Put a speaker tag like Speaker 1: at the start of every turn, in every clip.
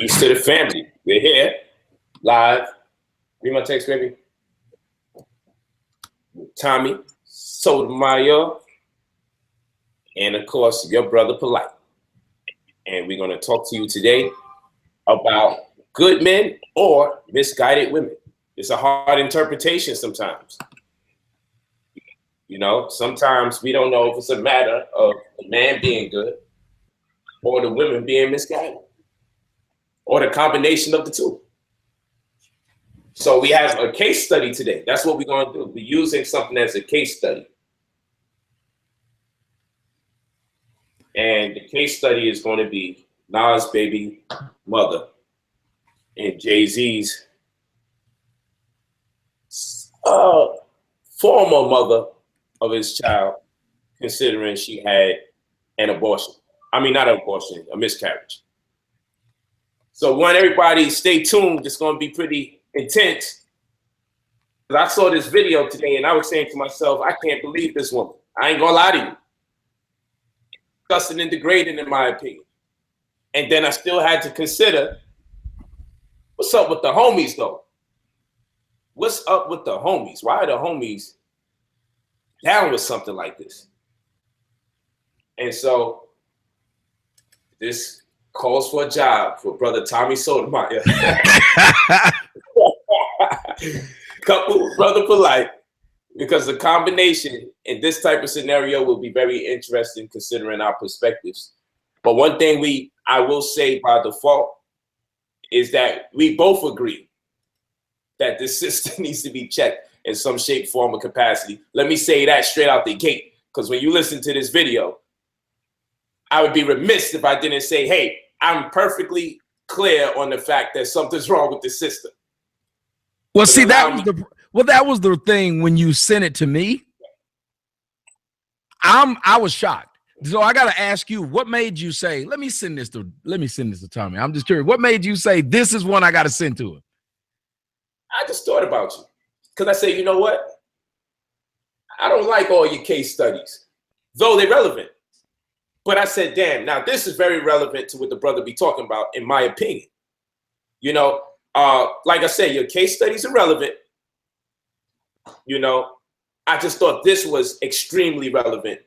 Speaker 1: Peace to the family. We're here, live. Read my text, baby. Tommy, Sotomayor, and of course, your brother Polite. And we're going to talk to you today about good men or misguided women. It's a hard interpretation sometimes. You know, sometimes we don't know if it's a matter of the man being good or the women being misguided or the combination of the two. So we have a case study today. That's what we're going to do. We're using something as a case study. And the case study is going to be Nas' baby mother and Jay-Z's former mother of his child, considering she had an abortion. I mean, not an abortion, a miscarriage. So want everybody stay tuned. It's going to be pretty intense. I saw this video today and I was saying to myself, I can't believe this woman. I ain't going to lie to you. Disgusting and degrading in my opinion. And then I still had to consider, what's up with the homies though? What's up with the homies? Why are the homies down with something like this? And so this calls for a job for brother Tommy Sotomayor. Couple with brother Polite, because the combination in this type of scenario will be very interesting considering our perspectives. But one thing I will say by default is that we both agree that this system needs to be checked in some shape, form, or capacity. Let me say that straight out the gate, because when you listen to this video, I would be remiss if I didn't say, hey, I'm perfectly clear on the fact that something's wrong with the system.
Speaker 2: Well, see, that was the thing when you sent it to me. I was shocked. So I got to ask you, what made you say, let me send this to Tommy. I'm just curious. What made you say this is one I got to send to him?
Speaker 1: I just thought about you because I said, you know what? I don't like all your case studies, though they're relevant. But I said, damn, now this is very relevant to what the brother be talking about, in my opinion. You know, like I said, your case studies are relevant. You know, I just thought this was extremely relevant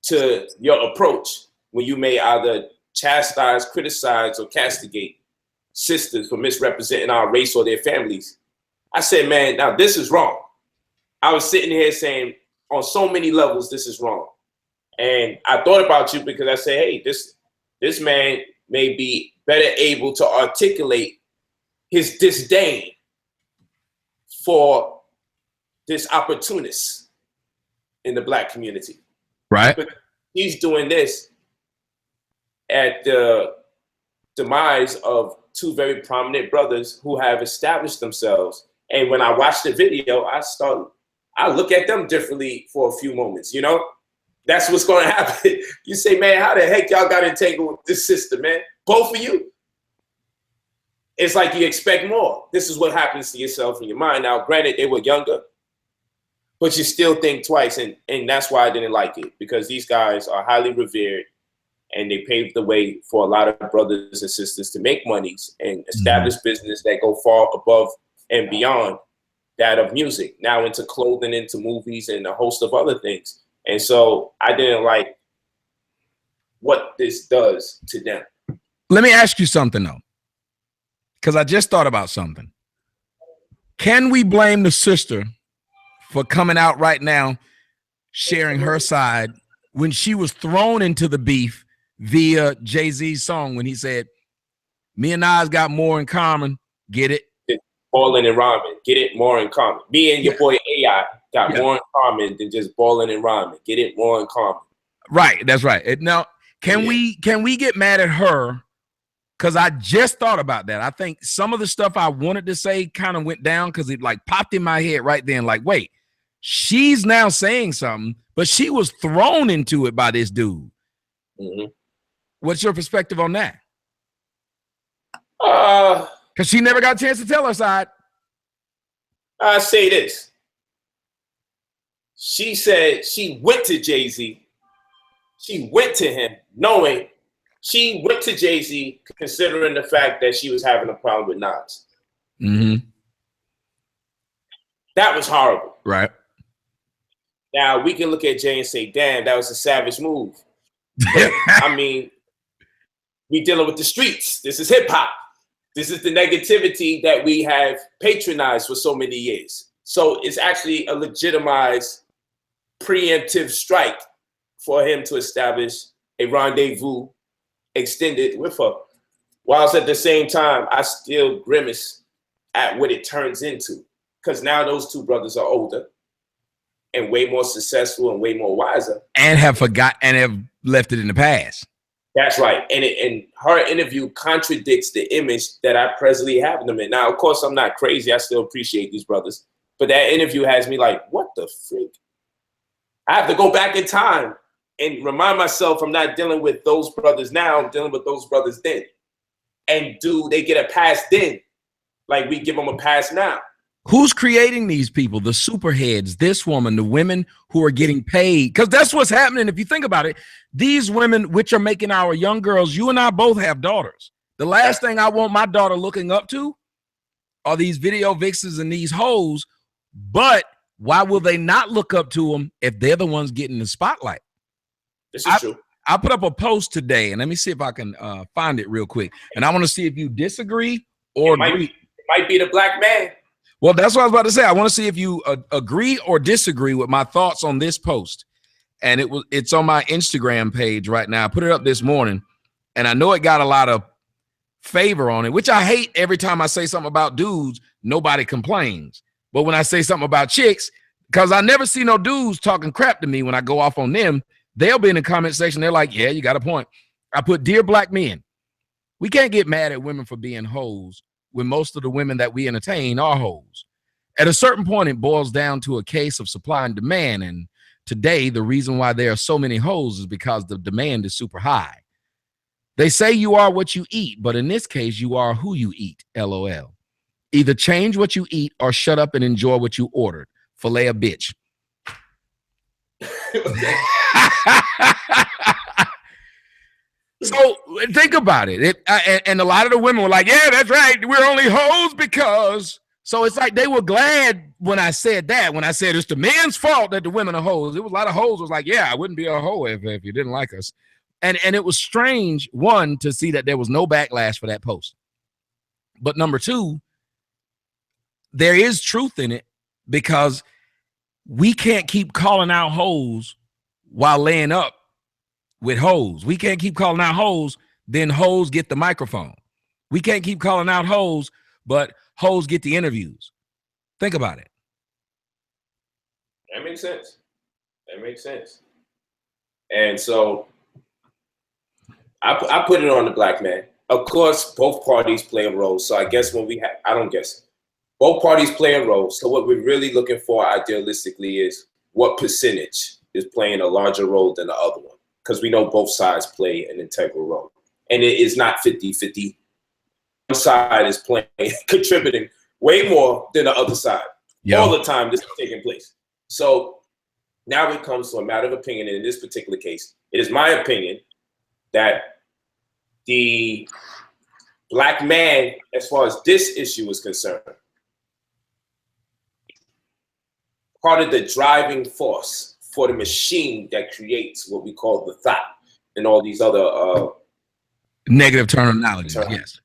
Speaker 1: to your approach when you may either chastise, criticize, or castigate sisters for misrepresenting our race or their families. I said, man, now this is wrong. I was sitting here saying, on so many levels, this is wrong. And I thought about you because I said, hey, this man may be better able to articulate his disdain for this opportunist in the Black community.
Speaker 2: Right.
Speaker 1: But he's doing this at the demise of two very prominent brothers who have established themselves. And when I watch the video, I look at them differently for a few moments, you know? That's what's going to happen. You say, man, how the heck y'all got entangled with this system, man? Both of you. It's like you expect more. This is what happens to yourself in your mind. Now, granted, they were younger, but you still think twice. And that's why I didn't like it, because these guys are highly revered and they paved the way for a lot of brothers and sisters to make monies and establish business that go far above and beyond that of music, now into clothing, into movies, and a host of other things. And so I didn't like what this does to them.
Speaker 2: Let me ask you something, though, because I just thought about something. Can we blame the sister for coming out right now, sharing her side when she was thrown into the beef via Jay-Z's song when he said, me and Nas got more in common, get it?
Speaker 1: Balling and rhyming, get it? More in common. Me and your boy AI got more in common than just balling and rhyming. Get it? More in common.
Speaker 2: Right, that's right. Now, can we get mad at her? Because I just thought about that. I think some of the stuff I wanted to say kind of went down because it like popped in my head right then. Like, wait, she's now saying something, but she was thrown into it by this dude. What's your perspective on that? Because she never got a chance to tell her side.
Speaker 1: I say this. She said she went to Jay-Z. She went to him knowing She went to Jay-Z considering the fact that she was having a problem with Nas.
Speaker 2: Mm-hmm.
Speaker 1: That was horrible.
Speaker 2: Right.
Speaker 1: Now, we can look at Jay and say, damn, that was a savage move. But, I mean, we dealing with the streets. This is hip-hop. This is the negativity that we have patronized for so many years. So it's actually a legitimized preemptive strike for him to establish a rendezvous extended with her. Whilst at the same time, I still grimace at what it turns into. Because now those two brothers are older and way more successful and way more wiser.
Speaker 2: And have forgot and have left it in the past.
Speaker 1: That's right. And her interview contradicts the image that I presently have of them in. Now, of course, I'm not crazy. I still appreciate these brothers. But that interview has me like, what the freak? I have to go back in time and remind myself I'm not dealing with those brothers now. I'm dealing with those brothers then. And do they get a pass then? Like we give them a pass now.
Speaker 2: Who's creating these people? The superheads, this woman, the women who are getting paid. Because that's what's happening. If you think about it, these women, which are making our young girls, you and I both have daughters. The last thing I want my daughter looking up to are these video vixens and these hoes. But why will they not look up to them if they're the ones getting the spotlight?
Speaker 1: This is true.
Speaker 2: I put up a post today, and let me see if I can find it real quick. And I want to see if you disagree or agree.
Speaker 1: It might be the black man.
Speaker 2: Well, that's what I was about to say. I want to see if you agree or disagree with my thoughts on this post. And it's on my Instagram page right now. I put it up this morning, and I know it got a lot of favor on it, which I hate. Every time I say something about dudes, nobody complains. But when I say something about chicks, because I never see no dudes talking crap to me when I go off on them, they'll be in the comment section. They're like, yeah, you got a point. I put, dear black men, we can't get mad at women for being hoes when most of the women that we entertain are hoes. At a certain point, it boils down to a case of supply and demand. And today, the reason why there are so many hoes is because the demand is super high. They say you are what you eat, but in this case, you are who you eat, LOL. Either change what you eat or shut up and enjoy what you ordered. Filet a bitch. So think about it. And a lot of the women were like, yeah, that's right. We're only hoes because. So it's like they were glad when I said that. When I said it's the men's fault that the women are hoes. It was a lot of hoes was like, yeah, I wouldn't be a hoe if you didn't like us. And it was strange, one, to see that there was no backlash for that post. But number two, there is truth in it because we can't keep calling out hoes while laying up with hoes. We can't keep calling out hoes, then hoes get the microphone. We can't keep calling out hoes, but hoes get the interviews. Think about it.
Speaker 1: That makes sense. That makes sense. And so I put it on the black man. Of course, both parties play a role. So I guess when we have, I don't guess, both parties play a role. So what we're really looking for idealistically is what percentage is playing a larger role than the other one. Because we know both sides play an integral role. And it is not 50-50. One side is playing, contributing way more than the other side. Yep. All the time this is taking place. So now it comes to a matter of opinion. And in this particular case, it is my opinion that the black man, as far as this issue is concerned, part of the driving force for the machine that creates what we call the thought and all these other
Speaker 2: negative terminologies. Yes.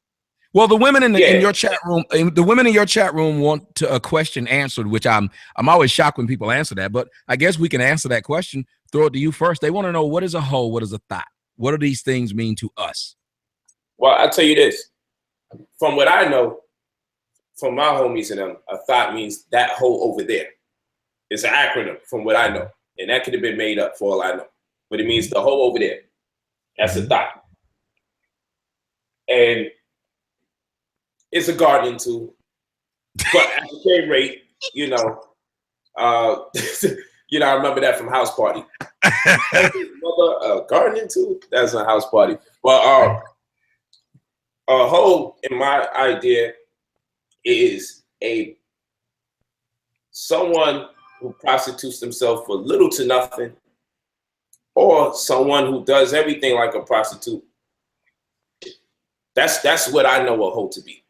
Speaker 2: Well, the women in your chat room, the women in your chat room want a question answered, which I'm always shocked when people answer that. But I guess we can answer that question. Throw it to you first. They want to know, what is a hoe? What is a thought? What do these things mean to us?
Speaker 1: Well, I'll tell you this. From what I know, from my homies and them, a thought means that hoe over there. It's an acronym from what I know. And that could have been made up for all I know. But it means the hoe over there. That's a thought. And it's a gardening tool. But at the same rate, you know, I remember that from House Party. Gardening tool? That's a House Party. Well, a hoe, in my idea, is someone who prostitutes themselves for little to nothing, or someone who does everything like a prostitute, That's what I know a hoe to be.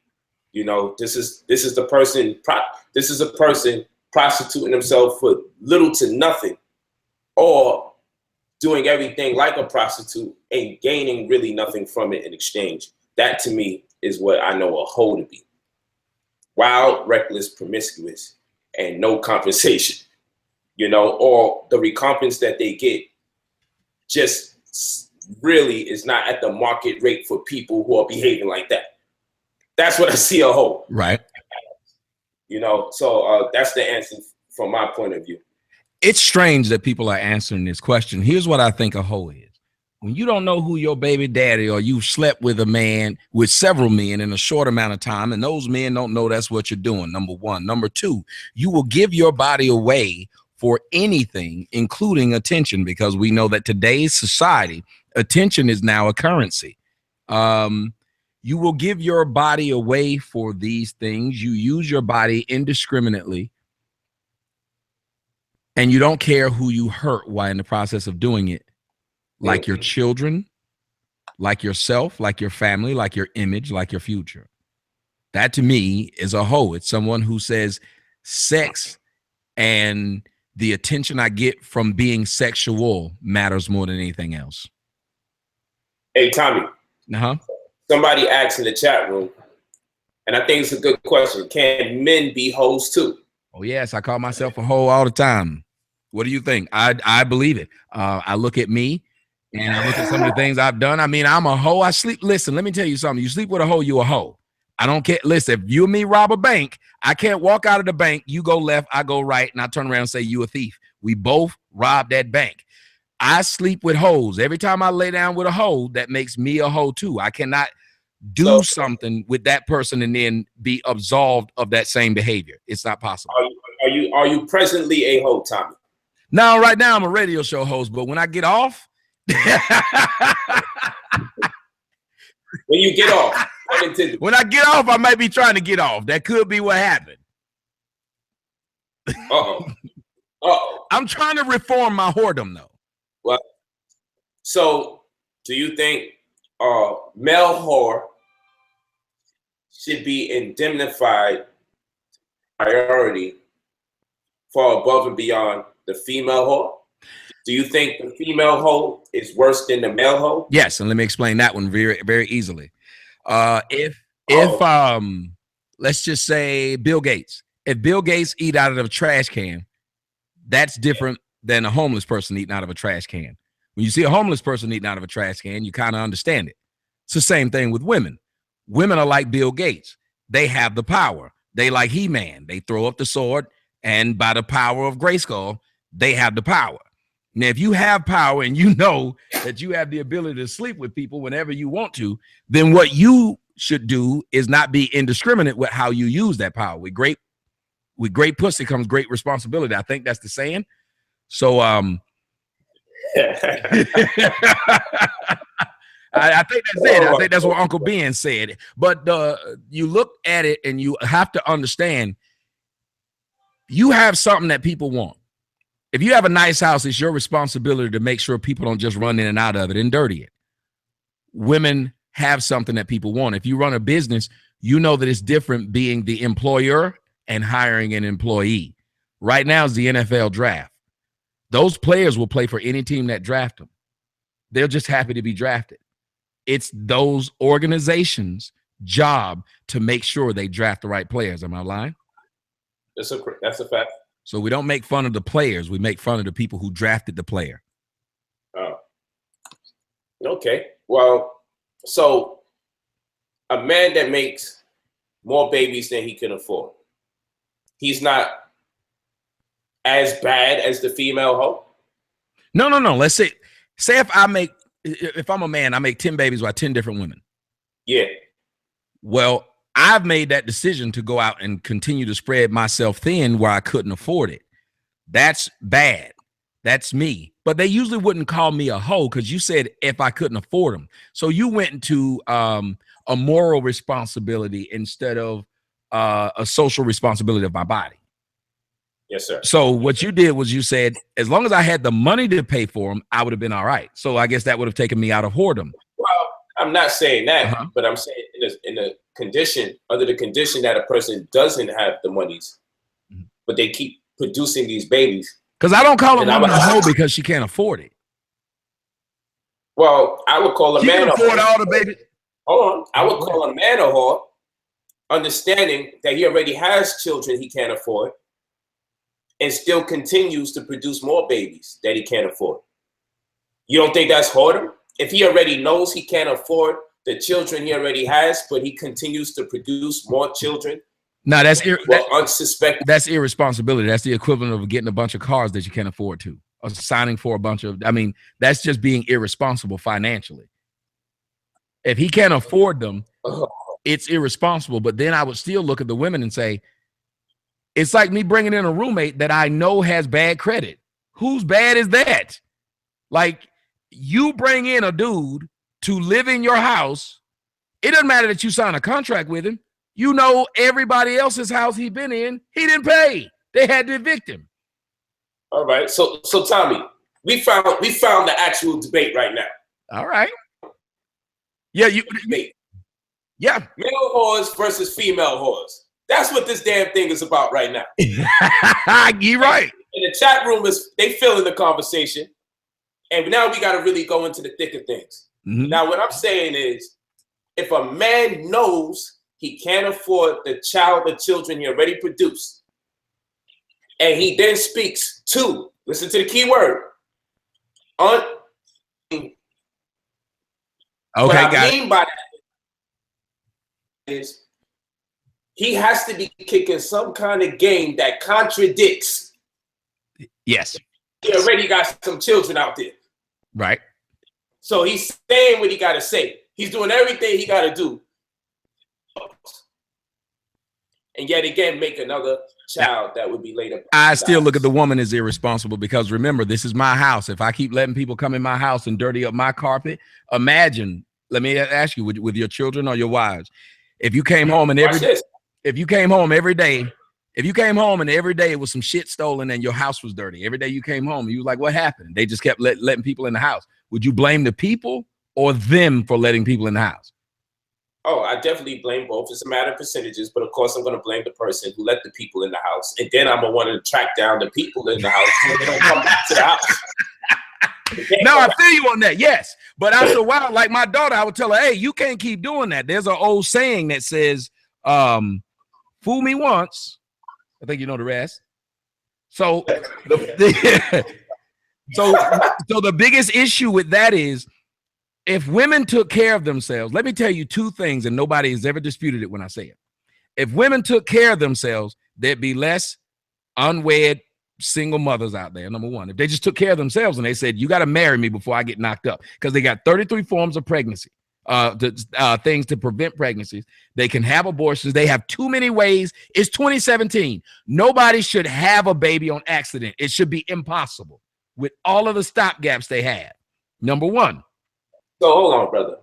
Speaker 1: You know, this is the person. This is a person prostituting himself for little to nothing, or doing everything like a prostitute and gaining really nothing from it in exchange. That to me is what I know a hoe to be. Wild, reckless, promiscuous, and no compensation. You know, or the recompense that they get just really is not at the market rate for people who are behaving like that. That's what I see a hoe.
Speaker 2: Right.
Speaker 1: You know, so that's the answer from my point of view.
Speaker 2: It's strange that people are answering this question. Here's what I think a hoe is. When you don't know who your baby daddy, or you slept with a man, with several men in a short amount of time, and those men don't know that's what you're doing, number one. Number two, you will give your body away for anything, including attention, because we know that today's society, attention is now a currency. You will give your body away for these things. You use your body indiscriminately, and you don't care who you hurt while in the process of doing it, like your children, like yourself, like your family, like your image, like your future. That to me is a hoe. It's someone who says sex and the attention I get from being sexual matters more than anything else.
Speaker 1: Hey, Tommy. Somebody asked in the chat room, and I think it's a good question. Can men be hoes too?
Speaker 2: Oh, yes. I call myself a hoe all the time. What do you think? I believe it. I look at me and I look at some of the things I've done. I mean, I'm a hoe. I sleep. Listen, let me tell you something. You sleep with a hoe, you a hoe. I don't care. Listen, if you and me rob a bank, I can't walk out of the bank. You go left, I go right, and I turn around and say you a thief. We both robbed that bank. I sleep with hoes. Every time I lay down with a hoe, that makes me a hoe too. I cannot do something with that person and then be absolved of that same behavior. It's not possible.
Speaker 1: Are you presently a hoe, Tommy?
Speaker 2: No, right now I'm a radio show host, but when I get off,
Speaker 1: when you get off,
Speaker 2: when I get off, I might be trying to get off. That could be what happened. I'm trying to reform my whoredom, though.
Speaker 1: Well, so do you think male whore should be indemnified priority for above and beyond the female whore? Do you think the female hoe is worse than the male hoe?
Speaker 2: Yes, and let me explain that one very, very easily. If let's just say Bill Gates. If Bill Gates eat out of a trash can, that's different than a homeless person eating out of a trash can. When you see a homeless person eating out of a trash can, you kind of understand it. It's the same thing with women. Women are like Bill Gates. They have the power. They like He-Man. They throw up the sword, and by the power of Grayskull, they have the power. Now, if you have power and you know that you have the ability to sleep with people whenever you want to, then what you should do is not be indiscriminate with how you use that power. With great pussy comes great responsibility. I think that's the saying. So I think that's it. I think that's what Uncle Ben said. But you look at it and you have to understand you have something that people want. If you have a nice house, it's your responsibility to make sure people don't just run in and out of it and dirty it. Women have something that people want. If you run a business, you know that it's different being the employer and hiring an employee. Right now is the NFL draft. Those players will play for any team that draft them. They're just happy to be drafted. It's those organizations' job to make sure they draft the right players. Am I lying?
Speaker 1: That's a fact.
Speaker 2: So we don't make fun of the players. We make fun of the people who drafted the player.
Speaker 1: Oh. Okay. Well, so a man that makes more babies than he can afford, he's not as bad as the female hoe?
Speaker 2: No. Let's say if I'm a man, I make 10 babies by 10 different women.
Speaker 1: Yeah.
Speaker 2: Well, I've made that decision to go out and continue to spread myself thin where I couldn't afford it. That's bad. That's me. But they usually wouldn't call me a hoe because you said if I couldn't afford them. So you went into a moral responsibility instead of a social responsibility of my body.
Speaker 1: Yes, sir.
Speaker 2: So what you did was you said, as long as I had the money to pay for them, I would have been all right. So I guess that would have taken me out of whoredom.
Speaker 1: Well, I'm not saying that, but I'm saying in a condition, under the condition that a person doesn't have the monies, but they keep producing these babies.
Speaker 2: Because I don't call a woman a hoe because she can't afford it.
Speaker 1: Well, I would call a
Speaker 2: she
Speaker 1: man
Speaker 2: can afford all the baby.
Speaker 1: Hold on. I would call a man a whore, understanding that he already has children he can't afford and still continues to produce more babies that he can't afford. You don't think that's whoredom? If he already knows he can't afford the children he already has, but he continues to produce more children.
Speaker 2: No, that's
Speaker 1: unsuspected.
Speaker 2: That's irresponsibility. That's the equivalent of getting a bunch of cars that you can't afford to, or signing for a bunch of. I mean, that's just being irresponsible financially. If he can't afford them, it's irresponsible. But then I would still look at the women and say, it's like me bringing in a roommate that I know has bad credit. Whose bad is that? Like, you bring in a dude to live in your house. It doesn't matter that you sign a contract with him. You know everybody else's house he been in, he didn't pay. They had to evict him.
Speaker 1: All right. So Tommy, we found the actual debate right now.
Speaker 2: All right. Yeah,
Speaker 1: debate.
Speaker 2: Yeah.
Speaker 1: Male whores versus female whores. That's what this damn thing is about right now.
Speaker 2: You're right.
Speaker 1: And the chat room they filling the conversation. And now we got to really go into the thick of things. Now, what I'm saying is, if a man knows he can't afford the children he already produced, and he then speaks to, listen to the key word, okay, what I mean by that is he has to be kicking some kind of game that contradicts.
Speaker 2: Yes.
Speaker 1: He already got some children out there.
Speaker 2: Right.
Speaker 1: So he's saying what he got to say. He's doing everything he got to do. And yet again, make another child that would be later.
Speaker 2: I still look at the woman as irresponsible because remember, this is my house. If I keep letting people come in my house and dirty up my carpet, imagine, let me ask you, with your children or your wives, if you came home and if you came home every day it was some shit stolen and your house was dirty. Every day you came home, you was like, what happened? They just kept letting people in the house. Would you blame the people or them for letting people in the house?
Speaker 1: Oh, I definitely blame both. It's a matter of percentages, but of course I'm going to blame the person who let the people in the house. And then I'm going to want to track down the people in the house so they don't come back to the house.
Speaker 2: No, I feel you on that. Yes. But after a while, like my daughter, I would tell her, hey, you can't keep doing that. There's an old saying that says, fool me once. I think you know the rest. So so the biggest issue with that is if women took care of themselves, let me tell you two things, and nobody has ever disputed it when I say it. If women took care of themselves, there'd be less unwed single mothers out there, number one. If they just took care of themselves and they said, you got to marry me before I get knocked up, because they got 33 forms of pregnancy, things to prevent pregnancies. They can have abortions. They have too many ways. It's 2017. Nobody should have a baby on accident. It should be impossible with all of the stopgaps they have. Number one.
Speaker 1: So hold on, brother.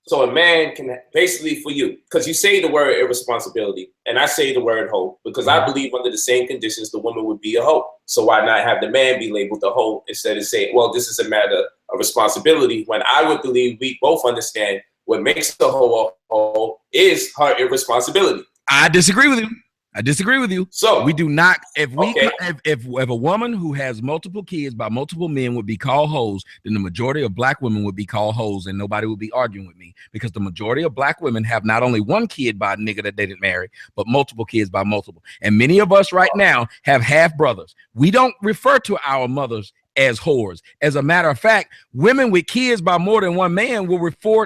Speaker 1: So a man can basically, for you, because you say the word irresponsibility and I say the word hoe, because I believe under the same conditions the woman would be a hoe. So why not have the man be labeled a hoe instead of saying, well, this is a matter of responsibility, when I would believe we both understand what makes the hoe a hoe is her irresponsibility.
Speaker 2: I disagree with you. So we do not. If a woman who has multiple kids by multiple men would be called hoes, then the majority of black women would be called hoes, and nobody would be arguing with me, because the majority of black women have not only one kid by a nigga that they didn't marry, but multiple kids by multiple. And many of us right now have half brothers. We don't refer to our mothers as whores. As a matter of fact, women with kids by more than one man will refer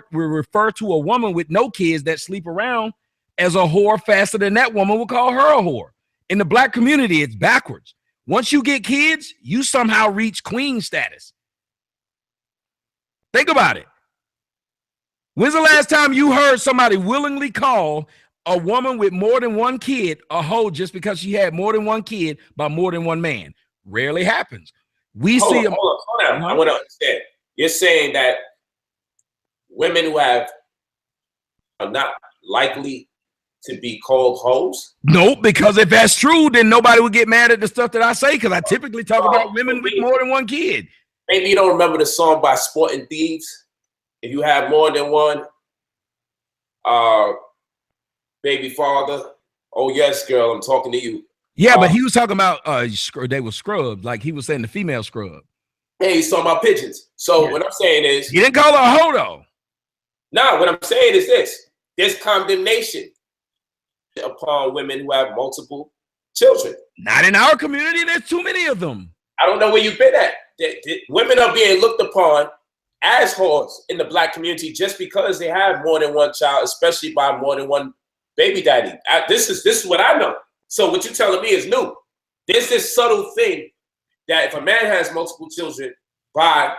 Speaker 2: to a woman with no kids that sleep around as a whore faster than that woman will call her a whore. In the black community, it's backwards. Once you get kids, you somehow reach queen status. Think about it. When's the last time you heard somebody willingly call a woman with more than one kid a hoe just because she had more than one kid by more than one man? Rarely happens. Hold on. I want to understand. You're saying that women who are not likely to be called hoes? No, because if that's true, then nobody would get mad at the stuff that I say, because I typically talk about women with more than one kid.
Speaker 1: Maybe you don't remember the song by Sporting Thieves? if you have more than one baby father, oh yes, girl, I'm talking to you.
Speaker 2: Yeah, but he was talking about they were scrubbed, like he was saying the female scrub.
Speaker 1: Hey, he's talking about pigeons. So what I'm saying is,
Speaker 2: he didn't call her a hodo.
Speaker 1: No, what I'm saying is this: there's condemnation upon women who have multiple children.
Speaker 2: Not in our community. There's too many of them.
Speaker 1: I don't know where you've been at. Women are being looked upon as whores in the Black community just because they have more than one child, especially by more than one baby daddy. This is what I know. So what you're telling me is new. There's this subtle thing that if a man has multiple children by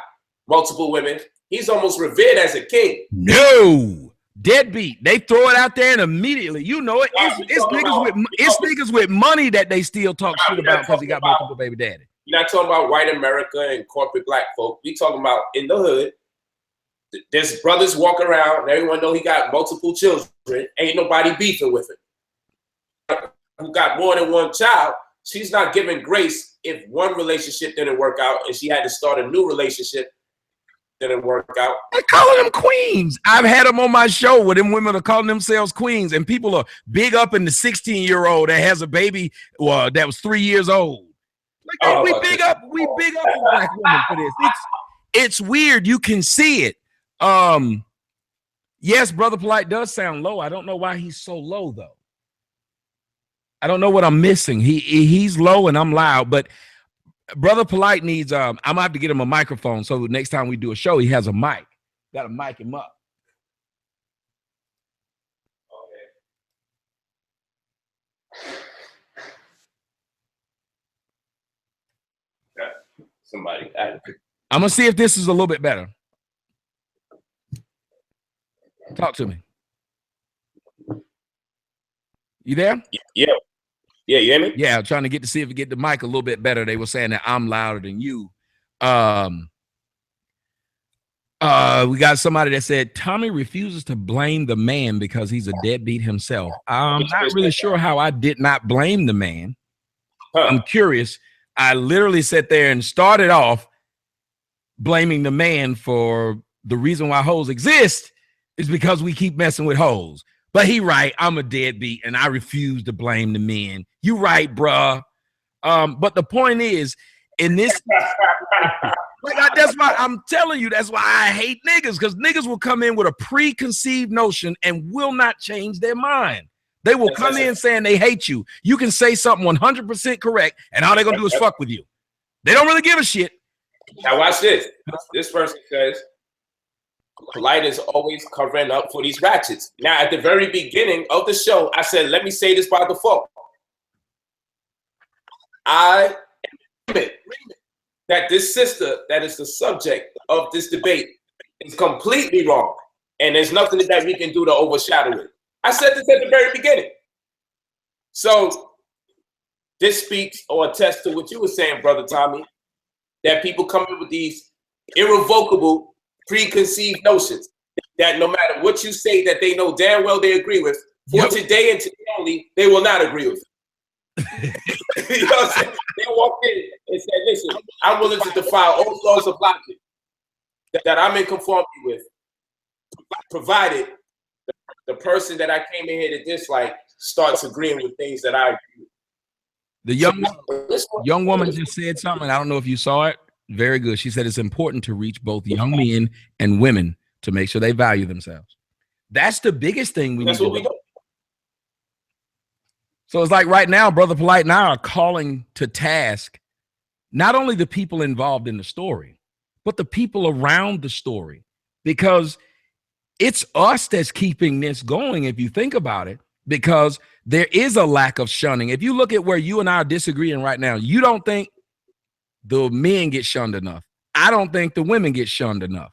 Speaker 1: multiple women, he's almost revered as a king.
Speaker 2: No, deadbeat. They throw it out there and immediately, you know it. It's niggas with money that they still talk shit about because he got multiple baby daddy.
Speaker 1: You're not talking about white America and corporate Black folk. We talking about in the hood. There's brothers walk around and everyone know he got multiple children. Ain't nobody beefing with him. Who got more than one child, she's not giving grace if one relationship didn't work out and she had to start a new relationship. Didn't work out.
Speaker 2: They're calling them queens. I've had them on my show where them women are calling themselves queens, and people are big up in the 16-year-old that has a baby that was 3 years old. Like, we big up Black women for this. It's weird. You can see it. Yes, Brother Polite does sound low. I don't know why he's so low though. I don't know what I'm missing. He's low and I'm loud, but Brother Polite needs I'm gonna have to get him a microphone so next time we do a show he has a mic. Gotta mic him up.
Speaker 1: Okay. Somebody.
Speaker 2: I'm gonna see if this is a little bit better. Talk to me. You there?
Speaker 1: Yeah. Yeah, you hear me?
Speaker 2: Yeah, I'm trying to see if we get the mic a little bit better. They were saying that I'm louder than you. We got somebody that said Tommy refuses to blame the man because he's a deadbeat himself. I'm not really sure how I did not blame the man. I'm curious. I literally sat there and started off blaming the man for the reason why hoes exist is because we keep messing with hoes. But he right, I'm a deadbeat and I refuse to blame the men. You right, bruh. But the point is, in this, that's why I'm telling you, that's why I hate niggas, because niggas will come in with a preconceived notion and will not change their mind. They will come in saying they hate you. You can say something 100% correct, and all they're gonna do is fuck with you. They don't really give a shit.
Speaker 1: Now watch this. This person says, Polite is always covering up for these ratchets. Now, at the very beginning of the show, I said, let me say this by default. I admit that this sister that is the subject of this debate is completely wrong. And there's nothing that we can do to overshadow it. I said this at the very beginning. So this speaks or attests to what you were saying, Brother Tommy, that people come in with these irrevocable preconceived notions that no matter what you say that they know damn well they agree with, for today and today only, they will not agree with. You know what I'm saying? They walked in and said, listen, I'm willing to defy all laws of logic that I'm in conformity with, provided the person that I came in here to dislike starts agreeing with things that I agree with.
Speaker 2: The young woman just said something. I don't know if you saw it. Very good. She said it's important to reach both young men and women to make sure they value themselves. That's the biggest thing we need to do. So it's like right now, Brother Polite and I are calling to task not only the people involved in the story, but the people around the story, because it's us that's keeping this going, if you think about it, because there is a lack of shunning. If you look at where you and I are disagreeing right now, you don't think the men get shunned enough. I don't think the women get shunned enough.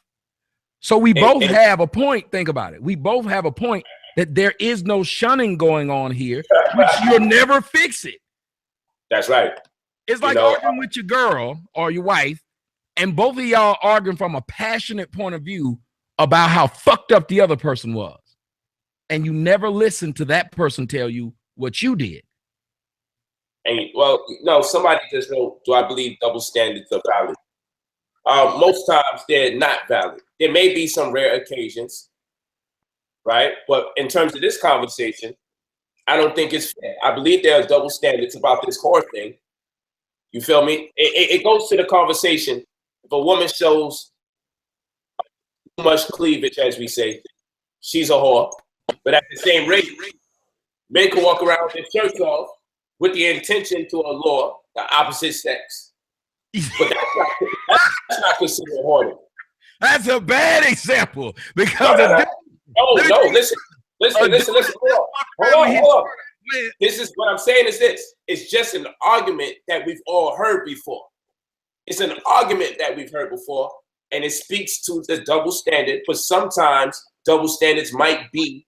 Speaker 2: So we both have a point. Think about it. We both have a point that there is no shunning going on here, which you'll never fix it.
Speaker 1: That's right.
Speaker 2: It's like arguing with your girl or your wife, and both of y'all arguing from a passionate point of view about how fucked up the other person was. And you never listen to that person tell you what you did.
Speaker 1: And well, no, somebody just wrote, do I believe double standards are valid? Most times they're not valid. There may be some rare occasions, right? But in terms of this conversation, I don't think it's fair. I believe there are double standards about this whore thing. You feel me? It goes to the conversation. If a woman shows too much cleavage, as we say, she's a whore. But at the same rate, men can walk around with their shirts off with the intention to allure the opposite sex. But that's not considered whoring.
Speaker 2: That's a bad example because
Speaker 1: no, listen. Hold on. This is what I'm saying is this. It's just an argument that we've all heard before. It's an argument that we've heard before, and it speaks to the double standard, but sometimes double standards might be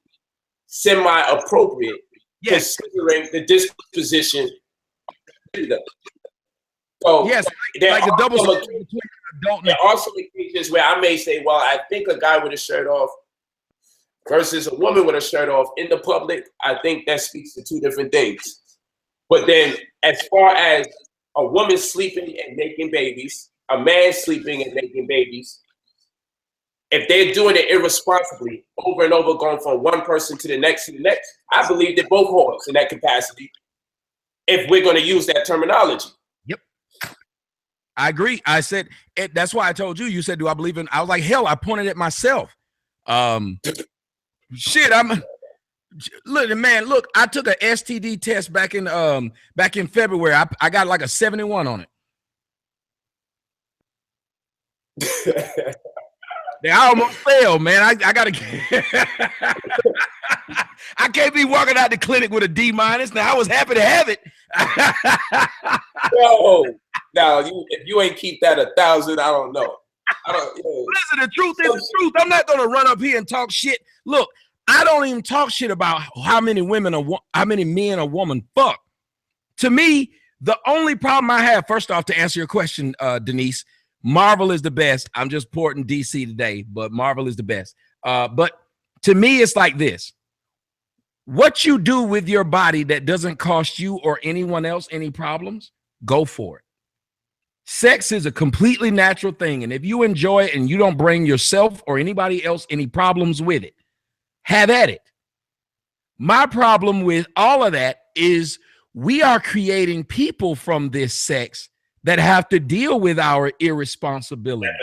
Speaker 1: semi-appropriate, considering the disposition. So
Speaker 2: yes, like a double standard between adult.
Speaker 1: There are some occasions where I may say, well, I think a guy with a shirt off versus a woman with a shirt off in the public, I think that speaks to two different things. But then as far as a woman sleeping and making babies, a man sleeping and making babies, if they're doing it irresponsibly over and over, going from one person to the next, I believe they're both whores in that capacity, if we're going to use that terminology.
Speaker 2: Yep. I agree. I said, that's why I told you, you said, do I believe in, I was like, hell, I pointed at myself. Shit, look, I took a STD test back in February. I got like a 71 on it. I almost failed, man. I gotta I can't be walking out the clinic with a D-. Now I was happy to have it.
Speaker 1: No, if you ain't keep that 1,000, I don't know.
Speaker 2: Listen, the truth is the truth. I'm not gonna run up here and talk shit. Look, I don't even talk shit about how many men a woman fuck. To me, the only problem I have, first off, to answer your question, Denise, Marvel is the best. I'm just porting DC today, but Marvel is the best. But to me, it's like this. What you do with your body that doesn't cost you or anyone else any problems, go for it. Sex is a completely natural thing. And if you enjoy it and you don't bring yourself or anybody else any problems with it, have at it. My problem with all of that is we are creating people from this sex that have to deal with our irresponsibility.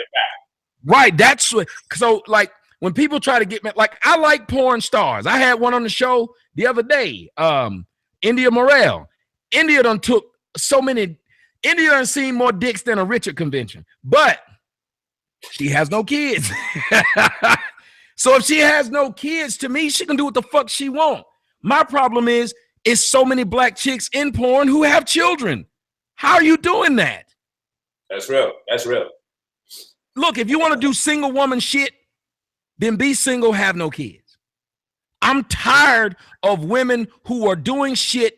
Speaker 2: Right. That's what, so like when people try to get me, like I like porn stars. I had one on the show the other day, India Morel. India done seen more dicks than a Richard convention, but she has no kids. So if she has no kids, to me, she can do what the fuck she want. My problem is so many black chicks in porn who have children. How are you doing that?
Speaker 1: That's real. That's real.
Speaker 2: Look, if you want to do single woman shit, then be single, have no kids. I'm tired of women who are doing shit,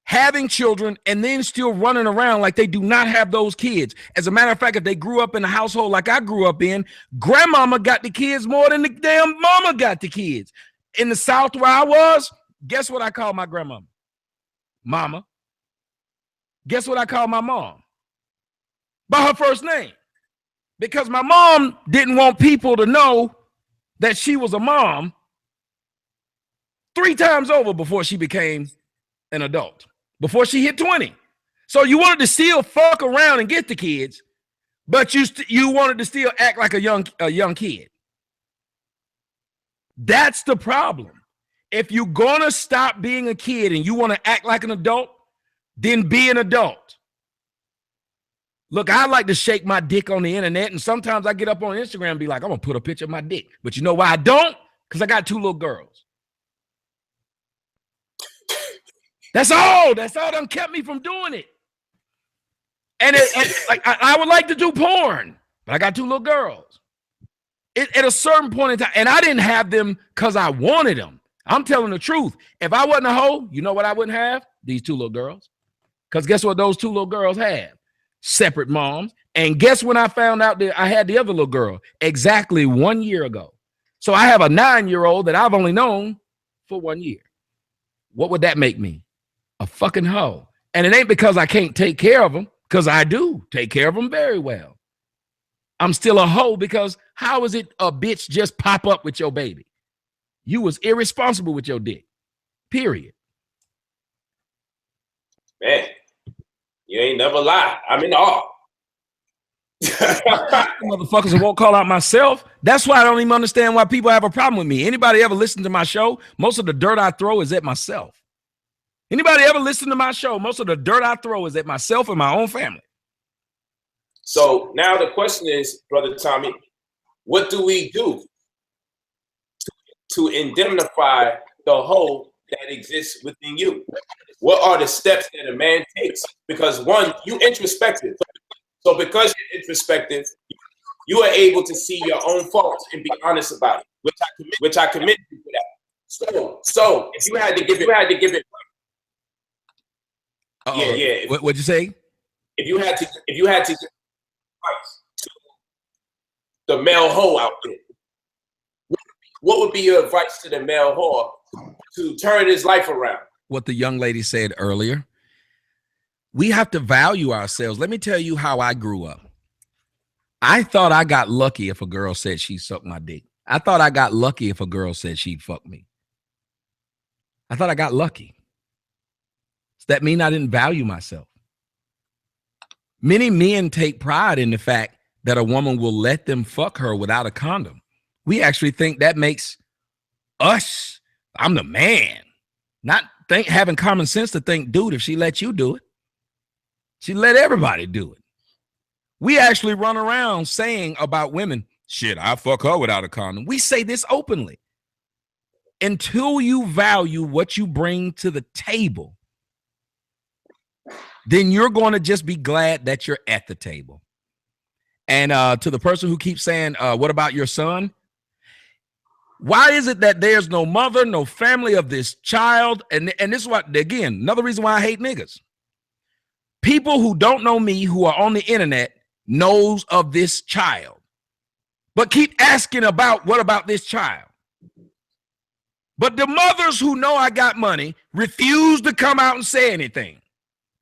Speaker 2: having children, and then still running around like they do not have those kids. As a matter of fact, if they grew up in a household like I grew up in, grandmama got the kids more than the damn mama got the kids. In the South where I was, guess what I called my grandmama? Mama. Guess what I called my mom? By her first name. Because my mom didn't want people to know that she was a mom 3 times over before she became an adult, before she hit 20. So you wanted to still fuck around and get the kids, but you wanted to still act like a young kid. That's the problem. If you're gonna stop being a kid and you want to act like an adult, then be an adult. Look, I like to shake my dick on the internet, and sometimes I get up on Instagram and be like, I'm gonna put a picture of my dick. But you know why I don't? Because I got 2 little girls. That's all done kept me from doing it. And like I would like to do porn, but I got 2 little girls. At a certain point in time, and I didn't have them because I wanted them. I'm telling the truth. If I wasn't a hoe, you know what I wouldn't have? These 2 little girls. Because guess what those 2 little girls have? Separate moms. And guess when I found out that I had the other little girl? Exactly 1 year ago. So I have a 9-year-old that I've only known for 1 year. What would that make me? A fucking hoe. And it ain't because I can't take care of them, because I do take care of them very well. I'm still a hoe, because how is it a bitch just pop up with your baby? You was irresponsible with your dick. Period.
Speaker 1: Man, you ain't never lie. I'm in awe.
Speaker 2: Motherfuckers won't call out myself. That's why I don't even understand why people have a problem with me. Anybody ever listen to my show? Most of the dirt I throw is at myself. Anybody ever listen to my show? Most of the dirt I throw is at myself and my own family.
Speaker 1: So now the question is, Brother Tommy, what do we do to indemnify the hole that exists within you? What are the steps that a man takes? Because one, you introspective. So because you're introspective, you are able to see your own faults and be honest about it, which I commend you for that. So if you had to give it. Yeah.
Speaker 2: What'd you say?
Speaker 1: If you had to give advice to the male hoe out there, what would be your advice to the male hoe to turn his life around?
Speaker 2: What the young lady said earlier. We have to value ourselves. Let me tell you how I grew up. I thought I got lucky if a girl said she sucked my dick. I thought I got lucky if a girl said she'd fuck me. I thought I got lucky. Does that mean I didn't value myself? Many men take pride in the fact that a woman will let them fuck her without a condom. We actually think that makes us, I'm the man. Not having common sense to think, dude, if she let you do it, she let everybody do it. We actually run around saying about women, shit, I fuck her without a condom. We say this openly. Until you value what you bring to the table, then you're going to just be glad that you're at the table. And to the person who keeps saying, what about your son? Why is it that there's no mother, no family of this child? And this is what, again, another reason why I hate niggas. People who don't know me, who are on the internet, knows of this child, but keep asking about what about this child. But the mothers who know I got money refuse to come out and say anything.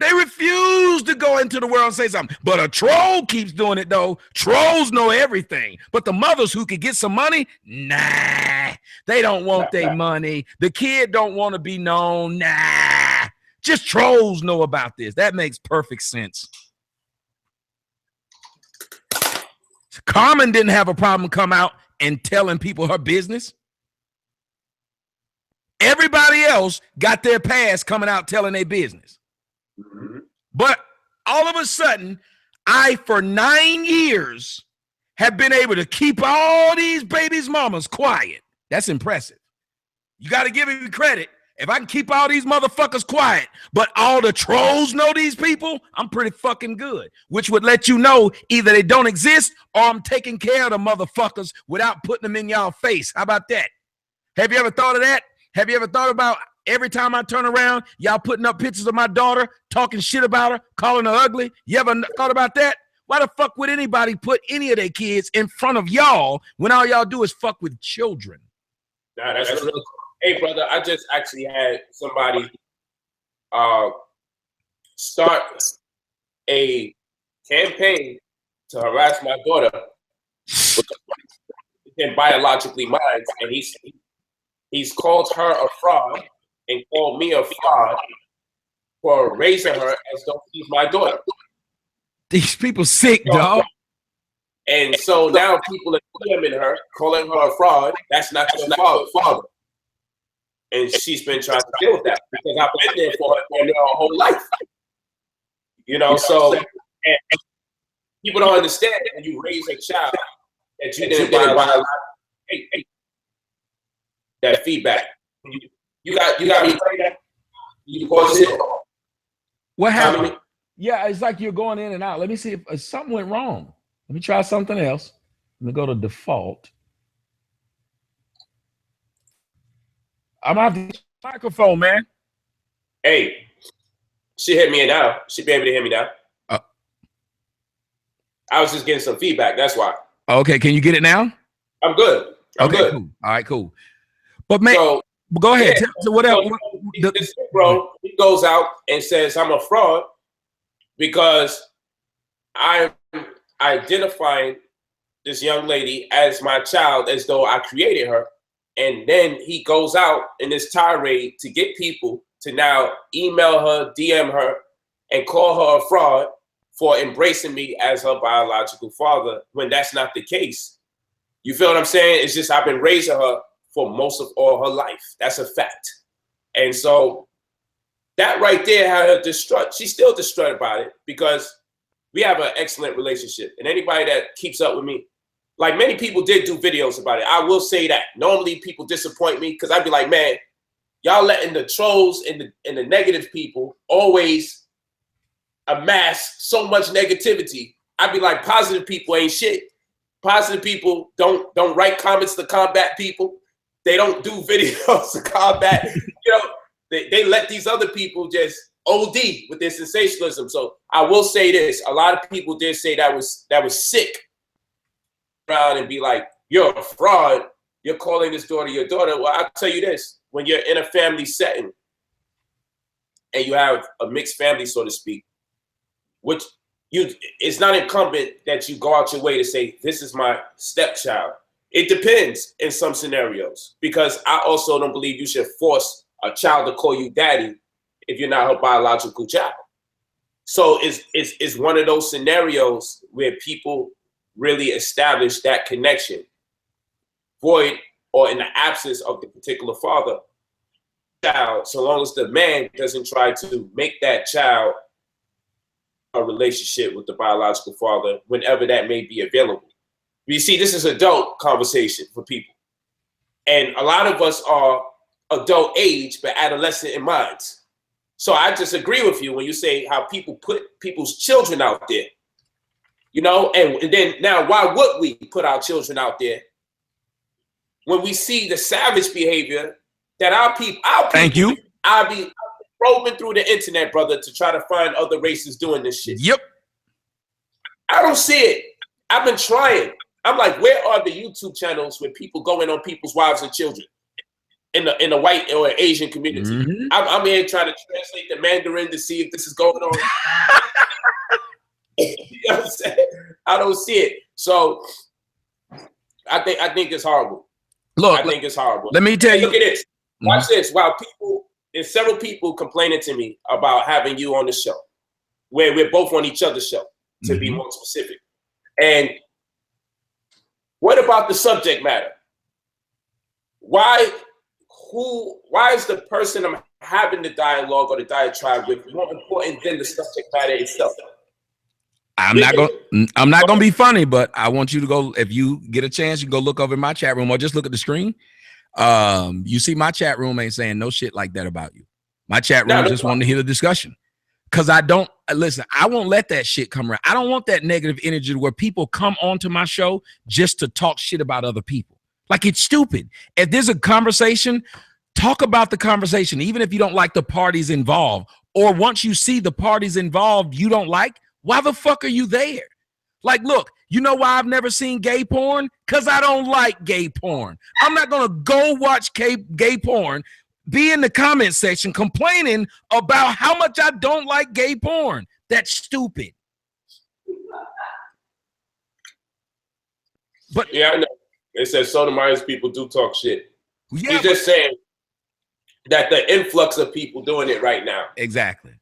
Speaker 2: They refuse to go into the world and say something. But a troll keeps doing it, though. Trolls know everything. But the mothers who could get some money, nah, they don't want their money. The kid don't want to be known, nah. Just trolls know about this. That makes perfect sense. Carmen didn't have a problem come out and telling people her business. Everybody else got their past coming out telling their business. But all of a sudden, I, for 9 years, have been able to keep all these babies' mamas quiet. That's impressive. You got to give me credit. If I can keep all these motherfuckers quiet, but all the trolls know these people, I'm pretty fucking good. Which would let you know either they don't exist or I'm taking care of the motherfuckers without putting them in y'all face. How about that? Have you ever thought of that? Have you ever thought about every time I turn around, y'all putting up pictures of my daughter, talking shit about her, calling her ugly? You ever thought about that? Why the fuck would anybody put any of their kids in front of y'all when all y'all do is fuck with children?
Speaker 1: Nah, that's really cool. Hey, brother, I just actually had somebody start a campaign to harass my daughter and biologically mine, and he's called her a fraud and called me a fraud for raising her as though she's my daughter.
Speaker 2: These people sick, dog.
Speaker 1: And so now people are condemning her, calling her a fraud. That's not your father. And she's been trying to deal with that because I've been there for her whole life. You know, so and people don't understand that when you raise a child that you didn't biologically, that feedback. You got me that. You pause it.
Speaker 2: What happened? Yeah, it's like you're going in and out. Let me see if something went wrong. Let me try something else. Let me go to default. I'm out the microphone, man.
Speaker 1: Hey, she hit me now. She be able to hear me now. I was just getting some feedback. That's why.
Speaker 2: Okay, can you get it now?
Speaker 1: I'm good. I'm good.
Speaker 2: Cool. All right, cool. But man, so, go ahead.
Speaker 1: Yeah,
Speaker 2: so whatever.
Speaker 1: This bro, he goes out and says I'm a fraud because I'm identifying this young lady as my child as though I created her. And then he goes out in this tirade to get people to now email her, DM her, and call her a fraud for embracing me as her biological father when that's not the case. You feel what I'm saying? It's just I've been raising her for most of all her life. That's a fact. And so that right there had her distraught. She's still distraught about it because we have an excellent relationship. And anybody that keeps up with me, like many people did do videos about it. I will say that. Normally people disappoint me because I'd be like, man, y'all letting the trolls and the negative people always amass so much negativity. I'd be like, positive people ain't shit. Positive people don't write comments to combat people. They don't do videos to combat. You know, they let these other people just OD with their sensationalism. So I will say this: a lot of people did say that was sick. Around and be like, you're a fraud. You're calling this daughter your daughter. Well, I'll tell you this: when you're in a family setting and you have a mixed family, so to speak, which it's not incumbent that you go out your way to say, this is my stepchild. It depends in some scenarios, because I also don't believe you should force a child to call you daddy if you're not her biological child. So it's one of those scenarios where people really establish that connection, void or in the absence of the particular father, child, so long as the man doesn't try to make that child a relationship with the biological father whenever that may be available. You see, this is adult conversation for people. And a lot of us are adult age, but adolescent in minds. So I just agree with you when you say how people put people's children out there. You know, and then now, why would we put our children out there when we see the savage behavior that our people,
Speaker 2: Thank you.
Speaker 1: I'll be probing through the internet, brother, to try to find other races doing this shit.
Speaker 2: Yep.
Speaker 1: I don't see it. I've been trying. I'm like, where are the YouTube channels where people go in on people's wives and children in the white or Asian community?
Speaker 2: Mm-hmm.
Speaker 1: I'm here trying to translate the Mandarin to see if this is going on. You know what I'm saying? I don't see it. So I think it's horrible. I think it's horrible.
Speaker 2: Let me tell you.
Speaker 1: Look at this. Watch this. While there's several people complaining to me about having you on the show, where we're both on each other's show, to be more specific. And what about the subject matter? Why is the person I'm having the dialogue or the diatribe with more important than the subject matter itself?
Speaker 2: I'm not gonna be funny, but I want you to go, if you get a chance, you can go look over in my chat room or just look at the screen. You see my chat room ain't saying no shit like that about you. My chat room just wanted to hear the discussion. Cause I don't listen, I won't let that shit come around. I don't want that negative energy where people come onto my show just to talk shit about other people. Like, it's stupid. If there's a conversation, talk about the conversation, even if you don't like the parties involved. Or once you see the parties involved you don't like, why the fuck are you there? Like, look, you know why I've never seen gay porn? Because I don't like gay porn. I'm not going to go watch gay porn, be in the comment section complaining about how much I don't like gay porn. That's stupid. But
Speaker 1: yeah, I know. It says Sotomayor's people do talk shit.
Speaker 2: Yeah,
Speaker 1: he's just saying that the influx of people doing it right now.
Speaker 2: Exactly.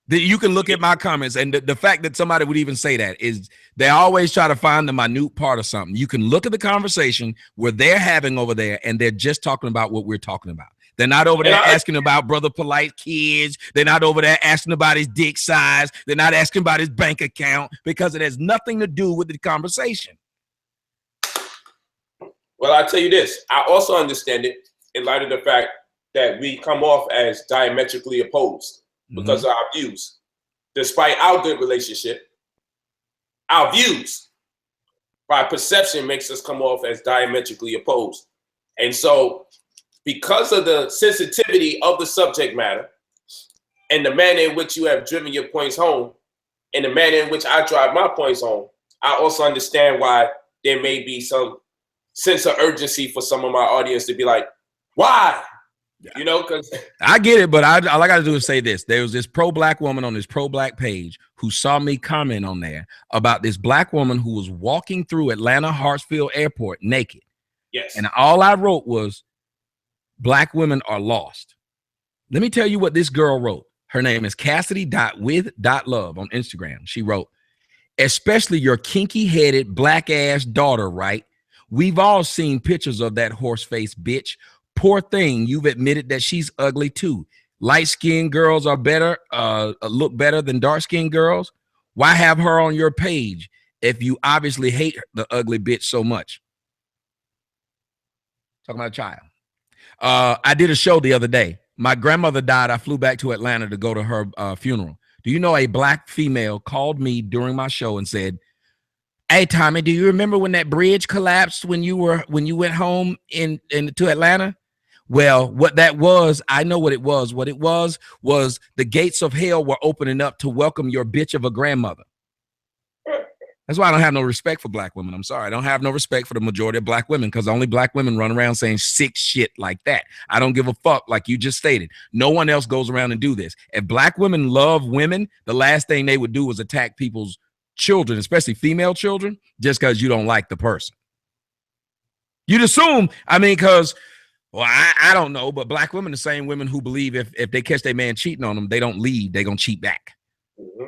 Speaker 2: You can look at my comments, and the fact that somebody would even say that is they always try to find the minute part of something. You can look at the conversation where they're having over there, and they're just talking about what we're talking about. They're not over there asking about Brother Polite kids. They're not over there asking about his dick size. They're not asking about his bank account, because it has nothing to do with the conversation.
Speaker 1: Well, I'll tell you this. I also understand it in light of the fact that we come off as diametrically opposed because of our views. Despite our good relationship, our views by perception makes us come off as diametrically opposed. And so because of the sensitivity of the subject matter and the manner in which you have driven your points home and the manner in which I drive my points home, I also understand why there may be some sense of urgency for some of my audience to be like, why? You know, because
Speaker 2: I get it, but all I got to do is say this. There was this pro-black woman on this pro-black page who saw me comment on there about this black woman who was walking through Atlanta Hartsfield Airport naked.
Speaker 1: yes,
Speaker 2: And all I wrote was, black women are lost. Let me tell you what this girl wrote. Her name is Cassidy.with.love on Instagram. She wrote, especially your kinky-headed black-ass daughter, right? We've all seen pictures of that horse-faced bitch. Poor thing, you've admitted that she's ugly too. Light-skinned girls are better, look better than dark-skinned girls. Why have her on your page if you obviously hate the ugly bitch so much? Talking about a child. I did a show the other day. My grandmother died. I flew back to Atlanta to go to her funeral. Do you know a black female called me during my show and said, hey, Tommy, do you remember when that bridge collapsed when you went home to Atlanta? Well, what that was, I know what it was. What it was the gates of hell were opening up to welcome your bitch of a grandmother. That's why I don't have no respect for black women. I'm sorry. I don't have no respect for the majority of black women because only black women run around saying sick shit like that. I don't give a fuck, like you just stated. No one else goes around and do this. If black women love women, the last thing they would do is attack people's children, especially female children, just because you don't like the person. You'd assume, I mean, because, well, I don't know, but black women, the same women who believe if they catch their man cheating on them, they don't leave, they're going to cheat back. Mm-hmm.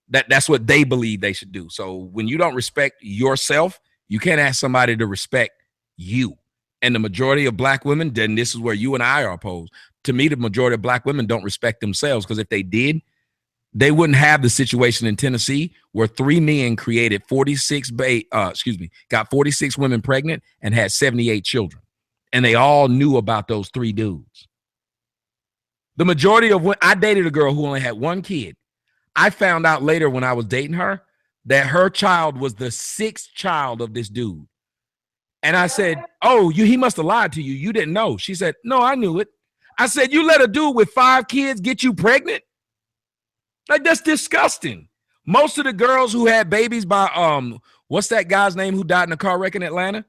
Speaker 2: That's what they believe they should do. So when you don't respect yourself, you can't ask somebody to respect you. And the majority of black women, then this is where you and I are opposed. To me, the majority of black women don't respect themselves because if they did, they wouldn't have the situation in Tennessee where 3 men created got 46 women pregnant and had 78 children. And they all knew about those 3 dudes. The majority of when I dated a girl who only had 1 kid. I found out later when I was dating her that her child was the 6th child of this dude. And I said, oh, he must have lied to you. You didn't know. She said, no, I knew it. I said, you let a dude with 5 kids get you pregnant? Like, that's disgusting. Most of the girls who had babies by, what's that guy's name who died in a car wreck in Atlanta?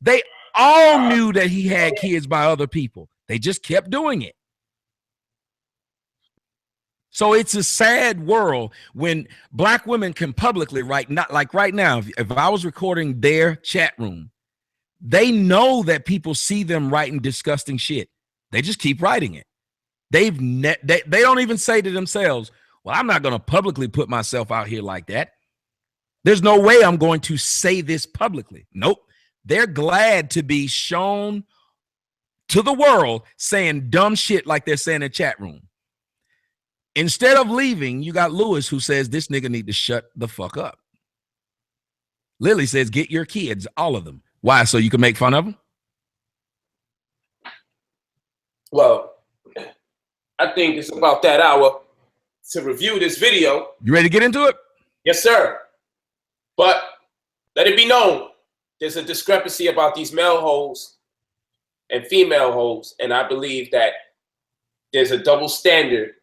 Speaker 2: They all knew that he had kids by other people. They just kept doing it. So it's a sad world when black women can publicly write, not like right now, if I was recording their chat room, they know that people see them writing disgusting shit. They just keep writing it. They don't even say to themselves, well, I'm not going to publicly put myself out here like that. There's no way I'm going to say this publicly. Nope. They're glad to be shown to the world saying dumb shit like they're saying in chat room. Instead of leaving, you got Lewis who says this nigga need to shut the fuck up. Lily says, get your kids, all of them. Why? So you can make fun of them?
Speaker 1: Well, I think it's about that hour to review this video.
Speaker 2: You ready to get into it?
Speaker 1: Yes, sir. But let it be known, there's a discrepancy about these male hoes and female hoes. And I believe that there's a double standard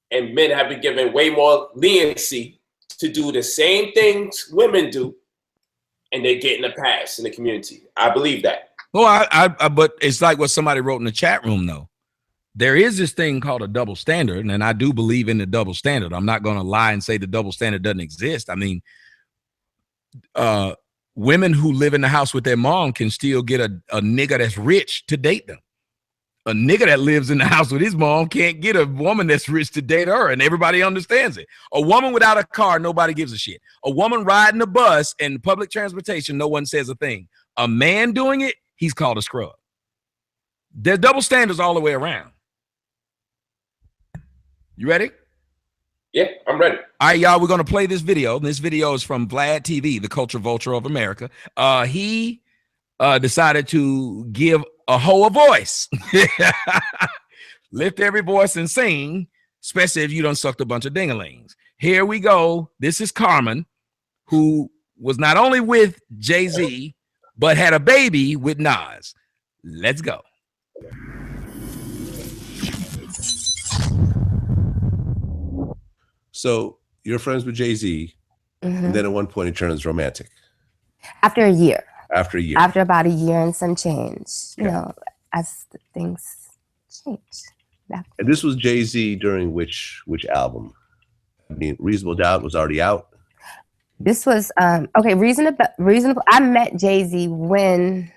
Speaker 1: and men have been given way more leniency to do the same things women do, and they're getting a pass in the community. I believe that.
Speaker 2: Well, but it's like what somebody wrote in the chat room, though. There is this thing called a double standard, and I do believe in the double standard. I'm not going to lie and say the double standard doesn't exist. I mean, women who live in the house with their mom can still get a nigga that's rich to date them. A nigga that lives in the house with his mom can't get a woman that's rich to date her, and everybody understands it. A woman without a car, nobody gives a shit. A woman riding a bus and public transportation, no one says a thing. A man doing it, he's called a scrub. There's double standards all the way around. You ready?
Speaker 1: Yeah, I'm ready.
Speaker 2: All right, y'all, we're going to play this video. This video is from Vlad TV, the culture vulture of America. He decided to give a hoe a voice. Lift every voice and sing, especially if you done sucked a bunch of dingalings. Here we go. This is Carmen, who was not only with Jay-Z, but had a baby with Nas. Let's go.
Speaker 3: So you're friends with Jay-Z, and then at one point it turns romantic.
Speaker 4: After a year.
Speaker 3: After a year.
Speaker 4: After about a year and some change, you know, as things changed.
Speaker 3: And this was Jay-Z during which album? I mean, Reasonable Doubt was already out.
Speaker 4: This was okay. Reasonable. I met Jay-Z right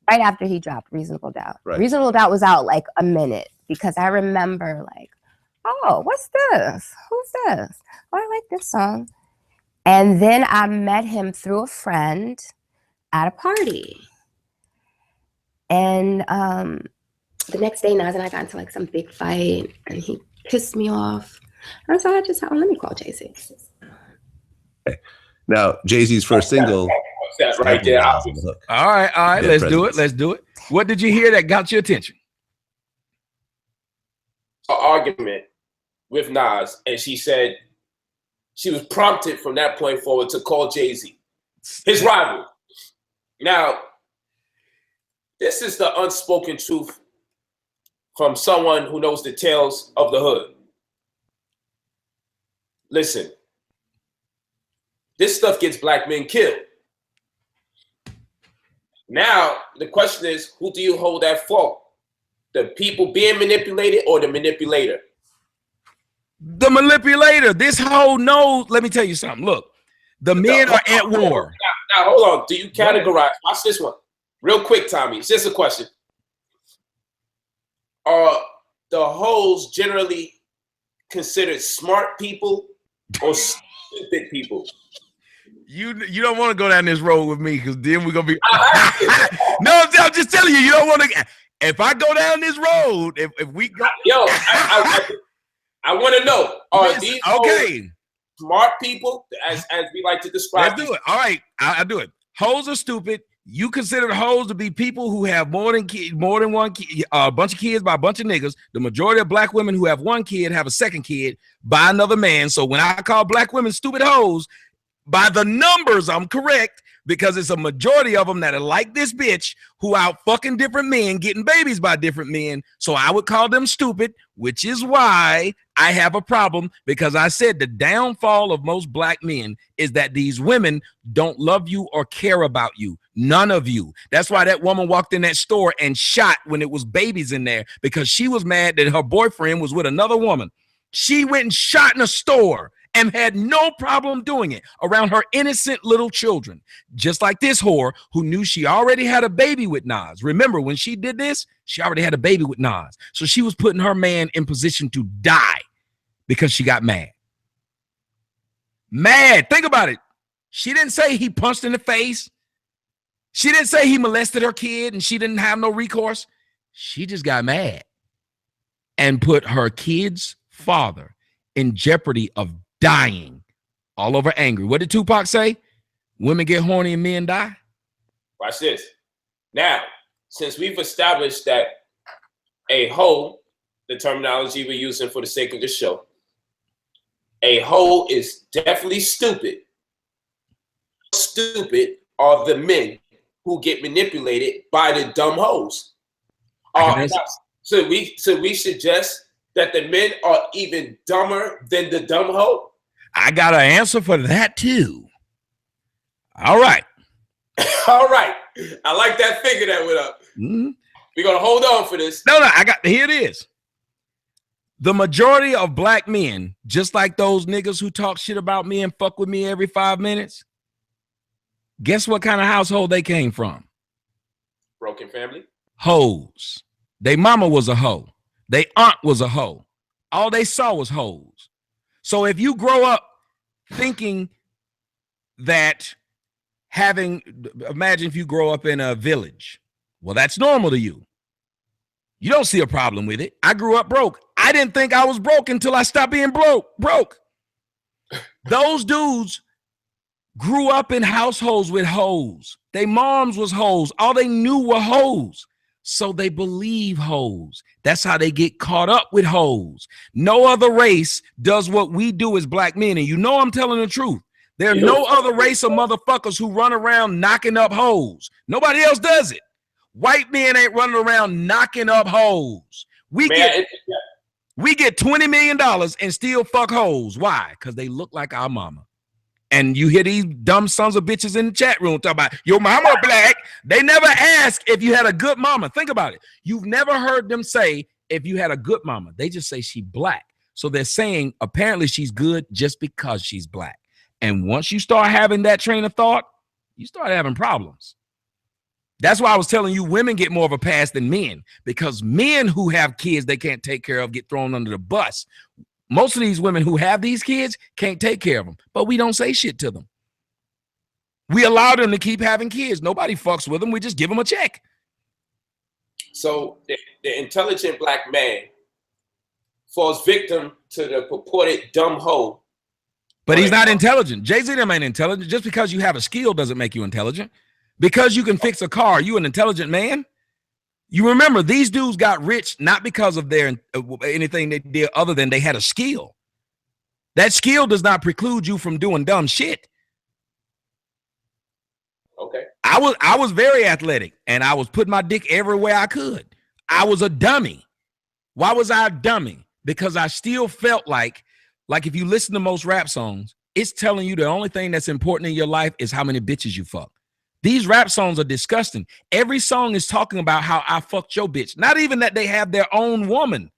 Speaker 4: after he dropped Reasonable Doubt.
Speaker 3: Right.
Speaker 4: Reasonable Doubt was out like a minute because I remember like, oh, what's this? Who's this? Oh, I like this song. And then I met him through a friend at a party. And the next day, Nas and I got into like some big fight, and he pissed me off. And so I just thought, let me call Jay-Z.
Speaker 3: Okay. Now, Jay-Z's first single.
Speaker 1: That's right there.
Speaker 2: All right. Let's do it. What did you hear that got your attention?
Speaker 1: An argument with Nas, and she said she was prompted from that point forward to call Jay-Z, his rival. Now, this is the unspoken truth from someone who knows the tales of the hood. Listen, this stuff gets black men killed. Now, the question is, who do you hold at fault? The people being manipulated or the manipulator?
Speaker 2: The manipulator. This whole knows. Let me tell you something. Look, the men are at war.
Speaker 1: Now, hold on. Do you categorize? Watch this one. Real quick, Tommy. It's just a question. Are the hoes generally considered smart people or stupid people?
Speaker 2: You don't want to go down this road with me because then we're gonna be. No, I'm just telling you. You don't want to. If I go down this road, if we go,
Speaker 1: I want to know: are these
Speaker 2: okay
Speaker 1: smart people, as we like to describe?
Speaker 2: Let's do it. All right, I'll do it. Hoes are stupid. You consider hoes to be people who have more than one kid, a bunch of kids by a bunch of niggas. The majority of black women who have one kid have a second kid by another man. So when I call black women stupid hoes, by the numbers, I'm correct, because it's a majority of them that are like this bitch who out fucking different men, getting babies by different men. So I would call them stupid, which is why I have a problem, because I said the downfall of most black men is that these women don't love you or care about you. None of you. That's why that woman walked in that store and shot when it was babies in there, because she was mad that her boyfriend was with another woman. She went and shot in a store and had no problem doing it around her innocent little children. Just like this whore who knew she already had a baby with Nas. Remember, when she did this, she already had a baby with Nas. So she was putting her man in position to die because she got mad. Mad. Think about it. She didn't say he punched in the face. She didn't say he molested her kid and she didn't have no recourse. She just got mad and put her kid's father in jeopardy of dying all over angry. What did Tupac say? Women get horny and men die.
Speaker 1: Watch this. Now, since we've established that a hoe, the terminology we're using for the sake of the show, a hoe is definitely stupid. Stupid are the men who get manipulated by the dumb hoes. So we suggest that the men are even dumber than the dumb hoe?
Speaker 2: I got an answer for that too. All right.
Speaker 1: All right. I like that figure that went up. Mm-hmm. We're going to hold on for this.
Speaker 2: No, here it is. The majority of black men, just like those niggas who talk shit about me and fuck with me every 5 minutes, guess what kind of household they came from?
Speaker 1: Broken family.
Speaker 2: Hoes. They mama was a hoe. They aunt was a hoe. All they saw was hoes. So if you grow up thinking that imagine if you grow up in a village. Well, that's normal to you. You don't see a problem with it. I grew up broke. I didn't think I was broke until I stopped being broke. Those dudes grew up in households with hoes. Their moms was hoes. All they knew were hoes. So they believe hoes. That's how they get caught up with hoes. No other race does what we do as black men. And you know I'm telling the truth. There's no other race of motherfuckers who run around knocking up hoes. Nobody else does it. White men ain't running around knocking up hoes. We get $20 million and still fuck hoes. Why? Because they look like our mama. And you hear these dumb sons of bitches in the chat room talk about your mama black. They never ask if you had a good mama. Think about it. You've never heard them say if you had a good mama. They just say she black. So they're saying apparently she's good just because she's black. And once you start having that train of thought, you start having problems. That's why I was telling you women get more of a pass than men, because men who have kids they can't take care of get thrown under the bus. Most of these women who have these kids can't take care of them, but we don't say shit to them. We allow them to keep having kids. Nobody fucks with them. We just give them a check.
Speaker 1: So the intelligent black man falls victim to the purported dumb hoe.
Speaker 2: But he's not intelligent. Jay-Z them ain't intelligent. Just because you have a skill doesn't make you intelligent. Because you can fix a car, you an intelligent man? You remember, these dudes got rich not because of their anything they did other than they had a skill. That skill does not preclude you from doing dumb shit.
Speaker 1: Okay.
Speaker 2: I was very athletic, and I was putting my dick everywhere I could. I was a dummy. Why was I a dummy? Because I still felt like if you listen to most rap songs, it's telling you the only thing that's important in your life is how many bitches you fuck. These rap songs are disgusting. Every song is talking about how I fucked your bitch. Not even that they have their own woman.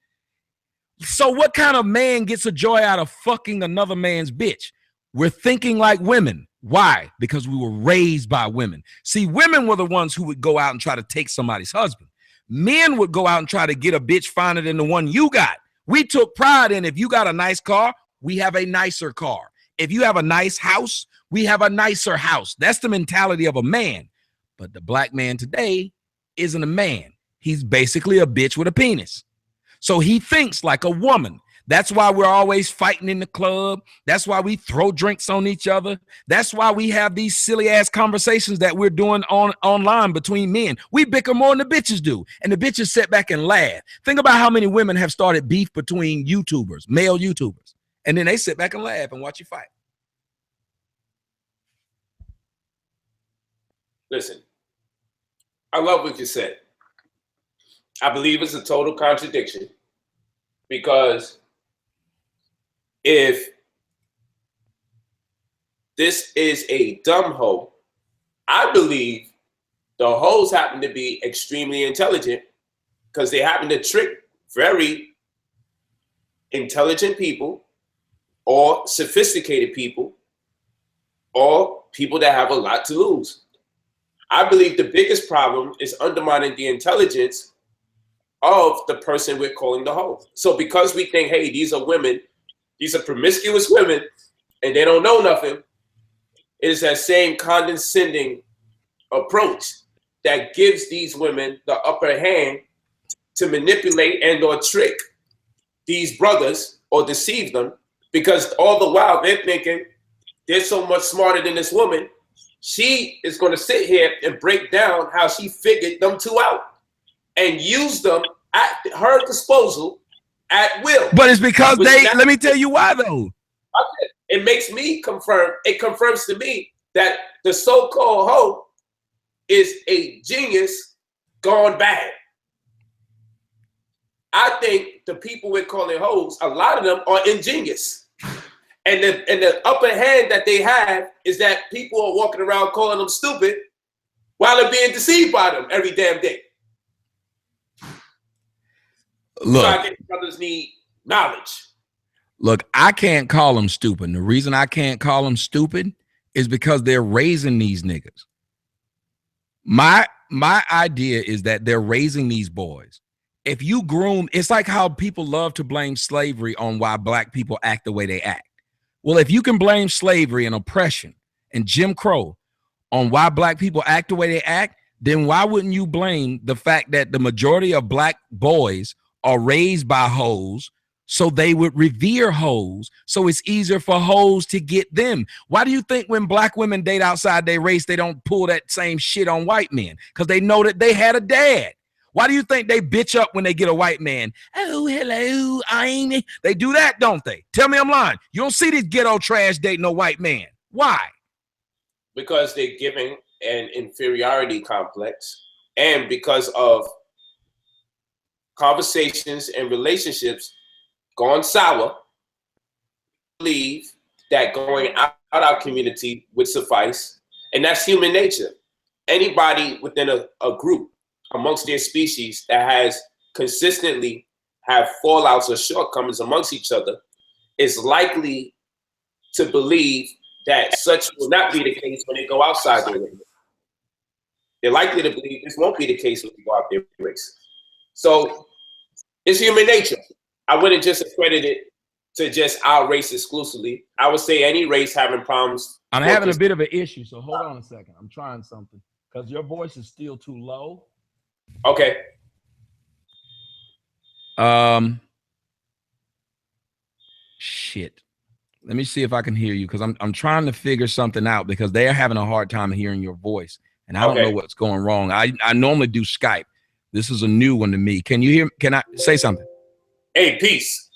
Speaker 2: So what kind of man gets a joy out of fucking another man's bitch? We're thinking like women. Why? Because we were raised by women. See, women were the ones who would go out and try to take somebody's husband. Men would go out and try to get a bitch finer than the one you got. We took pride in if you got a nice car, we have a nicer car. If you have a nice house, we have a nicer house. That's the mentality of a man. But the black man today isn't a man. He's basically a bitch with a penis. So he thinks like a woman. That's why we're always fighting in the club. That's why we throw drinks on each other. That's why we have these silly ass conversations that we're doing online between men. We bicker more than the bitches do. And the bitches sit back and laugh. Think about how many women have started beef between YouTubers, male YouTubers. And then they sit back and laugh and watch you fight.
Speaker 1: Listen, I love what you said. I believe it's a total contradiction, because if this is a dumb hoe, I believe the hoes happen to be extremely intelligent, because they happen to trick very intelligent people or sophisticated people or people that have a lot to lose. I believe the biggest problem is undermining the intelligence of the person we're calling the hoe. So because we think, hey, these are women, these are promiscuous women, and they don't know nothing, it is that same condescending approach that gives these women the upper hand to manipulate and or trick these brothers or deceive them, because all the while they're thinking they're so much smarter than this woman. She is going to sit here and break down how she figured them two out and use them at her disposal at will.
Speaker 2: But it's because let me tell you why though.
Speaker 1: It makes me it confirms to me that the so-called hoe is a genius gone bad. I think the people we're calling hoes, a lot of them are ingenious. And the upper hand that they have is that people are walking around calling them stupid while they're being deceived by them every damn day.
Speaker 2: Look,
Speaker 1: so I think brothers need knowledge.
Speaker 2: Look, I can't call them stupid. And the reason I can't call them stupid is because they're raising these niggas. My idea is that they're raising these boys. If you groom, it's like how people love to blame slavery on why black people act the way they act. Well, if you can blame slavery and oppression and Jim Crow on why black people act the way they act, then why wouldn't you blame the fact that the majority of black boys are raised by hoes, so they would revere hoes, so it's easier for hoes to get them? Why do you think when black women date outside their race, they don't pull that same shit on white men? Because they know that they had a dad. Why do you think they bitch up when they get a white man? Oh, hello, they do that, don't they? Tell me I'm lying. You don't see these ghetto trash dating no white man. Why?
Speaker 1: Because they're giving an inferiority complex, and because of conversations and relationships gone sour. Believe that going our community would suffice, and that's human nature. Anybody within a group amongst their species that has consistently have fallouts or shortcomings amongst each other is likely to believe that such will not be the case when they go outside their race. They're likely to believe this won't be the case when they go out their race. So it's human nature. I wouldn't just accredit it to just our race exclusively. I would say any race having problems.
Speaker 2: I'm having a bit of an issue, so hold on a second. I'm trying something because your voice is still too low.
Speaker 1: Okay.
Speaker 2: Shit. Let me see if I can hear you because I'm trying to figure something out because they're having a hard time hearing your voice, and I don't know what's going wrong. I normally do Skype. This is a new one to me. Can you hear? Can I say something?
Speaker 1: Hey, peace.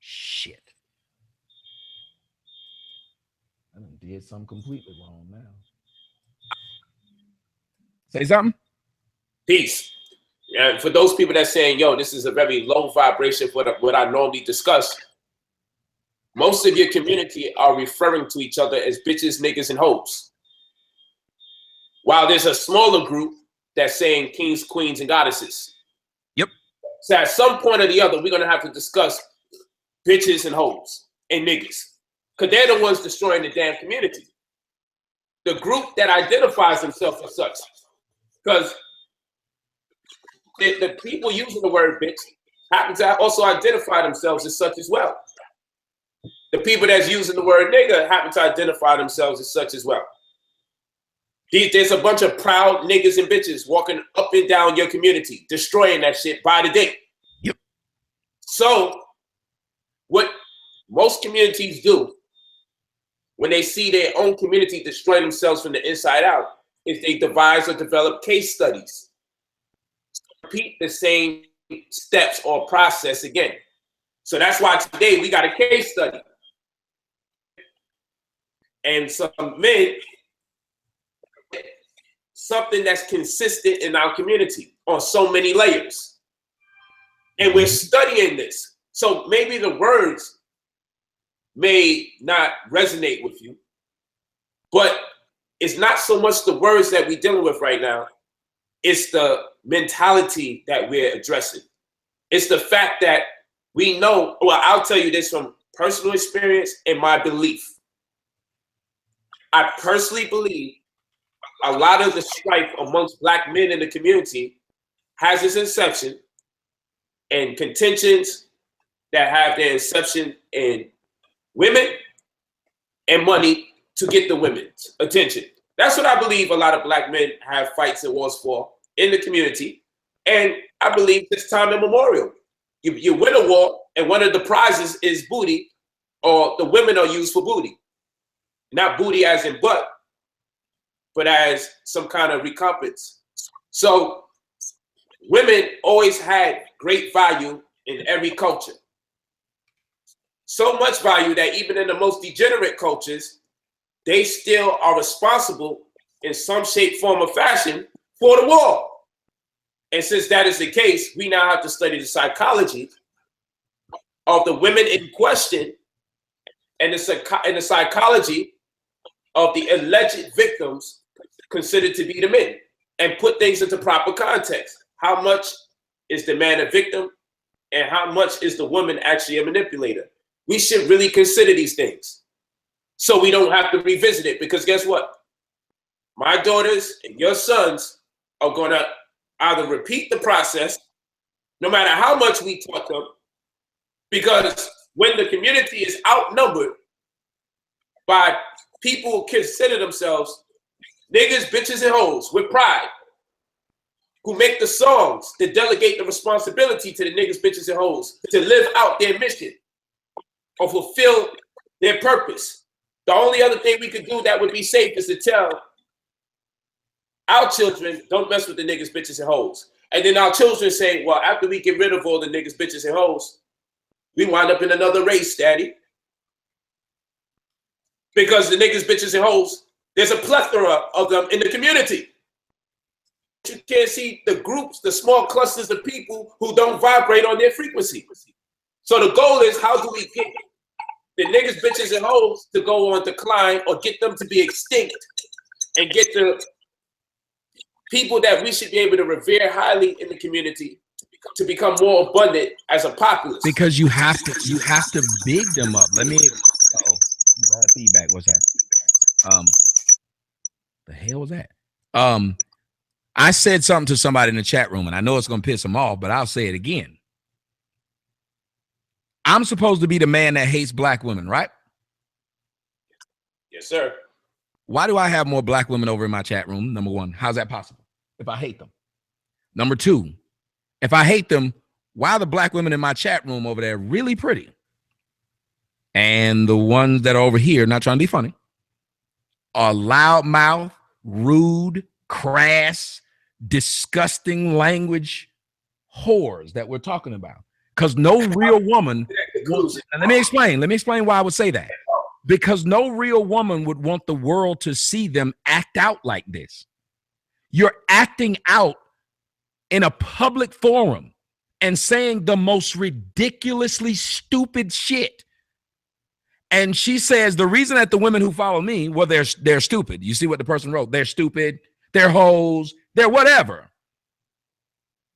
Speaker 2: Shit. I done did something completely wrong now. Say something.
Speaker 1: Peace. And for those people that's saying, yo, this is a very low vibration for what I normally discuss, most of your community are referring to each other as bitches, niggas, and hoes. While there's a smaller group that's saying kings, queens, and goddesses.
Speaker 2: Yep.
Speaker 1: So at some point or the other, we're going to have to discuss bitches and hoes and niggas. Because they're the ones destroying the damn community. The group that identifies themselves as such. Because the people using the word bitch happen to also identify themselves as such as well. The people that's using the word nigga happen to identify themselves as such as well. There's a bunch of proud niggas and bitches walking up and down your community, destroying that shit by the day.
Speaker 2: Yep.
Speaker 1: So what most communities do when they see their own community destroy themselves from the inside out is they devise or develop case studies. Repeat the same steps or process again. So that's why today we got a case study. And some men, something that's consistent in our community on so many layers. And we're studying this. So maybe the words may not resonate with you, but it's not so much the words that we're dealing with right now. It's the mentality that we're addressing. It's the fact that we know, well, I'll tell you this from personal experience and my belief. I personally believe a lot of the strife amongst Black men in the community has its inception in contentions that have their inception in women and money to get the women's attention. That's what I believe a lot of Black men have fights and wars for in the community. And I believe this time immemorial. You win a war and one of the prizes is booty, or the women are used for booty. Not booty as in butt, but as some kind of recompense. So women always had great value in every culture. So much value that even in the most degenerate cultures, they still are responsible in some shape, form, or fashion for the war. And since that is the case, we now have to study the psychology of the women in question and the psychology of the alleged victims considered to be the men, and put things into proper context. How much is the man a victim and how much is the woman actually a manipulator? We should really consider these things so we don't have to revisit it, because guess what? My daughters and your sons are going to either repeat the process, no matter how much we taught them, because when the community is outnumbered by people who consider themselves niggas, bitches, and hoes with pride, who make the songs that delegate the responsibility to the niggas, bitches, and hoes to live out their mission or fulfill their purpose. The only other thing we could do that would be safe is to tell our children, don't mess with the niggas, bitches, and hoes. And then our children say, well, after we get rid of all the niggas, bitches, and hoes, we wind up in another race, daddy. Because the niggas, bitches, and hoes, there's a plethora of them in the community. You can't see the groups, the small clusters of people who don't vibrate on their frequency. So the goal is, how do we get the niggas, bitches, and hoes to go on decline or get them to be extinct and get the people that we should be able to revere highly in the community to become more abundant as a populace.
Speaker 2: Because you have to big them up. Let me. Bad feedback. What's that? The hell was that? I said something to somebody in the chat room, and I know it's gonna piss them off, but I'll say it again. I'm supposed to be the man that hates black women, right?
Speaker 1: Yes, sir.
Speaker 2: Why do I have more black women over in my chat room? Number one, how's that possible? If I hate them. Number two, if I hate them, why are the black women in my chat room over there really pretty? And the ones that are over here, not trying to be funny, are loudmouth, rude, crass, disgusting language whores that we're talking about. Because no real woman, and let me explain why I would say that. Because no real woman would want the world to see them act out like this. You're acting out in a public forum and saying the most ridiculously stupid shit. And she says the reason that the women who follow me, well, they're stupid. You see what the person wrote? They're stupid, they're hoes, they're whatever.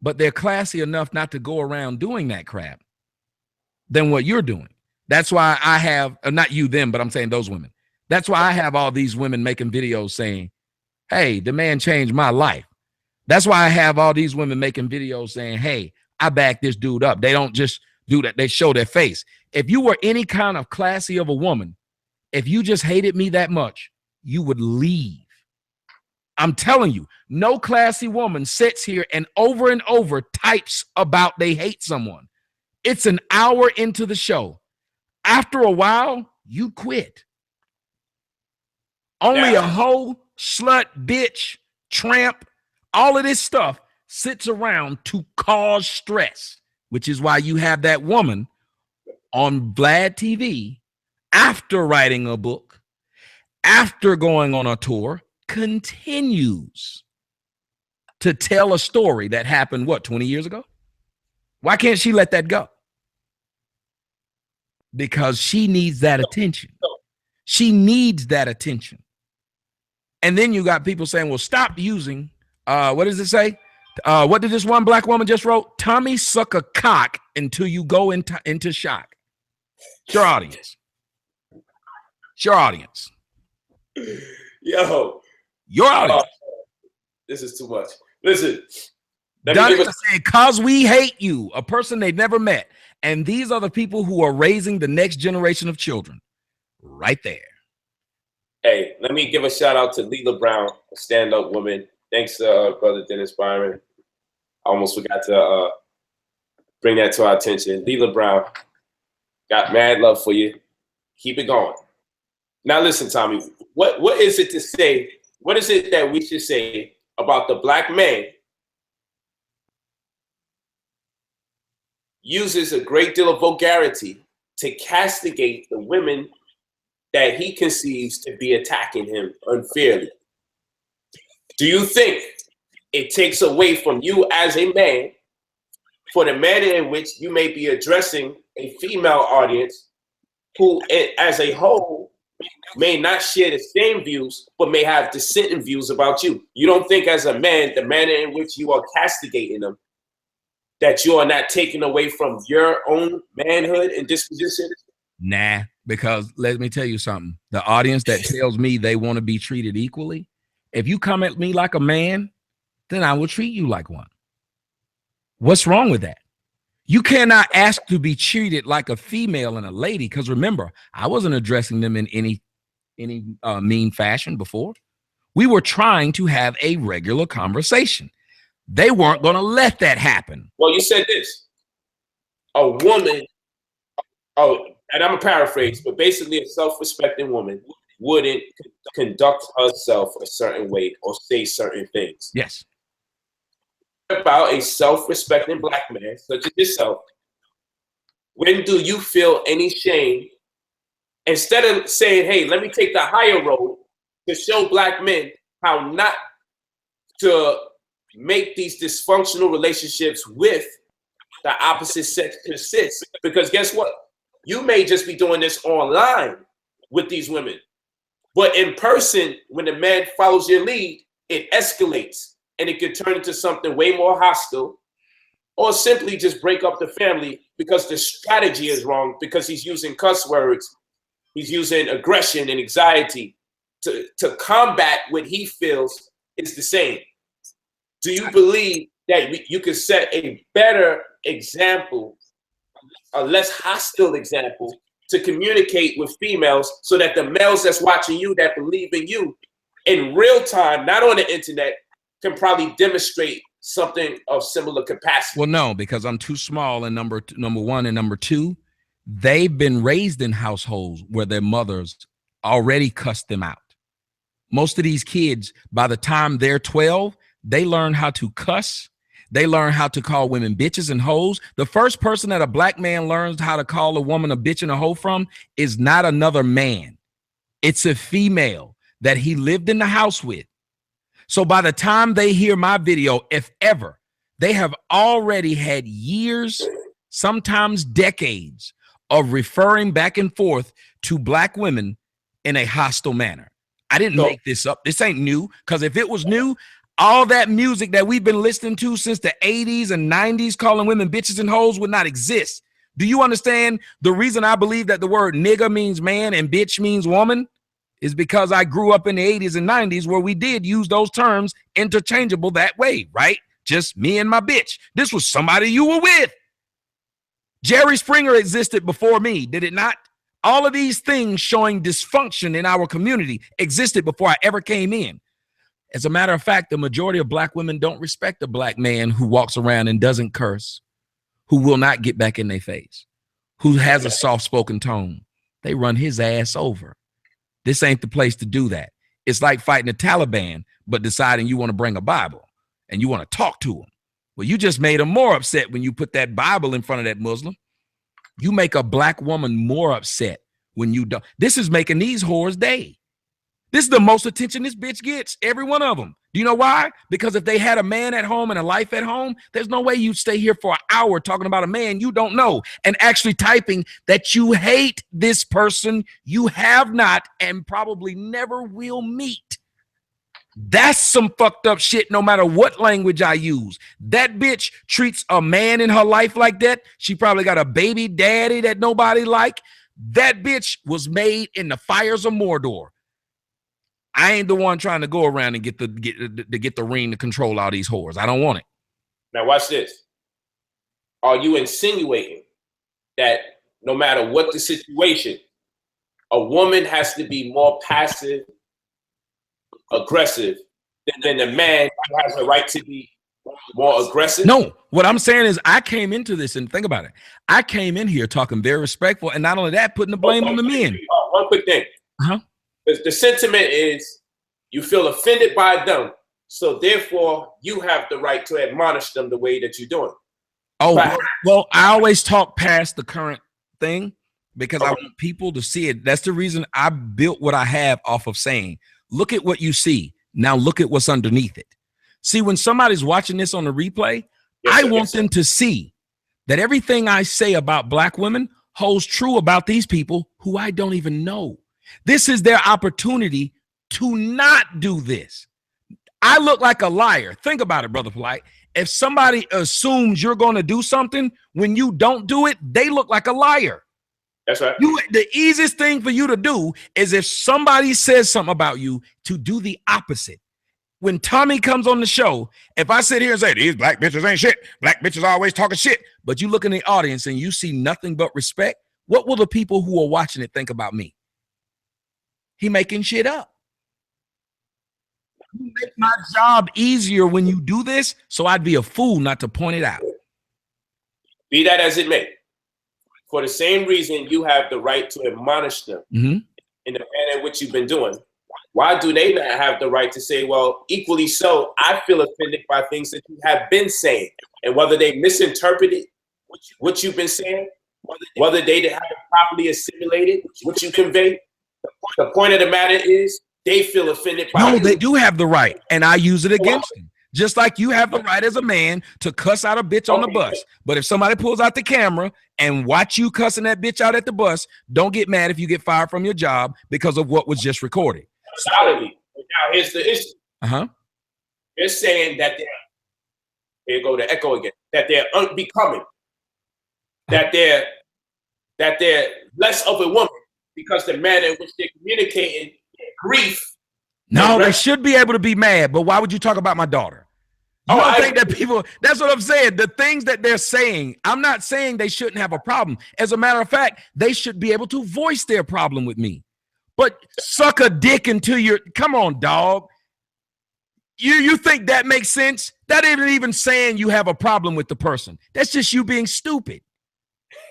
Speaker 2: But they're classy enough not to go around doing that crap than what you're doing. That's why I have, not you, them, but I'm saying those women. That's why I have all these women making videos saying, hey, the man changed my life. That's why I have all these women making videos saying, hey, I back this dude up. They don't just do that. They show their face. If you were any kind of classy of a woman, if you just hated me that much, you would leave. I'm telling you, no classy woman sits here and over types about they hate someone. It's an hour into the show. After a while, you quit. Only a hoe, slut, bitch, tramp, all of this stuff sits around to cause stress, which is why you have that woman on Vlad TV after writing a book, after going on a tour, continues to tell a story that happened, what, 20 years ago? Why can't she let that go? Because she needs that attention. She needs that attention. And then you got people saying, well, stop using, what does it say? What did this one black woman just wrote? Tommy suck a cock until you go into shock. It's your audience. It's your audience.
Speaker 1: Yo.
Speaker 2: Your audience.
Speaker 1: This is too much. Listen.
Speaker 2: Done it to say, cause we hate you, a person they've never met. And these are the people who are raising the next generation of children. Right there.
Speaker 1: Hey, let me give a shout out to Leela Brown, a stand-up woman. Thanks, brother Dennis Byron. I almost forgot to bring that to our attention. Leela Brown, got mad love for you. Keep it going. Now listen, Tommy, what is it to say? What is it that we should say about the black man uses a great deal of vulgarity to castigate the women that he conceives to be attacking him unfairly? Do you think it takes away from you as a man for the manner in which you may be addressing a female audience who, as a whole, may not share the same views, but may have dissenting views about you? You don't think as a man, the manner in which you are castigating them, that you are not taking away from your own manhood and disposition?
Speaker 2: Nah, because let me tell you something. The audience that tells me they want to be treated equally, if you come at me like a man, then I will treat you like one. What's wrong with that? You cannot ask to be treated like a female and a lady, because remember, I wasn't addressing them in any mean fashion before. We were trying to have a regular conversation. They weren't going to let that happen.
Speaker 1: Well, you said this. A woman, and I'm a paraphrase, but basically a self-respecting woman wouldn't conduct herself a certain way or say certain things.
Speaker 2: Yes.
Speaker 1: About a self-respecting black man, such as yourself, when do you feel any shame? Instead of saying, hey, let me take the higher road to show black men how not to make these dysfunctional relationships with the opposite sex persist. Because guess what? You may just be doing this online with these women. But in person, when the man follows your lead, it escalates and it could turn into something way more hostile, or simply just break up the family because the strategy is wrong, because he's using cuss words, he's using aggression and anxiety to combat what he feels is the same. Do you believe that you could set a better example, a less hostile example, to communicate with females so that the males that's watching you, that believe in you in real time, not on the internet, can probably demonstrate something of similar capacity?
Speaker 2: Well, no, because I'm too small. And number one, and number two, they've been raised in households where their mothers already cussed them out. Most of these kids, by the time they're 12, they learn how to cuss. They learn how to call women bitches and hoes. The first person that a black man learns how to call a woman a bitch and a hoe from is not another man. It's a female that he lived in the house with. So by the time they hear my video, if ever, they have already had years, sometimes decades, of referring back and forth to black women in a hostile manner. I didn't make this up. This ain't new, because if it was new, all that music that we've been listening to since the 80s and 90s, calling women bitches and hoes, would not exist. Do you understand the reason I believe that the word nigga means man and bitch means woman? Is because I grew up in the 80s and 90s where we did use those terms interchangeable that way, right? Just me and my bitch. This was somebody you were with. Jerry Springer existed before me, did it not? All of these things showing dysfunction in our community existed before I ever came in. As a matter of fact, the majority of black women don't respect a black man who walks around and doesn't curse, who will not get back in their face, who has a soft-spoken tone. They run his ass over. This ain't the place to do that. It's like fighting the Taliban, but deciding you want to bring a Bible and you want to talk to them. Well, you just made them more upset when you put that Bible in front of that Muslim. You make a black woman more upset when you don't. This is making these whores day. This is the most attention this bitch gets, every one of them. Do you know why? Because if they had a man at home and a life at home, there's no way you'd stay here for an hour talking about a man you don't know and actually typing that you hate this person you have not and probably never will meet. That's some fucked up shit no matter what language I use. That bitch treats a man in her life like that. She probably got a baby daddy that nobody like. That bitch was made in the fires of Mordor. I ain't the one trying to go around and get the ring to control all these whores. I don't want it.
Speaker 1: Now watch this. Are you insinuating that no matter what the situation, a woman has to be more passive, aggressive than the man who has the right to be more aggressive?
Speaker 2: No, what I'm saying is I came into this, and think about it. I came in here talking very respectful, and not only that, putting the blame on the men.
Speaker 1: One quick thing. The sentiment is you feel offended by them, so therefore you have the right to admonish them the way that you're doing.
Speaker 2: Oh, well, I always talk past the current thing because I want people to see it. That's the reason I built what I have off of saying, look at what you see. Now look at what's underneath it. See, when somebody's watching this on the replay, I want them to see that everything I say about black women holds true about these people who I don't even know. This is their opportunity to not do this. I look like a liar. Think about it, Brother Polite. If somebody assumes you're going to do something when you don't do it, they look like a liar.
Speaker 1: That's right.
Speaker 2: The easiest thing for you to do is if somebody says something about you, to do the opposite. When Tommy comes on the show, if I sit here and say, these black bitches ain't shit, black bitches always talking shit, but you look in the audience and you see nothing but respect, what will the people who are watching it think about me? He making shit up. You make my job easier when you do this, so I'd be a fool not to point it out.
Speaker 1: Be that as it may, for the same reason you have the right to admonish them in the manner in which you've been doing, why do they not have the right to say, well, equally so, I feel offended by things that you have been saying, and whether they misinterpreted what you've been saying, whether they haven't properly assimilated what you convey, the point of the matter is they feel offended by
Speaker 2: No, they do have the right, and I use it against them. Just like you have the right as a man to cuss out a bitch on the bus. But if somebody pulls out the camera and watch you cussing that bitch out at the bus, don't get mad if you get fired from your job because of what was just recorded.
Speaker 1: Solidly. Now here's the issue.
Speaker 2: Uh-huh.
Speaker 1: They're saying that here go the echo again, that they're unbecoming, that they're less of a woman because the manner in which they're communicating grief.
Speaker 2: No, they should be able to be mad, but why would you talk about my daughter? You don't think that people, that's what I'm saying. The things that they're saying, I'm not saying they shouldn't have a problem. As a matter of fact, they should be able to voice their problem with me. But suck a dick into your, come on, dog. You think that makes sense? That isn't even saying you have a problem with the person. That's just you being stupid.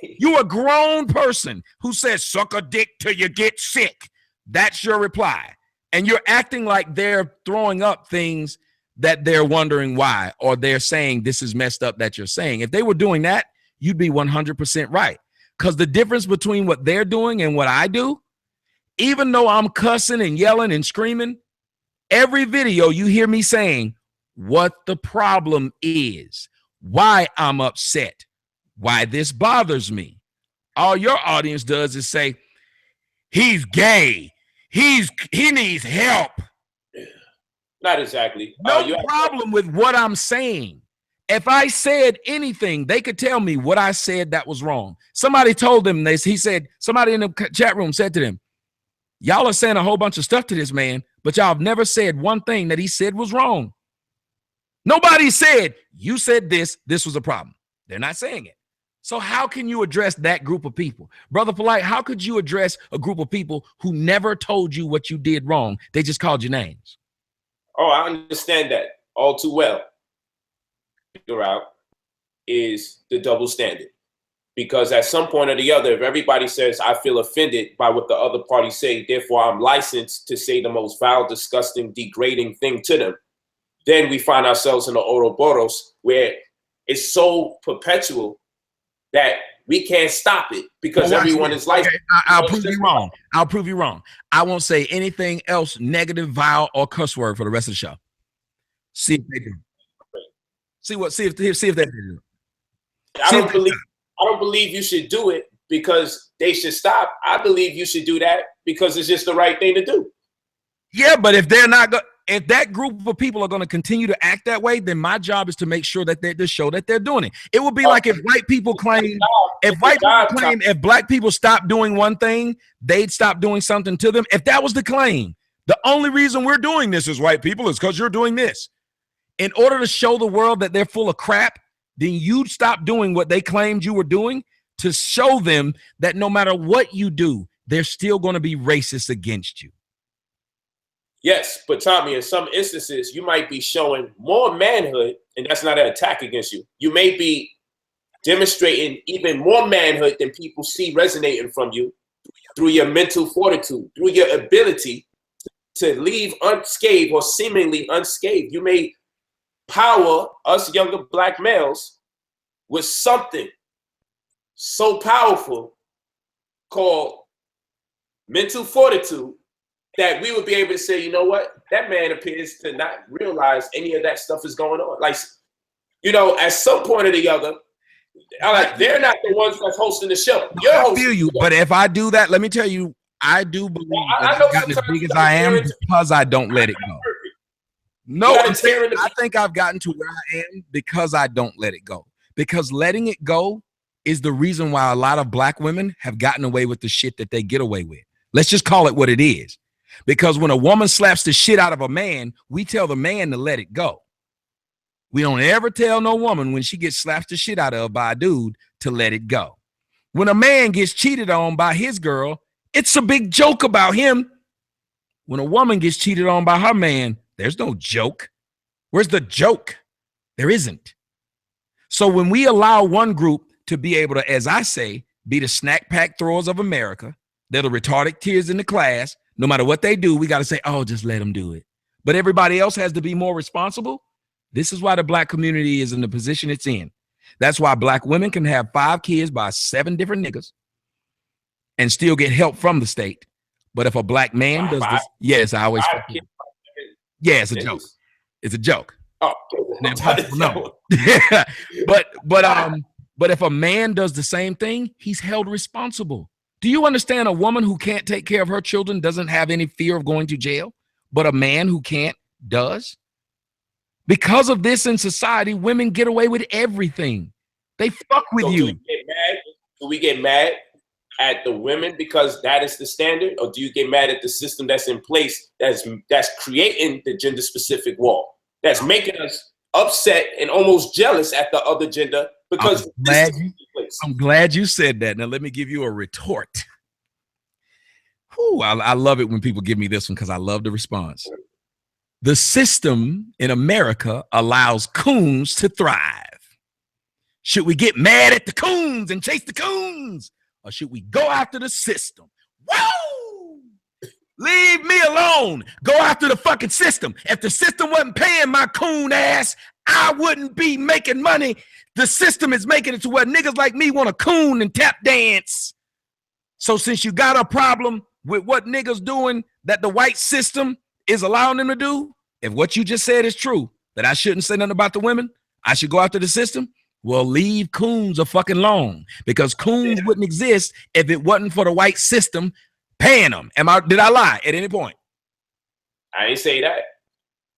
Speaker 2: You're a grown person who says suck a dick till you get sick. That's your reply. And you're acting like they're throwing up things that they're wondering why, or they're saying this is messed up that you're saying. If they were doing that, you'd be 100% right. Because the difference between what they're doing and what I do, even though I'm cussing and yelling and screaming, every video you hear me saying what the problem is, why I'm upset, why this bothers me. All your audience does is say, he's gay. He needs help.
Speaker 1: Not exactly.
Speaker 2: No problem with what I'm saying. If I said anything, they could tell me what I said that was wrong. Somebody told them this. He said, somebody in the chat room said to them, y'all are saying a whole bunch of stuff to this man, but y'all have never said one thing that he said was wrong. Nobody said, you said this was a problem. They're not saying it. So how can you address that group of people? Brother Polite, how could you address a group of people who never told you what you did wrong? They just called you names.
Speaker 1: Oh, I understand that all too well. Figure out is the double standard. Because at some point or the other, if everybody says, I feel offended by what the other party say, therefore I'm licensed to say the most vile, disgusting, degrading thing to them, then we find ourselves in the Ouroboros where it's so perpetual that we can't stop it because everyone is licensed.
Speaker 2: Okay, I'll prove you wrong. I'll prove you wrong. I won't say anything else negative, vile, or cuss word for the rest of the show. See if they do. See if they do.
Speaker 1: I don't believe you should do it because they should stop. I believe you should do that because it's just the right thing to do.
Speaker 2: Yeah, but if they're not going, if that group of people are going to continue to act that way, then my job is to make sure that they just show that they're doing it. It would be like if white people claim, if black people stop doing one thing, they'd stop doing something to them. If that was the claim, the only reason we're doing this as white people is because you're doing this. In order to show the world that they're full of crap, then you'd stop doing what they claimed you were doing to show them that no matter what you do, they're still going to be racist against you.
Speaker 1: Yes, but Tommy, in some instances, you might be showing more manhood, and that's not an attack against you. You may be demonstrating even more manhood than people see resonating from you through your mental fortitude, through your ability to leave unscathed or seemingly unscathed. You may power us younger black males with something so powerful called mental fortitude that we would be able to say, you know what, that man appears to not realize any of that stuff is going on. Like, you know, at some point or the other, like, they're not the ones that's hosting the show. You're
Speaker 2: I
Speaker 1: hosting
Speaker 2: feel you, but if I do that, let me tell you, I do believe that I've gotten as big as I am because I don't let it go. No, I think I've gotten to where I am because I don't let it go. Because letting it go is the reason why a lot of black women have gotten away with the shit that they get away with. Let's just call it what it is. Because when a woman slaps the shit out of a man, we tell the man to let it go. We don't ever tell no woman when she gets slapped the shit out of by a dude to let it go. When a man gets cheated on by his girl, it's a big joke about him. When a woman gets cheated on by her man, there's no joke. Where's the joke? There isn't. So when we allow one group to be able to, as I say, be the snack pack throwers of America, they're the retarded kids in the class. No matter what they do, we got to say, oh, just let them do it. But everybody else has to be more responsible. This is why the black community is in the position it's in. That's why black women can have 5 kids by 7 different niggas and still get help from the state. But if a black man does this, yes, I always, yeah, it's a joke. It's a joke.
Speaker 1: Oh,
Speaker 2: An impossible number. But if a man does the same thing, he's held responsible. Do you understand? A woman who can't take care of her children doesn't have any fear of going to jail, but a man who can't does. Because of this in society, women get away with everything. They fuck with
Speaker 1: So
Speaker 2: you.
Speaker 1: Do we get mad at the women because that is the standard, or do you get mad at the system that's in place that's creating the gender specific wall, that's making us upset and almost jealous at the other gender because
Speaker 2: I'm glad you said that. Now let me give you a retort. Whew, I love it when people give me this one because I love the response. The system in America allows coons to thrive. Should we get mad at the coons and chase the coons? Or should we go after the system? Whoa! Leave me alone. Go after the fucking system. If the system wasn't paying my coon ass, I wouldn't be making money. The system is making it to where niggas like me want to coon and tap dance. So since you got a problem with what niggas doing that the white system is allowing them to do, if what you just said is true, that I shouldn't say nothing about the women, I should go after the system, well, leave coons a fucking alone, because coons wouldn't exist if it wasn't for the white system paying them. Did I lie at any point?
Speaker 1: I ain't say that.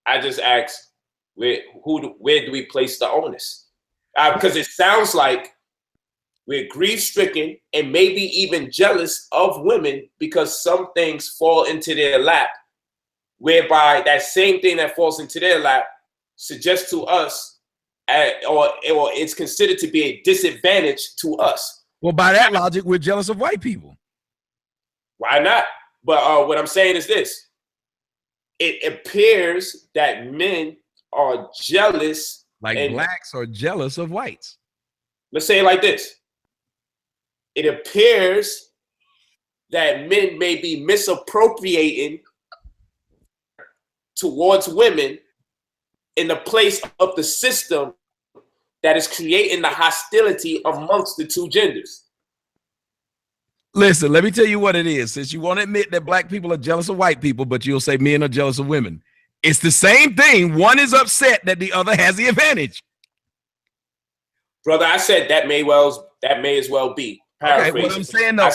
Speaker 1: I just asked where do we place the onus? Because it sounds like we're grief-stricken and maybe even jealous of women because some things fall into their lap, whereby that same thing that falls into their lap suggests to us or it's considered to be a disadvantage to us.
Speaker 2: Well, by that logic, we're jealous of white people.
Speaker 1: Why not? But what I'm saying is this. It appears that men are jealous.
Speaker 2: Like blacks are jealous of whites.
Speaker 1: Let's say it like this. It appears that men may be misappropriating towards women in the place of the system that is creating the hostility amongst the two genders.
Speaker 2: Listen, let me tell you what it is. Since you won't admit that black people are jealous of white people, but you'll say men are jealous of women. It's the same thing. One is upset that the other has the advantage.
Speaker 1: Brother, I said that may as well be.
Speaker 2: Okay, what I'm saying though,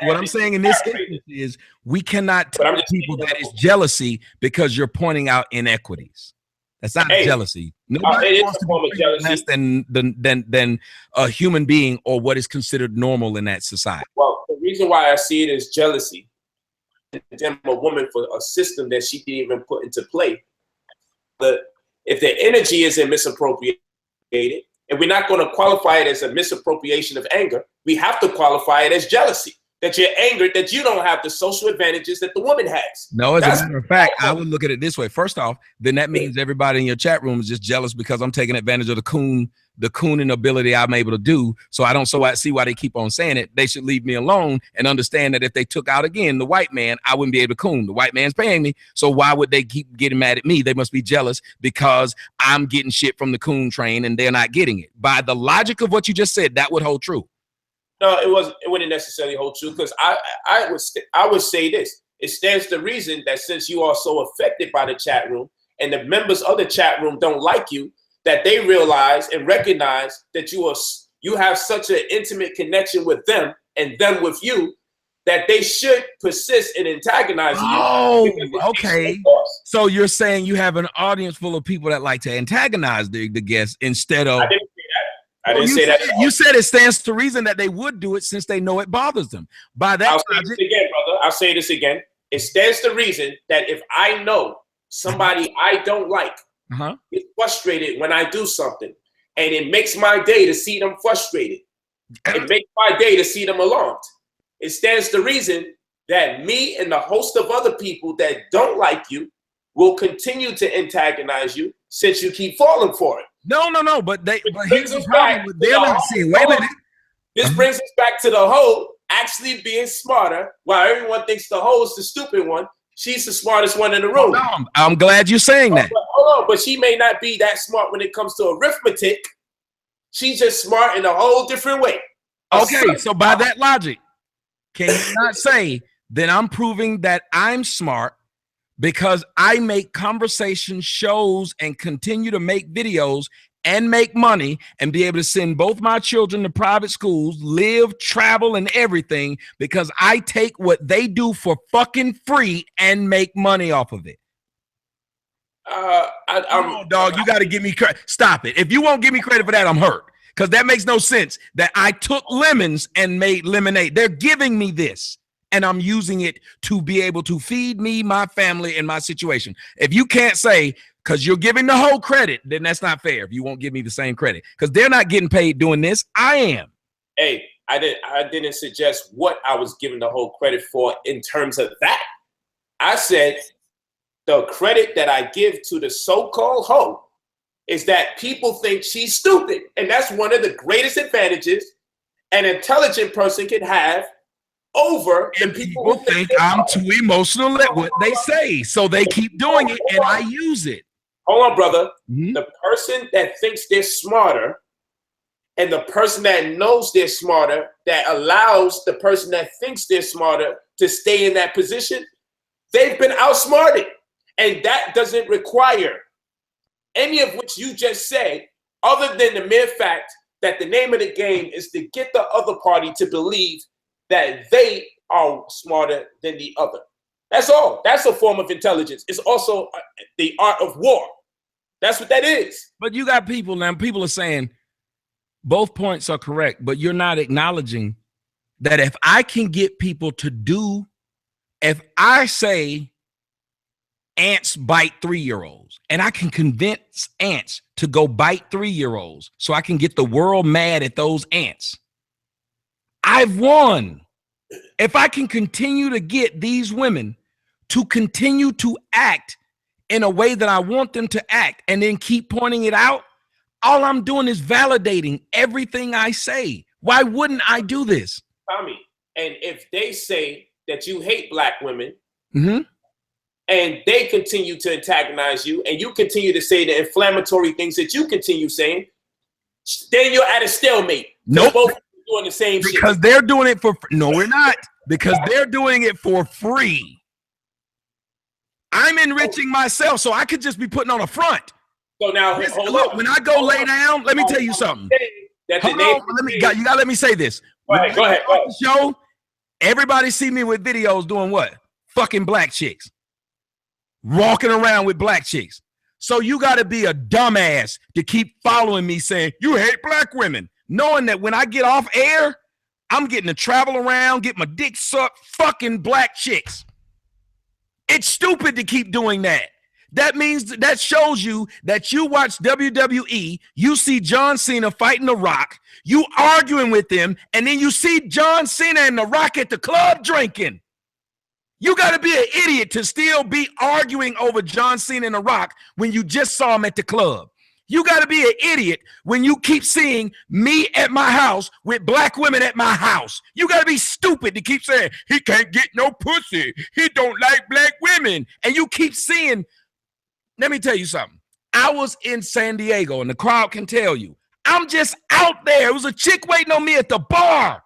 Speaker 2: what I'm saying in this instance is we cannot tell people that it's jealousy because you're pointing out inequities. That's not jealousy. Nobody wants to be less than a human being or what is considered normal in that society.
Speaker 1: Well, the reason why I see it as jealousy, condemn a woman for a system that she didn't even put into play. If the energy isn't misappropriated, and we're not going to qualify it as a misappropriation of anger, we have to qualify it as jealousy. That you're angered that you don't have the social advantages that the woman has.
Speaker 2: No, as a matter of fact, I would look at it this way. First off, then that means everybody in your chat room is just jealous because I'm taking advantage of the cooning ability I'm able to do. So I see why they keep on saying it. They should leave me alone and understand that if they took out again the white man, I wouldn't be able to coon. The white man's paying me. So why would they keep getting mad at me? They must be jealous because I'm getting shit from the coon train and they're not getting it. By the logic of what you just said, that would hold true.
Speaker 1: No, it wouldn't necessarily hold true because I would say this. It stands to reason that since you are so affected by the chat room and the members of the chat room don't like you, that they realize and recognize that you have such an intimate connection with them and them with you that they should persist in antagonizing you.
Speaker 2: Oh, okay. So you're saying you have an audience full of people that like to antagonize the guests instead of.
Speaker 1: I didn't say that.
Speaker 2: You said it stands to reason that they would do it since they know it bothers them. By that,
Speaker 1: I'll say this again, brother. I'll say this again. It stands to reason that if I know somebody I don't like is frustrated when I do something, and it makes my day to see them frustrated, it makes my day to see them alarmed. It stands to reason that me and the host of other people that don't like you will continue to antagonize you since you keep falling for it.
Speaker 2: No, but here's the problem. They're not seeing. Wait a minute.
Speaker 1: This brings us back to the hoe actually being smarter, while everyone thinks the hoe is the stupid one. She's the smartest one in the room.
Speaker 2: No, I'm glad you're saying that.
Speaker 1: Hold on, but she may not be that smart when it comes to arithmetic. She's just smart in a whole different way.
Speaker 2: Okay, so by that logic, can you not say that I'm proving that I'm smart because I make conversation shows and continue to make videos and make money and be able to send both my children to private schools, live, travel, and everything, because I take what they do for fucking free and make money off of it. Come on, dog, you got to give me credit. Stop it. If you won't give me credit for that, I'm hurt, because that makes no sense that I took lemons and made lemonade. They're giving me this, and I'm using it to be able to feed me, my family, and my situation. If you can't say, because you're giving the whole credit, then that's not fair if you won't give me the same credit, because they're not getting paid doing this. I am.
Speaker 1: Hey, I didn't suggest what I was giving the whole credit for in terms of that. I said the credit that I give to the so-called hoe is that people think she's stupid. And that's one of the greatest advantages an intelligent person can have over the people who
Speaker 2: think I'm too emotional at what they say. So they keep doing it, and I use it.
Speaker 1: Hold on, brother.
Speaker 2: Mm-hmm.
Speaker 1: The person that thinks they're smarter and the person that knows they're smarter, that allows the person that thinks they're smarter to stay in that position, they've been outsmarted. And that doesn't require any of which you just said, other than the mere fact that the name of the game is to get the other party to believe that they are smarter than the other. That's all. That's a form of intelligence. It's also the art of war. That's what that is.
Speaker 2: But you got people now, people are saying both points are correct, but you're not acknowledging that if I can get people to do, if I say ants bite 3-year-olds, and I can convince ants to go bite 3-year-olds so I can get the world mad at those ants, I've won. If I can continue to get these women to continue to act in a way that I want them to act and then keep pointing it out, all I'm doing is validating everything I say. Why wouldn't I do this?
Speaker 1: Tommy, and if they say that you hate black women,
Speaker 2: mm-hmm.
Speaker 1: and they continue to antagonize you, and you continue to say the inflammatory things that you continue saying, then you're at a stalemate.
Speaker 2: Nope.
Speaker 1: Both doing the same shit.
Speaker 2: Because they're doing it for no, we're not. Because they're doing it for free. I'm enriching myself, so I could just be putting on a front.
Speaker 1: So now,
Speaker 2: look, when I go lay down, let me tell you something. Hold on, you gotta let me say this.
Speaker 1: Go ahead. Go ahead.
Speaker 2: Show, everybody see me with videos doing what? Fucking black chicks. Walking around with black chicks. So you got to be a dumbass to keep following me saying you hate black women, knowing that when I get off air, I'm getting to travel around, get my dick sucked, fucking black chicks. It's stupid to keep doing that. That means that shows you that you watch WWE, you see John Cena fighting The Rock, you arguing with him, and then you see John Cena and The Rock at the club drinking. You got to be an idiot to still be arguing over John Cena and The Rock when you just saw him at the club. You got to be an idiot when you keep seeing me at my house with black women at my house. You got to be stupid to keep saying he can't get no pussy. He don't like black women. And you keep seeing, let me tell you something. I was in San Diego, and the crowd can tell you, I'm just out there. It was a chick waiting on me at the bar.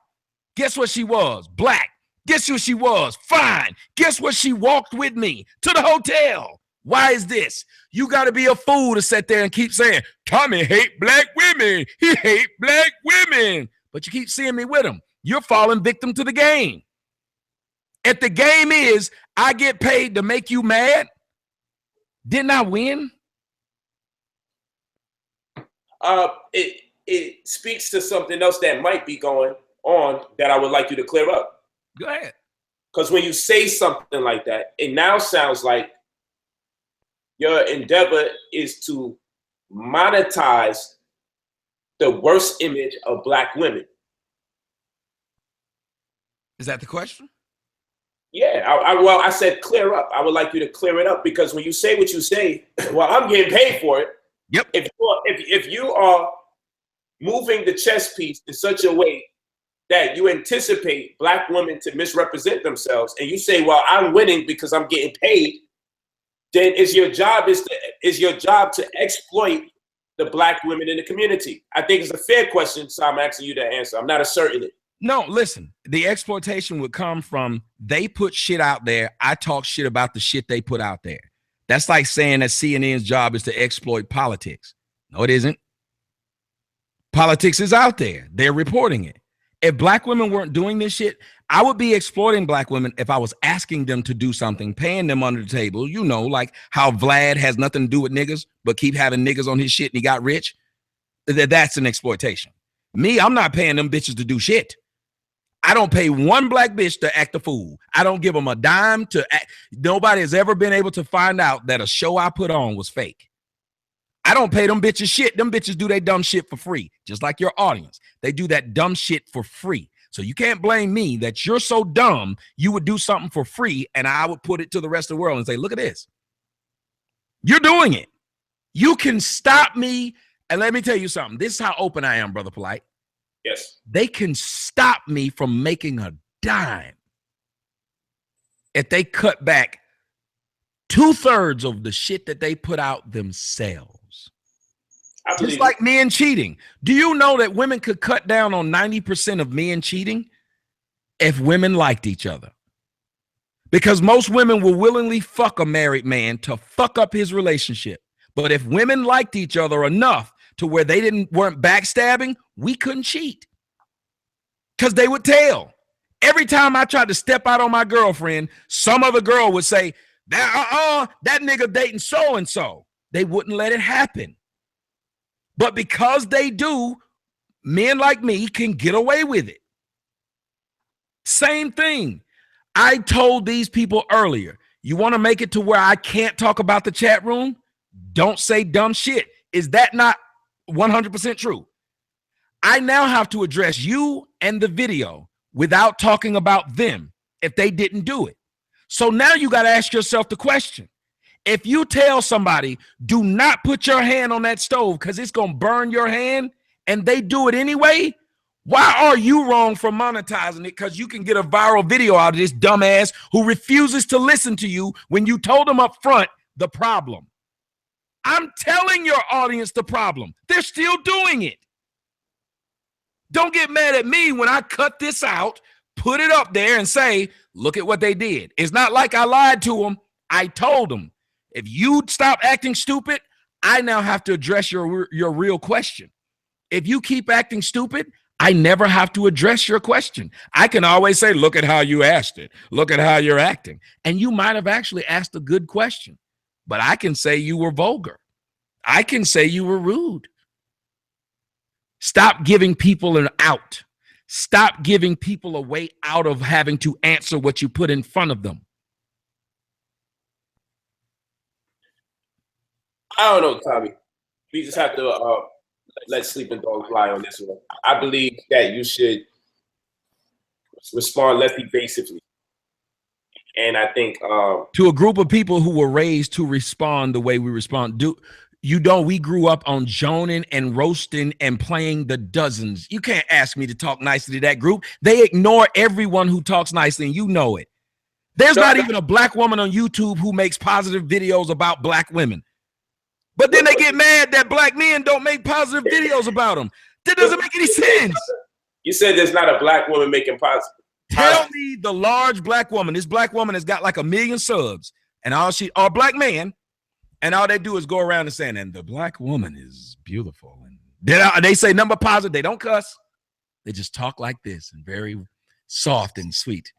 Speaker 2: Guess what she was? Black. Guess who she was? Fine. Guess what? She walked with me to the hotel. Why is this? You got to be a fool to sit there and keep saying, Tommy hate black women. He hate black women. But you keep seeing me with him. You're falling victim to the game. If the game is, I get paid to make you mad, didn't I win?
Speaker 1: It speaks to something else that might be going on that I would like you to clear up.
Speaker 2: Go ahead.
Speaker 1: Because when you say something like that, it now sounds like your endeavor is to monetize the worst image of black women.
Speaker 2: Is that the question?
Speaker 1: Yeah, well, I said clear up. I would like you to clear it up, because when you say what you say, well, I'm getting paid for it.
Speaker 2: Yep.
Speaker 1: If you are moving the chess piece in such a way that you anticipate black women to misrepresent themselves, and you say, well, I'm winning because I'm getting paid, then is your job to exploit the black women in the community? I think it's a fair question, so I'm asking you to answer. I'm not asserting it.
Speaker 2: No, listen, the exploitation would come from they put shit out there. I talk shit about the shit they put out there. That's like saying that CNN's job is to exploit politics. No, it isn't. Politics is out there. They're reporting it. If black women weren't doing this shit, I would be exploiting black women if I was asking them to do something, paying them under the table. You know, like how Vlad has nothing to do with niggas, but keep having niggas on his shit and he got rich. That's an exploitation. Me, I'm not paying them bitches to do shit. I don't pay one black bitch to act a fool. I don't give them a dime to act. Nobody has ever been able to find out that a show I put on was fake. I don't pay them bitches shit. Them bitches do their dumb shit for free, just like your audience. They do that dumb shit for free. So you can't blame me that you're so dumb you would do something for free and I would put it to the rest of the world and say, look at this. You're doing it. You can stop me. And let me tell you something. This is how open I am, Brother Polite.
Speaker 1: Yes.
Speaker 2: They can stop me from making a dime if they cut back 2/3 of the shit that they put out themselves. Just like men cheating. Do you know that women could cut down on 90% of men cheating if women liked each other? Because most women will willingly fuck a married man to fuck up his relationship. But if women liked each other enough to where they weren't backstabbing, we couldn't cheat. Because they would tell. Every time I tried to step out on my girlfriend, some other girl would say, that nigga dating so-and-so. They wouldn't let it happen. But because they do, men like me can get away with it. Same thing. I told these people earlier, you want to make it to where I can't talk about the chat room? Don't say dumb shit. Is that not 100% true? I now have to address you and the video without talking about them if they didn't do it. So now you got to ask yourself the question. If you tell somebody, do not put your hand on that stove because it's going to burn your hand, and they do it anyway, why are you wrong for monetizing it? Because you can get a viral video out of this dumbass who refuses to listen to you when you told them up front the problem. I'm telling your audience the problem. They're still doing it. Don't get mad at me when I cut this out, put it up there and say, look at what they did. It's not like I lied to them. I told them. If you stop acting stupid, I now have to address your real question. If you keep acting stupid, I never have to address your question. I can always say, look at how you asked it. Look at how you're acting. And you might have actually asked a good question, but I can say you were vulgar. I can say you were rude. Stop giving people an out. Stop giving people a way out of having to answer what you put in front of them.
Speaker 1: I don't know, Tommy. We just have to let sleeping dogs lie on this one. I believe that you should respond less evasively. And I think
Speaker 2: to a group of people who were raised to respond the way we respond. We grew up on joning and roasting and playing the dozens. You can't ask me to talk nicely to that group. They ignore everyone who talks nicely, and you know it. There's not even a black woman on YouTube who makes positive videos about black women. But then they get mad that black men don't make positive videos about them. That doesn't make any sense.
Speaker 1: You said there's not a black woman making positive.
Speaker 2: Tell me the large black woman. This black woman has got like 1 million subs, and or black man, and all they do is go around and saying, and the black woman is beautiful. And they say number positive. They don't cuss. They just talk like this and very soft and sweet.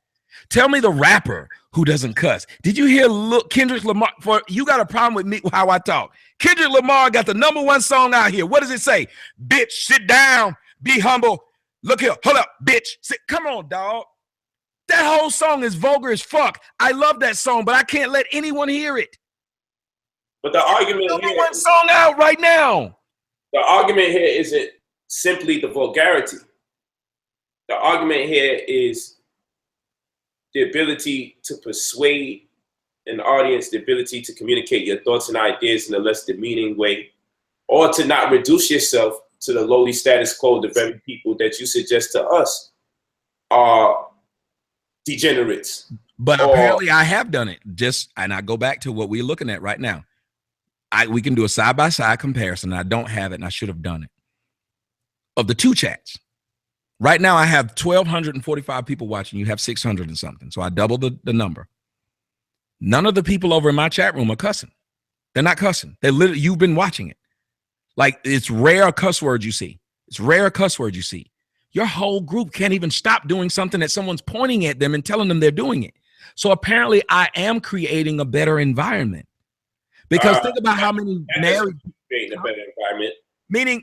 Speaker 2: Tell me the rapper who doesn't cuss. Did you hear Kendrick Lamar? You got a problem with me how I talk. Kendrick Lamar got the #1 song out here. What does it say? Bitch, sit down, be humble. Look here, hold up, bitch. Come on, dog. That whole song is vulgar as fuck. I love that song, but I can't let anyone hear it.
Speaker 1: But the argument
Speaker 2: #1 song out right now.
Speaker 1: The argument here isn't simply the vulgarity. The argument here is the ability to persuade an audience, the ability to communicate your thoughts and ideas in a less demeaning way, or to not reduce yourself to the lowly status quo. The very people that you suggest to us are degenerates.
Speaker 2: But apparently I have done it. And I go back to what we're looking at right now. We can do a side-by-side comparison. I don't have it, and I should have done it. Of the two chats, Right now, I have 1,245 people watching. You have 600 and something. So I doubled the number. None of the people over in my chat room are cussing. They're not cussing. They're literally, you've been watching it. Like, it's rare cuss words you see. It's rare cuss words you see. Your whole group can't even stop doing something that someone's pointing at them and telling them they're doing it. So apparently I am creating a better environment. Because think about how many married
Speaker 1: creating a better environment.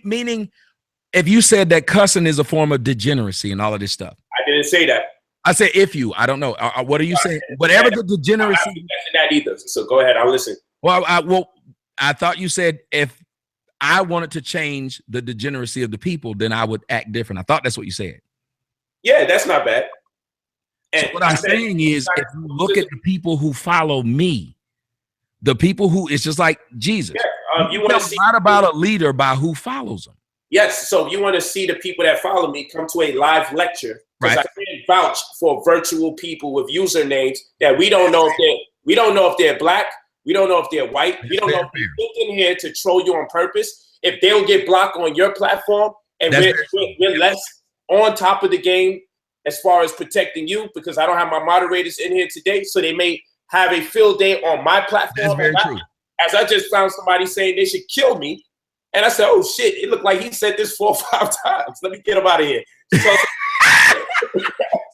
Speaker 2: Meaning, if you said that cussing is a form of degeneracy and all of this stuff.
Speaker 1: I didn't say that.
Speaker 2: I said if you. I don't know. What are you saying? Whatever the degeneracy.
Speaker 1: I'm not that either. So go ahead. I'll listen.
Speaker 2: Well, I thought you said if I wanted to change the degeneracy of the people, then I would act different. I thought that's what you said.
Speaker 1: Yeah, that's not bad.
Speaker 2: And so what I'm saying is, if you look at the people who follow me, the people who, it's just like Jesus.
Speaker 1: Yeah, you want to see
Speaker 2: not about a leader by who follows them.
Speaker 1: Yes, so if you want to see the people that follow me, come to a live lecture. Because
Speaker 2: Right.
Speaker 1: I can't vouch for virtual people with usernames that we don't know if they're black, we don't know if they're white, we don't know if they're put in here to troll you on purpose. If they'll get blocked on your platform, and we're less on top of the game as far as protecting you, because I don't have my moderators in here today, so they may have a field day on my platform.
Speaker 2: That's very true.
Speaker 1: As I just found somebody saying they should kill me. And I said, oh shit, it looked like he said this 4 or 5 times. Let me get him out of here. So,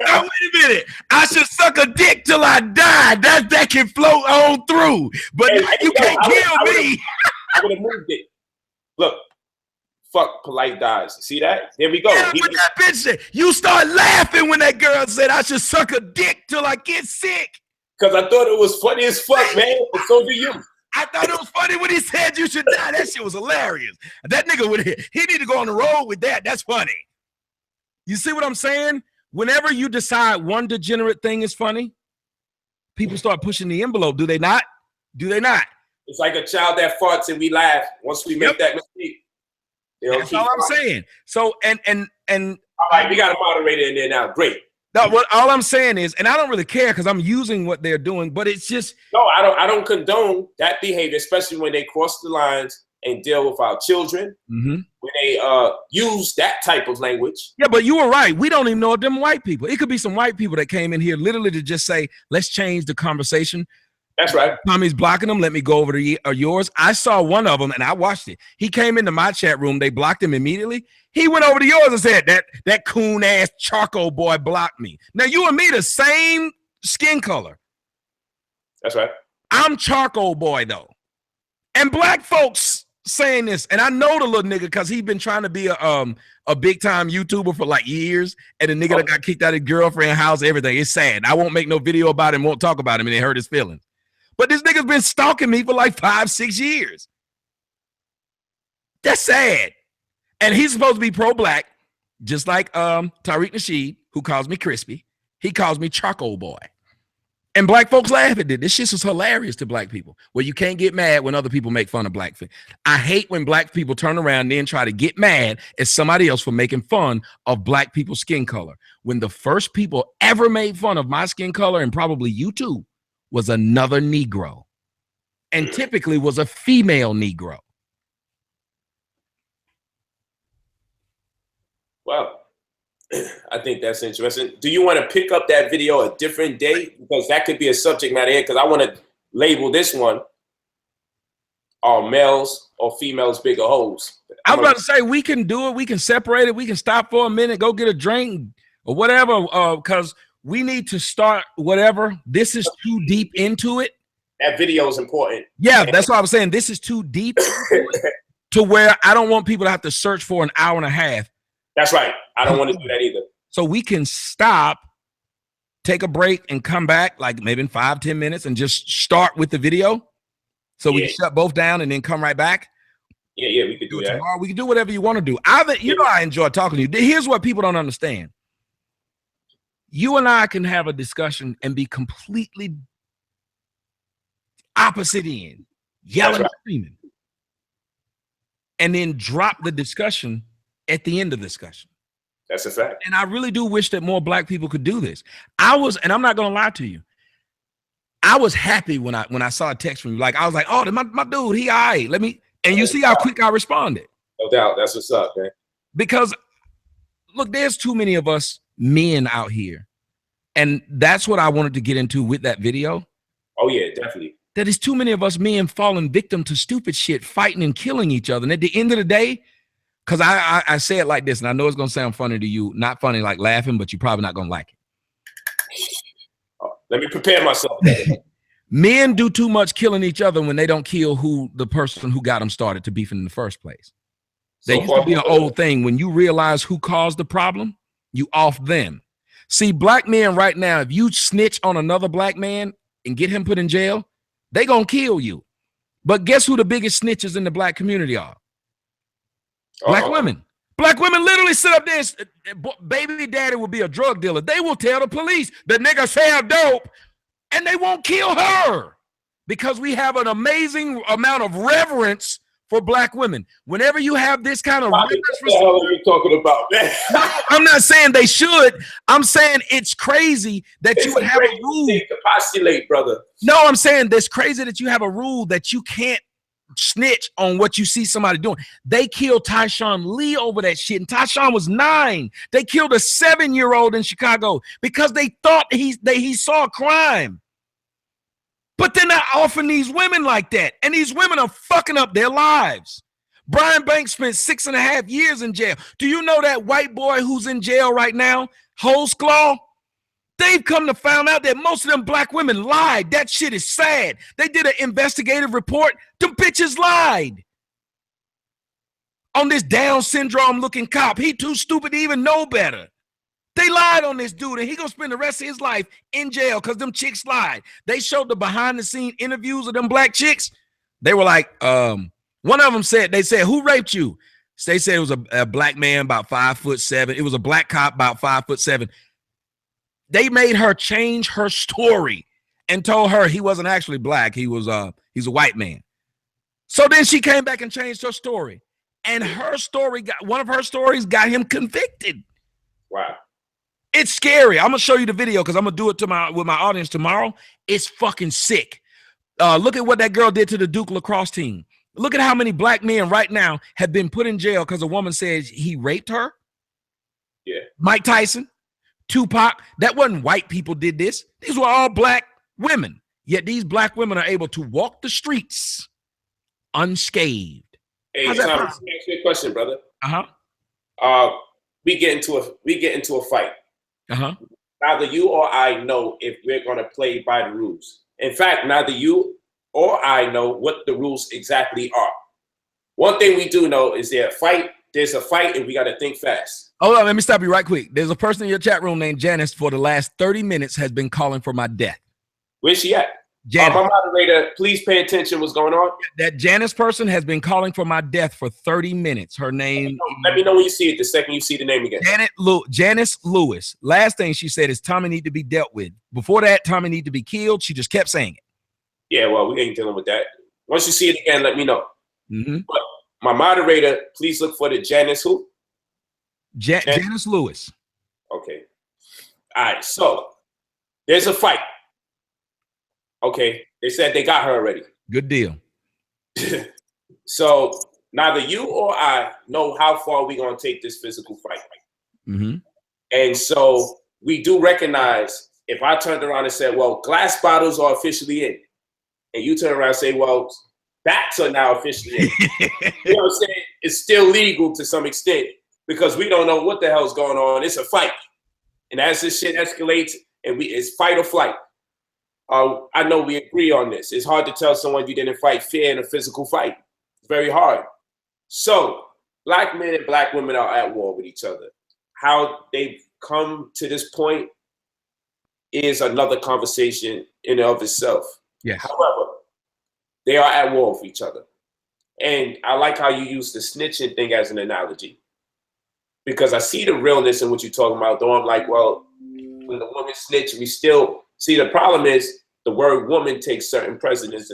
Speaker 2: now, wait a minute. I should suck a dick till I die. That can float on through. But you can't kill me.
Speaker 1: I would have moved it. Look, fuck polite dies. See that? There we go.
Speaker 2: Yeah, what that bitch said. You start laughing when that girl said I should suck a dick till I get sick.
Speaker 1: Because I thought it was funny as fuck, man. And so do you.
Speaker 2: I thought it was funny when he said you should die. That shit was hilarious. That nigga he need to go on the road with that. That's funny. You see what I'm saying? Whenever you decide one degenerate thing is funny, people start pushing the envelope. Do they not? Do they not?
Speaker 1: It's like a child that farts and we laugh once we make that mistake.
Speaker 2: That's all I'm saying. So and
Speaker 1: all right, we got a moderator in there now. Great.
Speaker 2: No, what all I'm saying is, and I don't really care because I'm using what they're doing, but it's just
Speaker 1: no, I don't condone that behavior, especially when they cross the lines and deal with our children. When they use that type of language.
Speaker 2: Yeah, but you were right. We don't even know them white people. It could be some white people that came in here literally to just say, let's change the conversation.
Speaker 1: That's right.
Speaker 2: Tommy's blocking them. Let me go over to yours. I saw one of them and I watched it. He came into my chat room. They blocked him immediately. He went over to yours and said, that coon ass charcoal boy blocked me. Now you and me the same skin color.
Speaker 1: That's right.
Speaker 2: I'm charcoal boy though. And black folks saying this, and I know the little nigga because he's been trying to be a big time YouTuber for like years, and the nigga that got kicked out of his girlfriend house, everything. It's sad. I won't make no video about him, won't talk about him, and it hurt his feelings. But this nigga's been stalking me for like 5-6 years. That's sad. And he's supposed to be pro-black, just like Tariq Nasheed, who calls me crispy. He calls me charcoal boy. And black folks laugh at it. This shit is hilarious to black people. Well, you can't get mad when other people make fun of black people. I hate when black people turn around and then try to get mad at somebody else for making fun of black people's skin color. When the first people ever made fun of my skin color, and probably you too, was another Negro, and typically was a female Negro.
Speaker 1: Well, I think that's interesting. Do you want to pick up that video a different day? Because that could be a subject matter here, because I want to label this one, are males or females bigger hoes?
Speaker 2: I was about to say, we can do it. We can separate it. We can stop for a minute, go get a drink or whatever, because we need to start whatever. This is too deep into it.
Speaker 1: That video is important.
Speaker 2: Yeah, that's what I was saying. This is too deep to where I don't want people to have to search for an hour and a half.
Speaker 1: That's right. I don't want to do that either.
Speaker 2: So we can stop, take a break, and come back like maybe in 5-10 minutes and just start with the video. So we can shut both down and then come right back.
Speaker 1: Yeah, we could do that.
Speaker 2: Tomorrow. We can do whatever you want to do. You know I enjoy talking to you. Here's what people don't understand. You and I can have a discussion and be completely opposite end, yelling and screaming, and then drop the discussion at the end of the discussion.
Speaker 1: That's a fact.
Speaker 2: And I really do wish that more black people could do this. And I'm not going to lie to you, I was happy when I saw a text from you. Like, I was like, oh, my dude, he all right. And you see how quick I responded.
Speaker 1: No doubt. That's what's up, man.
Speaker 2: Because look, there's too many of us men out here. And that's what I wanted to get into with that video.
Speaker 1: Oh, yeah, definitely.
Speaker 2: That is too many of us men falling victim to stupid shit, fighting and killing each other. And at the end of the day, because I say it like this, and I know it's going to sound funny to you, not funny like laughing, but you're probably not going to like it.
Speaker 1: Let me prepare myself.
Speaker 2: Men do too much killing each other when they don't kill the person who got them started to beefing in the first place. There used to be an old thing. When you realize who caused the problem, you off them. See, black men right now, if you snitch on another black man and get him put in jail, they gonna kill you. But guess who the biggest snitches in the black community are? Black women. Black women literally sit up there and baby daddy will be a drug dealer. They will tell the police the nigga sell dope and they won't kill her because we have an amazing amount of reverence for black women. Whenever you have this kind of reverence,
Speaker 1: what the hell are you talking about, man?
Speaker 2: I'm not saying they should. I'm saying it's crazy that you would have a rule
Speaker 1: to postulate, brother.
Speaker 2: No, I'm saying that's crazy that you have a rule that you can't snitch on what you see somebody doing. They killed Tyshawn Lee over that shit, and Tyshawn was 9. They killed a 7-year-old in Chicago because they thought he saw a crime. But they're not offering these women like that, and these women are fucking up their lives. Brian Banks spent 6.5 years in jail. Do you know that white boy who's in jail right now, Holesclaw? They've come to find out that most of them black women lied. That shit is sad. They did an investigative report. Them bitches lied on this Down syndrome looking cop. He too stupid to even know better. They lied on this dude, and he gonna spend the rest of his life in jail because them chicks lied. They showed the behind the scene interviews of them black chicks. They were like, one of them said, they said, who raped you? They said it was a black man about 5'7". It was a black cop about 5'7". They made her change her story and told her he wasn't actually black. He's a white man. So then she came back and changed her story. And one of her stories got him convicted.
Speaker 1: Wow.
Speaker 2: It's scary. I'm gonna show you the video because I'm gonna do it with my audience tomorrow. It's fucking sick. Look at what that girl did to the Duke lacrosse team. Look at how many black men right now have been put in jail because a woman says he raped her.
Speaker 1: Yeah.
Speaker 2: Mike Tyson, Tupac. That wasn't white people did this. These were all black women. Yet these black women are able to walk the streets unscathed.
Speaker 1: Hey, Tom, let me ask you a question, brother. We get into a fight. Neither you or I know if we're going to play by the rules. In fact, neither you or I know what the rules exactly are. One thing we do know is there's a fight, and we got to think fast.
Speaker 2: Hold on, let me stop you right quick. There's a person in your chat room named Janice for the last 30 minutes has been calling for my death.
Speaker 1: Where's she at?
Speaker 2: Janice.
Speaker 1: My moderator, please pay attention. What's going on?
Speaker 2: That Janice person has been calling for my death for 30 minutes. Her name.
Speaker 1: Let me know when you see it. The second you see the name again.
Speaker 2: Janice Lewis. Last thing she said is Tommy need to be dealt with. Before that, Tommy need to be killed. She just kept saying it.
Speaker 1: Yeah, well, we ain't dealing with that. Once you see it again, let me know. But my moderator, please look for the Janice who?
Speaker 2: Janice Lewis.
Speaker 1: Okay. All right. So there's a fight. Okay. They said they got her already.
Speaker 2: Good deal.
Speaker 1: So neither you or I know how far we're going to take this physical fight. And so we do recognize if I turned around and said, well, glass bottles are officially in. And you turn around and say, well, bats are now officially in. You know what I'm saying? It's still legal to some extent because we don't know what the hell's going on. It's a fight. And as this shit escalates, it's fight or flight. I know we agree on this. It's hard to tell someone you didn't fight fair in a physical fight. It's very hard. So black men and black women are at war with each other. How they've come to this point is another conversation in and of itself.
Speaker 2: Yes.
Speaker 1: However, they are at war with each other. And I like how you use the snitching thing as an analogy. Because I see the realness in what you're talking about, though I'm like, well, when the woman snitch, we still see the problem is the word woman takes certain precedence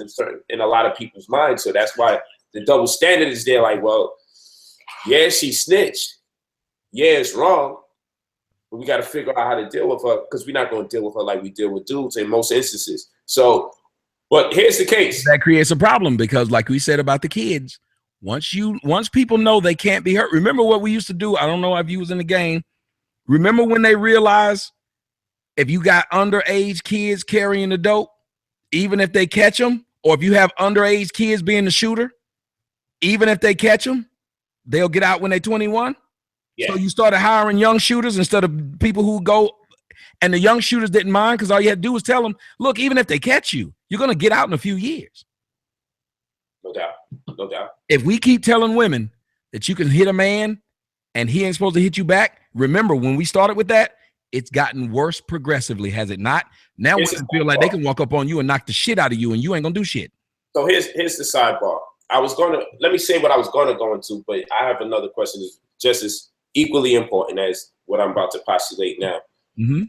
Speaker 1: in a lot of people's minds. So that's why the double standard is there. Like, well, yeah, she snitched. Yeah, it's wrong. But we got to figure out how to deal with her because we're not going to deal with her like we deal with dudes in most instances. So, but here's the case.
Speaker 2: That creates a problem because like we said about the kids, Once people know they can't be hurt. Remember what we used to do? I don't know if you was in the game. Remember when they realized if you got underage kids carrying the dope, even if they catch them, or if you have underage kids being the shooter, even if they catch them, they'll get out when they're 21. Yeah. So you started hiring young shooters instead of people who go, and the young shooters didn't mind because all you had to do was tell them, look, even if they catch you, you're going to get out in a few years.
Speaker 1: No doubt. No doubt.
Speaker 2: If we keep telling women that you can hit a man and he ain't supposed to hit you back, remember when we started with that, it's gotten worse progressively, has it not? Now women feel like they can walk up on you and knock the shit out of you and you ain't going to do shit.
Speaker 1: So here's the sidebar. Let me say what I was going to go into, but I have another question that's just as equally important as what I'm about to postulate now.
Speaker 2: Mm-hmm.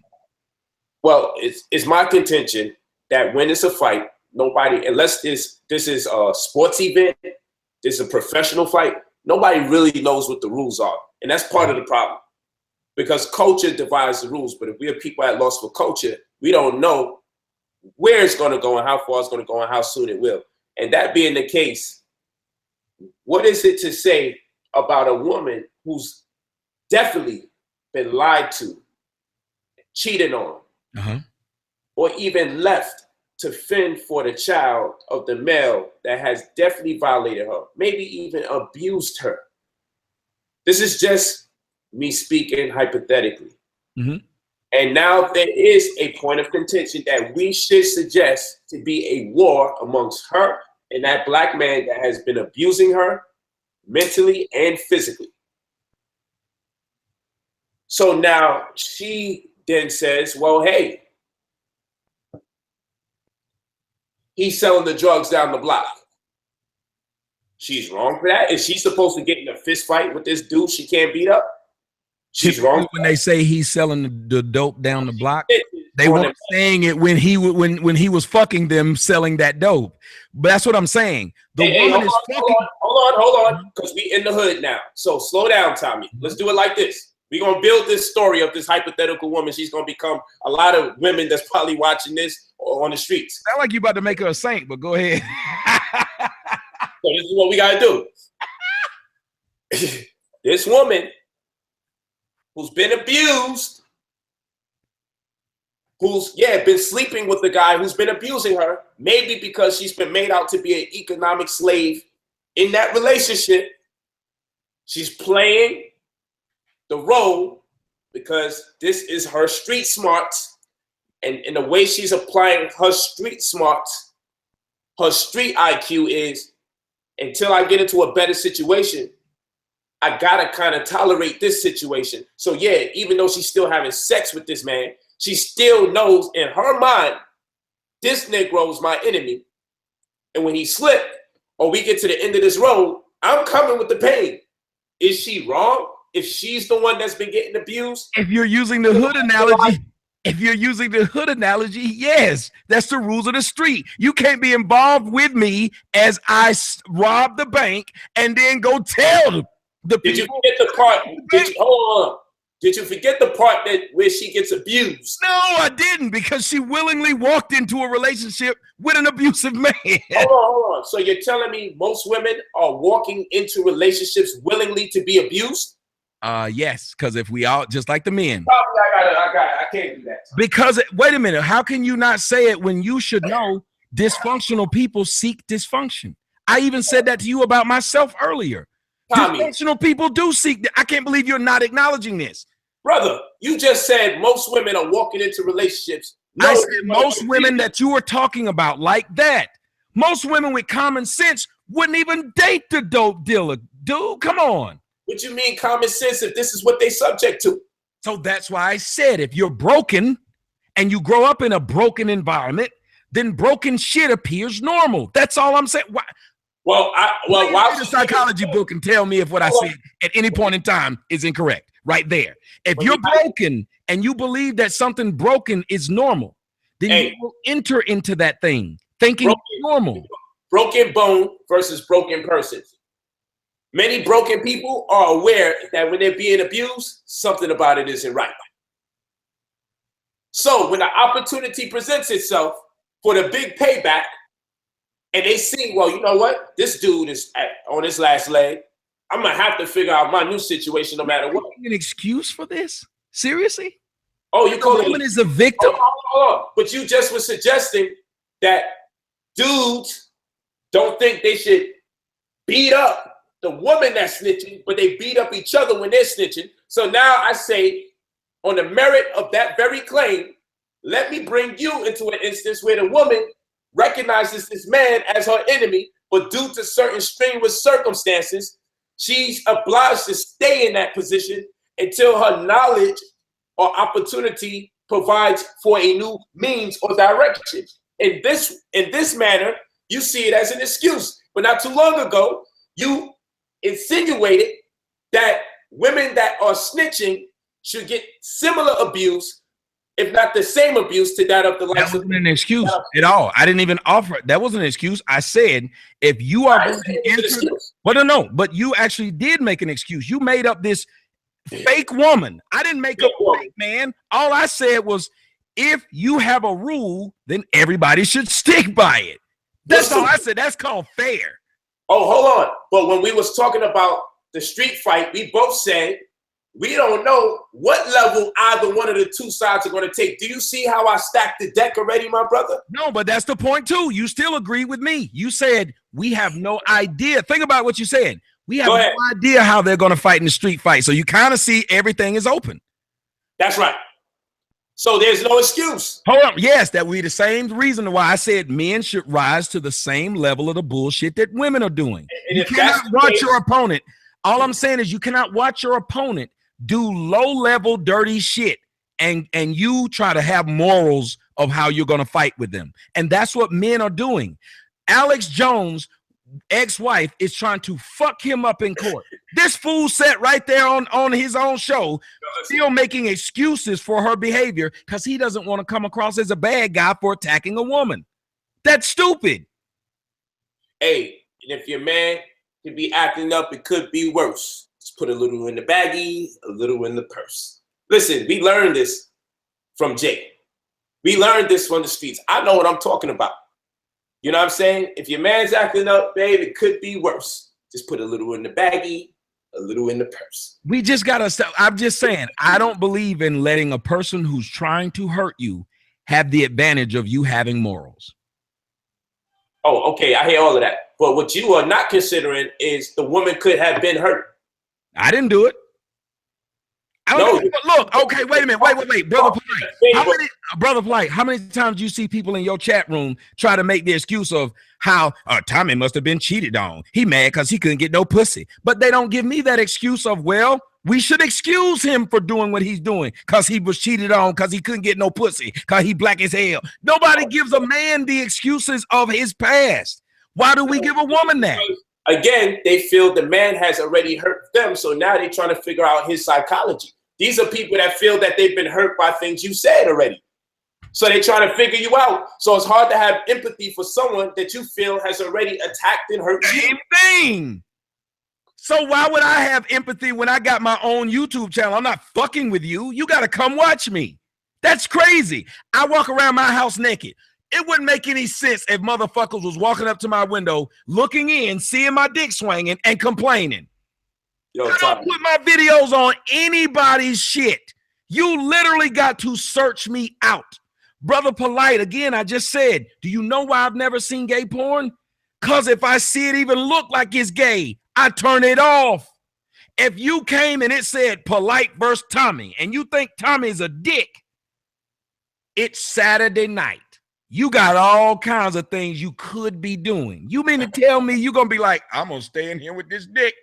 Speaker 1: Well, it's my contention that when it's a fight, nobody, unless this is a sports event, this is a professional fight, nobody really knows what the rules are. And that's part of the problem. Because culture divides the rules. But if we have people at loss for culture, we don't know where it's going to go and how far it's going to go and how soon it will. And that being the case, what is it to say about a woman who's definitely been lied to, cheated on, or even left to fend for the child of the male that has definitely violated her, maybe even abused her? This is just me speaking hypothetically.
Speaker 2: Mm-hmm.
Speaker 1: And now there is a point of contention that we should suggest to be a war amongst her and that black man that has been abusing her mentally and physically. So now she then says, well, hey, he's selling the drugs down the block. She's wrong for that. Is she supposed to get in a fist fight with this dude she can't beat up? She's wrong
Speaker 2: when they say he's selling the dope down the block. They weren't saying it when he was fucking them selling that dope. But that's what I'm saying. The woman is fucking.
Speaker 1: Hold on, because we in the hood now. So slow down, Tommy. Let's do it like this. We're gonna build this story of this hypothetical woman. She's gonna become a lot of women that's probably watching this on the streets.
Speaker 2: Sound like you about to make her a saint, but go ahead.
Speaker 1: So this is what we gotta do. This woman who's been abused, who's been sleeping with the guy who's been abusing her, maybe because she's been made out to be an economic slave in that relationship. She's playing the role because this is her street smarts, and in the way she's applying her street smarts, her street IQ is, until I get into a better situation, I gotta kind of tolerate this situation. So yeah, even though she's still having sex with this man, she still knows in her mind, this Negro is my enemy. And when he slipped, or we get to the end of this road, I'm coming with the pain. Is she wrong if she's the one that's been getting abused?
Speaker 2: If you're using the hood analogy, yes, that's the rules of the street. You can't be involved with me as I rob the bank and then go tell them.
Speaker 1: Did you forget the part? Hold on. Did you forget the part where she gets abused?
Speaker 2: No, I didn't, because she willingly walked into a relationship with an abusive man.
Speaker 1: Hold on. So you're telling me most women are walking into relationships willingly to be abused?
Speaker 2: Yes, because if we all just like the men.
Speaker 1: Probably I can't do that.
Speaker 2: Because wait a minute, how can you not say it when you should know dysfunctional people seek dysfunction? I even said that to you about myself earlier.
Speaker 1: Tommy,
Speaker 2: dysfunctional people do seek. I can't believe you're not acknowledging this.
Speaker 1: Brother, you just said most women are walking into relationships.
Speaker 2: I said most women that you were talking about like that. Most women with common sense wouldn't even date the dope dealer. Dude, come on.
Speaker 1: What you mean common sense if this is what they subject to?
Speaker 2: So that's why I said if you're broken and you grow up in a broken environment, then broken shit appears normal. That's all I'm saying. Why?
Speaker 1: Well,
Speaker 2: read a psychology book and tell me if what I said at any point in time is incorrect. Right there. If you're broken and you believe that something broken is normal, then you will enter into that thing thinking it's normal.
Speaker 1: Broken bone versus broken persons. Many broken people are aware that when they're being abused, something about it isn't right. So when the opportunity presents itself for the big payback, and they see, well, you know what? This dude is on this last leg. I'm gonna have to figure out my new situation no matter what.
Speaker 2: An excuse for this? Seriously?
Speaker 1: Oh, you call it?
Speaker 2: Woman is a victim.
Speaker 1: Hold on. But you just was suggesting that dudes don't think they should beat up the woman that's snitching, but they beat up each other when they're snitching. So now I say, on the merit of that very claim, let me bring you into an instance where the woman recognizes this man as her enemy, but due to certain strenuous circumstances, she's obliged to stay in that position until her knowledge or opportunity provides for a new means or direction. In this manner, you see it as an excuse. But not too long ago, you insinuated that women that are snitching should get similar abuse, if not the same abuse, to that of the likes of.
Speaker 2: That wasn't an excuse at all. I didn't even offer it. That wasn't an excuse. I said, if you are going to answer, well, no, but you actually did make an excuse. You made up this fake woman. I didn't make up a fake man. All I said was, if you have a rule, then everybody should stick by it. That's all I said. That's called fair.
Speaker 1: Oh, hold on. But when we was talking about the street fight, we both said we don't know what level either one of the two sides are going to take. Do you see how I stacked the deck already, my brother?
Speaker 2: No, but that's the point too. You still agree with me. You said we have no idea. Think about what you said. We have no idea how they're going to fight in the street fight. So you kind of see everything is open.
Speaker 1: That's right. So there's no excuse.
Speaker 2: Hold on. Yes, that would be the same reason why I said men should rise to the same level of the bullshit that women are doing. And you cannot watch your opponent. All I'm saying is you cannot watch your opponent do low-level dirty shit and you try to have morals of how you're going to fight with them. And that's what men are doing. Alex Jones' ex-wife is trying to fuck him up in court. This fool sat right there on his own show, still making excuses for her behavior because he doesn't want to come across as a bad guy for attacking a woman. That's stupid.
Speaker 1: Hey, and if your man could be acting up, it could be worse. Just put a little in the baggie, a little in the purse. Listen, we learned this from Jay. We learned this from the streets. I know what I'm talking about. You know what I'm saying? If your man's acting up, babe, it could be worse. Just put a little in the baggie, a little in the purse.
Speaker 2: We just gotta stop. I'm just saying, I don't believe in letting a person who's trying to hurt you have the advantage of you having morals.
Speaker 1: Oh, okay, I hear all of that. But what you are not considering is the woman could have been hurt.
Speaker 2: I didn't do it. Look, okay, wait a minute. Wait. Brother Polite, how many times do you see people in your chat room try to make the excuse of how Tommy must have been cheated on? He mad because he couldn't get no pussy. But they don't give me that excuse of, well, we should excuse him for doing what he's doing because he was cheated on because he couldn't get no pussy because he black as hell. Nobody gives a man the excuses of his past. Why do we give a woman that?
Speaker 1: Again, they feel the man has already hurt them, so now they're trying to figure out his psychology. These are people that feel that they've been hurt by things you said already. So they're trying to figure you out. So it's hard to have empathy for someone that you feel has already attacked and hurt you.
Speaker 2: Same thing. So why would I have empathy when I got my own YouTube channel? I'm not fucking with you. You got to come watch me. That's crazy. I walk around my house naked. It wouldn't make any sense if motherfuckers was walking up to my window, looking in, seeing my dick swinging, and complaining.
Speaker 1: Yo,
Speaker 2: I don't put my videos on anybody's shit. You literally got to search me out. Brother Polite, again, I just said, do you know why I've never seen gay porn? Because if I see it even look like it's gay, I turn it off. If you came and it said Polite versus Tommy, and you think Tommy's a dick, it's Saturday night. You got all kinds of things you could be doing. You mean to tell me you're going to be like, I'm going to stay in here with this dick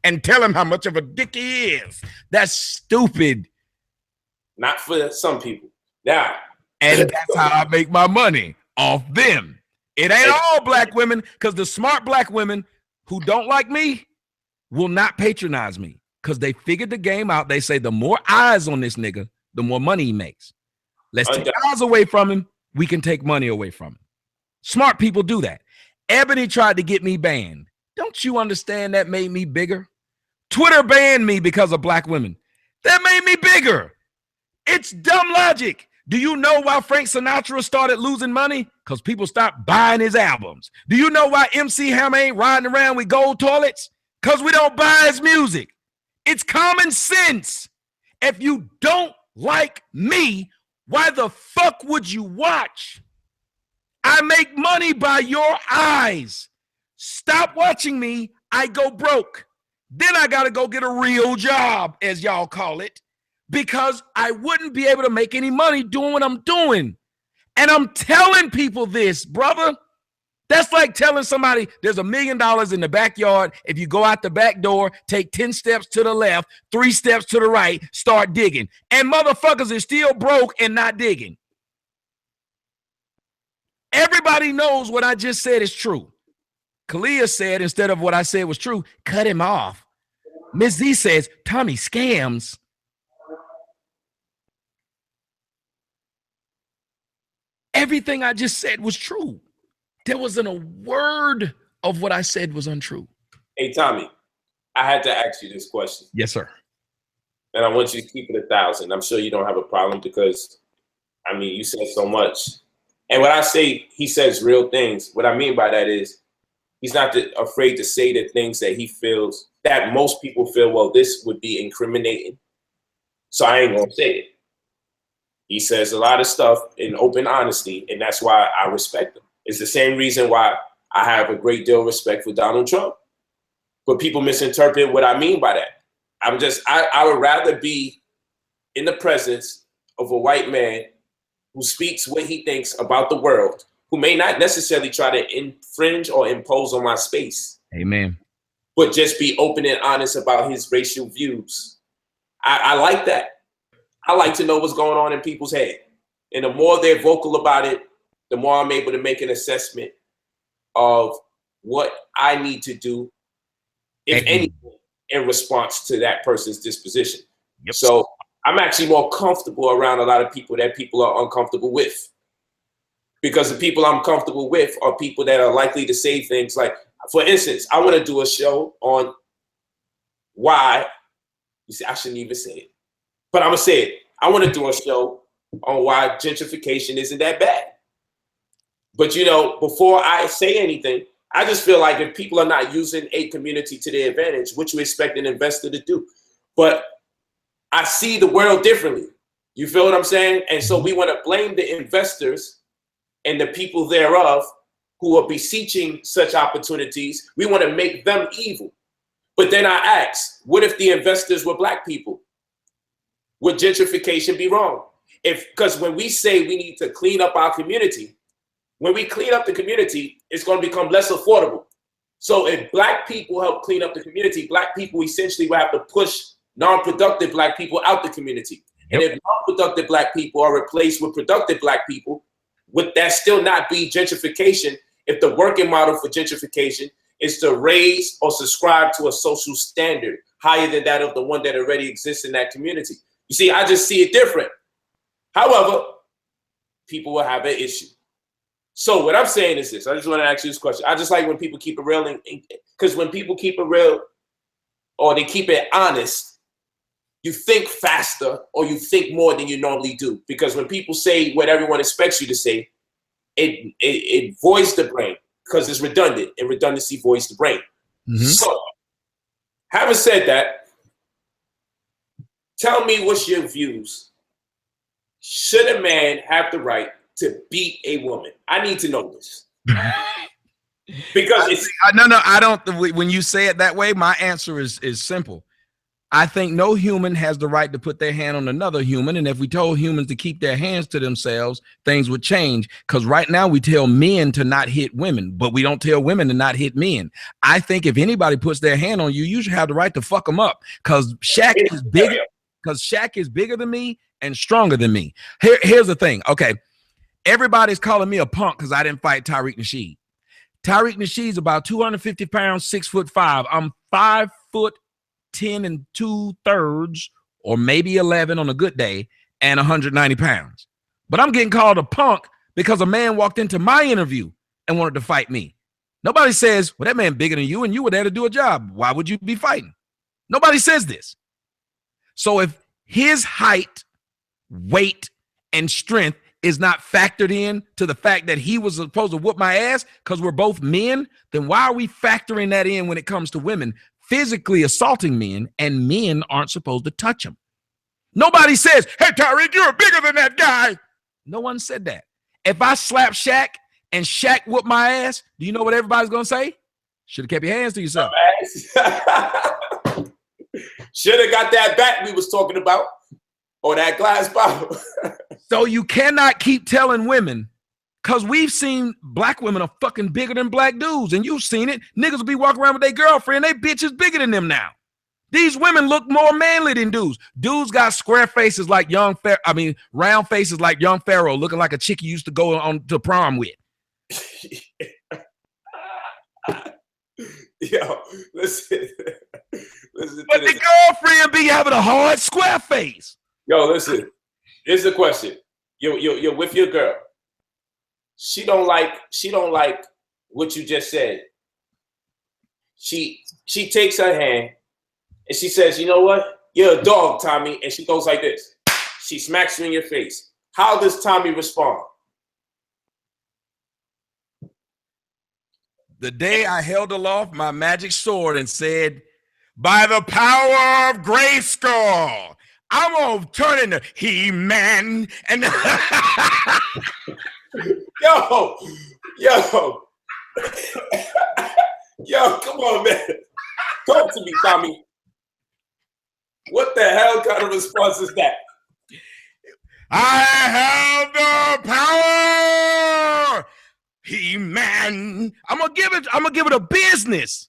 Speaker 2: and tell him how much of a dick he is? That's stupid.
Speaker 1: Not for some people. Now,
Speaker 2: and that's how I make my money, off them. It ain't all black women, because the smart black women who don't like me will not patronize me because they figured the game out. They say the more eyes on this nigga, the more money he makes. Let's take eyes away from him. We can take money away from him. Smart people do that. Ebony tried to get me banned. Don't you understand that made me bigger? Twitter banned me because of black women. That made me bigger. It's dumb logic. Do you know why Frank Sinatra started losing money? Because people stopped buying his albums. Do you know why MC Hammer ain't riding around with gold toilets? Because we don't buy his music. It's common sense. If you don't like me, why the fuck would you watch? I make money by your eyes. Stop watching me. I go broke. Then I got to go get a real job, as y'all call it, because I wouldn't be able to make any money doing what I'm doing. And I'm telling people this, brother. That's like telling somebody there's $1 million in the backyard. If you go out the back door, take 10 steps to the left, 3 steps to the right, start digging. And motherfuckers are still broke and not digging. Everybody knows what I just said is true. Kalia said, instead of what I said was true, cut him off. Miss Z says, Tommy scams. Everything I just said was true. There wasn't a word of what I said was untrue.
Speaker 1: Hey, Tommy, I had to ask you this question.
Speaker 2: Yes, sir.
Speaker 1: And I want you to keep it 1,000. I'm sure you don't have a problem because, I mean, you said so much. And when I say he says real things, what I mean by that is he's not afraid to say the things that he feels that most people feel, well, this would be incriminating. So I ain't going to say it. He says a lot of stuff in open honesty, and that's why I respect him. It's the same reason why I have a great deal of respect for Donald Trump. But people misinterpret what I mean by that. I would rather be in the presence of a white man who speaks what he thinks about the world, who may not necessarily try to infringe or impose on my space.
Speaker 2: Amen.
Speaker 1: But just be open and honest about his racial views. I like that. I like to know what's going on in people's head. And the more they're vocal about it, the more I'm able to make an assessment of what I need to do, if anything, in response to that person's disposition.
Speaker 2: Yep.
Speaker 1: So I'm actually more comfortable around a lot of people that people are uncomfortable with. Because the people I'm comfortable with are people that are likely to say things like, for instance, I want to do a show on why, you see, I shouldn't even say it, but I'm going to say it. I want to do a show on why gentrification isn't that bad. But, you know, before I say anything, I just feel like if people are not using a community to their advantage, what you expect an investor to do? But I see the world differently. You feel what I'm saying? And so we want to blame the investors and the people thereof who are beseeching such opportunities. We want to make them evil. But then I ask, what if the investors were black people? Would gentrification be wrong? Because when we say we need to clean up our community, when we clean up the community, it's going to become less affordable. So if black people help clean up the community, black people essentially will have to push non-productive black people out the community. Yep. And if non-productive black people are replaced with productive black people, would that still not be gentrification if the working model for gentrification is to raise or subscribe to a social standard higher than that of the one that already exists in that community? You see, I just see it different. However, people will have an issue. So what I'm saying is this. I just want to ask you this question. I just like when people keep it real, because when people keep it real or they keep it honest, you think faster or you think more than you normally do. Because when people say what everyone expects you to say, it voids the brain because it's redundant, and redundancy voids the brain. Mm-hmm. So having said that, tell me what's your views. Should a man have the right to beat a woman? I need to know this. Because
Speaker 2: I don't. When you say it that way, my answer is simple. I think no human has the right to put their hand on another human. And if we told humans to keep their hands to themselves, things would change. Because right now we tell men to not hit women, but we don't tell women to not hit men. I think if anybody puts their hand on you, you should have the right to fuck them up. Because Shaq is bigger. Because Shaq is bigger than me and stronger than me. Here's the thing. Okay. Everybody's calling me a punk because I didn't fight Tariq Nasheed. Tariq Nasheed's about 250 pounds, 6'5". I'm 5'10" 2/3, or maybe 11 on a good day, and 190 pounds. But I'm getting called a punk because a man walked into my interview and wanted to fight me. Nobody says, well, that man bigger than you and you were there to do a job. Why would you be fighting? Nobody says this. So if his height, weight, and strength is not factored in to the fact that he was supposed to whoop my ass because we're both men, then why are we factoring that in when it comes to women physically assaulting men and men aren't supposed to touch them? Nobody says, hey, Tyreek, you're bigger than that guy. No one said that. If I slap Shaq and Shaq whoop my ass, do you know what everybody's going to say? Should have kept your hands to yourself.
Speaker 1: Should have got that bat we was talking about or that glass bottle.
Speaker 2: So you cannot keep telling women, because we've seen black women are fucking bigger than black dudes, and you've seen it. Niggas will be walking around with their girlfriend. They bitch is bigger than them now. These women look more manly than dudes. Dudes got square faces like round faces like young Pharaoh, looking like a chick you used to go on to prom with.
Speaker 1: Yo, listen.
Speaker 2: But the girlfriend be having a hard square face.
Speaker 1: Yo, listen. Here's the question. You're with your girl. She don't like what you just said. She takes her hand and she says, you know what? You're a dog, Tommy. And she goes like this. She smacks you in your face. How does Tommy respond?
Speaker 2: The day I held aloft my magic sword and said, by the power of Grayskull, I'm going to turn into He-Man. And
Speaker 1: Yo, come on, man. Talk to me, Tommy. What the hell kind of response is that?
Speaker 2: I have the power, He-Man. I'm gonna give it a business.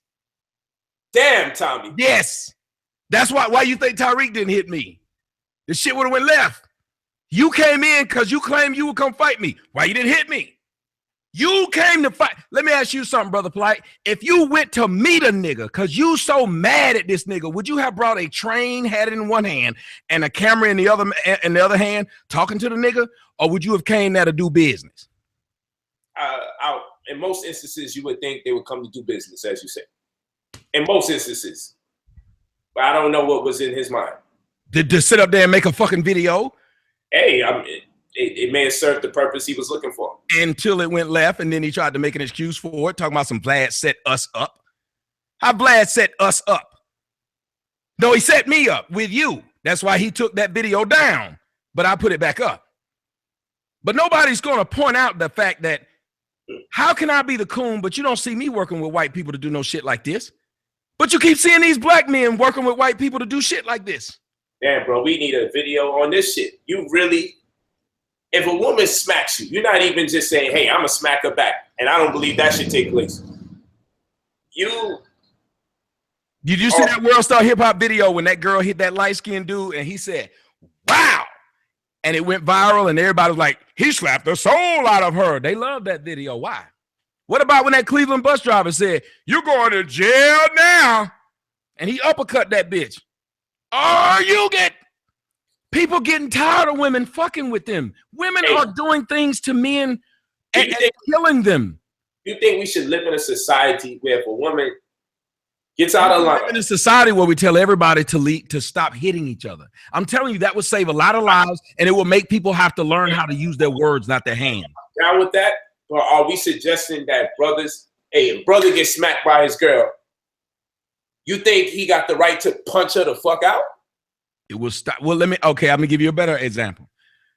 Speaker 1: Damn, Tommy.
Speaker 2: Yes. That's why you think Tyreek didn't hit me. The shit would have went left. You came in because you claimed you would come fight me. Why you didn't hit me? You came to fight. Let me ask you something, Brother Polite. If you went to meet a nigga because you so mad at this nigga, would you have brought a train, had it in one hand, and a camera in the other hand, talking to the nigga, or would you have came there to do business?
Speaker 1: In most instances, you would think they would come to do business, as you say. In most instances. But I don't know what was in his mind.
Speaker 2: To sit up there and make a fucking video?
Speaker 1: Hey, it may have served the purpose he was looking for.
Speaker 2: Until it went left, and then he tried to make an excuse for it, talking about some Vlad set us up. How Vlad set us up? No, he set me up with you. That's why he took that video down, but I put it back up. But nobody's going to point out the fact that how can I be the coon, but you don't see me working with white people to do no shit like this? But you keep seeing these black men working with white people to do shit like this.
Speaker 1: Damn, bro, we need a video on this shit. You really, if a woman smacks you, you're not even just saying, hey, I'm going to smack her back. And I don't believe that should take place. Did you see that World Star Hip Hop video when that girl hit that light-skinned dude and he said, wow. And it went viral and everybody was like, he slapped the soul out of her. They love that video. Why? What about when that Cleveland bus driver said, you're going to jail now? And he uppercut that bitch. Oh, you get people getting tired of women fucking with them. Women are doing things to men and killing them. You think we should live in a society where if a woman gets out of line? We live in a society where we tell everybody to stop hitting each other. I'm telling you, that would save a lot of lives, and it will make people have to learn how to use their words, not their hands. Down with that? Or are we suggesting that a brother gets smacked by his girl, you think he got the right to punch her the fuck out? It will stop. Well, I'm gonna give you a better example.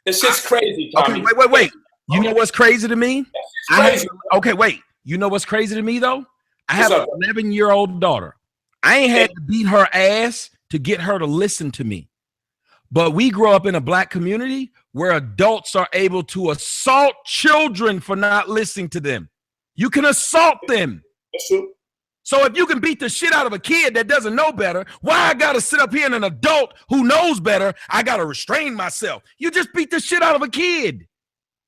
Speaker 1: It's just crazy, Tommy. Okay, wait. You know what's crazy to me? You know what's crazy to me though? I have an 11-year-old daughter. I ain't had to beat her ass to get her to listen to me. But we grow up in a black community where adults are able to assault children for not listening to them. You can assault them. That's true. So if you can beat the shit out of a kid that doesn't know better, why I gotta sit up here and an adult who knows better, I gotta restrain myself? You just beat the shit out of a kid.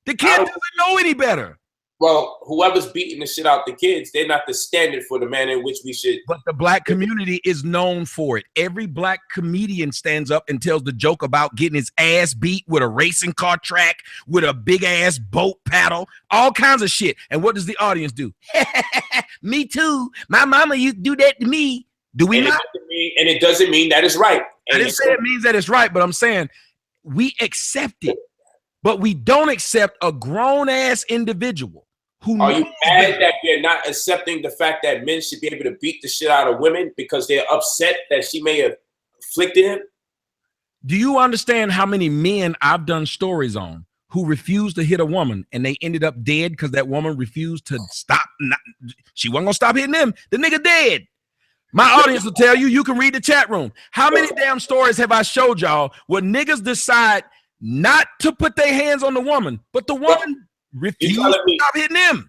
Speaker 1: The kid doesn't know any better. Well, whoever's beating the shit out the kids, they're not the standard for the manner in which we should. But the black community is known for it. Every black comedian stands up and tells the joke about getting his ass beat with a racing car track, with a big ass boat paddle, all kinds of shit. And what does the audience do? Me too. My mama used to do that to me. Do we not? And it doesn't mean that it's right. I didn't say it means that it's right, but I'm saying we accept it.
Speaker 2: but we don't accept a grown-ass individual who
Speaker 1: Are you
Speaker 2: knows
Speaker 1: mad
Speaker 2: better.
Speaker 1: that we're not accepting the fact that men should be able to beat the shit out of women because they're upset that she may have afflicted him?
Speaker 2: Do you understand how many men I've done stories on who refused to hit a woman and they ended up dead because that woman refused to stop? She wasn't gonna stop hitting them. The nigga dead. My audience will tell you. You can read the chat room. How many damn stories have I showed y'all where niggas decide not to put their hands on the woman, but the woman refused to stop hitting them?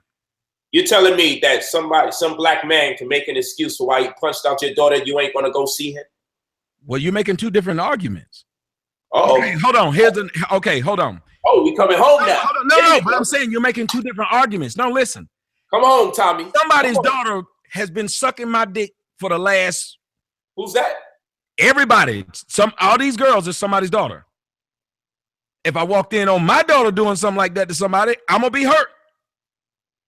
Speaker 1: You're telling me that some black man can make an excuse for why you punched out your daughter, you ain't gonna go see him?
Speaker 2: Well, you're making two different arguments.
Speaker 1: Uh-oh.
Speaker 2: Okay, hold on. Hold on.
Speaker 1: Oh, we coming home now.
Speaker 2: No, but I'm saying you're making two different arguments. No, listen.
Speaker 1: Come home, Tommy.
Speaker 2: Somebody's daughter has been sucking my dick for the last.
Speaker 1: Who's that?
Speaker 2: Everybody. All these girls is somebody's daughter. If I walked in on my daughter doing something like that to somebody, I'm gonna be hurt.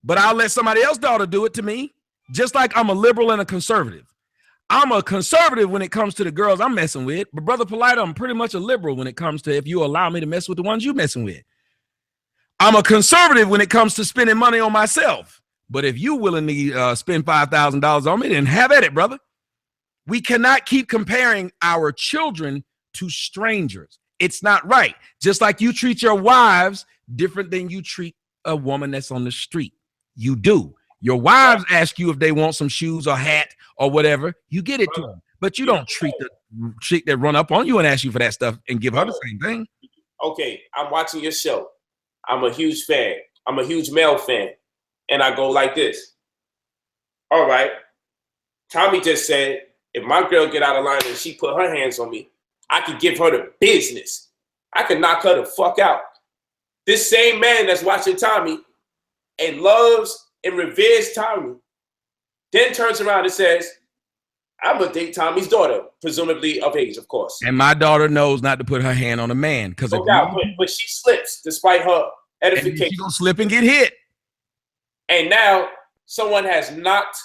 Speaker 2: But I'll let somebody else's daughter do it to me. Just like I'm a liberal and a conservative. I'm a conservative when it comes to the girls I'm messing with, but Brother Polite, I'm pretty much a liberal when it comes to if you allow me to mess with the ones you messing with. I'm a conservative when it comes to spending money on myself, but if you willingly spend $5,000 on me, then have at it, brother. We cannot keep comparing our children to strangers. It's not right. Just like you treat your wives different than you treat a woman that's on the street. You do. Your wives ask you if they want some shoes or hat or whatever. You get it to them, but you don't treat the chick that run up on you and ask you for that stuff and give her the same thing.
Speaker 1: Okay, I'm watching your show. I'm a huge fan. I'm a huge male fan. And I go like this. All right. Tommy just said, if my girl get out of line and she put her hands on me, I could give her the business. I could knock her the fuck out. This same man that's watching Tommy and loves and reveres Tommy, then turns around and says, I'm gonna date Tommy's daughter, presumably of age, of course.
Speaker 2: And my daughter knows not to put her hand on a man because
Speaker 1: but she slips despite her edification.
Speaker 2: She's gonna slip and get hit.
Speaker 1: And now someone has knocked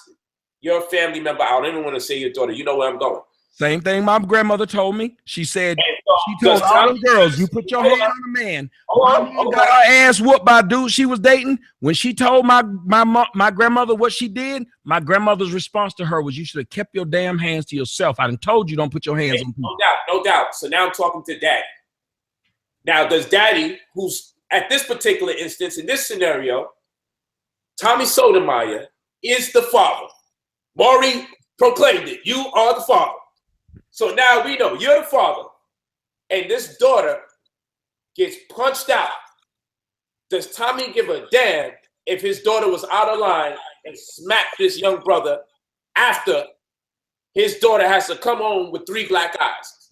Speaker 1: your family member out. I don't even want to say your daughter. You know where I'm going.
Speaker 2: Same thing my grandmother told me. She said, she
Speaker 1: does
Speaker 2: told all
Speaker 1: Tommy-
Speaker 2: the girls, you put your hand on a man.
Speaker 1: Hold on.
Speaker 2: Got her ass whooped by a dude she was dating. When she told my grandmother what she did, my grandmother's response to her was, you should have kept your damn hands to yourself. I done told you don't put your hands on people.
Speaker 1: No doubt. So now I'm talking to daddy. Now, does daddy, who's at this particular instance, in this scenario, Tommy Sotomayor is the father. Maury proclaimed it. You are the father. So now we know you're the father. And this daughter gets punched out. Does Tommy give a damn if his daughter was out of line and smacked this young brother after his daughter has to come home with 3 black eyes?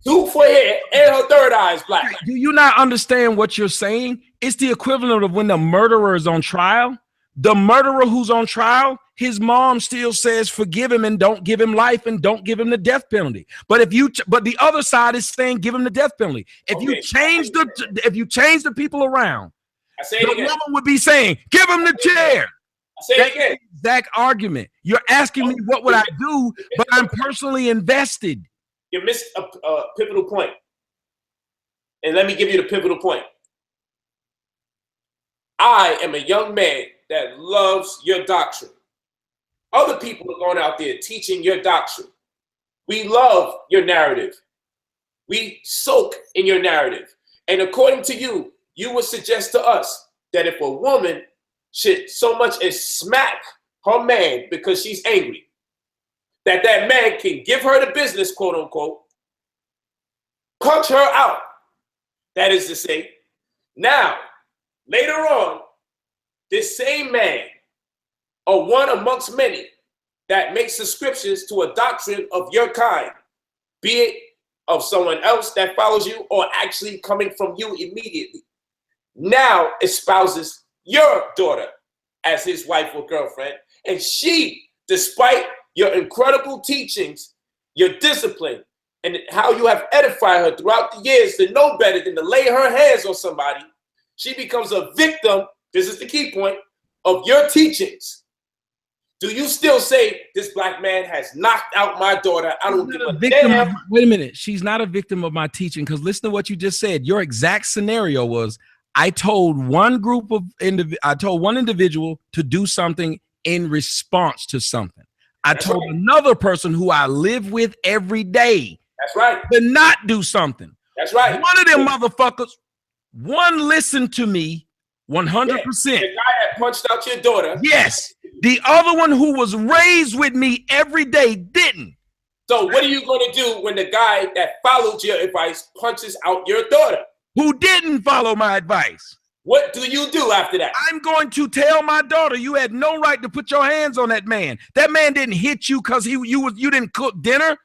Speaker 1: Two for hair and her third eye is black.
Speaker 2: Do you not understand what you're saying? It's the equivalent of when the murderer is on trial. The murderer who's on trial, his mom still says forgive him and don't give him life and don't give him the death penalty. But the other side is saying give him the death penalty. If you change the people around, the woman would be saying give him the chair.
Speaker 1: Say it again.
Speaker 2: Exact argument. You're asking me what would I do, but I'm personally invested.
Speaker 1: You missed a pivotal point. And let me give you the pivotal point. I am a young man that loves your doctrine. Other people are going out there teaching your doctrine. We love your narrative. We soak in your narrative. And according to you, you would suggest to us that if a woman should so much as smack her man because she's angry, that man can give her the business, quote unquote, punch her out. That is to say, now, later on, this same man, or one amongst many, that makes subscriptions to a doctrine of your kind, be it of someone else that follows you or actually coming from you immediately, now espouses your daughter as his wife or girlfriend. And she, despite your incredible teachings, your discipline, and how you have edified her throughout the years to know better than to lay her hands on somebody, she becomes a victim, this is the key point, of your teachings Do you still say this black man has knocked out my daughter? I don't give a damn.
Speaker 2: Wait a minute. She's not a victim of my teaching, because listen to what you just said. Your exact scenario was I told one individual to do something in response to something. I told another person who I live with every day.
Speaker 1: That's right.
Speaker 2: To not do something.
Speaker 1: That's right.
Speaker 2: One of them motherfuckers, one listened to me 100%.
Speaker 1: The guy that punched out your daughter.
Speaker 2: Yes. The other one who was raised with me every day didn't.
Speaker 1: So what are you going to do when the guy that followed your advice punches out your daughter?
Speaker 2: Who didn't follow my advice?
Speaker 1: What do you do after that?
Speaker 2: I'm going to tell my daughter, you had no right to put your hands on that man. That man didn't hit you because you didn't cook dinner.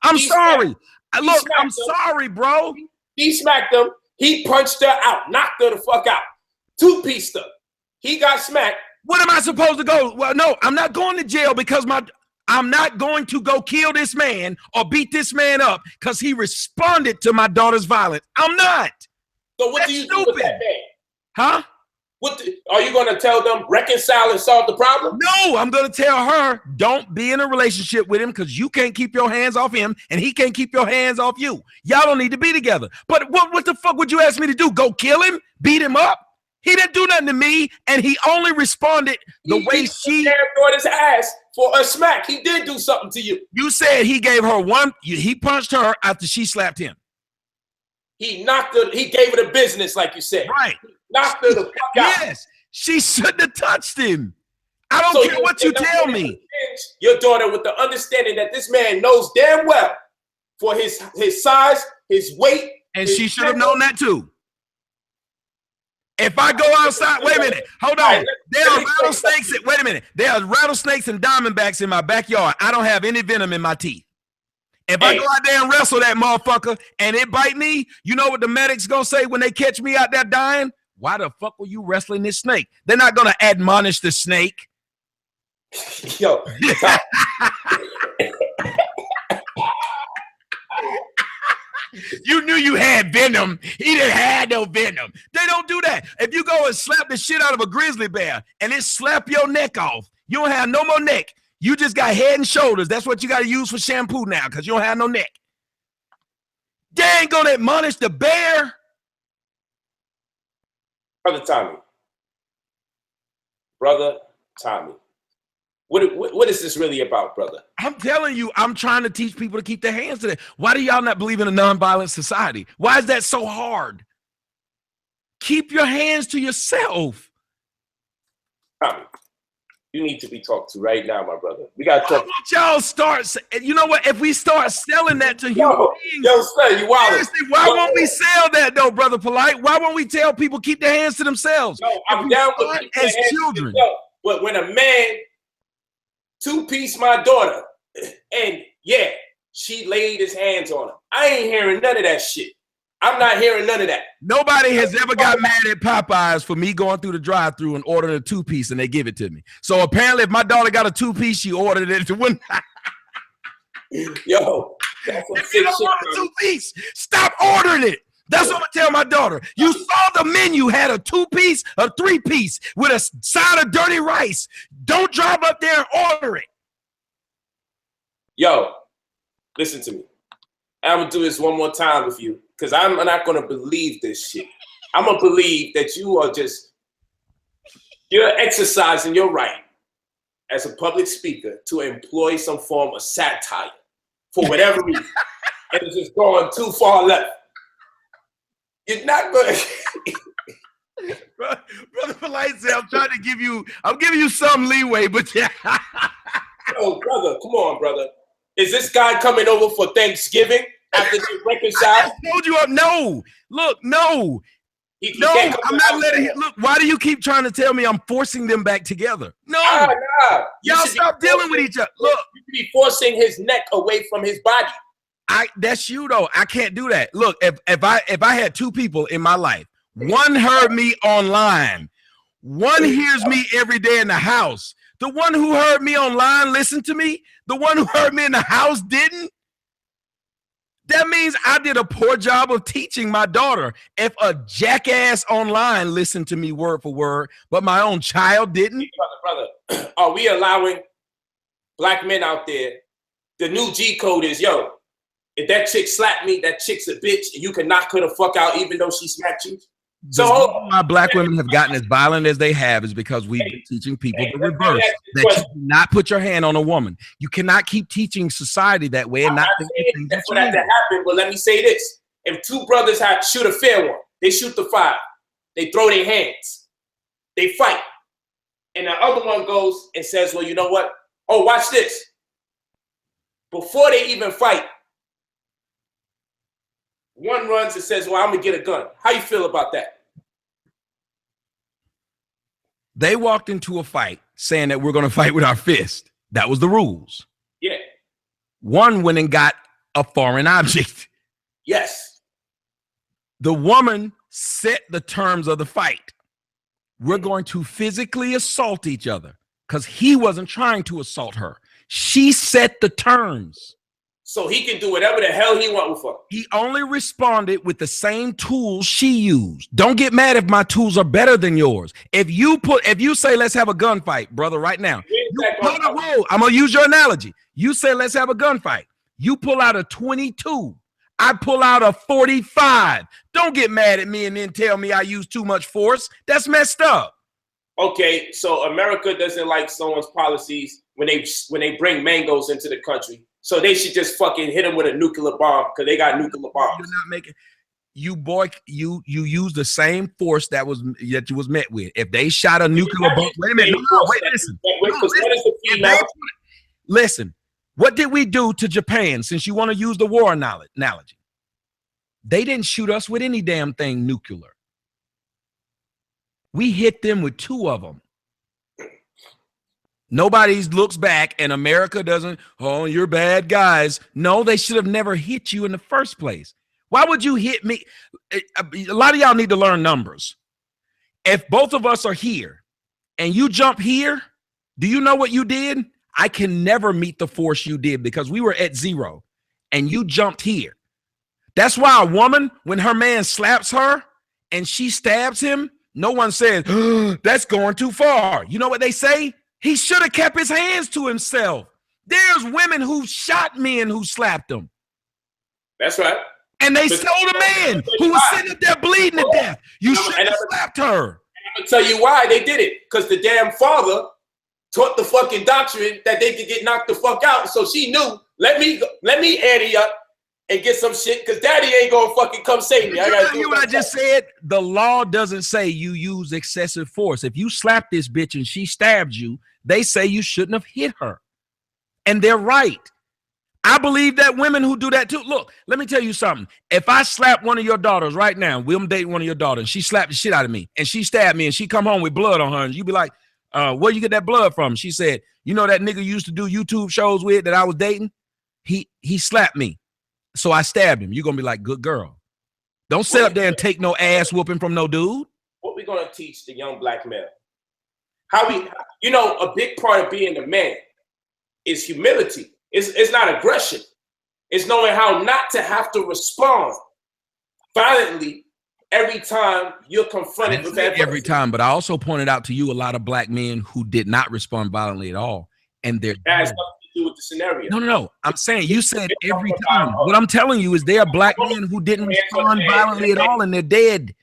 Speaker 2: I'm sorry. Look, I'm sorry, bro.
Speaker 1: He smacked him. He punched her out, knocked her the fuck out. Two-pieced her. He got smacked.
Speaker 2: What am I supposed to go? Well, no, I'm not going to jail because I'm not going to go kill this man or beat this man up because he responded to my daughter's violence. I'm not.
Speaker 1: So what do you do with that man?
Speaker 2: Huh?
Speaker 1: Are you going to tell them reconcile and solve the problem?
Speaker 2: No, I'm going to tell her don't be in a relationship with him because you can't keep your hands off him and he can't keep your hands off you. Y'all don't need to be together. But what the fuck would you ask me to do? Go kill him? Beat him up? He didn't do nothing to me, and he only responded the way she
Speaker 1: daughter's ass for a smack. He did do something to you.
Speaker 2: You said he gave her one. He punched her after she slapped him.
Speaker 1: He knocked her. He gave her the business, like you said.
Speaker 2: Right.
Speaker 1: Knocked her the fuck out.
Speaker 2: Yes. She shouldn't have touched him. I don't care what you tell me.
Speaker 1: Your daughter with the understanding that this man knows damn well for his size, his weight.
Speaker 2: And she should have known that too. If I go outside, wait a minute, hold on. There are rattlesnakes. Wait a minute. There are rattlesnakes and diamondbacks in my backyard. I don't have any venom in my teeth. If I go out there and wrestle that motherfucker and it bite me, you know what the medics gonna say when they catch me out there dying? Why the fuck were you wrestling this snake? They're not gonna admonish the snake.
Speaker 1: Yo.
Speaker 2: You knew you had venom. He didn't have no venom. They don't do that. If you go and slap the shit out of a grizzly bear and it slap your neck off, you don't have no more neck. You just got head and shoulders. That's what you got to use for shampoo now because you don't have no neck. They ain't going to admonish the bear.
Speaker 1: Brother Tommy. What is this really about, brother?
Speaker 2: I'm telling you, I'm trying to teach people to keep their hands to that. Why do y'all not believe in a nonviolent society? Why is that so hard? Keep your hands to yourself.
Speaker 1: Tommy, you need to be talked to right now, my brother. We got to talk.
Speaker 2: Y'all start. You know what? If we start selling that to human beings,
Speaker 1: son, you wild.
Speaker 2: Seriously, why won't we sell that though, brother Polite? Why won't we tell people keep their hands to themselves?
Speaker 1: No, I'm down with
Speaker 2: as children.
Speaker 1: But when a man two-piece my daughter, and yeah, she laid his hands on him. I ain't hearing none of that shit. I'm not hearing none of that.
Speaker 2: Nobody has ever got mad at Popeyes for me going through the drive-thru and ordering a two-piece and they give it to me. So apparently if my daughter got a two-piece, she ordered it to win.
Speaker 1: Yo,
Speaker 2: if you don't want a two-piece, stop ordering it. That's what I'm gonna tell my daughter. You saw the menu had a two-piece, a three-piece with a side of dirty rice. Don't drive up there and order it.
Speaker 1: Yo, listen to me. I'm gonna do this one more time with you because I'm not gonna believe this shit. I'm gonna believe that you're exercising your right as a public speaker to employ some form of satire for whatever reason. And it's just going too far left. You're not going to.
Speaker 2: Brother Polite said, I'm giving you some leeway, but yeah.
Speaker 1: Oh, brother, come on, brother. Is this guy coming over for Thanksgiving after they reconcile?
Speaker 2: I told you, no. Look, no. I'm not letting him. Look, why do you keep trying to tell me I'm forcing them back together? No.
Speaker 1: Nah.
Speaker 2: Y'all stop dealing with each other. Look.
Speaker 1: You should be forcing his neck away from his body.
Speaker 2: That's you though. I can't do that. Look, if I had two people in my life, one heard me online, one hears me every day in the house. The one who heard me online listened to me. The one who heard me in the house didn't. That means I did a poor job of teaching my daughter. If a jackass online listened to me word for word, but my own child didn't.
Speaker 1: Brother, are we allowing black men out there, the new G code is, yo, if that chick slapped me, that chick's a bitch, and you can knock her the fuck out even though she smacked you. So
Speaker 2: why black women have gotten as violent as they have is because we've been teaching people the reverse. That you cannot put your hand on a woman. You cannot keep teaching society that way and not think
Speaker 1: that's what has to happen. But let me say this: if two brothers shoot a fair one, they shoot the 5, they throw their hands, they fight, and the other one goes and says, "Well, you know what? Oh, watch this." Before they even fight, one runs and says, "Well, I'm gonna get a gun." How you feel about that?
Speaker 2: They walked into a fight saying that we're going to fight with our fist. That was the rules.
Speaker 1: Yeah.
Speaker 2: One went and got a foreign object.
Speaker 1: Yes.
Speaker 2: The woman set the terms of the fight. We're going to physically assault each other because he wasn't trying to assault her. She set the terms.
Speaker 1: So he can do whatever the hell he wants with her.
Speaker 2: He only responded with the same tools she used. Don't get mad if my tools are better than yours. If you say let's have a gunfight, brother, right now. I'm gonna use your analogy. You say let's have a gunfight. You pull out a 22. I pull out a 45. Don't get mad at me and then tell me I use too much force. That's messed up.
Speaker 1: Okay, so America doesn't like someone's policies when they bring mangoes into the country. So they should just fucking hit them with a nuclear bomb because they got nuclear bombs.
Speaker 2: You're not making you use the same force that you was met with. If they shot a nuclear bomb, wait a minute. Listen. What did we do to Japan? Since you want to use the war analogy, they didn't shoot us with any damn thing nuclear. We hit them with 2 of them. Nobody looks back and America doesn't, oh, you're bad guys. No, they should have never hit you in the first place. Why would you hit me? A lot of y'all need to learn numbers. If both of us are here and you jump here, do you know what you did? I can never meet the force you did because we were at 0 and you jumped here. That's why a woman, when her man slaps her and she stabs him, no one says, oh, that's going too far. You know what they say? He should have kept his hands to himself. There's women who shot men who slapped them.
Speaker 1: That's right.
Speaker 2: And they told a man who was sitting up there bleeding to death, you should have slapped her.
Speaker 1: I'm going to tell you why they did it. Because the damn father taught the fucking doctrine that they could get knocked the fuck out. So she knew, let me ante up and get some shit because daddy ain't going to fucking come save me. I got to do
Speaker 2: what I just said. The law doesn't say you use excessive force. If you slap this bitch and she stabbed you, they say you shouldn't have hit her. And they're right. I believe that women who do that too. Look, let me tell you something. If I slap one of your daughters right now, we'll date one of your daughters, and she slapped the shit out of me, and she stabbed me, and she come home with blood on her, and you be like, where you get that blood from? She said, you know that nigga you used to do YouTube shows with that I was dating? He slapped me. So I stabbed him. You're going to be like, good girl. Don't sit up there and take no ass whooping from no dude.
Speaker 1: What we going to teach the young black male? A big part of being a man is humility. It's not aggression. It's knowing how not to have to respond violently every time you're confronted with that.
Speaker 2: Every time, but I also pointed out to you a lot of black men who did not respond violently at all. And they're
Speaker 1: has nothing to do with the scenario.
Speaker 2: No. I'm saying you said every time. What I'm telling you is there are black men who didn't respond violently at all and they're dead.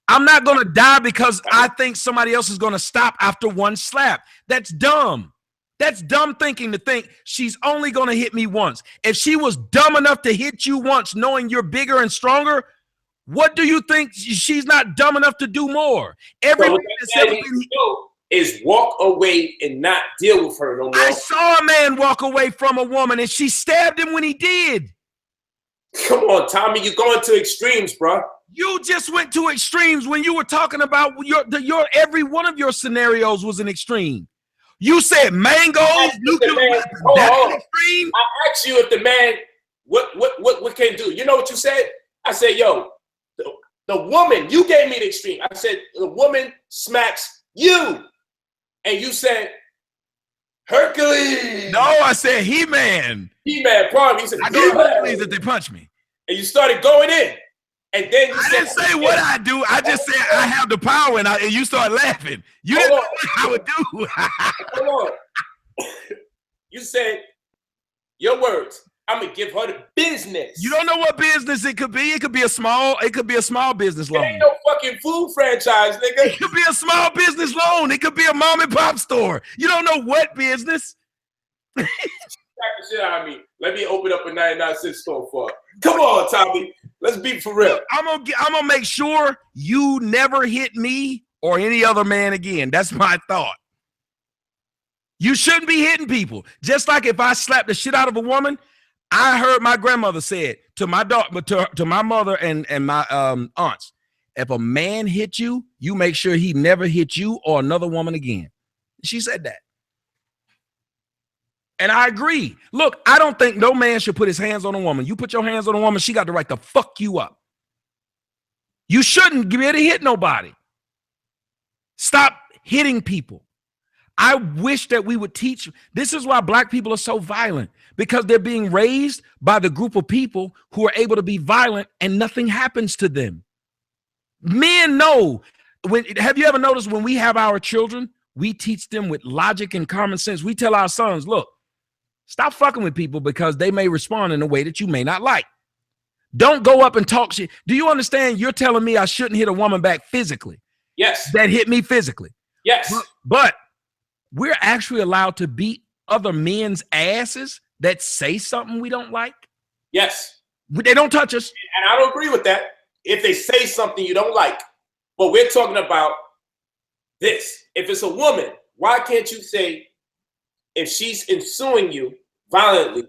Speaker 2: I'm not going to die because I think somebody else is going to stop after one slap. That's dumb. That's dumb thinking to think she's only going to hit me once. If she was dumb enough to hit you once knowing you're bigger and stronger, what do you think? She's not dumb enough to do more. Everyone
Speaker 1: is walk away and not deal with her no more.
Speaker 2: I saw a man walk away from a woman and she stabbed him when he did.
Speaker 1: Come on, Tommy, you're going to extremes, bro.
Speaker 2: You just went to extremes when you were talking about your every one of your scenarios was an extreme. You said mangoes, nuclear weapons. That's an extreme.
Speaker 1: I asked you if the man what can do. You know what you said? I said, yo, the woman, you gave me the extreme. I said the woman smacks you. And you said Hercules.
Speaker 2: No, I said He-Man.
Speaker 1: He-Man, pardon me. You said
Speaker 2: I go Hercules if they punch me.
Speaker 1: And you started going in. And then you
Speaker 2: didn't say what I do. I just said I have the power, and you start laughing. You didn't know what I would do.
Speaker 1: Hold on. You said your words. I'm gonna give her the business.
Speaker 2: You don't know what business it could be. It could be a small business
Speaker 1: It
Speaker 2: loan.
Speaker 1: ain't no fucking food franchise, nigga.
Speaker 2: It could be a small business loan. It could be a mom and pop store. You don't know what business.
Speaker 1: Back the shit out of me. Let me open up a 99-cent store for her. Come on, Tommy. Let's be for real.
Speaker 2: I'm gonna make sure you never hit me or any other man again. That's my thought. You shouldn't be hitting people. Just like if I slap the shit out of a woman, I heard my grandmother say it to my daughter, to my mother and my aunts. If a man hit you, you make sure he never hit you or another woman again. She said that. And I agree. Look, I don't think no man should put his hands on a woman. You put your hands on a woman, she got the right to fuck you up. You shouldn't be able to hit nobody. Stop hitting people. I wish that we would teach. This is why black people are so violent, because they're being raised by the group of people who are able to be violent and nothing happens to them. Men know. Have you ever noticed when we have our children, we teach them with logic and common sense. We tell our sons, look, stop fucking with people because they may respond in a way that you may not like. Don't go up and talk shit. Do you understand? You're telling me I shouldn't hit a woman back physically.
Speaker 1: Yes.
Speaker 2: That hit me physically.
Speaker 1: Yes.
Speaker 2: But we're actually allowed to beat other men's asses that say something we don't like.
Speaker 1: Yes.
Speaker 2: They don't touch us.
Speaker 1: And I don't agree with that. If they say something you don't like, but we're talking about this. If it's a woman, why can't you say, if she's ensuing you violently,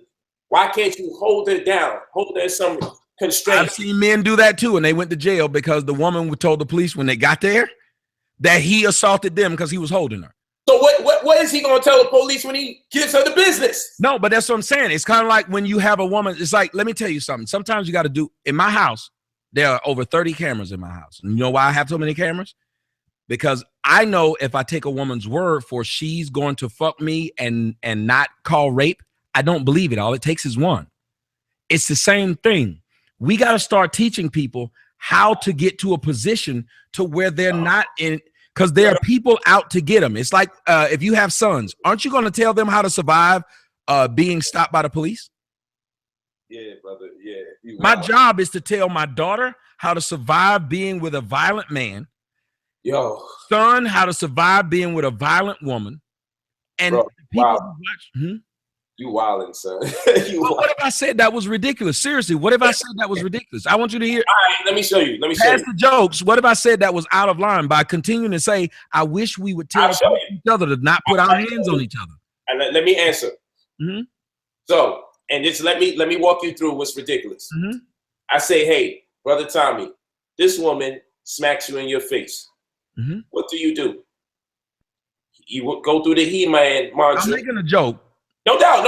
Speaker 1: why can't you hold her down? Hold her in some constraint.
Speaker 2: I've seen men do that too, and they went to jail because the woman told the police when they got there that he assaulted them because he was holding her.
Speaker 1: So what is he going to tell the police when he gives her the business?
Speaker 2: No, but that's what I'm saying. It's kind of like when you have a woman. It's like, let me tell you something. Sometimes you got to do. In my house, there are over 30 cameras in my house. And you know why I have so many cameras? Because I know if I take a woman's word for she's going to fuck me and not call rape, I don't believe it. All it takes is one. It's the same thing. We got to start teaching people how to get to a position to where they're not in. Because there are people out to get them. It's like if you have sons, aren't you going to tell them how to survive being stopped by the police?
Speaker 1: Yeah, brother. Yeah.
Speaker 2: My job is to tell my daughter how to survive being with a violent man.
Speaker 1: Yo.
Speaker 2: Son, how to survive being with a violent woman. And
Speaker 1: bro,
Speaker 2: people
Speaker 1: wow.
Speaker 2: who watch.
Speaker 1: You wildin', son.
Speaker 2: What if I said that was ridiculous? Seriously, what if I said that was ridiculous? I want you to hear.
Speaker 1: All right, let me show you.
Speaker 2: Past the jokes. What if I said that was out of line by continuing to say, I wish we would tell each other to not put our hands on each other?
Speaker 1: And let me answer.
Speaker 2: Mm-hmm.
Speaker 1: So, and just let me walk you through what's ridiculous.
Speaker 2: Mm-hmm.
Speaker 1: I say, hey, brother Tommy, this woman smacks you in your face.
Speaker 2: Mm-hmm.
Speaker 1: What do? You would go through the He-Man mantra.
Speaker 2: I'm making a joke.
Speaker 1: No doubt.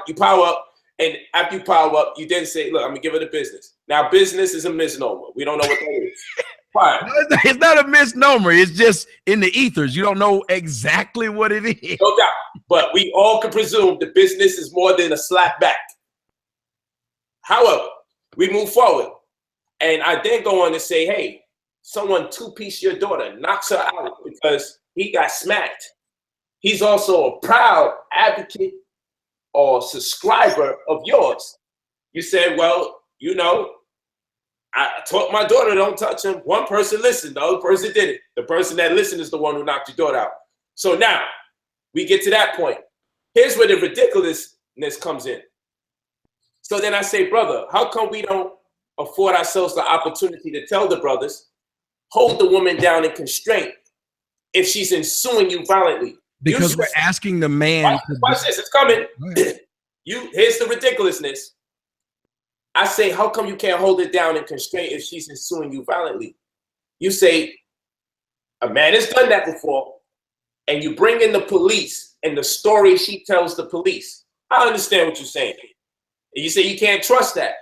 Speaker 1: You power up, and after you power up, you then say, look, I'm going to give her the business. Now, business is a misnomer. We don't know what that is. Fine.
Speaker 2: It's not a misnomer. It's just in the ethers. You don't know exactly what it is.
Speaker 1: No doubt. But we all can presume the business is more than a slap back. However, we move forward. And I then go on to say, hey, someone two-piece your daughter, knocks her out because he got smacked. He's also a proud advocate or subscriber of yours. You said, well, you know, I taught my daughter don't touch him. One person listened, the other person didn't. The person that listened is the one who knocked your daughter out. So now we get to that point. Here's where the ridiculousness comes in. So then I say, brother, how come we don't afford ourselves the opportunity to tell the brothers, hold the woman down in constraint if she's ensuing you violently?
Speaker 2: Because we're asking the man.
Speaker 1: Watch this, it's coming. Here's the ridiculousness. I say, how come you can't hold it down in constraint if she's ensuing you violently? You say, a man has done that before, and you bring in the police and the story she tells the police. I understand what you're saying. And you say you can't trust that.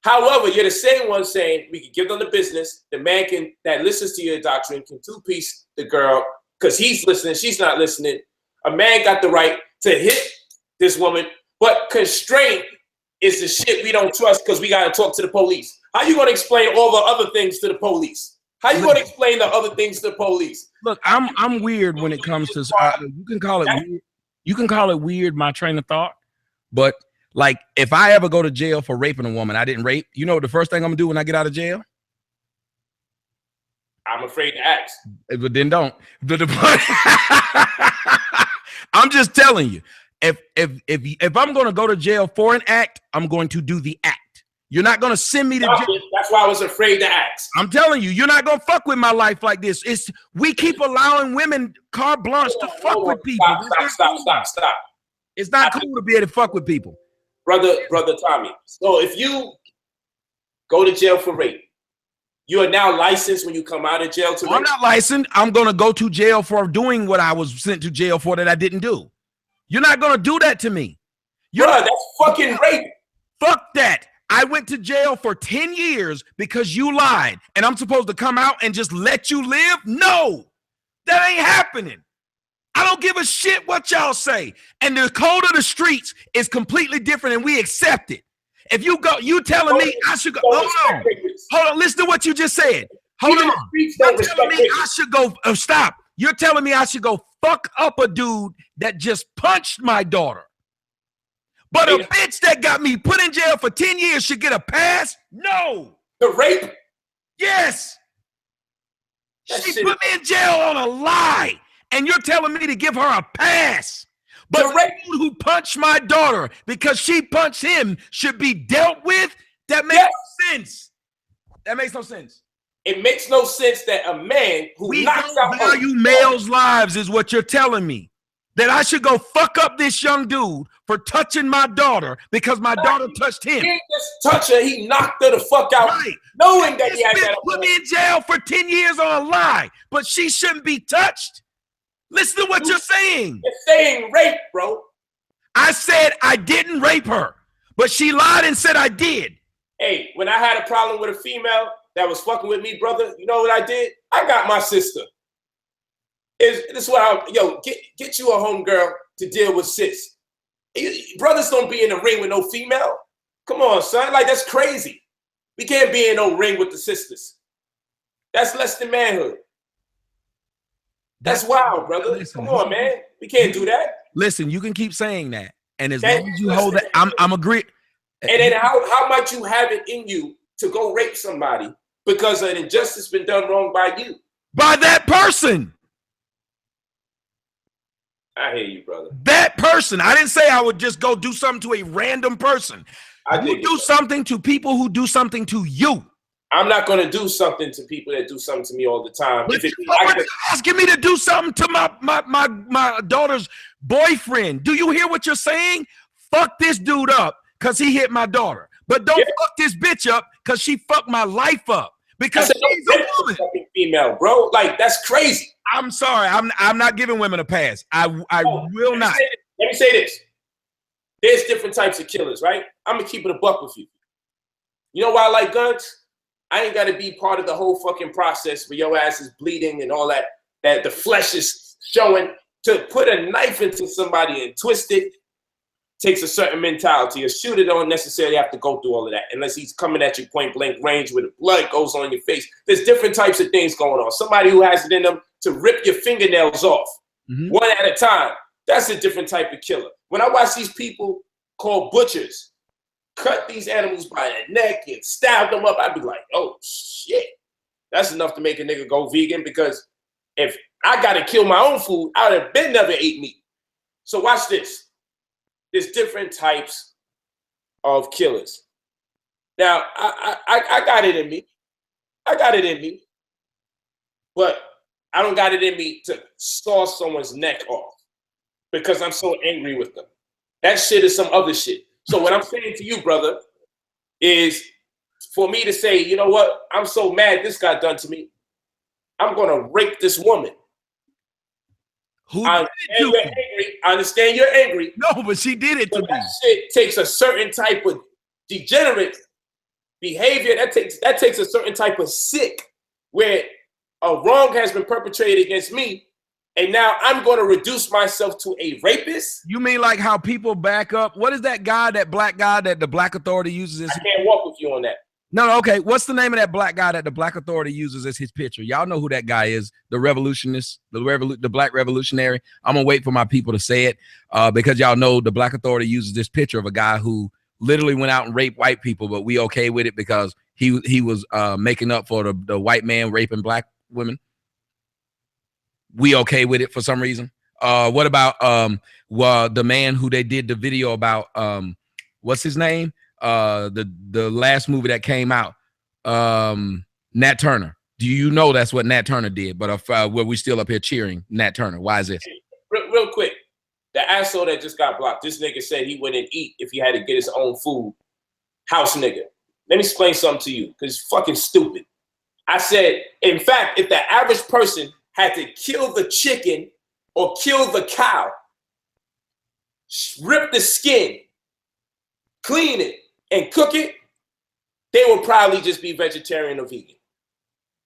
Speaker 1: However, you're the same one saying we can give them the business. The man that listens to your doctrine can two-piece the girl because he's listening, she's not listening. A man got the right to hit this woman, but constraint is the shit we don't trust because we got to talk to the police. How you going to explain all the other things to the police? How you going to explain the other things to the police?
Speaker 2: Look, I'm weird when it comes to, you can call it weird. You can call it weird, my train of thought, but like if I ever go to jail for raping a woman I didn't rape, you know what the first thing I'm gonna do when I get out of jail?
Speaker 1: I'm afraid to ask.
Speaker 2: But then don't. I'm just telling you, if I'm gonna go to jail for an act, I'm going to do the act. You're not gonna send me to jail.
Speaker 1: That's why I was afraid to ask.
Speaker 2: I'm telling you, you're not gonna fuck with my life like this. We keep allowing women carte blanche to fuck with people.
Speaker 1: Stop.
Speaker 2: It's not cool to be able to fuck with people.
Speaker 1: Brother Tommy. So if you go to jail for rape, you are now licensed when you come out of jail to rape?
Speaker 2: I'm not licensed. I'm gonna go to jail for doing what I was sent to jail for that I didn't do. You're not gonna do that to me.
Speaker 1: That's fucking rape.
Speaker 2: Fuck that. I went to jail for 10 years because you lied, and I'm supposed to come out and just let you live? No, that ain't happening. I don't give a shit what y'all say. And the code of the streets is completely different, and we accept it. If you go, you telling me I should go. Hold on. Listen to what you just said. Hold on. You're telling me I should go. Stop. You're telling me I should go fuck up a dude that just punched my daughter. But a bitch that got me put in jail for 10 years should get a pass? No.
Speaker 1: The rape?
Speaker 2: Yes. She put me in jail on a lie, and you're telling me to give her a pass. But the dude who punched my daughter because she punched him should be dealt with? That makes no sense. That makes no sense.
Speaker 1: It makes no sense that a man who knocks out
Speaker 2: value males' lives is what you're telling me. That I should go fuck up this young dude for touching my daughter because my daughter touched him.
Speaker 1: He didn't just touch her, he knocked her the fuck out, right. Knowing that he had that.
Speaker 2: Put me in jail for 10 years on a lie, but she shouldn't be touched. Listen to what you're saying.
Speaker 1: You're saying rape, bro.
Speaker 2: I said I didn't rape her, but she lied and said I did.
Speaker 1: Hey, when I had a problem with a female that was fucking with me, brother, you know what I did? I got my sister. This is why get you a homegirl to deal with sis. Brothers don't be in the ring with no female. Come on, son. Like, that's crazy. We can't be in no ring with the sisters. That's less than manhood. That's wild, brother. Listen, come on, man. We can't do that.
Speaker 2: Listen, you can keep saying that. And as long as you hold that, I'm agreeing.
Speaker 1: And then how might you have it in you to go rape somebody because an injustice been done wrong by you?
Speaker 2: By that person.
Speaker 1: I hear you, brother.
Speaker 2: That person. I didn't say I would just go do something to a random person. You do something to people who do something to you.
Speaker 1: I'm not going to do something to people that do something to me all the time.
Speaker 2: But you're asking me to do something to my daughter's boyfriend. Do you hear what you're saying? Fuck this dude up because he hit my daughter. But don't fuck this bitch up because she fucked my life up. Because she's a woman.
Speaker 1: Female, bro. Like, that's crazy.
Speaker 2: I'm sorry. I'm not giving women a pass. I will not.
Speaker 1: Let me say this. There's different types of killers, right? I'm going to keep it a buck with you. You know why I like guns? I ain't got to be part of the whole fucking process where your ass is bleeding and all that the flesh is showing. To put a knife into somebody and twist it takes a certain mentality. A shooter don't necessarily have to go through all of that unless he's coming at you point blank range where the blood goes on your face. There's different types of things going on. Somebody who has it in them to rip your fingernails off one at a time, that's a different type of killer. When I watch these people called butchers cut these animals by the neck and stab them up, I'd be like, oh shit, that's enough to make a nigga go vegan, because if I gotta kill my own food, I would have been never ate meat. So watch this. There's different types of killers. Now, I got it in me. I got it in me. But I don't got it in me to saw someone's neck off because I'm so angry with them. That shit is some other shit. So what I'm saying to you, brother, is for me to say, you know what? I'm so mad this got done to me. I'm going to rape this woman. I understand you're angry.
Speaker 2: No, but she did it to me.
Speaker 1: That shit takes a certain type of degenerate behavior. That takes a certain type of sick where a wrong has been perpetrated against me, and now I'm going to reduce myself to a rapist.
Speaker 2: You mean like how people back up? What is that guy, that black guy that the black authority uses?
Speaker 1: I can't walk with you on that.
Speaker 2: No, okay. What's the name of that black guy that the Black Authority uses as his picture? Y'all know who that guy is, the revolutionist, the black revolutionary. I'm gonna wait for my people to say it because y'all know the Black Authority uses this picture of a guy who literally went out and raped white people, but we okay with it because he was making up for the white man raping black women. We okay with it for some reason. What about the man who they did the video about? What's his name? The last movie that came out, Nat Turner. Do you know that's what Nat Turner did? But were we still up here cheering Nat Turner? Why is this?
Speaker 1: Real quick, the asshole that just got blocked. This nigga said he wouldn't eat if he had to get his own food. House nigga. Let me explain something to you because it's fucking stupid. I said, in fact, if the average person had to kill the chicken or kill the cow, rip the skin, clean it, and cook it, they would probably just be vegetarian or vegan.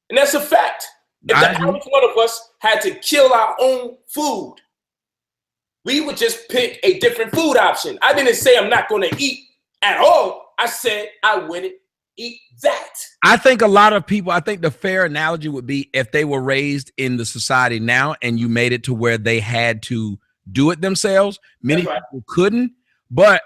Speaker 1: And that's a fact. If the average one of us had to kill our own food, we would just pick a different food option. I didn't say I'm not going to eat at all. I said I wouldn't eat that.
Speaker 2: I think a lot of people, I think the fair analogy would be if they were raised in the society now and you made it to where they had to do it themselves. Many people couldn't, but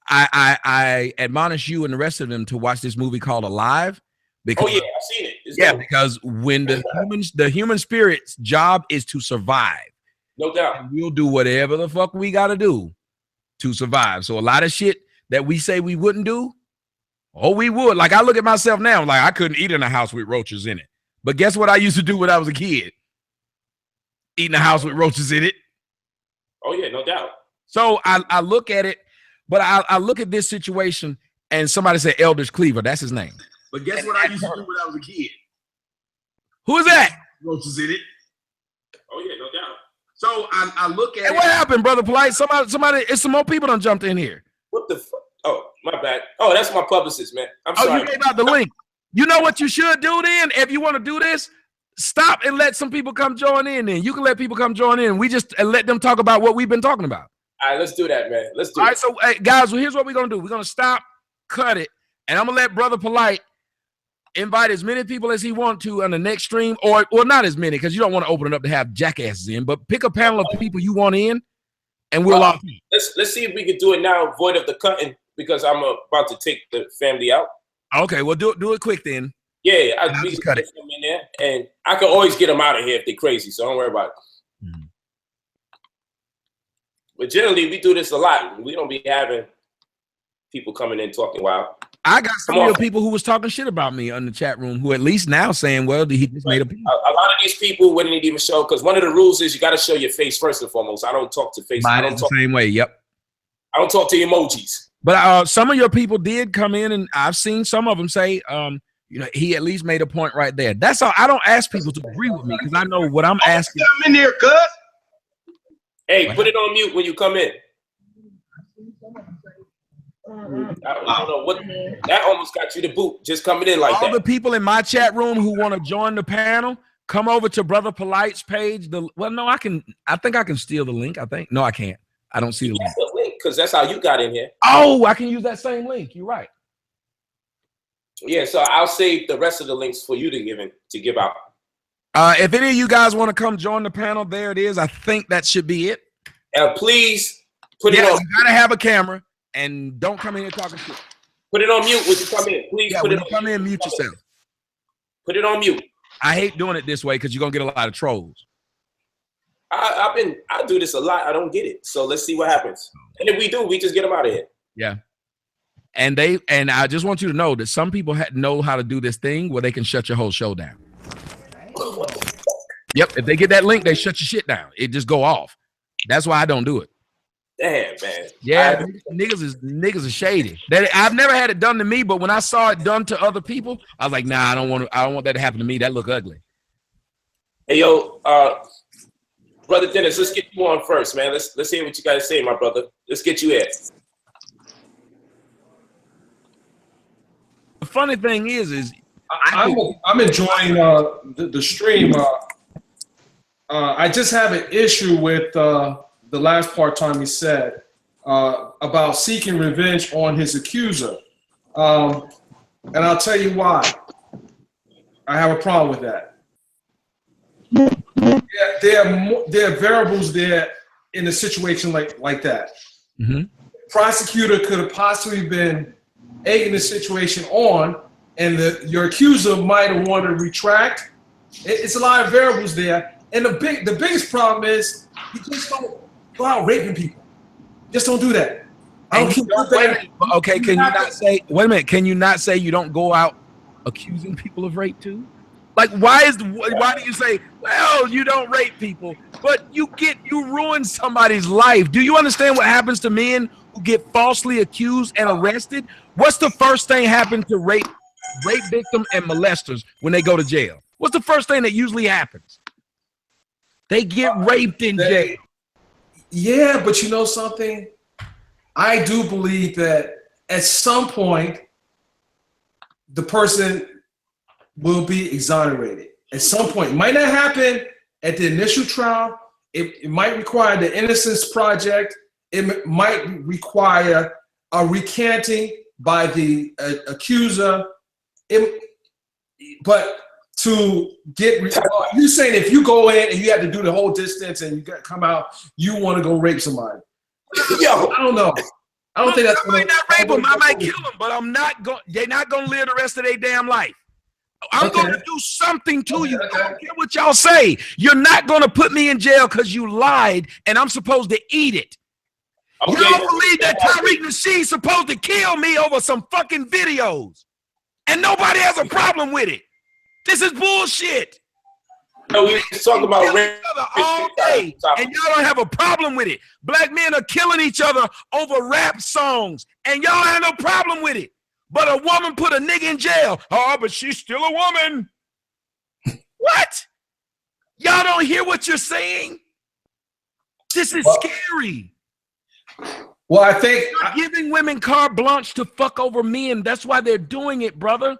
Speaker 2: I admonish you and the rest of them to watch this movie called Alive. Because,
Speaker 1: I've seen it. It's
Speaker 2: dope. Because when the human spirit's job is to survive.
Speaker 1: No doubt.
Speaker 2: We'll do whatever the fuck we got to do to survive. So a lot of shit that we say we wouldn't do, we would. Like, I look at myself now, like, I couldn't eat in a house with roaches in it. But guess what I used to do when I was a kid? Eat in a house with roaches in it.
Speaker 1: Oh, yeah, no doubt.
Speaker 2: So I look at it, but I look at this situation, and somebody said Eldridge Cleaver. That's his name. But guess what I used to do when I was a kid? Who is that? Roaches in it.
Speaker 1: Oh, yeah, no doubt.
Speaker 2: So I look at it. What happened, Brother Polite? Somebody, it's some more people done jumped in here.
Speaker 1: What the fuck? Oh, my bad. Oh, that's my publicist, man. I'm sorry.
Speaker 2: You gave out the link. You know what you should do then? If you want to do this, stop and let some people come join in. Then you can let people come join in. We just let them talk about what we've been talking about.
Speaker 1: All right, let's do that, man. Let's do it.
Speaker 2: All right, so hey, guys, well, here's what we're gonna do. We're gonna stop, cut it, and I'm gonna let Brother Polite invite as many people as he wants to on the next stream, or not as many, because you don't want to open it up to have jackasses in, but pick a panel of people you want in, and we'll all
Speaker 1: let's see if we can do it now, void of the cutting, because I'm about to take the family out.
Speaker 2: Okay, well do it quick then.
Speaker 1: Yeah, we can cut it in there, and I can always get them out of here if they're crazy, so don't worry about it. Mm-hmm. But generally, we do this a lot. We don't be having people coming in talking wild.
Speaker 2: I got some real people who was talking shit about me on the chat room who at least now saying, well, he just made a point.
Speaker 1: A lot of these people wouldn't even show, because one of the rules is you got to show your face first and foremost. I don't talk to faces.
Speaker 2: Mine is the same way, yep.
Speaker 1: I don't talk to emojis.
Speaker 2: But some of your people did come in, and I've seen some of them say, he at least made a point right there. That's all. I don't ask people to agree with me because I know what I'm asking.
Speaker 1: I'm in here, cuz. Hey, put it on mute when you come in. I don't know what that almost got you to boot. Just coming in like that.
Speaker 2: All the people in my chat room who want to join the panel, come over to Brother Polite's page. I think I can steal the link. No, I can't. I don't see the link.
Speaker 1: That's the link because that's how you got in here.
Speaker 2: Oh, I can use that same link. You're right.
Speaker 1: Yeah, so I'll save the rest of the links for you to give out.
Speaker 2: If any of you guys want to come join the panel, there it is. I think that should be it.
Speaker 1: Please put it on.
Speaker 2: You gotta have a camera and don't come in here talking shit.
Speaker 1: Put it on mute when you come in. Please put it on.
Speaker 2: Come in, mute yourself.
Speaker 1: Put it on mute.
Speaker 2: I hate doing it this way because you're gonna get a lot of trolls.
Speaker 1: I do this a lot. I don't get it. So let's see what happens. And if we do, we just get them out of here.
Speaker 2: Yeah. And I just want you to know that some people know how to do this thing where they can shut your whole show down. Yep. If they get that link, they shut your shit down. It just go off. That's why I don't do it.
Speaker 1: Damn, man.
Speaker 2: Yeah, niggas are shady. I've never had it done to me, but when I saw it done to other people, I was like, nah, I don't want that to happen to me. That look ugly.
Speaker 1: Hey, yo, Brother Dennis, let's get you on first, man. Let's hear what you guys say, my brother. Let's get you here.
Speaker 2: The funny thing is
Speaker 5: I'm enjoying the stream. I just have an issue with the last part Tommy said about seeking revenge on his accuser. And I'll tell you why. I have a problem with that. There are variables there in a situation like that.
Speaker 2: Mm-hmm.
Speaker 5: Prosecutor could have possibly been egging the situation on, and your accuser might have wanted to retract. It's a lot of variables there. And the biggest problem is you just don't go out raping people. Just don't do that.
Speaker 2: Okay, can you not say, wait a minute, can you not say you don't go out accusing people of rape too? Like, why do you say, well, you don't rape people, but you ruin somebody's life? Do you understand what happens to men who get falsely accused and arrested? What's the first thing happen to rape victims and molesters when they go to jail? What's the first thing that usually happens? They get raped in jail.
Speaker 5: Yeah, but you know something? I do believe that at some point, the person will be exonerated. At some point. It might not happen at the initial trial. It might require the Innocence Project. It might require a recanting by the accuser. But to get, you saying if you go in and you have to do the whole distance and you got to come out, you want to go rape somebody. Yo, I don't know. I don't think that's.
Speaker 2: I might not rape them. I might kill them, but I'm not going. They're not going to live the rest of their damn life. I'm going to do something to you. I don't care what y'all say. You're not going to put me in jail because you lied, and I'm supposed to eat it. You don't believe that Tariq Nasheed's supposed to kill me over some fucking videos, and nobody has a problem with it. This is bullshit.
Speaker 1: No, we talking about rape
Speaker 2: all day, and y'all don't have a problem with it. Black men are killing each other over rap songs, and y'all have no problem with it. But a woman put a nigga in jail. Oh, but she's still a woman. What? Y'all don't hear what you're saying? This is scary.
Speaker 5: Well, I think
Speaker 2: you're giving women carte blanche to fuck over men. That's why they're doing it, brother.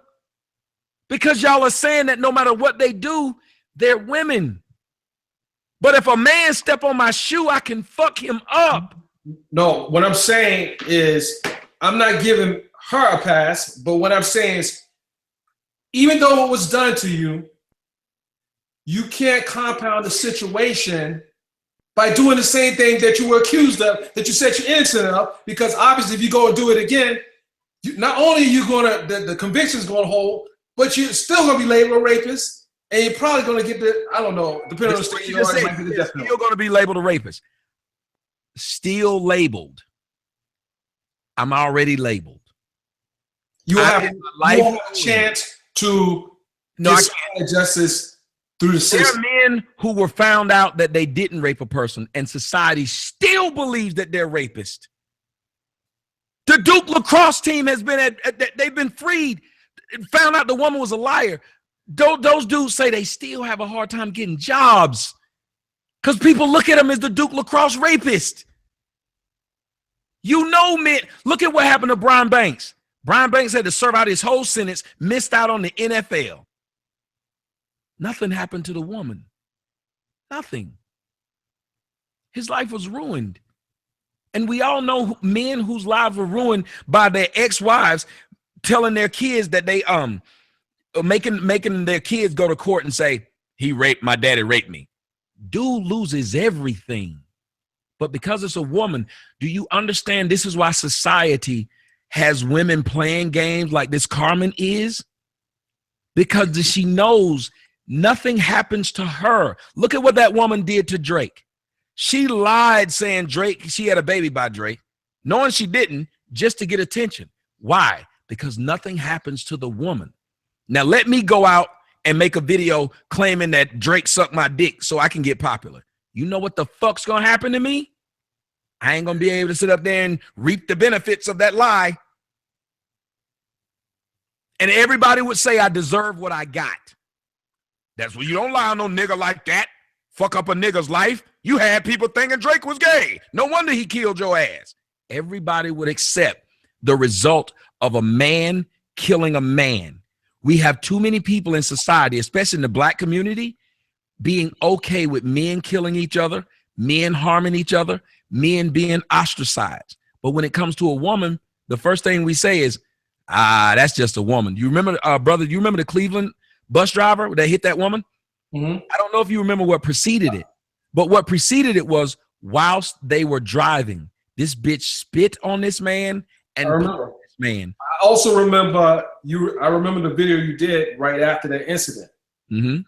Speaker 2: Because y'all are saying that no matter what they do, they're women. But if a man step on my shoe, I can fuck him up.
Speaker 5: No, what I'm saying is I'm not giving her a pass, but what I'm saying is even though it was done to you, you can't compound the situation by doing the same thing that you were accused of, that you said you're innocent of, because obviously if you go and do it again, not only are you going to, the conviction's going to hold, but you're still going to be labeled a rapist, and you're probably going to get the, I don't know, depending on the state you are, it might be the death penalty.
Speaker 2: Still going to be labeled a rapist. Still labeled. I'm already labeled.
Speaker 5: You have a chance to get justice through the system.
Speaker 2: There are men who were found out that they didn't rape a person, and society still believes that they're rapists. The Duke lacrosse team has been they've been freed, found out the woman was a liar. Those dudes say they still have a hard time getting jobs because people look at them as the Duke lacrosse rapist. You know, man, look at what happened to Brian Banks. Brian Banks had to serve out his whole sentence, missed out on the NFL. Nothing happened to the woman. Nothing. His life was ruined. And we all know men whose lives were ruined by their ex-wives telling their kids that they making their kids go to court and say, my daddy raped me. Dude loses everything. But because it's a woman, do you understand this is why society has women playing games like this Carmen is? Because she knows nothing happens to her. Look at what that woman did to Drake. She lied saying she had a baby by Drake, knowing she didn't, just to get attention. Why? Because nothing happens to the woman. Now let me go out and make a video claiming that Drake sucked my dick so I can get popular. You know what the fuck's gonna happen to me? I ain't gonna be able to sit up there and reap the benefits of that lie. And everybody would say I deserve what I got. That's what you don't lie on no nigga like that. Fuck up a nigga's life. You had people thinking Drake was gay. No wonder he killed your ass. Everybody would accept the result of a man killing a man. We have too many people in society, especially in the black community, being okay with men killing each other, men harming each other, men being ostracized. But when it comes to a woman, the first thing we say is, That's just a woman. You remember, brother, you remember the Cleveland bus driver that hit that woman?
Speaker 5: Mm-hmm.
Speaker 2: I don't know if you remember what preceded it, but what preceded it was whilst they were driving, this bitch spit on this man and
Speaker 5: I remember.
Speaker 2: this man.
Speaker 5: I also remember I remember the video you did right after that incident.
Speaker 2: Mm-hmm.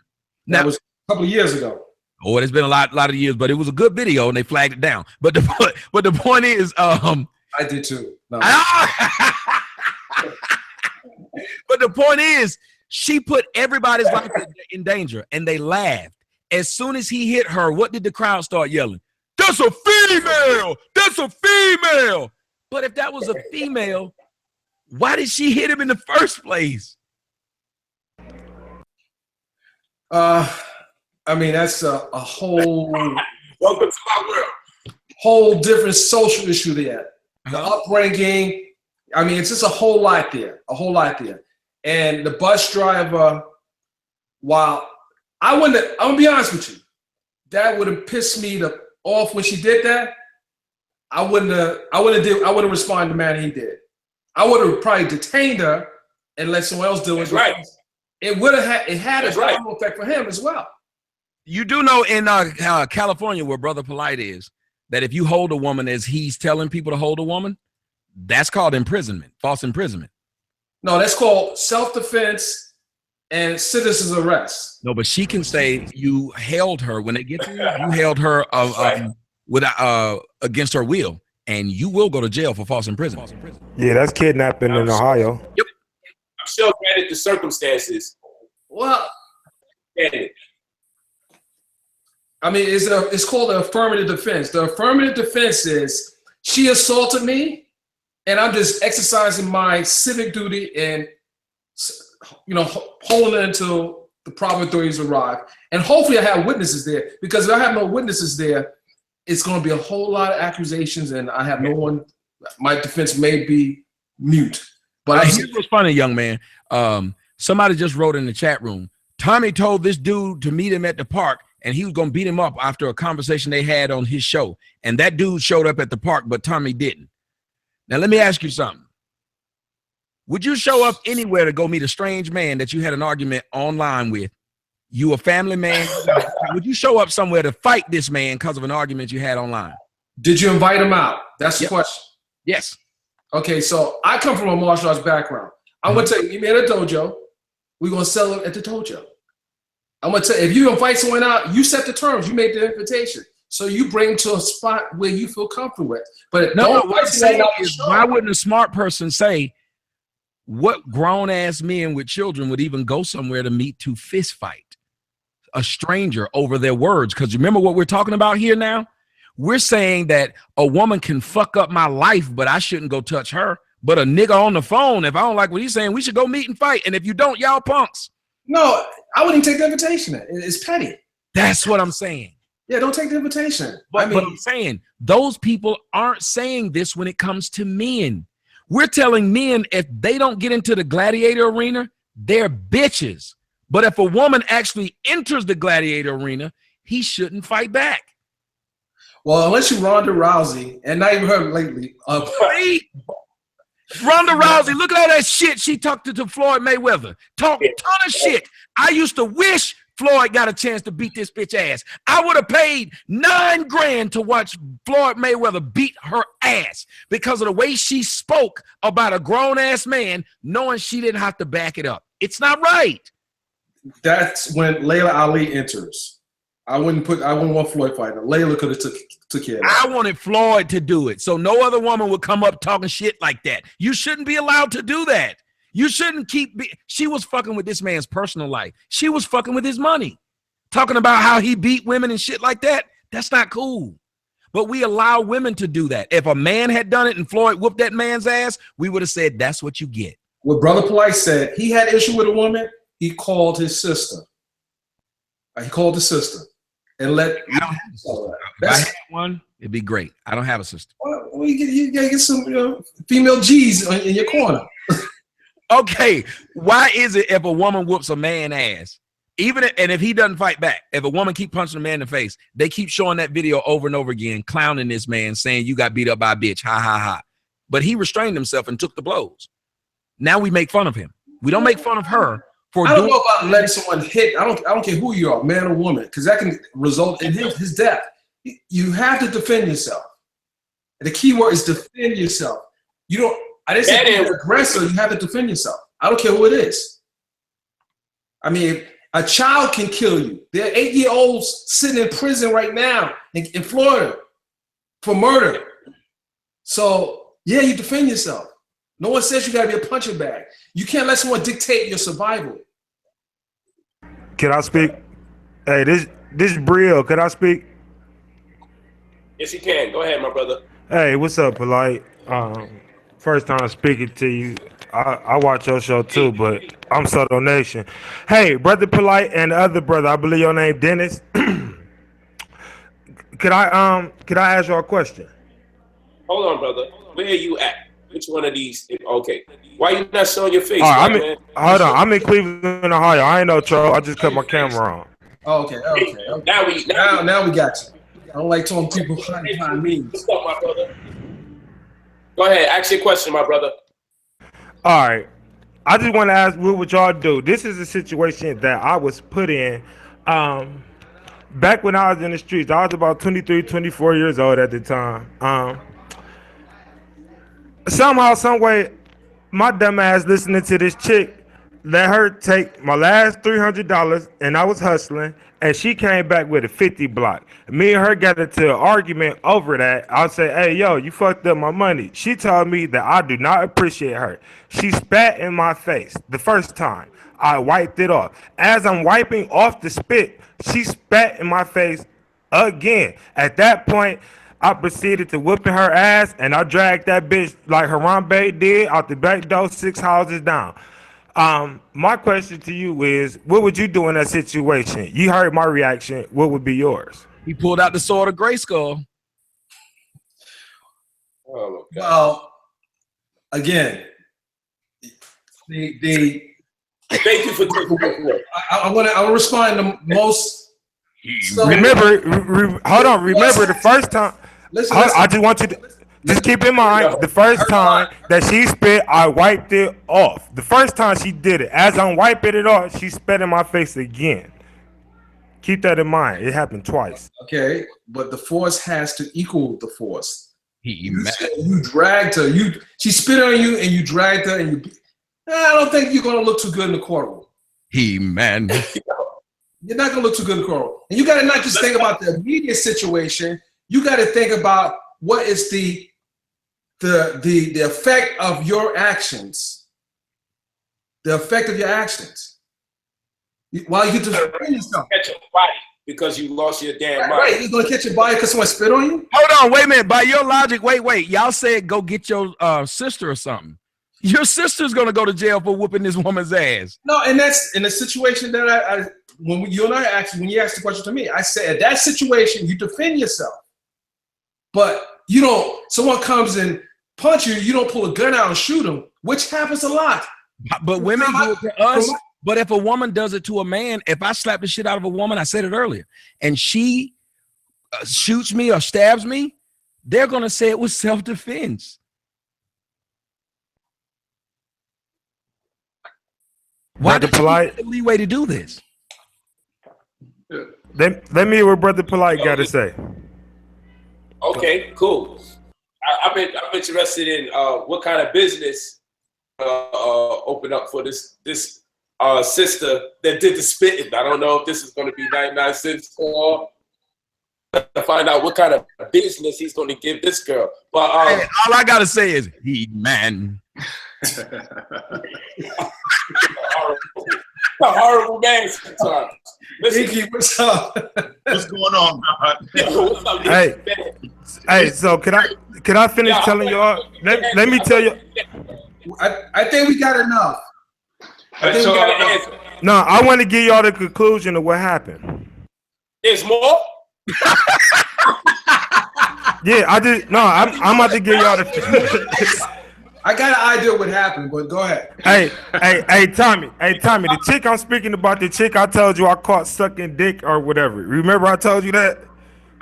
Speaker 5: That was a couple of years ago.
Speaker 2: Oh, it's been a lot of years, but it was a good video and they flagged it down. But the point is,
Speaker 5: I did too. No.
Speaker 2: But the point is, she put everybody's life in danger, and they laughed. As soon as he hit her, what did the crowd start yelling? That's a female! That's a female! But if that was a female, why did she hit him in the first place?
Speaker 5: I mean, that's a whole
Speaker 1: Welcome to my world.
Speaker 5: Whole different social issue there. The upbringing. I mean, it's just a whole lot there. A whole lot there. And the bus driver, while I'm gonna be honest with you, that would have pissed me off when she did that. I wouldn't have responded the manner he did. I would have probably detained her and let someone else do it.
Speaker 1: That's right.
Speaker 5: It would have had a
Speaker 1: That's right.
Speaker 5: domino effect for him as well.
Speaker 2: You do know in California, where Brother Polite is, that if you hold a woman as he's telling people to hold a woman, that's called imprisonment, false imprisonment.
Speaker 5: No, that's called self-defense and citizen's arrest.
Speaker 2: No, but she can say you held her when it gets to you held her against her will, and you will go to jail for false imprisonment.
Speaker 6: Yeah, that's kidnapping in Ohio.
Speaker 1: Yep. I'm sure granted the circumstances.
Speaker 5: Well,
Speaker 1: Granted.
Speaker 5: I mean, it's called the affirmative defense. The affirmative defense is she assaulted me, and I'm just exercising my civic duty and, holding it until the proper authorities arrive. And hopefully I have witnesses there, because if I have no witnesses there, it's going to be a whole lot of accusations, and I have no one. My defense may be mute. But
Speaker 2: here's what's funny, young man. Somebody just wrote in the chat room, Tommy told this dude to meet him at the park, and he was going to beat him up after a conversation they had on his show. And that dude showed up at the park, but Tommy didn't. Now, let me ask you something. Would you show up anywhere to go meet a strange man that you had an argument online with? You a family man? Would you show up somewhere to fight this man because of an argument you had online?
Speaker 5: Did you invite him out? That's the question.
Speaker 2: Yes.
Speaker 5: Okay, so I come from a martial arts background. I'm going to tell you, meet me at a dojo. We're going to sell it at the dojo. I'm going to tell you, if you invite someone out, you set the terms. You make the invitation. So you bring them to a spot where you feel comfortable with. But
Speaker 2: no, what I'm saying is, why wouldn't a smart person say, what grown-ass men with children would even go somewhere to meet to fist fight a stranger over their words? Because remember what we're talking about here now? We're saying that a woman can fuck up my life, but I shouldn't go touch her. But a nigga on the phone, if I don't like what he's saying, we should go meet and fight. And if you don't, y'all punks.
Speaker 5: No, I wouldn't take the invitation. It's petty.
Speaker 2: That's what I'm saying.
Speaker 5: Yeah, don't take the invitation.
Speaker 2: But I'm saying those people aren't saying this when it comes to men. We're telling men if they don't get into the gladiator arena, they're bitches. But if a woman actually enters the gladiator arena, he shouldn't fight back.
Speaker 5: Well, unless you Ronda Rousey, and not even her lately.
Speaker 2: Ronda Rousey, look at all that shit she talked to Floyd Mayweather. Talk a ton of shit. I used to wish Floyd got a chance to beat this bitch ass. I would have paid $9 grand to watch Floyd Mayweather beat her ass because of the way she spoke about a grown-ass man, knowing she didn't have to back it up. It's not right.
Speaker 5: That's when Layla Ali enters. I wouldn't want Floyd fighting. Layla could have took care of it.
Speaker 2: I wanted Floyd to do it, so no other woman would come up talking shit like that. You shouldn't be allowed to do that. You shouldn't she was fucking with this man's personal life. She was fucking with his money. Talking about how he beat women and shit like that. That's not cool. But we allow women to do that. If a man had done it and Floyd whooped that man's ass, we would have said, that's what you get.
Speaker 5: What Brother Polite said, he had issue with a woman, he called his sister. He called the sister. And let
Speaker 2: I don't have a sister. If I had one, it'd be great. I don't have a sister.
Speaker 5: Well, you gotta get some female G's in your corner.
Speaker 2: Okay, why is it if a woman whoops a man ass, if he doesn't fight back, if a woman keep punching a man in the face, they keep showing that video over and over again, clowning this man, saying you got beat up by a bitch, ha ha ha. But he restrained himself and took the blows. Now we make fun of him. We don't make fun of her for
Speaker 5: I don't
Speaker 2: doing.
Speaker 5: know about letting someone hit. I don't care who you are, man or woman, because that can result in his death. You have to defend yourself. And the key word is defend yourself. You don't. I didn't say be an aggressor. You have to defend yourself. I don't care who it is. I mean, a child can kill you. There are 8-year-olds sitting in prison right now in Florida for murder. So yeah, you defend yourself. No one says you gotta be a punching bag. You can't let someone dictate your survival.
Speaker 6: Can I speak? Hey, this is Brill. Can I speak?
Speaker 1: Yes, you can. Go ahead, my brother.
Speaker 6: Hey, what's up, Polite? First time speaking to you. I watch your show too, but I'm Soto Nation. Hey, brother Polite and the other brother, I believe your name Dennis. Could I ask you a question?
Speaker 1: Hold on, brother. Where are you at? Which one of these? Okay. Why you not showing your face?
Speaker 6: All right,
Speaker 1: man?
Speaker 6: Hold on. I'm in Cleveland, Ohio. I ain't no troll. I just cut my camera on.
Speaker 5: Oh, okay. Now we got you. I don't like telling people behind me.
Speaker 1: What's up, my brother? Go ahead. Ask your question, my brother.
Speaker 6: All right. I just want to ask, what would y'all do? This is a situation that I was put in back when I was in the streets. I was about 23, 24 years old at the time. Somehow, some way, my dumb ass listening to this chick let her take my last $300 and I was hustling, and she came back with a 50 block. Me and her got into an argument over that. I say, hey, yo, you fucked up my money. She told me that I do not appreciate her. She spat in my face the first time. I wiped it off. As I'm wiping off the spit, she spat in my face again. At that point, I proceeded to whooping her ass, and I dragged that bitch like Harambe did out the back door 6 houses down. My question to you is, what would you do in that situation? You heard my reaction. What would be yours?
Speaker 2: He pulled out the sword of Grayskull.
Speaker 1: Oh, my God.
Speaker 5: Well, again,
Speaker 1: Thank you for taking my word.
Speaker 5: I want to respond to most.
Speaker 6: Remember the first time.
Speaker 5: Listen,
Speaker 6: I just want you to just keep in mind the first time that she spit, I wiped it off. The first time she did it, as I'm wiping it off, she spat in my face again. Keep that in mind. It happened twice.
Speaker 5: Okay, but the force has to equal the force. You
Speaker 2: You
Speaker 5: dragged her. She spit on you, and you dragged her, and you. I don't think you're gonna look too good in the courtroom.
Speaker 2: man.
Speaker 5: You're not gonna look too good in the courtroom, and you got to not just think about the immediate situation. You got to think about what is the effect of your actions. The effect of your actions. While you defend yourself.
Speaker 1: Catch a body because you lost your damn mind.
Speaker 5: Right, you're gonna catch your body because someone spit on you?
Speaker 2: Hold on, wait a minute. By your logic, wait. Y'all said go get your sister or something. Your sister's gonna go to jail for whooping this woman's ass.
Speaker 5: No, and that's in the situation that when you and I asked, when you asked the question to me, I said, at that situation, you defend yourself. But you don't, someone comes and punch you, you don't pull a gun out and shoot them, which happens a lot.
Speaker 2: But women do it to us. But if a woman does it to a man, if I slap the shit out of a woman, I said it earlier, and she shoots me or stabs me, they're gonna say it was self-defense. Why
Speaker 6: Brother
Speaker 2: did you
Speaker 6: Polite,
Speaker 2: get the leeway to do this?
Speaker 6: let me hear what Brother Polite got to say.
Speaker 1: Okay, cool. I'm interested in what kind of business open up for this sister that did the spitting. I don't know if this is going to be 99 cents or to find out what kind of business he's going to give this girl. But
Speaker 2: Hey, all I gotta say is man.
Speaker 1: a horrible man sometimes. Listen,
Speaker 5: Iggy, what's up?
Speaker 7: What's going on, God?
Speaker 1: what's up,
Speaker 6: Hey. Hey, so can I finish telling y'all? Let me tell you.
Speaker 5: I think we got enough.
Speaker 1: That's all I answer.
Speaker 6: No, I want to give y'all the conclusion of what happened.
Speaker 1: There's more?
Speaker 6: Yeah, I'm about to give y'all the.
Speaker 5: I got an idea what happened, but go ahead.
Speaker 6: Hey, Tommy, the chick I'm speaking about, the chick I told you I caught sucking dick or whatever. Remember I told you that?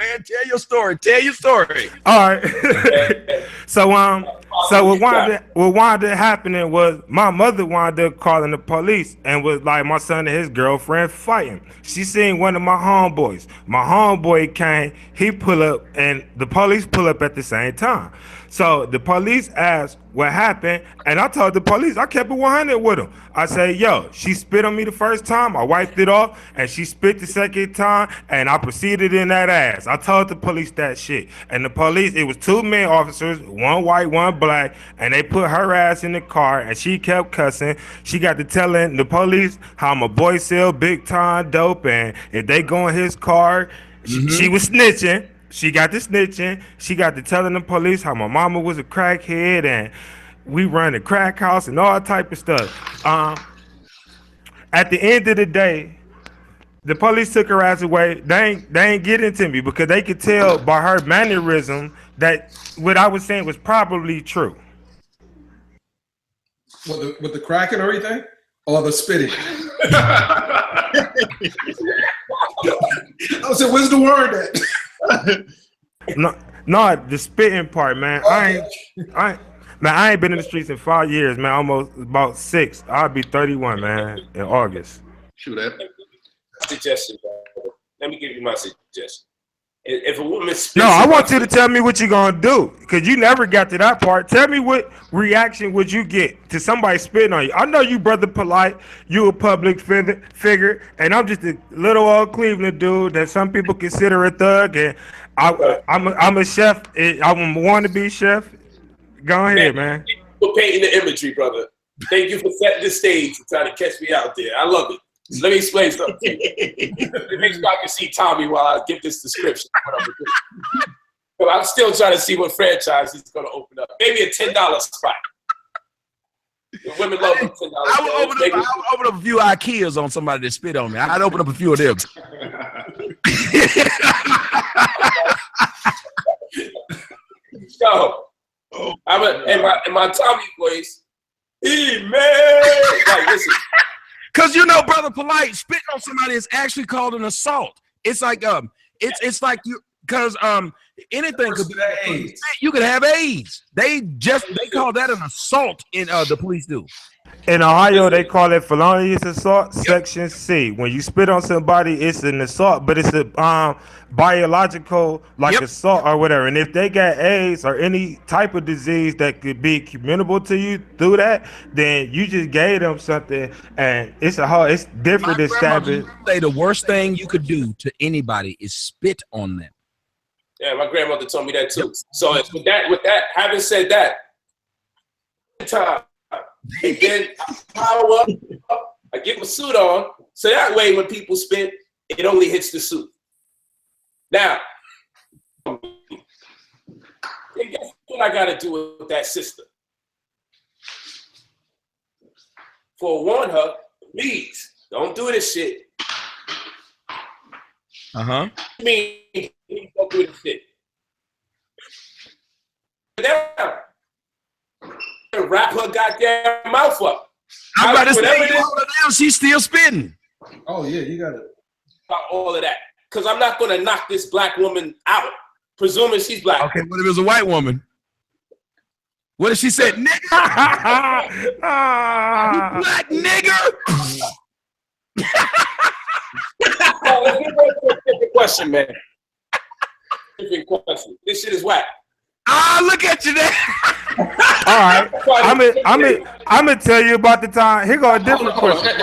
Speaker 2: man. Tell your story. Tell your story.
Speaker 6: All right. So what wound up happening was my mother wound up calling the police and was like, my son and his girlfriend fighting. She seen one of my homeboys. My homeboy came, he pull up, and the police pull up at the same time. So the police asked what happened, and I told the police, I kept it 100 with them. I said, yo, she spit on me the first time, I wiped it off, and she spit the second time, and I proceeded in that ass. I told the police that shit. And the police, it was 2 men officers, one white, one black, and they put her ass in the car, and she kept cussing. She got to telling the police how my boy sell big time dope, and if they go in his car, she was snitching. She got to snitching. She got to telling the police how my mama was a crackhead and we run a crack house and all type of stuff. At the end of the day, the police took her ass away. They ain't get into me because they could tell by her mannerism that what I was saying was probably true.
Speaker 5: With the crack and everything? Or the spitting? I said, where's the word at?
Speaker 6: No, the spitting part, man. I ain't been in the streets in 5 years, man. Almost about 6. I'll be 31, man, in August.
Speaker 7: Shoot that.
Speaker 1: Suggestion, bro. Let me give you my suggestion. If a woman spits,
Speaker 6: no, I want you to tell me what you're gonna do, because you never got to that part. Tell me what reaction would you get to somebody spitting on you. I know you, brother Polite, you a public figure, and I'm just a little old Cleveland dude that some people consider a thug, and I'm a chef. I'm a wannabe chef. Go ahead, man.
Speaker 1: For painting the imagery, brother. Thank you for setting the stage and trying to catch me out there. I love it. Let me explain something to you. It makes sure I can see Tommy while I give this description of what I'm doing. But I'm still trying to see what franchise he's going to open up. Maybe a $10 spot. The women love $10.
Speaker 2: I would open up a few IKEAs on somebody that spit on me. I'd open up a few of them.
Speaker 1: So, in my Tommy voice, hey, man. Like, listen.
Speaker 2: Because you know, brother Polite, spitting on somebody is actually called an assault. It's like it's like you because anything could be AIDS. You could have AIDS. They call that an assault in the police do.
Speaker 6: In Ohio, they call it felonious assault, Section C. When you spit on somebody, it's an assault, but it's a biological assault or whatever. And if they got AIDS or any type of disease that could be communicable to you through that, then you just gave them something, and it's different than stabbing.
Speaker 2: Say the worst thing you could do to anybody is spit on them.
Speaker 1: Yeah, my grandmother told me that too. So with that, having said that, time. And then I power up, I get my suit on, so that way when people spit, it only hits the suit. Now, guess what I gotta do with that sister? Forewarn her, please, don't do this shit.
Speaker 2: Uh-huh.
Speaker 1: I mean, don't do this shit. Now, wrap her goddamn mouth up.
Speaker 2: I'm about to say, you hold her down, she's still spitting.
Speaker 5: Oh yeah, you got it.
Speaker 1: All of that, because I'm not gonna knock this black woman out, presuming she's black.
Speaker 2: Okay, what if it was a white woman? What if she said, nigger? You black nigger?
Speaker 1: Let's get back to a different question, man. Different question. This shit is whack.
Speaker 2: Look at you there.
Speaker 6: All right, I'm gonna tell you about the time. Here go a different question.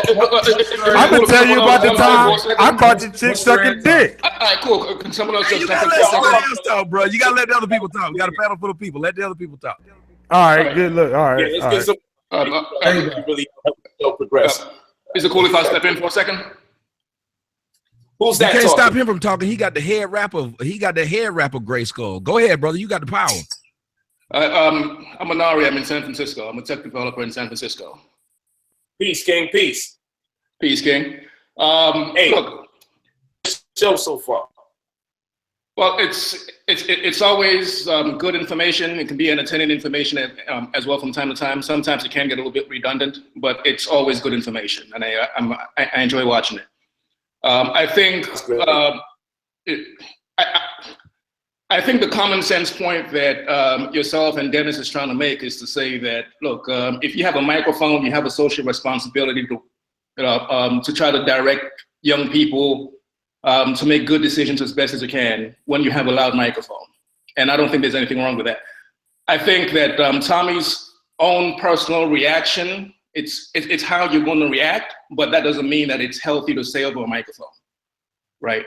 Speaker 6: I'm gonna tell you about the time I caught your chick sucking dick.
Speaker 7: All right, cool. Can someone else just
Speaker 2: You gotta let somebody else talk, bro. You gotta let the other people talk. We got a panel full of people. Let the other people talk.
Speaker 6: All right, good look. All right,
Speaker 1: Yeah, let's get some. Really progress.
Speaker 7: Is it cool if I step in for a second?
Speaker 1: Who's
Speaker 2: You
Speaker 1: that?
Speaker 2: can't
Speaker 1: talking?
Speaker 2: stop him from talking. He got the head rapper. He got the head rapper Gray Skull. Go ahead, brother. You got the power.
Speaker 7: I'm Anari. I'm in San Francisco. I'm a tech developer in San Francisco.
Speaker 1: Peace, King. Peace.
Speaker 7: Peace, King.
Speaker 1: Hey,
Speaker 7: look,
Speaker 1: show so far.
Speaker 7: well, it's always good information. It can be entertaining information as well from time to time. Sometimes it can get a little bit redundant, but it's always good information, and I enjoy watching it. I think I think the common sense point that yourself and Dennis is trying to make is to say that, look, if you have a microphone, you have a social responsibility to try to direct young people to make good decisions as best as you can when you have a loud microphone. And I don't think there's anything wrong with that. I think that Tommy's own personal reaction, it's how you're going to react, but that doesn't mean that it's healthy to say over a microphone, right?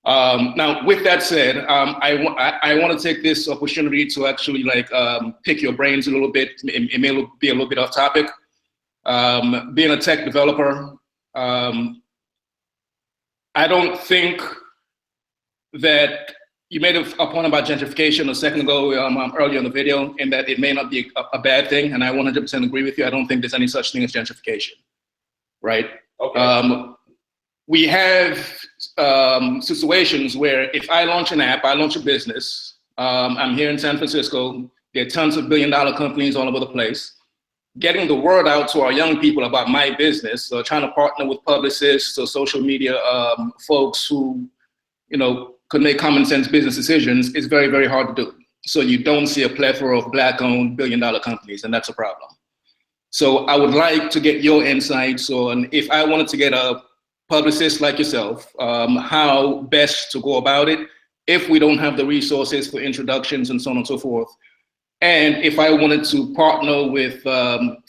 Speaker 7: Now, with that said, I want to take this opportunity to actually pick your brains a little bit. It may be a little bit off topic. Being a tech developer, I don't think that you made a point about gentrification a second ago earlier in the video, and that it may not be a bad thing, and I 100% agree with you. I don't think there's any such thing as gentrification, right? Okay. We have situations where if I launch an app, I launch a business, I'm here in San Francisco, there are tons of billion-dollar companies all over the place. Getting the word out to our young people about my business, trying to partner with publicists or social media folks who, could make common sense business decisions is very, very hard to do. So you don't see a plethora of Black-owned billion-dollar companies, and that's a problem. So I would like to get your insights on, if I wanted to get a publicist like yourself, how best to go about it if we don't have the resources for introductions and so on and so forth. And if I wanted to partner with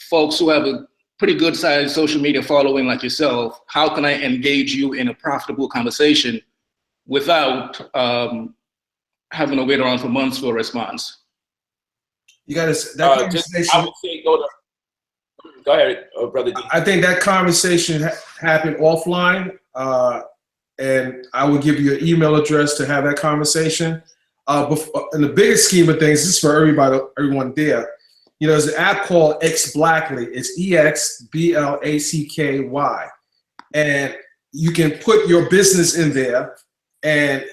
Speaker 7: folks who have a pretty good sized social media following like yourself, how can I engage you in a profitable conversation without having to wait around for months for a response?
Speaker 5: You got to, that conversation.
Speaker 1: I would say go ahead, Brother D.
Speaker 5: I think that conversation happened offline, and I will give you an email address to have that conversation. In the biggest scheme of things, this is for everyone there. There's an app called Xblackly. It's EXBLACKY, and you can put your business in there, and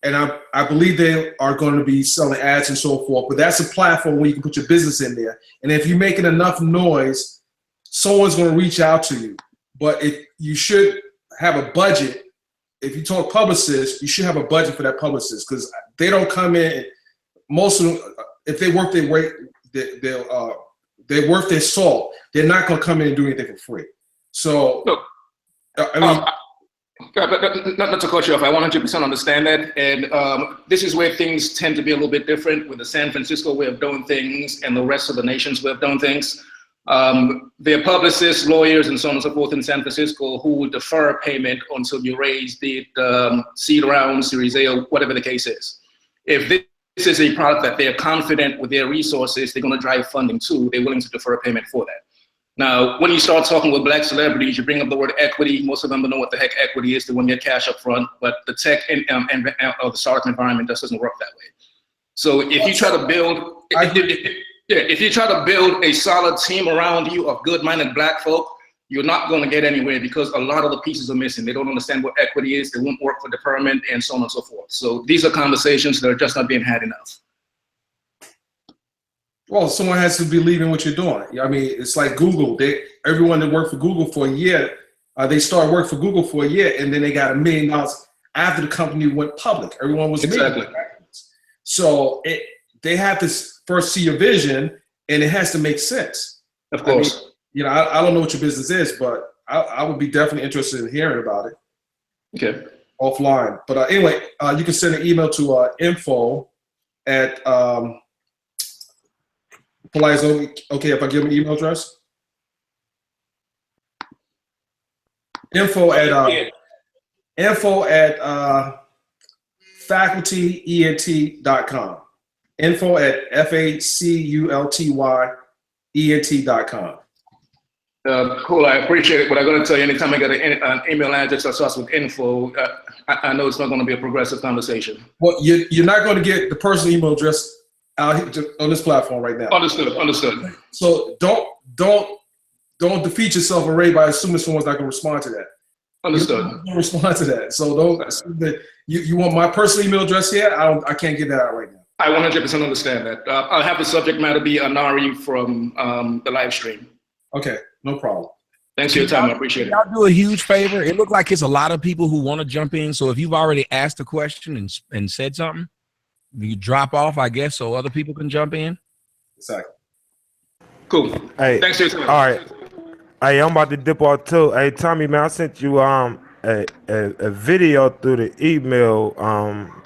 Speaker 5: I believe they are going to be selling ads and so forth. But that's a platform where you can put your business in there, and if you're making enough noise, someone's going to reach out to you. But if you should have a budget, if you talk publicists, you should have a budget for that publicist, because they don't come in. Most of them, if they work their weight, they're worth their salt. They're not going to come in and do anything for free. So,
Speaker 7: look,
Speaker 5: I mean,
Speaker 7: not to cut you off, I 100% understand that, and this is where things tend to be a little bit different with the San Francisco way of doing things and the rest of the nation's way of doing things. There are publicists, lawyers, and so on and so forth in San Francisco who will defer payment until you raise the seed round, Series A, or whatever the case is. If this is a product that they're confident with their resources, they're going to drive funding to, they're willing to defer payment for that. Now, when you start talking with Black celebrities, you bring up the word equity. Most of them don't know what the heck equity is. They want to get cash up front, but the tech and the startup environment just doesn't work that way. So if you try to build, if you try to build a solid team around you of good-minded Black folk, you're not going to get anywhere, because a lot of the pieces are missing. They don't understand what equity is. They won't work for deferment, and so on and so forth. So these are conversations that are just not being had enough.
Speaker 5: Well, someone has to believe in what you're doing. I mean, it's like Google. Everyone that worked for Google for a year, they started work for Google for a year, and then they got $1 million after the company went public. Everyone was
Speaker 7: exactly.
Speaker 5: So they have to first see your vision, and it has to make sense.
Speaker 7: Of course.
Speaker 5: I mean, I don't know what your business is, but I would be definitely interested in hearing about it.
Speaker 7: Okay.
Speaker 5: Offline. But anyway, you can send an email to info at POLIGHT. Okay, if I give them an email address? Info at facultyent.com. Info at facultyent.com.
Speaker 7: Cool, I appreciate it, but I'm going to tell you, anytime I get an email address that starts with info, I know it's not going to be a progressive conversation.
Speaker 5: Well, you're not going to get the personal email address out here on this platform right now.
Speaker 7: Understood.
Speaker 5: So don't defeat yourself already by assuming someone's not going to respond to that.
Speaker 7: Understood.
Speaker 5: Don't respond to that. So don't assume that you want my personal email address here. I can't get that out right now.
Speaker 7: I 100% understand that. I'll have the subject matter be Anari from the live stream.
Speaker 5: Okay, no problem.
Speaker 7: Thanks for your time. I appreciate it.
Speaker 2: Y'all do a huge favor. It looked like it's a lot of people who want to jump in. So if you've already asked a question and said something, you drop off, I guess, so other people can jump in.
Speaker 5: Exactly.
Speaker 7: Cool.
Speaker 6: Hey,
Speaker 7: Thanks for your time.
Speaker 6: all right. Hey, I'm about to dip off too. Hey, Tommy, man, I sent you a video through the email.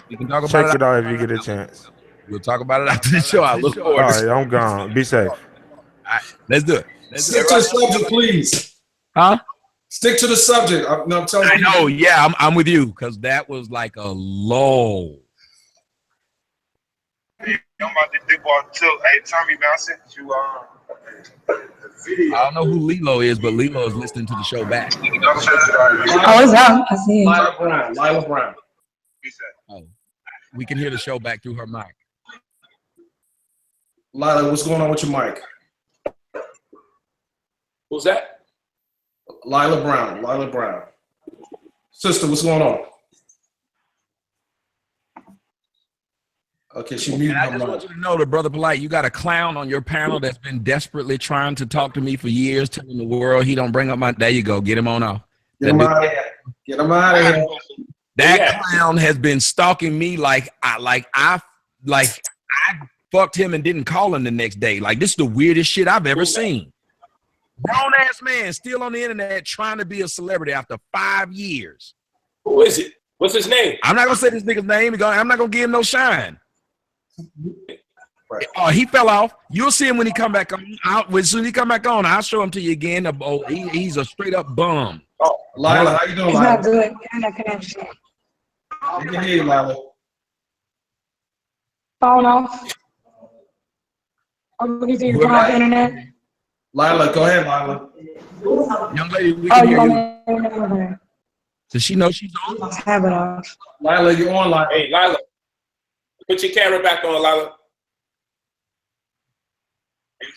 Speaker 2: We can talk about
Speaker 6: Check
Speaker 2: it.
Speaker 6: it out if you get a chance.
Speaker 2: We'll talk about it after the show. I look
Speaker 6: All
Speaker 2: forward
Speaker 6: right,
Speaker 2: to it.
Speaker 6: I'm gone. Be safe.
Speaker 2: All right, let's do it.
Speaker 5: Stick to the subject, please.
Speaker 2: Huh?
Speaker 5: Stick to the subject. I'm telling
Speaker 2: I
Speaker 5: you.
Speaker 2: know. Yeah, I'm with you because that was like a lull.
Speaker 6: I'm about to dip off too. Hey, Tommy, man, I sent you a video.
Speaker 2: I don't know who Lilo is, but Lilo is listening to the show back.
Speaker 8: Oh, it's out. I see it.
Speaker 5: Lila Brown.
Speaker 2: Oh, we can hear the show back through her mic.
Speaker 5: Lila, what's going on with your mic?
Speaker 1: Who's that?
Speaker 5: Lila Brown. Sister, what's going on? Okay, she muted
Speaker 2: And I
Speaker 5: her
Speaker 2: just want
Speaker 5: mic.
Speaker 2: you to know that, Brother Polite, you got a clown on your panel that's been desperately trying to talk to me for years, telling the world he don't bring up my. There you go, get him on off.
Speaker 5: Get him out of here. Get him out of here.
Speaker 2: That clown has been stalking me like I fucked him and didn't call him the next day. Like, this is the weirdest shit I've ever seen. Grown ass man still on the internet trying to be a celebrity after 5 years.
Speaker 1: Who is it? What's his name?
Speaker 2: I'm not gonna say this nigga's name. I'm not gonna give him no shine. Oh, he fell off. You'll see him when he come back on. As soon as he come back on, I'll show him to you again. Oh, he's a straight up bum.
Speaker 5: Oh, Lila, how you doing,
Speaker 8: It's
Speaker 5: Lila?
Speaker 8: not good. I'm not connection.
Speaker 5: You can hear you, Lila.
Speaker 8: Phone off. I'm looking through your phone off the internet.
Speaker 5: Lila, go ahead, Lila.
Speaker 2: Young lady, we
Speaker 8: Oh,
Speaker 2: can
Speaker 8: you
Speaker 2: hear
Speaker 8: on
Speaker 2: you.
Speaker 8: the internet? Okay.
Speaker 2: Does she know she's on?
Speaker 8: I'll have it off.
Speaker 5: Lila, you're on, Lila.
Speaker 1: Hey, Lila. Put your camera back on, Lila.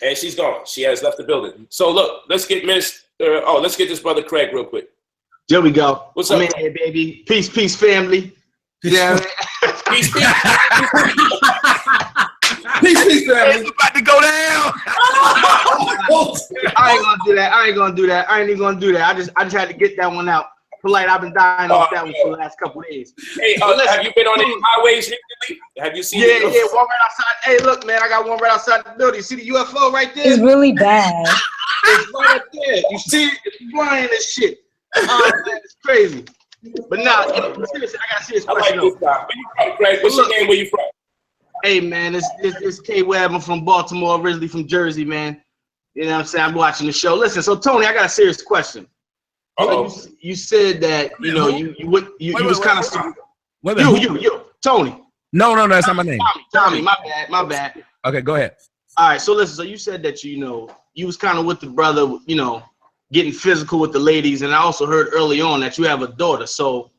Speaker 1: And she's gone. She has left the building. So look, let's get let's get this brother Craig real quick.
Speaker 9: There we go.
Speaker 1: What's
Speaker 9: I'm
Speaker 1: up?
Speaker 9: in here, baby. Peace, peace, family. Yeah.
Speaker 1: Peace, peace.
Speaker 5: Peace, family.
Speaker 2: It's about to go down.
Speaker 9: I ain't gonna do that. I ain't even gonna do that. I just had to get that one out. Polite, I've been dying off that one for the last couple of days.
Speaker 1: Hey, have you been on any highways recently? Have you seen
Speaker 9: Yeah, one right outside. Hey, look, man, I got one right outside the building. You see the UFO right there?
Speaker 8: It's really bad.
Speaker 9: It's right up there. You see it? It's flying and shit. Oh, man, it's crazy. But nah, seriously, I got a serious
Speaker 1: I like
Speaker 9: question.
Speaker 1: this guy. Where you from, Craig? What's your name? Where you from?
Speaker 9: Hey, man, it's K Webb. I'm from Baltimore, originally from Jersey, man. You know what I'm saying? I'm watching the show. Listen, so Tony, I got a serious question. So you said that you was kind of you Tony.
Speaker 2: No, that's not my name.
Speaker 9: Tommy, my bad.
Speaker 2: Okay, go ahead.
Speaker 9: All right, so listen, so you said that you was kind of with the brother, getting physical with the ladies, and I also heard early on that you have a daughter. So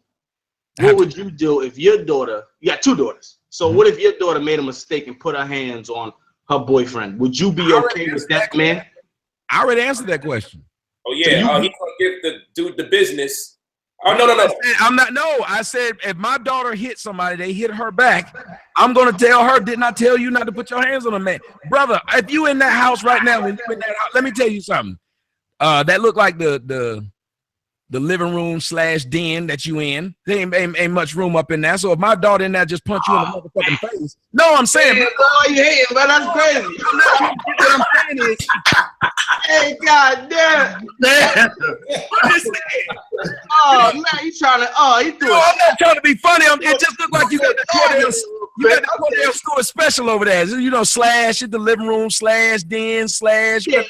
Speaker 9: what would you do if your daughter? You got two daughters. So what if your daughter made a mistake and put her hands on her boyfriend? Would you be okay with that, man?
Speaker 2: I already answered that question.
Speaker 1: Oh yeah, he's gonna give the dude the business. Oh no.
Speaker 2: I'm not. No, I said if my daughter hit somebody, they hit her back. I'm gonna tell her. Didn't I tell you not to put your hands on a man, brother? If you in that house right now, when you in that house, let me tell you something. That looked like the living room / den that you in. There ain't much room up in there. So if my daughter in there just punch you in the motherfucking face, no, I'm saying.
Speaker 9: Man, you hating, man? That's crazy.
Speaker 2: What I'm saying is,
Speaker 9: hey, god damn. Oh man, you trying to? Oh, he threw.
Speaker 2: No, I'm not trying to be funny. It just looked like you got the Cordell Store special over there. You know, / at the living room / den /
Speaker 9: Yeah.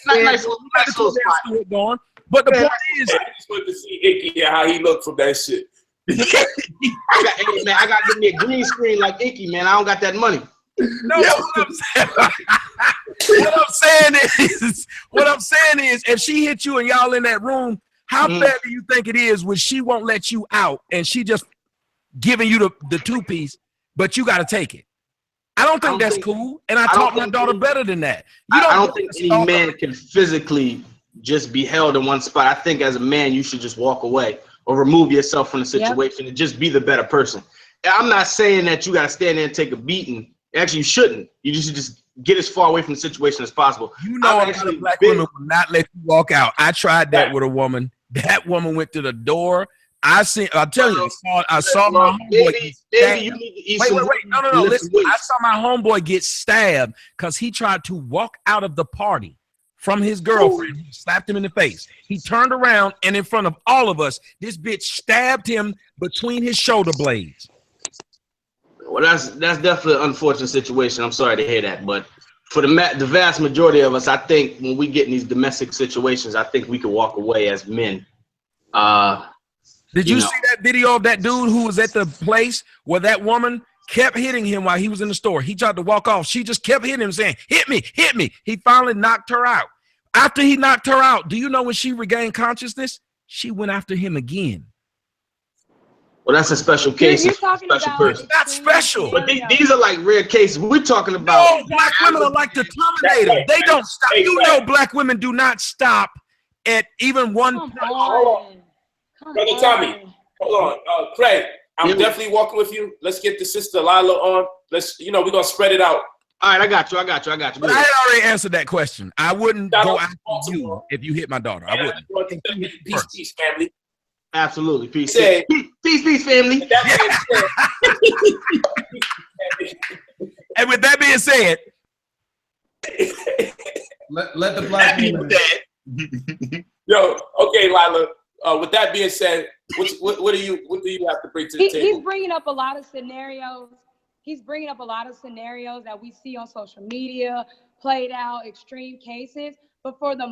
Speaker 9: Nice little spot.
Speaker 2: going. But the point is,
Speaker 1: I just wanted to see Icky and how he looked from that shit.
Speaker 9: I got to give me a green screen like Icky, man. I don't got that money.
Speaker 2: no, what I'm saying is, if she hit you and y'all in that room, how bad do you think it is when she won't let you out and she just giving you the two-piece, but you got to take it? I don't think that's cool, and I taught my daughter better than that.
Speaker 9: I don't think any man can physically just be held in one spot. I think as a man, you should just walk away or remove yourself from the situation and just be the better person. I'm not saying that you got to stand there and take a beating. Actually, you shouldn't. You just get as far away from the situation as possible.
Speaker 2: You know, a lot of black women will not let you walk out. I tried that with a woman. That woman went to the door, I'll tell you, I saw my homeboy.
Speaker 9: Maybe you need to eat
Speaker 2: Wait. No.
Speaker 9: lift
Speaker 2: Listen,
Speaker 9: weights.
Speaker 2: I saw my homeboy get stabbed because he tried to walk out of the party from his girlfriend. He slapped him in the face. He turned around and in front of all of us, this bitch stabbed him between his shoulder blades.
Speaker 9: Well, that's definitely an unfortunate situation. I'm sorry to hear that, but for the vast majority of us, I think when we get in these domestic situations, I think we can walk away as men.
Speaker 2: Did you see that video of that dude who was at the place where that woman kept hitting him while he was in the store? He tried to walk off. She just kept hitting him saying, hit me, hit me. He finally knocked her out. After he knocked her out, do you know when she regained consciousness? She went after him again.
Speaker 9: Well, that's a special case.
Speaker 10: You're talking
Speaker 9: special
Speaker 10: about
Speaker 9: person.
Speaker 2: Not special.
Speaker 9: But these are like rare cases. We're talking about.
Speaker 2: No, black women are like the Terminator.
Speaker 1: Right.
Speaker 2: They don't stop. You know, black women do not stop at even one.
Speaker 1: Brother Tommy, hold on. Craig, I'm definitely walking with you. Let's get the sister Lila on. We're gonna spread it out.
Speaker 9: All right, I got you.
Speaker 2: But I had already answered that question. I wouldn't go after you if you hit my daughter. I wouldn't.
Speaker 1: Peace, family.
Speaker 9: Absolutely. Peace.
Speaker 1: Say,
Speaker 9: Peace, family.
Speaker 2: And with that being said,
Speaker 5: let the black woman.
Speaker 1: Yo, okay, Lila. With that being said, what do you have to bring to the table?
Speaker 10: He's bringing up a lot of scenarios. He's bringing up a lot of scenarios that we see on social media, played out, extreme cases. But for the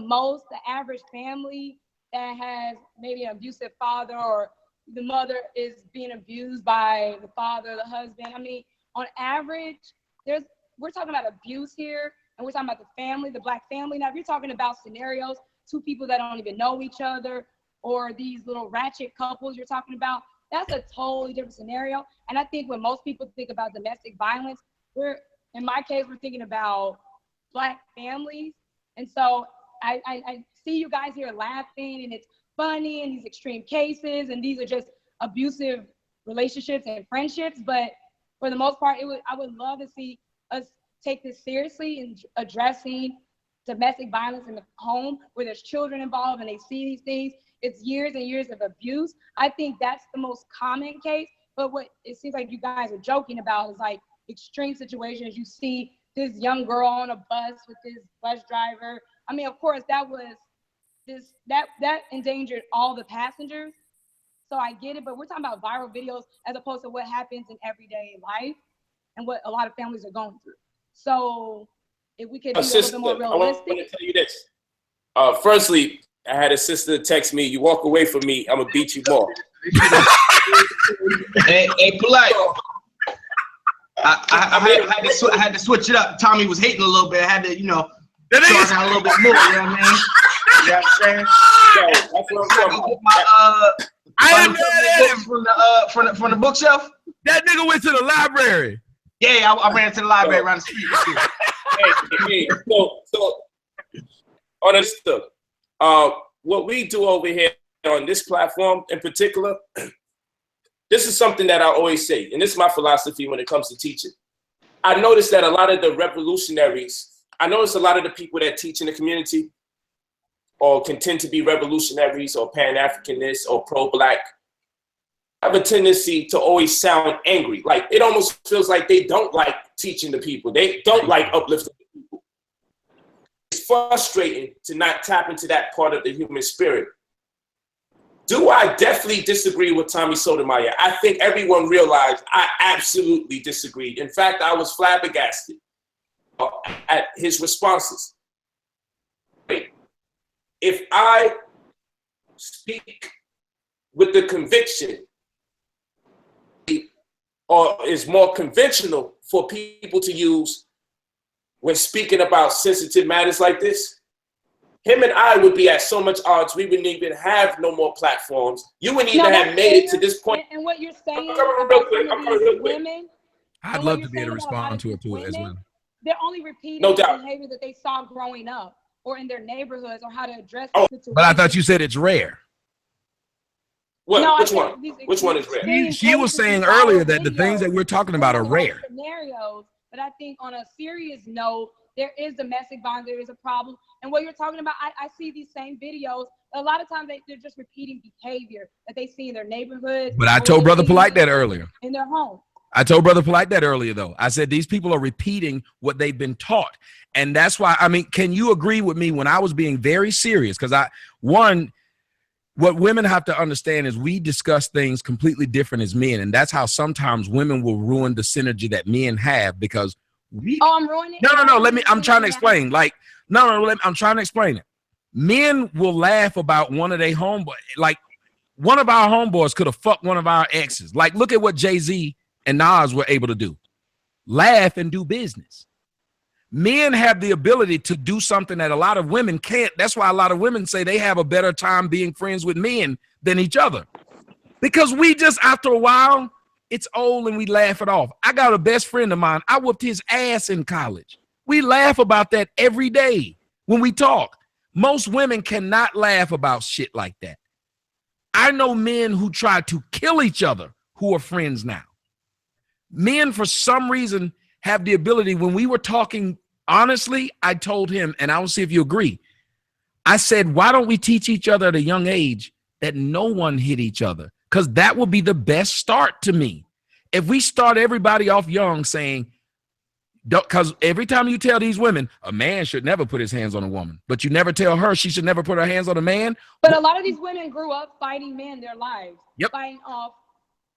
Speaker 10: average family that has maybe an abusive father, or the mother is being abused by the father, the husband. I mean, on average, we're talking about abuse here, and we're talking about the family, the black family. Now, if you're talking about scenarios, two people that don't even know each other, or these little ratchet couples you're talking about, that's a totally different scenario. And I think when most people think about domestic violence, in my case, we're thinking about black families. And so I see you guys here laughing, and it's funny, and these extreme cases, and these are just abusive relationships and friendships. But for the most part, I would love to see us take this seriously in addressing domestic violence in the home, where there's children involved and they see these things. It's years and years of abuse. I think that's the most common case. But what it seems like you guys are joking about is like extreme situations. You see this young girl on a bus with this bus driver. I mean, of course, that endangered all the passengers. So I get it, but we're talking about viral videos as opposed to what happens in everyday life and what a lot of families are going through. So if we could be a little bit more realistic.
Speaker 1: I want to tell you this. Firstly, I had a sister text me, "You walk away from me, I'm gonna beat you more."
Speaker 9: Hey, polite. I had to switch it up. Tommy was hating a little bit. I had to, start out a little bit more. You know what I mean? You know what I'm saying?
Speaker 1: So, that's what I'm talking about.
Speaker 2: I didn't know that.
Speaker 9: From the bookshelf.
Speaker 2: That nigga went to the library.
Speaker 9: Yeah, I ran to the library around the street.
Speaker 1: Hey, so understood. What we do over here on this platform in particular, this is something that I always say, and this is my philosophy when it comes to teaching. I noticed that a lot of the revolutionaries, a lot of the people that teach in the community or contend to be revolutionaries or Pan-Africanists or pro-Black, have a tendency to always sound angry. Like, it almost feels like they don't like teaching the people. They don't like uplifting the people. It's frustrating to not tap into that part of the human spirit. Do I definitely disagree with Tommy Sotomayor? I think everyone realized I absolutely disagreed. In fact, I was flabbergasted at his responses. If I speak with the conviction, or is more conventional for people to use when speaking about sensitive matters like this, him and I would be at so much odds, we wouldn't even have no more platforms. You wouldn't even have made it to this point.
Speaker 10: And what you're saying
Speaker 1: about
Speaker 10: women,
Speaker 2: I'd love to be able to respond to it too as well.
Speaker 10: They're only repeating
Speaker 1: No doubt.
Speaker 10: behavior that they saw growing up or in their neighborhoods, or how to address the situation.
Speaker 2: But I thought you said it's rare.
Speaker 1: What?
Speaker 10: No,
Speaker 1: Which one? Which one is rare?
Speaker 2: She was saying earlier that the things that we're talking about are rare.
Speaker 10: Scenarios, but I think on a serious note, there is domestic violence, there is a problem. And what you're talking about, I see these same videos. A lot of times they're just repeating behavior that they see in their neighborhoods.
Speaker 2: But I told Brother Polite that earlier.
Speaker 10: In their home.
Speaker 2: I told Brother Polite that earlier, though. I said these people are repeating what they've been taught. And that's why, I mean, can you agree with me when I was being very serious? Because what women have to understand is we discuss things completely different as men. And that's how sometimes women will ruin the synergy that men have because
Speaker 10: I'm ruining it.
Speaker 2: No, I'm trying to explain. Like, I'm trying to explain it. Men will laugh about one of their homeboys. Like, one of our homeboys could have fucked one of our exes. Like, look at what Jay-Z and Nas were able to do. Laugh and do business. Men have the ability to do something that a lot of women can't. That's why a lot of women say they have a better time being friends with men than each other. Because we just, after a while, it's old and we laugh it off. I got a best friend of mine. I whooped his ass in college. We laugh about that every day when we talk. Most women cannot laugh about shit like that. I know men who try to kill each other who are friends now. Men, for some reason, have the ability. When we were talking honestly, I told him, and I will see if you agree. I said, why don't we teach each other at a young age that no one hit each other? Because that would be the best start to me. If we start everybody off young saying, because every time you tell these women, a man should never put his hands on a woman, but you never tell her she should never put her hands on a man.
Speaker 10: But a lot of these women grew up fighting men their lives, fighting off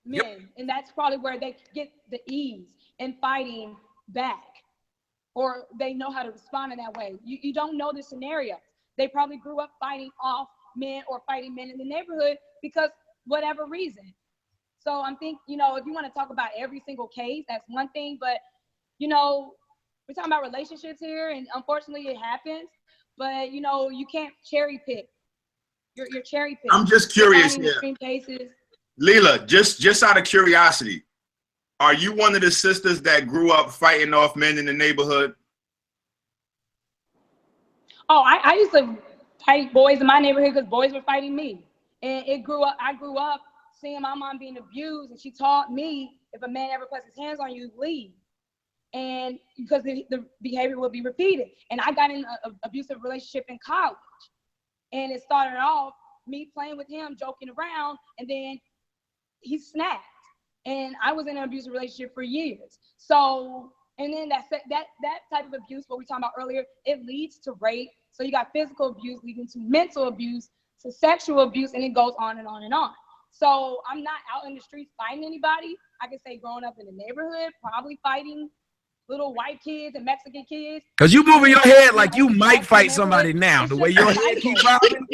Speaker 10: men. And that's probably where they get the ease in fighting back, or they know how to respond in that way. You don't know the scenario. They probably grew up fighting off men or fighting men in the neighborhood because whatever reason. So I'm thinking, if you want to talk about every single case, that's one thing, but we're talking about relationships here, and unfortunately it happens, but you can't cherry pick. You're cherry pick.
Speaker 11: I'm just curious here.
Speaker 10: Extreme cases.
Speaker 11: Leela, just out of curiosity, are you one of the sisters that grew up fighting off men in the neighborhood?
Speaker 10: Oh, I used to fight boys in my neighborhood because boys were fighting me. And I grew up seeing my mom being abused, and she taught me if a man ever puts his hands on you, leave. And because the behavior will be repeated. And I got in an abusive relationship in college. And it started off me playing with him, joking around, and then he snapped. And I was in an abusive relationship for years. So, and then that type of abuse, what we talked about earlier, it leads to rape. So you got physical abuse leading to mental abuse, to sexual abuse, and it goes on and on and on. So I'm not out in the streets fighting anybody. I can say growing up in the neighborhood, probably fighting little white kids and Mexican kids.
Speaker 2: Because you moving your head like you might fight somebody now. The way your head keep bobbing.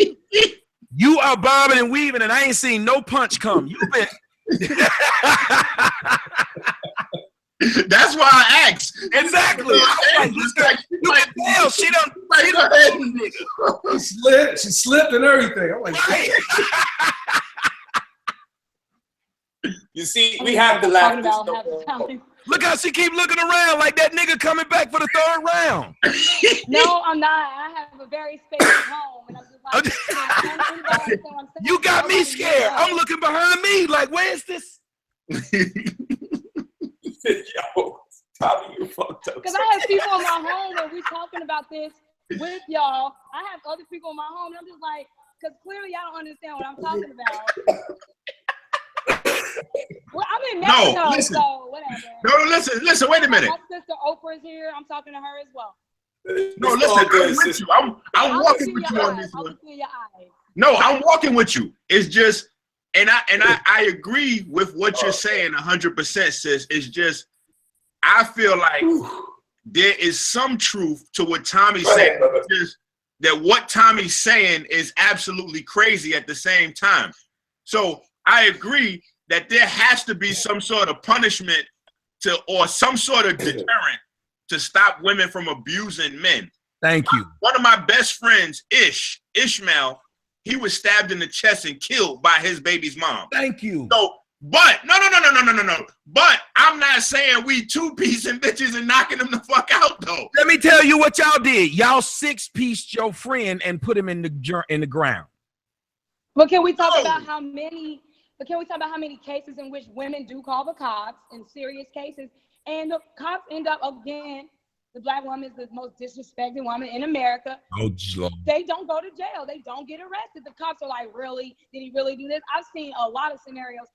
Speaker 2: You are bobbing and weaving, and I ain't seen no punch come. You been.
Speaker 11: That's why I asked.
Speaker 2: Exactly. She done.
Speaker 5: She slipped and everything. I'm like,
Speaker 1: you see, we have to laugh.
Speaker 2: Look how she keep looking around like that nigga coming back for the third round.
Speaker 10: No, I'm not. I have a very spacious home, and I'm just like,
Speaker 2: you got me scared. I'm looking behind me like, where's this?
Speaker 1: Yo, Tommy, you fucked up.
Speaker 10: Because I have people in my home and we're talking about this with y'all. I have other people in my home, and I'm just like, because clearly y'all don't understand what I'm talking about. Well, I'm in Mexico, so whatever.
Speaker 11: No, listen, wait a minute.
Speaker 10: My sister Oprah is here. I'm talking to her as well.
Speaker 11: No, listen, I'm walking with you on this one. No, I'm walking with you. It's just, and I agree with what you're saying 100%, sis. It's just, I feel like there is some truth to what Tommy's saying. Just that what Tommy's saying is absolutely crazy at the same time. So I agree that there has to be some sort of punishment or some sort of deterrent to stop women from abusing men.
Speaker 2: Thank you.
Speaker 11: One of my best friends, Ishmael, he was stabbed in the chest and killed by his baby's mom.
Speaker 2: Thank you.
Speaker 11: So, but no. But I'm not saying we two-piecing bitches and knocking them the fuck out though.
Speaker 2: Let me tell you what y'all did. Y'all six-pieced your friend and put him in the ground.
Speaker 10: But can we talk about how many? But can we talk about how many cases in which women do call the cops in serious cases, and the cops end up again The black woman is the most disrespected woman in America.
Speaker 2: Oh, Lord.
Speaker 10: They don't go to jail. They don't get arrested. The cops are like, really? Did he really do this? I've seen a lot of scenarios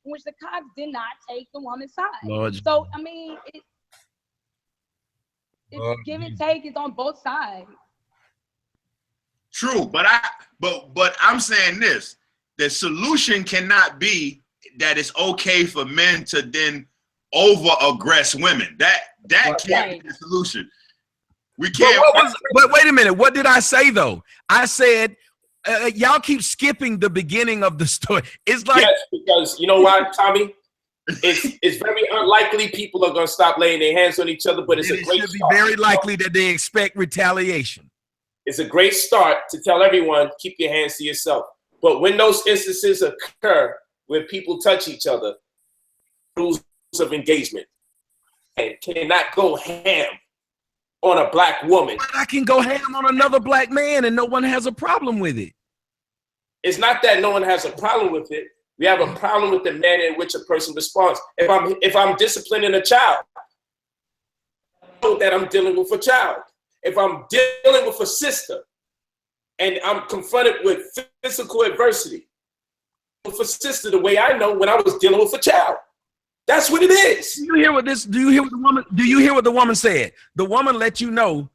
Speaker 10: in which the cops did not take the woman's side.
Speaker 2: Lord.
Speaker 10: So, I mean, it's give and take. It's on both sides.
Speaker 11: True, but I'm saying this: the solution cannot be that it's okay for men to then over aggress women. That can't be the solution. We can't.
Speaker 2: But wait a minute. What did I say though? I said y'all keep skipping the beginning of the story. It's like,
Speaker 1: yes, because you know why, Tommy? It's very unlikely people are gonna stop laying their hands on each other, but it's a great
Speaker 2: should be
Speaker 1: start.
Speaker 2: very likely that they expect retaliation.
Speaker 1: It's a great start to tell everyone, keep your hands to yourself. But when those instances occur where people touch each other, rules of engagement, and cannot go ham on a black woman.
Speaker 2: But I can go ham on another black man and no one has a problem with it.
Speaker 1: It's not that no one has a problem with it. We have a problem with the manner in which a person responds. If I'm disciplining a child, I know that I'm dealing with a child. If I'm dealing with a sister and I'm confronted with physical adversity, with a sister the way I know when I was dealing with a child. That's what it is.
Speaker 2: Do you hear what the woman said? The woman let you know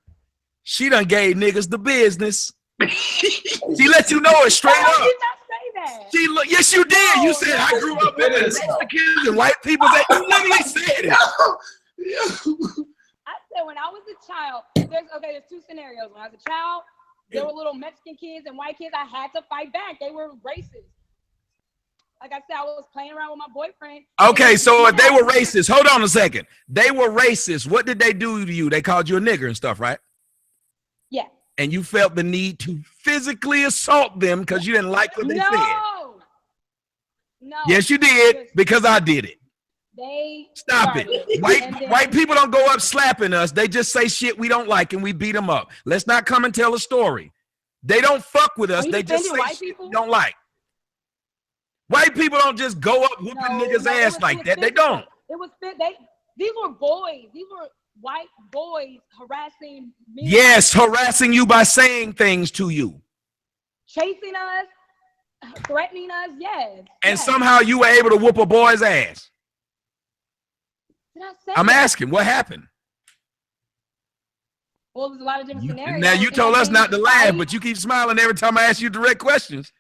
Speaker 2: she done gave niggas the business. She let you know it straight up.
Speaker 10: Did not say that.
Speaker 2: Yes, you did. You said I grew up with Mexicans and white people. You literally said it.
Speaker 10: I said when I was a child, there's two scenarios. When I was a child, there were little Mexican kids and white kids. I had to fight back. They were racist. Like I said, I was playing around with my boyfriend.
Speaker 2: Okay, so if they were racist, hold on a second. They were racist. What did they do to you? They called you a nigger and stuff, right?
Speaker 10: Yeah.
Speaker 2: And you felt the need to physically assault them because you didn't like what they said.
Speaker 10: No.
Speaker 2: Yes, you did, because I did it.
Speaker 10: They
Speaker 2: Stop it. White people don't go up slapping us. They just say shit we don't like and we beat them up. Let's not come and tell a story. They don't fuck with us. They just say shit we don't like. White people don't just go up whooping niggas' ass like that. They don't.
Speaker 10: It was these were boys. These were white boys harassing me.
Speaker 2: Yes, harassing you by saying things to you.
Speaker 10: Chasing us, threatening us, yes.
Speaker 2: And somehow you were able to whoop a boy's ass.
Speaker 10: Did I say
Speaker 2: I'm
Speaker 10: that?
Speaker 2: asking, what happened?
Speaker 10: Well, there's a lot of different scenarios.
Speaker 2: Now you told us not to laugh, but you keep smiling every time I ask you direct questions.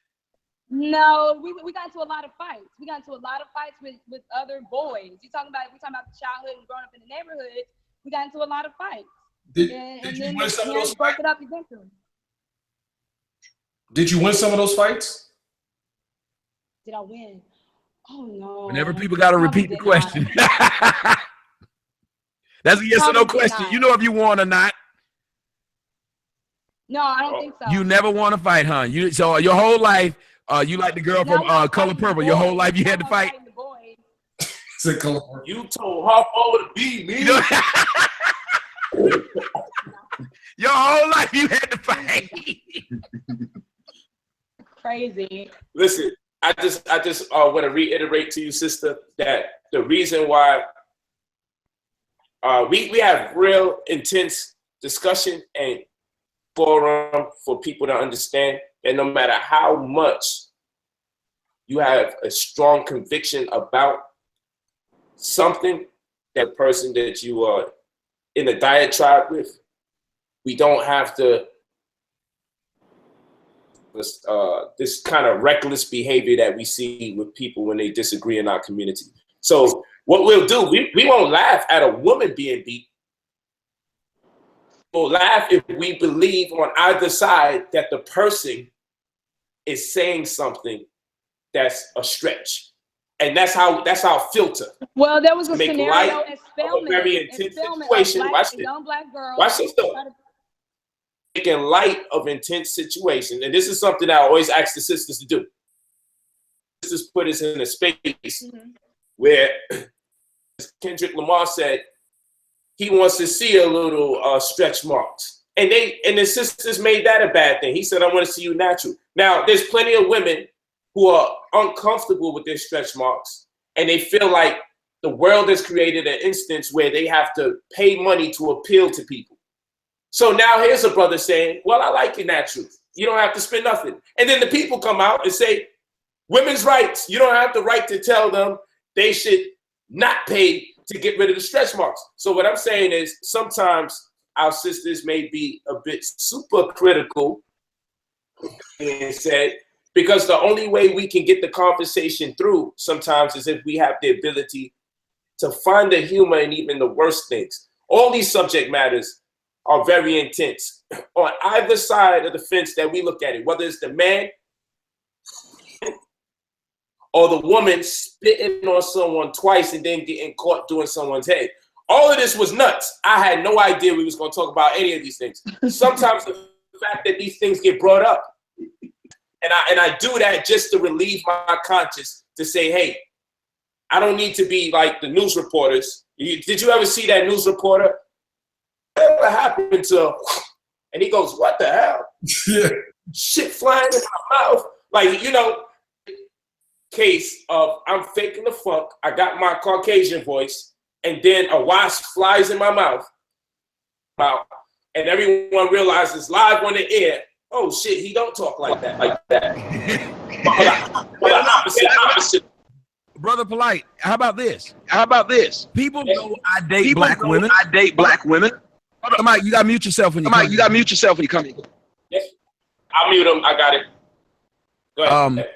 Speaker 10: No, we got into a lot of fights. We got into a lot of fights with other boys. We talking about the childhood and growing up in the neighborhood. We got into a lot of fights.
Speaker 5: Did you win some of those fights?
Speaker 10: It up eventually.
Speaker 5: Did you win some of those fights?
Speaker 10: Did I win? Oh no.
Speaker 2: Whenever people got to repeat the question. That's a yes or no question. You know if you won or not.
Speaker 10: No, I don't think so.
Speaker 2: You never want to fight, huh? So your whole life, you like the girl from Color Purple. Your whole life you had to fight.
Speaker 1: You told Harpo to be me.
Speaker 2: Your whole life you had to fight.
Speaker 10: Crazy.
Speaker 1: Listen, I just want to reiterate to you, sister, that the reason why we have real intense discussion and forum for people to understand that no matter how much you have a strong conviction about something, that person that you are in a diatribe with, we don't have to this kind of reckless behavior that we see with people when they disagree in our community. So what we'll do, we won't laugh at a woman being beat. We'll laugh if we believe on either side that the person is saying something that's a stretch. And that's how filter.
Speaker 10: Well, there was a
Speaker 1: Make
Speaker 10: scenario
Speaker 1: light
Speaker 10: at
Speaker 1: of a very intense situation. Watch this.
Speaker 10: Young black girl.
Speaker 1: Watch this though. Making light of intense situations. And this is something I always ask the sisters to do. Sisters put us in a space where Kendrick Lamar said he wants to see a little stretch marks. And the sisters made that a bad thing. He said, I want to see you natural. Now, there's plenty of women who are uncomfortable with their stretch marks and they feel like the world has created an instance where they have to pay money to appeal to people. So now here's a brother saying, well, I like your natural. You don't have to spend nothing. And then the people come out and say, women's rights. You don't have the right to tell them they should not pay to get rid of the stretch marks. So what I'm saying is sometimes our sisters may be a bit super critical and said, because the only way we can get the conversation through sometimes is if we have the ability to find the humor in even the worst things. All these subject matters are very intense. On either side of the fence that we look at it, whether it's the man or the woman spitting on someone twice and then getting caught doing someone's head. All of this was nuts. I had no idea we was going to talk about any of these things. Sometimes the fact that these things get brought up, and I do that just to relieve my conscience, to say, hey, I don't need to be like the news reporters. Did you ever see that news reporter? What happened to him? And he goes, what the hell? Yeah. Shit flying in my mouth. Like, you know, case of I'm faking the funk. I got my Caucasian voice, and then a wasp flies in my mouth. And everyone realizes live on the air, oh shit, he don't talk like that. Opposite.
Speaker 2: Brother Polite, how about this? People know I date black women. Somebody, you gotta mute yourself when you come in.
Speaker 1: Yes. I'll mute him. I got it. Go ahead.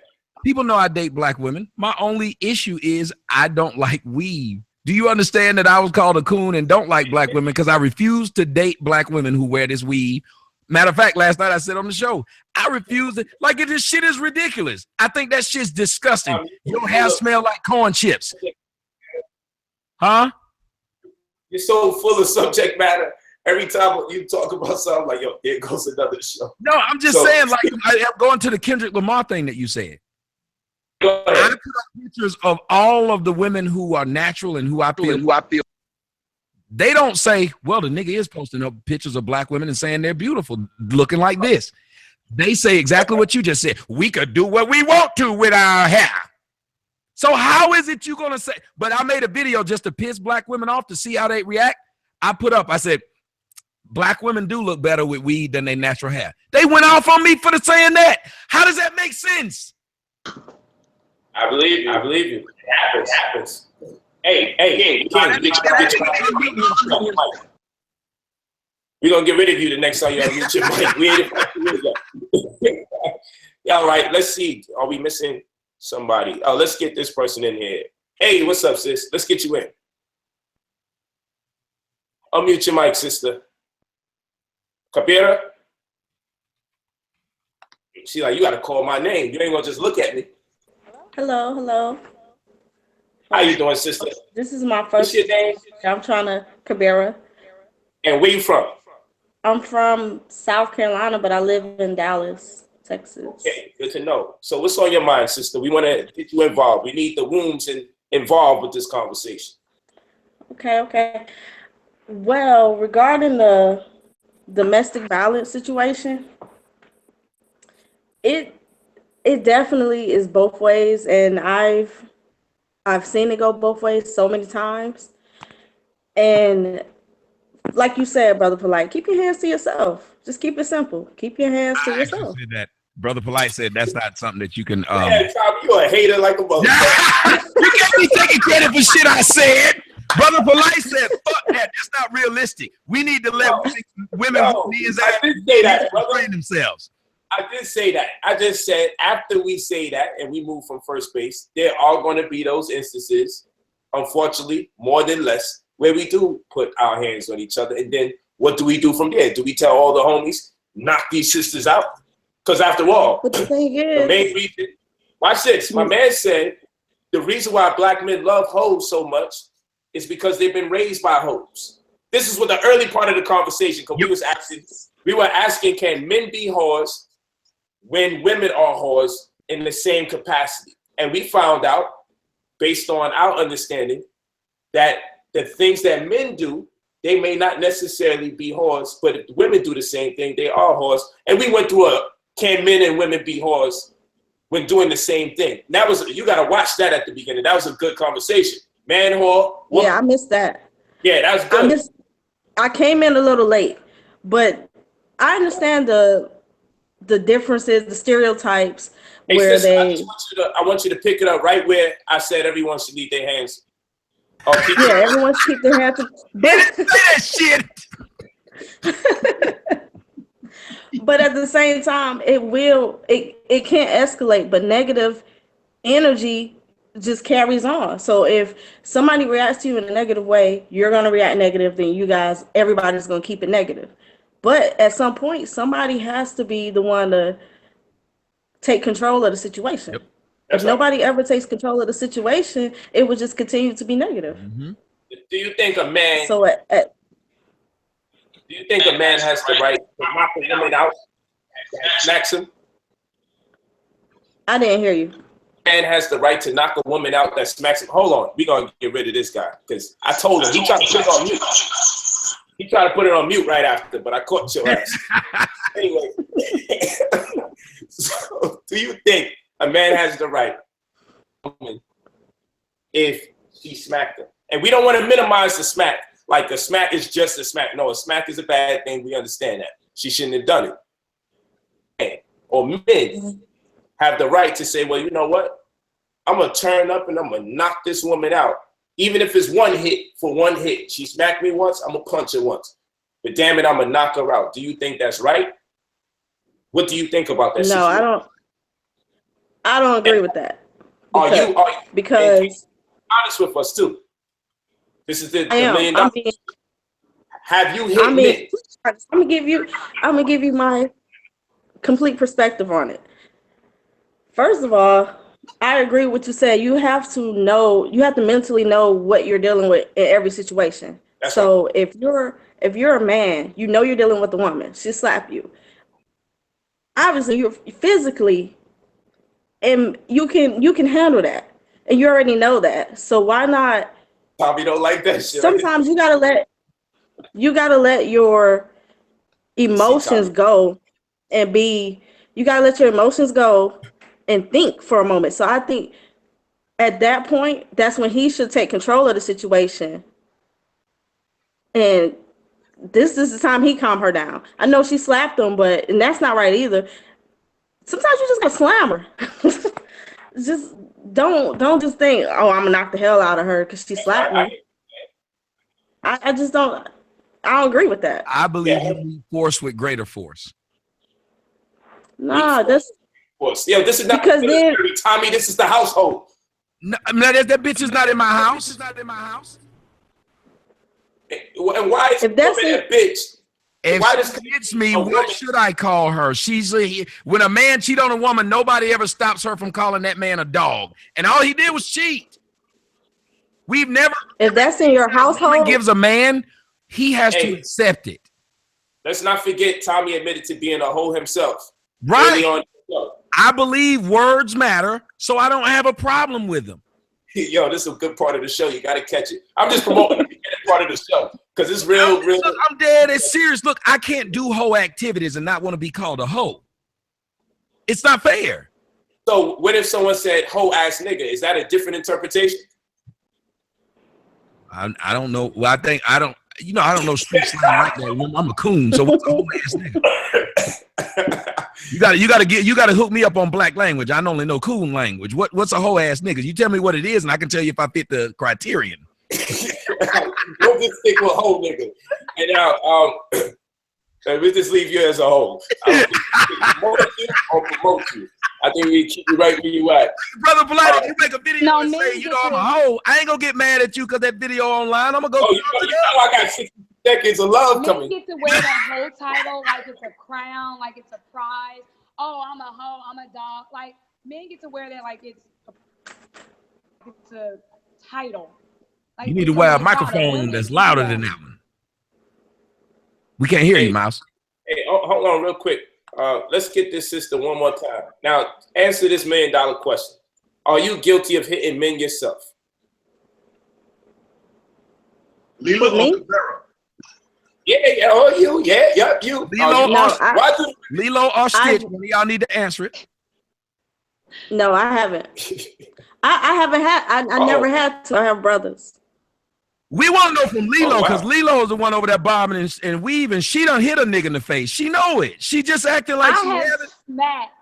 Speaker 2: People know I date black women. My only issue is I don't like weave. Do you understand that I was called a coon and don't like black women because I refuse to date black women who wear this weave? Matter of fact, last night I said on the show, I refuse it. Like, this shit is ridiculous. I think that shit's disgusting. Your hair smell like corn chips. Huh?
Speaker 1: You're so full of subject matter. Every time you talk about something, like, yo, there goes another show.
Speaker 2: No, I'm just saying, like, I'm going to the Kendrick Lamar thing that you said. I put up pictures of all of the women who are natural and who I feel. They don't say, well, the nigga is posting up pictures of black women and saying they're beautiful, looking like this. They say exactly what you just said. We could do what we want to with our hair. So how is it you gonna say? But I made a video just to piss black women off to see how they react. I put up, I said, black women do look better with weed than their natural hair. They went off on me for saying that. How does that make sense?
Speaker 1: I believe you. It happens. Hey, we're gonna get rid of you the next time you unmute your mic. We ain't all right, let's see. Are we missing somebody? Oh, let's get this person in here. Hey, what's up, sis? Let's get you in. Unmute your mic, sister. Kabira? She like, you gotta call my name. You ain't gonna just look at me.
Speaker 12: Hello.
Speaker 1: How you doing, sister?
Speaker 12: This is my first.
Speaker 1: What's your name?
Speaker 12: I'm trying to Cabera.
Speaker 1: And where you from?
Speaker 12: I'm from South Carolina, but I live in Dallas, Texas.
Speaker 1: Okay, good to know. So what's on your mind, sister? We want to get you involved. We need the wombs involved with this conversation.
Speaker 12: Okay. Well, regarding the domestic violence situation, it definitely is both ways, and I've seen it go both ways so many times. And like you said, Brother Polite, keep your hands to yourself. Just keep it simple. Keep your hands to yourself.
Speaker 2: Said that. Brother Polite said that's not something that you can.
Speaker 1: Yeah, Tom, you a hater like a motherfucker.
Speaker 2: You can't be taking credit for shit I said. Brother Polite said, "Fuck that. That's not realistic. We need to let women who need
Speaker 1: I did say that, brother.
Speaker 2: Train themselves."
Speaker 1: I did say that. I just said after we say that and we move from first base, there are going to be those instances, unfortunately, more than less, where we do put our hands on each other. And then what do we do from there? Do we tell all the homies, knock these sisters out? Because after all,
Speaker 12: but the thing is,
Speaker 1: the main reason, watch this. My man said the reason why black men love hoes so much is because they've been raised by hoes. This is what the early part of the conversation, because we were asking, can men be whores when women are whores in the same capacity? And we found out, based on our understanding, that the things that men do, they may not necessarily be whores, but if women do the same thing, they are whores. And we went through can men and women be whores when doing the same thing? That was, you got to watch that at the beginning. That was a good conversation. Man whore.
Speaker 12: Yeah, I missed that.
Speaker 1: Yeah, that's good.
Speaker 12: I came in a little late, but I understand the differences, the stereotypes
Speaker 1: Hey,
Speaker 12: where
Speaker 1: sister,
Speaker 12: they.
Speaker 1: I want you to pick it up right where I said everyone should leave their hands. Oh,
Speaker 12: Yeah, everyone should keep their hands.
Speaker 2: That shit.
Speaker 12: But at the same time, it can't escalate, but negative energy just carries on. So if somebody reacts to you in a negative way, you're going to react negative, then everybody's going to keep it negative. But at some point, somebody has to be the one to take control of the situation.
Speaker 2: Yep.
Speaker 12: If nobody ever takes control of the situation, it will just continue to be negative.
Speaker 2: Mm-hmm.
Speaker 1: Do you think a man?
Speaker 12: So
Speaker 1: do you think a man has the right to knock a woman out and smacks him?
Speaker 12: I didn't hear you.
Speaker 1: Man has the right to knock a woman out that smacks him. Hold on, we're gonna get rid of this guy because I told him he tried to put it on mute. He tried to put it on mute right after, but I caught your ass. Anyway, so do you think a man has the right if she smacked him? And we don't want to minimize the smack. Like a smack is just a smack. No, a smack is a bad thing. We understand that. She shouldn't have done it. Or men have the right to say, well, you know what? I'm going to turn up and I'm going to knock this woman out. Even if it's one hit for one hit. She smacked me once, I'm going to punch her once. But damn it, I'm going to knock her out. Do you think that's right? What do you think about that?
Speaker 12: No, I don't agree with that. Because
Speaker 1: be honest with us too. This is the $1 million. Have you hit men?
Speaker 12: I'm gonna give you my complete perspective on it. First of all, I agree with what you said. You have to mentally know what you're dealing with in every situation.
Speaker 1: That's
Speaker 12: so
Speaker 1: right.
Speaker 12: if you're a man, you know you're dealing with a woman. She slapped you. Obviously, you're physically, and you can handle that, and you already know that. So why not?
Speaker 1: Tommy don't like that shit.
Speaker 12: Sometimes you gotta let your emotions go, and you gotta let your emotions go and think for a moment. So I think at that point, that's when he should take control of the situation. And this is the time he calm her down. I know she slapped him, and that's not right either. Sometimes you just gotta slam her. Just don't just think, oh, I'm gonna knock the hell out of her because she slapped me. I just don't. I don't agree with that.
Speaker 2: I believe you need force with greater force.
Speaker 12: Nah, that's
Speaker 1: force. Yo, this is not
Speaker 12: because then,
Speaker 1: Tommy. This is the household.
Speaker 2: No, that bitch is not in my house. It's not in my house.
Speaker 1: And why is
Speaker 12: if that's
Speaker 1: a bitch?
Speaker 2: If
Speaker 1: why
Speaker 2: she hits me, what should I call her? When a man cheat on a woman, nobody ever stops her from calling that man a dog. And all he did was cheat. We've never.
Speaker 12: If that's in your household,
Speaker 2: gives a man, he has to accept it.
Speaker 1: Let's not forget Tommy admitted to being a hoe himself.
Speaker 2: Right.
Speaker 1: On
Speaker 2: I believe words matter, so I don't have a problem with them.
Speaker 1: Yo, this is a good part of the show. You got to catch it. I'm just promoting the beginning part of the show because it's real.
Speaker 2: Look, I'm dead. It's serious. Look, I can't do hoe activities and not want to be called a hoe. It's not fair.
Speaker 1: So what if someone said hoe ass nigga? Is that a different interpretation?
Speaker 2: I don't know. Well, I don't know street slang like that. I'm a coon, so what's a hoe ass nigga? You gotta hook me up on black language. I only know coon language. What's a hoe ass nigga? You tell me what it is, and I can tell you if I fit the criterion.
Speaker 1: We'll just stick with hoe nigga. And now, we'll just leave you as a hoe. Promote you or promote you. I think we keep you right where you at.
Speaker 2: Brother Polite, you make a video and say, I'm a hoe, I ain't gonna get mad at you because that video online. I'm gonna go.
Speaker 1: You know I got 60 seconds of love coming.
Speaker 10: Men get to wear that whole title like it's a crown, like it's a prize. Oh, I'm a hoe, I'm a dog. Like men get to wear that like it's a title. Like,
Speaker 2: you need to wear a microphone that's louder than that one. We can't hear you, Mouse.
Speaker 1: Hey, hold on real quick. Let's get this sister one more time. Now, answer this $1 million question. Are you guilty of hitting men yourself?
Speaker 11: Lilo or Cavera?
Speaker 1: Yeah, you. Yeah, you.
Speaker 2: Lilo or Stitch, one of y'all need to answer it.
Speaker 12: No, I haven't. I haven't had. I never had to. I have brothers.
Speaker 2: We want to know from Lilo because Lilo is the one over there bobbing and weaving. She done hit a nigga in the face. She know it. She just acting like she haven't.
Speaker 10: Smacked.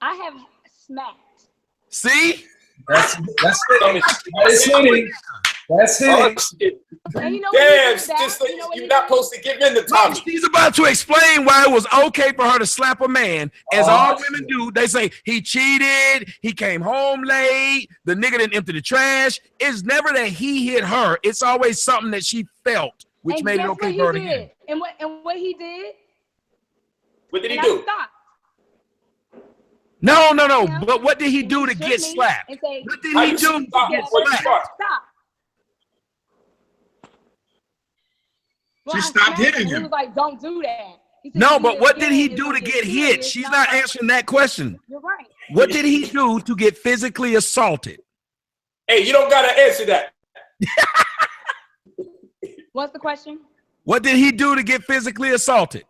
Speaker 10: I have smacked.
Speaker 2: See?
Speaker 5: That's it. That's hitting. That's hitting.
Speaker 10: And you know
Speaker 1: Damn, sister, you're not supposed to give in to Tommy.
Speaker 2: She's about to explain why it was okay for her to slap a man, as all women do. They say he cheated, he came home late, the nigga didn't empty the trash. It's never that he hit her. It's always something that she felt, which made it okay for her to hit.
Speaker 10: And what he did?
Speaker 1: What did he do?
Speaker 2: No. But what did he do to get slapped? What did he do to get slapped?
Speaker 10: Stop.
Speaker 11: She stopped hitting him.
Speaker 10: He was like, "Don't do that."
Speaker 2: No, but what did he do to get hit? She's not answering that question.
Speaker 10: You're right.
Speaker 2: What did he do to get physically assaulted?
Speaker 1: Hey, you don't gotta answer that.
Speaker 10: What's the question?
Speaker 2: What did he do to get physically assaulted?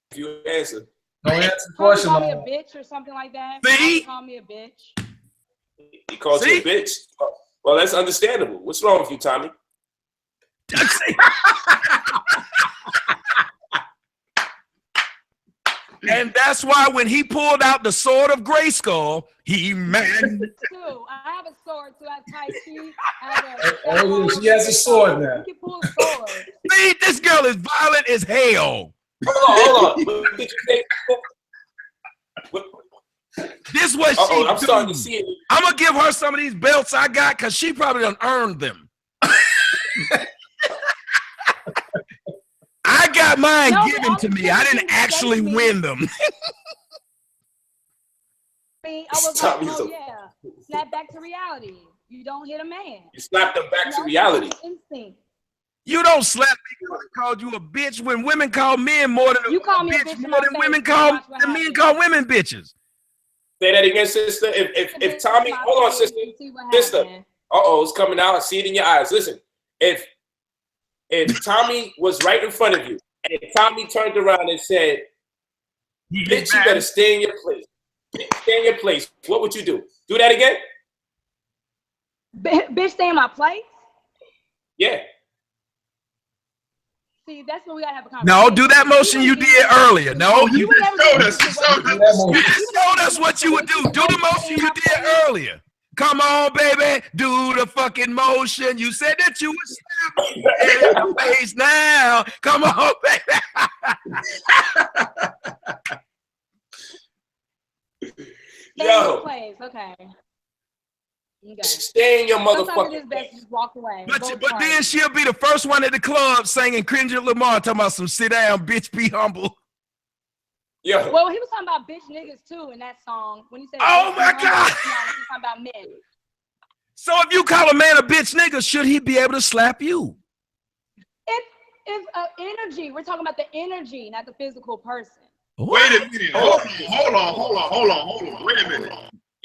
Speaker 1: If you answer.
Speaker 5: Don't answer the question.
Speaker 10: Call me a bitch or something like that.
Speaker 2: See?
Speaker 10: Call me a bitch.
Speaker 1: He called you a bitch. Well, that's understandable. What's wrong with you, Tommy?
Speaker 2: And that's why when he pulled out the sword of Grayskull, he man.
Speaker 10: I have a sword too. I have Tai Chi.
Speaker 5: She has a sword now.
Speaker 10: You can pull a sword.
Speaker 2: See, this girl is violent as hell.
Speaker 1: Hold on. What did you say?
Speaker 2: This what she
Speaker 1: I'm starting to see it.
Speaker 2: I'm gonna give her some of these belts I got because she probably done earned them. I got mine given to me. I didn't actually win them.
Speaker 10: I was like, oh yeah, snap back to reality. You don't hit a man.
Speaker 1: You slapped them back to reality.
Speaker 10: Instinct.
Speaker 2: You don't slap me because I called you a bitch when women call men more than
Speaker 10: you call me a
Speaker 2: bitch more than women call men call women bitches.
Speaker 1: Say that again, sister. If Tommy, hold on, sister. Sister. It's coming out. I see it in your eyes. Listen, if Tommy was right in front of you, and Tommy turned around and said, "Bitch, you better stay in your place. Stay in your place." What would you do? Do that again?
Speaker 10: Bitch, stay in my place?
Speaker 1: Yeah.
Speaker 10: See, that's what we gotta have a conversation.
Speaker 2: No, do that motion you did earlier. No, you
Speaker 11: showed
Speaker 2: us what you would do. Do the motion you did earlier. Come on, baby, do the fucking motion. You said that you would slap me in the face now. Come on,
Speaker 10: baby.
Speaker 1: Yo.
Speaker 10: Place. Okay.
Speaker 1: Stay in your motherfucking
Speaker 10: place. Best just walk away.
Speaker 2: But then she'll be the first one at the club singing Kendrick Lamar, talking about some sit down, bitch, be humble.
Speaker 1: Yeah.
Speaker 10: Well, he was talking about bitch niggas too in that song. When he said,
Speaker 2: "Oh my God,"
Speaker 10: he was talking about men.
Speaker 2: So if you call a man a bitch nigga, should he be able to slap you?
Speaker 10: It's energy. We're talking about the energy, not the physical person.
Speaker 11: Wait a minute. Hold on. Wait a minute.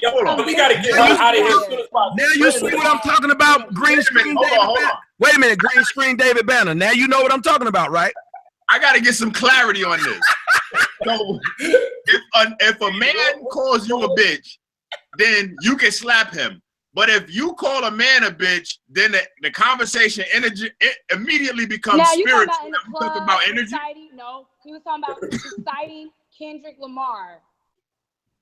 Speaker 1: Yo, we gotta get her out of here.
Speaker 2: Now you see what I'm talking about? Green screen David Banner. Wait a minute, green screen David Banner. Now you know what I'm talking about, right?
Speaker 11: I gotta get some clarity on this. So if a man calls you a bitch, then you can slap him. But if you call a man a bitch, then the conversation energy immediately becomes spiritual.
Speaker 10: Talking about energy? No, he was talking about reciting Kendrick Lamar.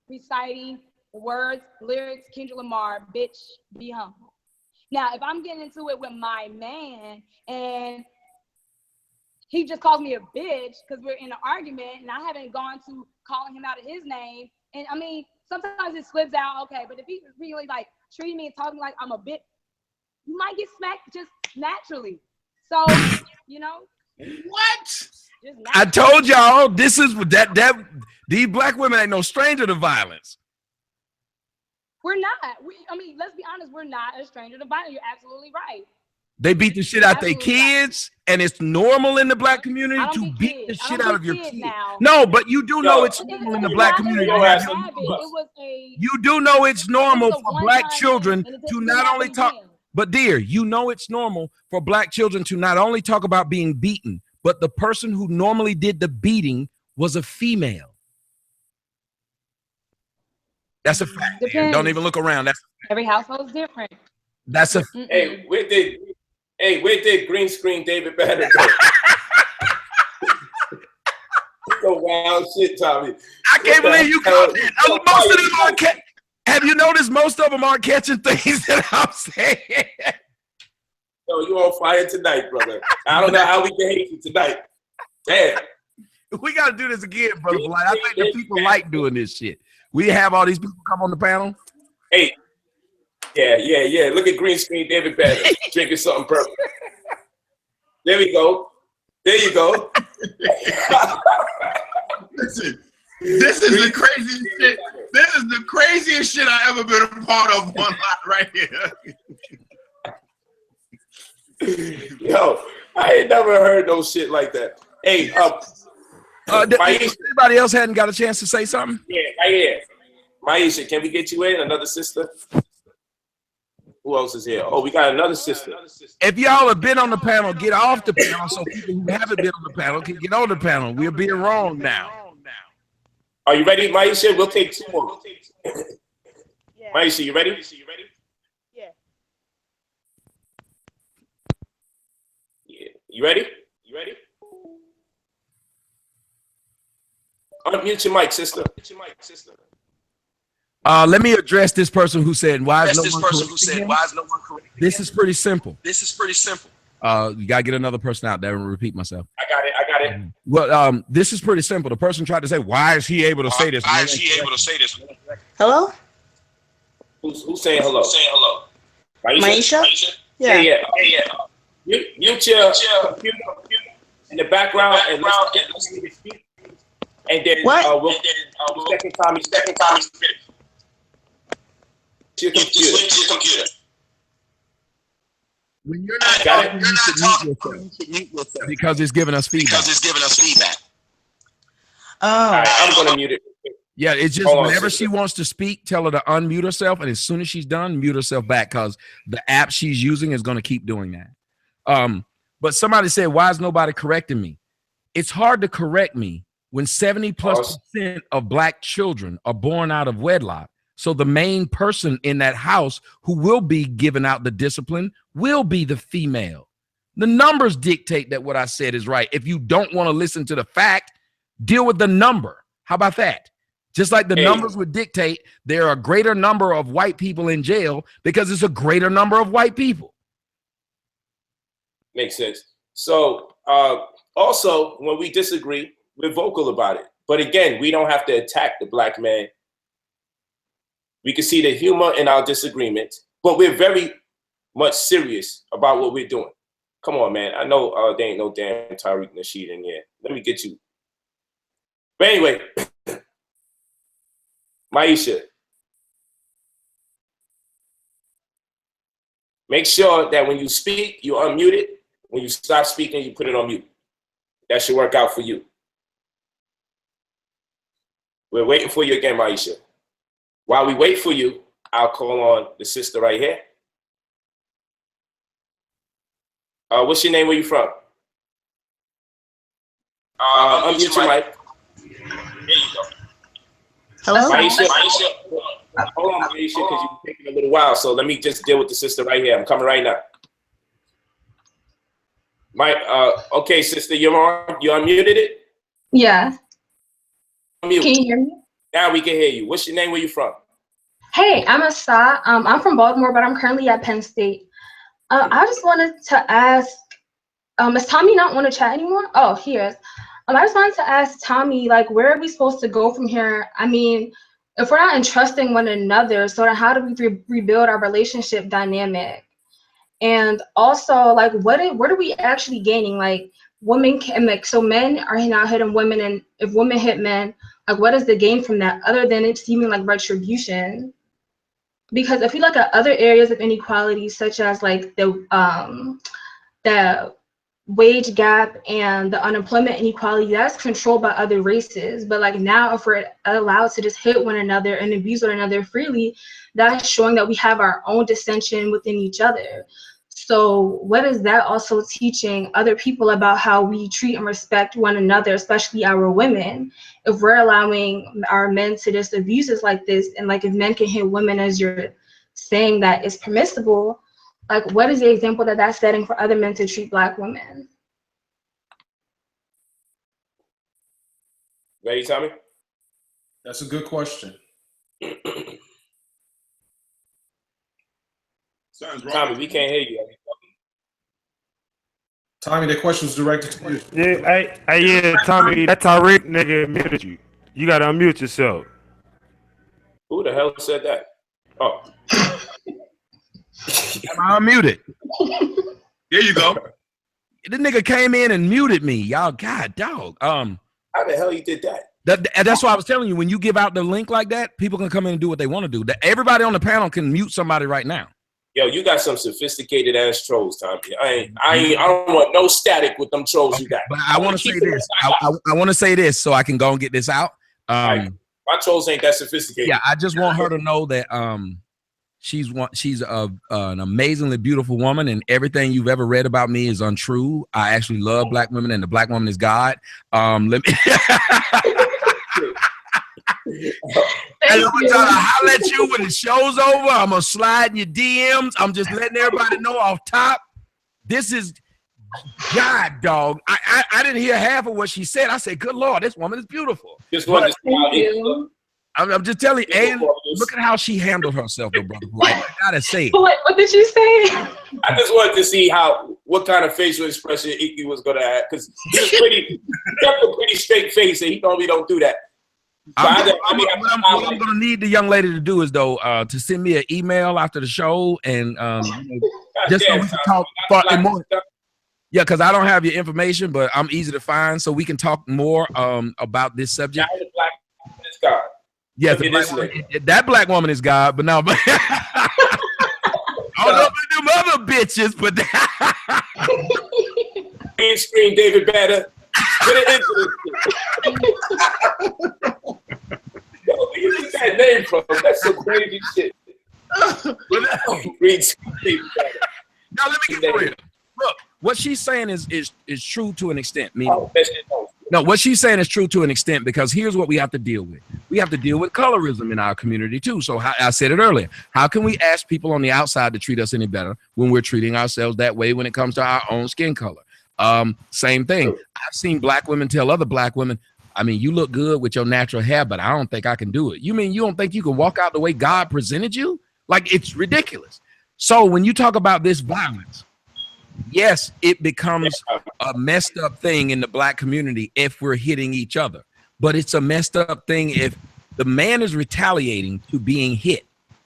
Speaker 10: Reciting the words, lyrics, Kendrick Lamar, bitch, be humble. Now, if I'm getting into it with my man and he just calls me a bitch because we're in an argument and I haven't gone to calling him out of his name. And I mean, sometimes it slips out, okay, but if he really like treating me and talking like I'm a bitch, you might get smacked just naturally. So, you know.
Speaker 11: What?
Speaker 2: I told y'all this is that these black women ain't no stranger to violence.
Speaker 10: We're not. I mean, let's be honest, we're not a stranger to violence. You're absolutely right.
Speaker 2: They beat the shit out their kids, and it's normal in the black community to beat the shit out of your kids. No, but you do know it's normal in the black community. You do know it's normal for black children to not only talk, but dear, you know it's normal for black children to not only talk about being beaten, but the person who normally did the beating was a female. That's a fact. Don't even look around. That's a
Speaker 10: Every household's different.
Speaker 2: That's a
Speaker 1: Hey, where did green screen David Banner go? So wild shit, Tommy.
Speaker 2: I can't believe you caught that. Most of them aren't have you noticed most of them aren't catching things that I'm saying?
Speaker 1: Yo, you on fire tonight, brother. I don't know how we can hate you tonight. Damn.
Speaker 2: We got to do this again, brother Polite. I think the people like doing this shit. We have all these people come on the panel.
Speaker 1: Hey. Yeah. Look at green screen David Banner drinking something purple. There we go. There you go.
Speaker 11: Listen, this is the craziest shit. This is the craziest shit I ever been a part of online right here.
Speaker 1: Yo, I ain't never heard no shit like that. Hey,
Speaker 2: anybody else hadn't got a chance to say something?
Speaker 1: Yeah, right here. Maisha, can we get you in? Another sister? Who else is here? Oh, we got another sister.
Speaker 2: If y'all have been on the panel, get off the panel so people who haven't been on the panel can get on the panel. We're being wrong now.
Speaker 1: Are you ready, Maisha? We'll take two more. Yeah. Maisha, you ready?
Speaker 13: Yeah.
Speaker 1: You ready? Unmute your mic, sister.
Speaker 2: Let me address this person who said, "Why is no one correcting?" This is pretty simple. You gotta get another person out there and repeat myself.
Speaker 1: I got it.
Speaker 2: Well, this is pretty simple. The person tried to say, "Why is he able to say this?"
Speaker 13: Hello?
Speaker 1: Who's saying hello?
Speaker 13: Maisha?
Speaker 1: Yeah. Mute your computer in the background and listen to speak. And then we'll second time. Your computer.
Speaker 2: When you're not talking, you should mute yourself because it's giving us feedback.
Speaker 13: Oh.
Speaker 1: All right, I'm gonna mute it.
Speaker 2: Yeah, it's just whenever she wants to speak, tell her to unmute herself, and as soon as she's done, mute herself back because the app she's using is going to keep doing that. But somebody said, "Why is nobody correcting me?" It's hard to correct me when 70+% of Black children are born out of wedlock. So the main person in that house who will be giving out the discipline will be the female. The numbers dictate that what I said is right. If you don't want to listen to the fact, deal with the number. How about that? Just like the numbers would dictate, there are a greater number of white people in jail because it's a greater number of white people.
Speaker 1: Makes sense. So also, when we disagree, we're vocal about it. But again, we don't have to attack the Black man. We can see the humor in our disagreements, but we're very much serious about what we're doing. Come on, man. I know there ain't no damn Tariq Nasheed in here. Let me get you. But anyway, Maisha, make sure that when you speak, you unmute it. When you stop speaking, you put it on mute. That should work out for you. We're waiting for you again, Maisha. While we wait for you, I'll call on the sister right here. What's your name? Where you from? Unmute your mic. There you go.
Speaker 13: Hello?
Speaker 1: Maisha. Hold on, Maisha, because you're taking a little while. So let me just deal with the sister right here. I'm coming right now. Okay, sister, you're on. You unmuted it?
Speaker 14: Yeah.
Speaker 1: Unmute.
Speaker 14: Can you hear me?
Speaker 1: Now we can hear you. What's your name? Where you from?
Speaker 14: Hey, I'm Asa. I'm from Baltimore, but I'm currently at Penn State. I just wanted to ask, is Tommy not want to chat anymore? Oh, he is. I just wanted to ask Tommy, like, where are we supposed to go from here? I mean, if we're not entrusting one another, so how do we rebuild our relationship dynamic? And also, like, what are we actually gaining? Like, women can, like, so men are now hitting women, and if women hit men, like, what is the gain from that other than it seeming like retribution? Because if you look at other areas of inequality, such as like the wage gap and the unemployment inequality, that's controlled by other races. But like now, if we're allowed to just hit one another and abuse one another freely, that's showing that we have our own dissension within each other. So what is that also teaching other people about how we treat and respect one another, especially our women? If we're allowing our men to just abuse us like this, and like if men can hit women as your saying that it's permissible, like what is the example that that's setting for other men to treat Black women?
Speaker 1: Ready, Tommy?
Speaker 5: That's a good question.
Speaker 1: Tommy, we can't hear you.
Speaker 5: Tommy, that question was directed to you.
Speaker 6: Yeah, yeah, Tommy, that Tariq nigga muted you. You gotta unmute yourself.
Speaker 1: Who the hell said that? Oh.
Speaker 2: Am I unmuted?
Speaker 11: There you go.
Speaker 2: The nigga came in and muted me. Y'all, God, dog.
Speaker 1: How the hell you did that?
Speaker 2: That's why I was telling you, when you give out the link like that, people can come in and do what they want to do. Everybody on the panel can mute somebody right now.
Speaker 1: Yo, you got some sophisticated ass trolls, Tommy. I don't want no static with them trolls you got.
Speaker 2: But I want to say this. I want to say this so I can go and get this out.
Speaker 1: My trolls ain't that sophisticated.
Speaker 2: Yeah, I just want her to know that she's an amazingly beautiful woman, and everything you've ever read about me is untrue. I actually love Black women, and the Black woman is God. Let me. I'm gonna try to holler at you when the show's over. I'm gonna slide in your DMs. I'm just letting everybody know off top. This is God, dog. I didn't hear half of what she said. I said, "Good Lord, this woman is beautiful."
Speaker 1: Just wanted to see how
Speaker 2: I'm just telling you, and look at how she handled herself, though, brother. Like, I gotta say it.
Speaker 14: What did you say?
Speaker 1: I just wanted to see what kind of facial expression Iki was gonna have, because he's he got a pretty straight face, and he normally don't do that.
Speaker 2: What I'm gonna need the young lady to do is to send me an email after the show, and just so we can talk more. Yeah, because I don't have your information, but I'm easy to find, so we can talk more about this subject. Yes, that Black woman is God, but now I don't know about them other bitches, but
Speaker 1: mainstream David Banner. Put it into this. Yo, where you get that name from? That's some crazy shit.
Speaker 2: Now let me get real. Look, what she's saying is true to an extent. No, what she's saying is true to an extent, because here's what we have to deal with. We have to deal with colorism in our community too. So I said it earlier. How can we ask people on the outside to treat us any better when we're treating ourselves that way when it comes to our own skin color? Same thing. I've seen Black women tell other Black women, I mean, you look good with your natural hair, but I don't think I can do it. You mean you don't think you can walk out the way God presented you? Like, it's ridiculous. So when you talk about this violence, yes, it becomes a messed up thing in the Black community if we're hitting each other. But it's a messed up thing if the man is retaliating to being hit,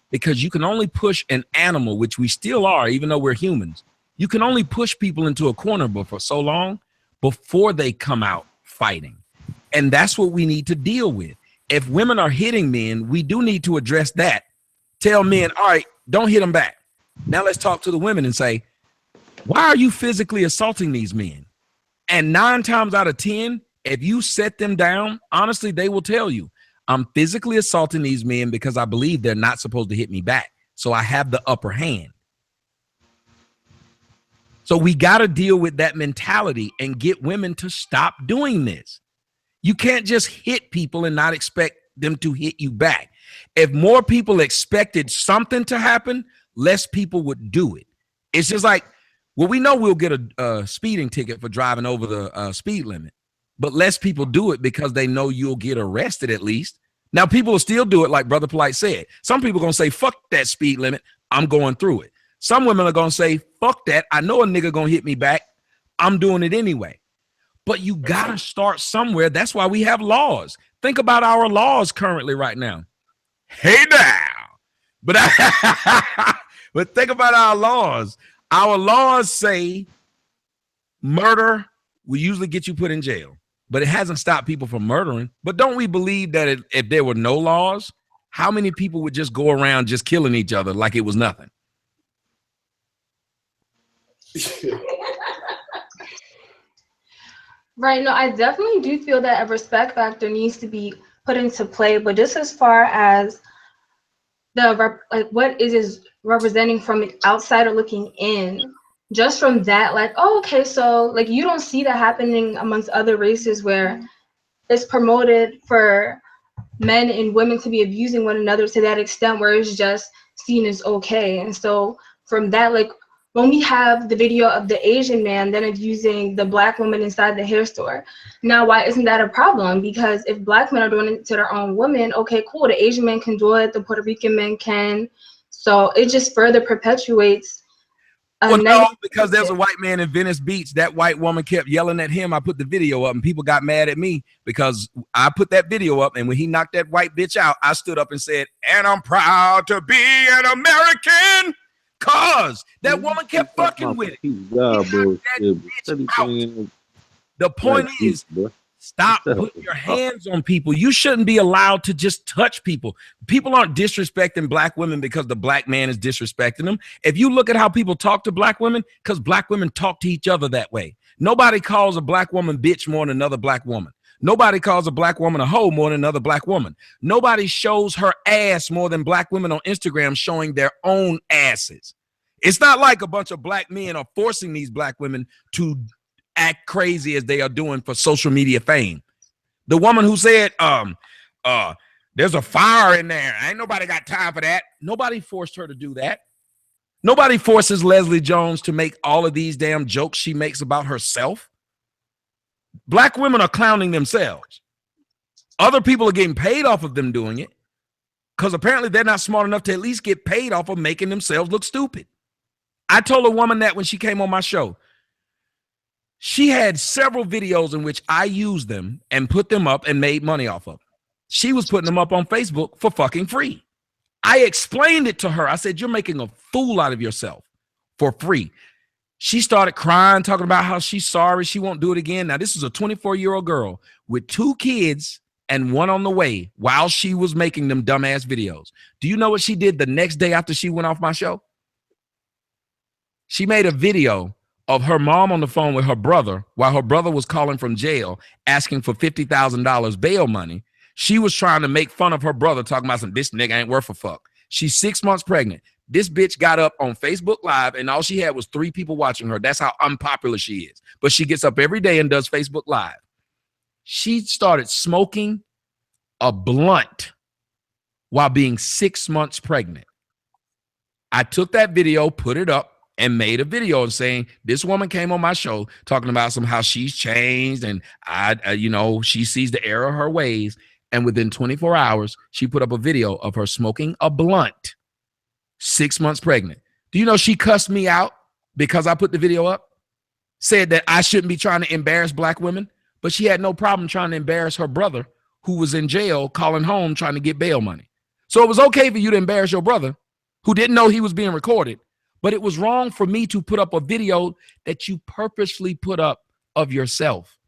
Speaker 2: because you can only push an animal, which we still are, even though we're humans. You can only push people into a corner for so long before they come out fighting. And that's what we need to deal with. If women are hitting men, we do need to address that. Tell men, all right, don't hit them back. Now let's talk to the women and say, why are you physically assaulting these men? And 9 times out of 10, if you set them down, honestly, they will tell you, I'm physically assaulting these men because I believe they're not supposed to hit me back. So I have the upper hand. So we got to deal with that mentality and get women to stop doing this. You can't just hit people and not expect them to hit you back. If more people expected something to happen, less people would do it. It's just like, well, we know we'll get a speeding ticket for driving over the speed limit, but less people do it because they know you'll get arrested at least. Now, people will still do it like Brother Polite said. Some people are going to say, fuck that speed limit, I'm going through it. Some women are going to say, fuck that, I know a nigga going to hit me back, I'm doing it anyway. But you got to start somewhere. That's why we have laws. Think about our laws currently right now. Hey now. But think about our laws. Our laws say murder will usually get you put in jail, but it hasn't stopped people from murdering. But don't we believe that if there were no laws, how many people would just go around just killing each other like it was nothing?
Speaker 14: Right. No, I definitely do feel that a respect factor needs to be put into play. But just as far as what is representing from the outsider looking in, just from that, like, oh, okay, so like you don't see that happening amongst other races where it's promoted for men and women to be abusing one another to that extent where it's just seen as okay. And so from that, like when we have the video of the Asian man then abusing the Black woman inside the hair store, now why isn't that a problem? Because if Black men are doing it to their own women, okay, cool, the Asian man can do it, the Puerto Rican men can. So it just further perpetuates.
Speaker 2: Well, no, because there's a white man in Venice Beach. That white woman kept yelling at him. I put the video up and people got mad at me because I put that video up. And when he knocked that white bitch out, I stood up and said, and I'm proud to be an American, cause that woman kept fucking with it. The point is, stop putting your hands on people. You shouldn't be allowed to just touch people. People aren't disrespecting Black women because the Black man is disrespecting them. If you look at how people talk to Black women, because Black women talk to each other that way. Nobody calls a Black woman bitch more than another Black woman. Nobody calls a Black woman a hoe more than another Black woman. Nobody shows her ass more than Black women on Instagram showing their own asses. It's not like a bunch of Black men are forcing these Black women to act crazy as they are doing for social media fame. The woman who said, there's a fire in there. Ain't nobody got time for that. Nobody forced her to do that. Nobody forces Leslie Jones to make all of these damn jokes she makes about herself. Black women are clowning themselves. Other people are getting paid off of them doing it because apparently they're not smart enough to at least get paid off of making themselves look stupid. I told a woman that when she came on my show. She had several videos in which I used them and put them up and made money off of them. She was putting them up on Facebook for fucking free. I explained it to her. I said, you're making a fool out of yourself for free. She started crying, talking about how she's sorry. She won't do it again. Now, this is a 24-year-old girl with 2 kids and 1 on the way while she was making them dumbass videos. Do you know what she did the next day after she went off my show? She made a video of her mom on the phone with her brother while her brother was calling from jail asking for $50,000 bail money. She was trying to make fun of her brother, talking about some, this nigga ain't worth a fuck. She's 6 months pregnant. This bitch got up on Facebook Live and all she had was 3 people watching her. That's how unpopular she is. But she gets up every day and does Facebook Live. She started smoking a blunt while being 6 months pregnant. I took that video, put it up, and made a video saying this woman came on my show talking about how she's changed and she sees the error of her ways. And within 24 hours, she put up a video of her smoking a blunt, 6 months pregnant. Do you know she cussed me out because I put the video up? Said that I shouldn't be trying to embarrass Black women, but she had no problem trying to embarrass her brother who was in jail calling home trying to get bail money. So it was okay for you to embarrass your brother who didn't know he was being recorded. But it was wrong for me to put up a video that you purposely put up of yourself.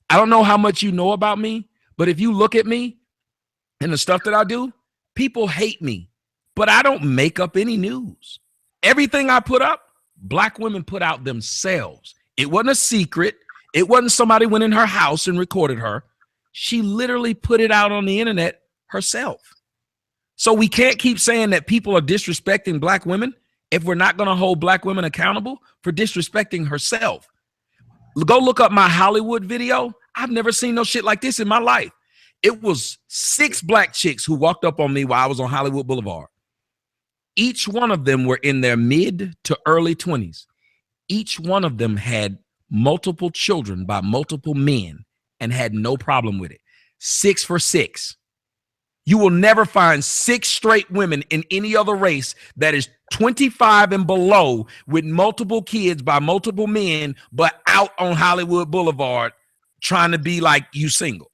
Speaker 2: I don't know how much you know about me, but if you look at me and the stuff that I do, people hate me, but I don't make up any news. Everything I put up, Black women put out themselves. It wasn't a secret. It wasn't somebody went in her house and recorded her. She literally put it out on the internet herself. So we can't keep saying that people are disrespecting Black women if we're not going to hold Black women accountable for disrespecting herself. Go look up my Hollywood video. I've never seen no shit like this in my life. It was 6 Black chicks who walked up on me while I was on Hollywood Boulevard. Each one of them were in their mid to early 20s. Each one of them had multiple children by multiple men and had no problem with it. 6 for 6. You will never find 6 straight women in any other race that is 25 and below with multiple kids by multiple men, but out on Hollywood Boulevard trying to be like you single.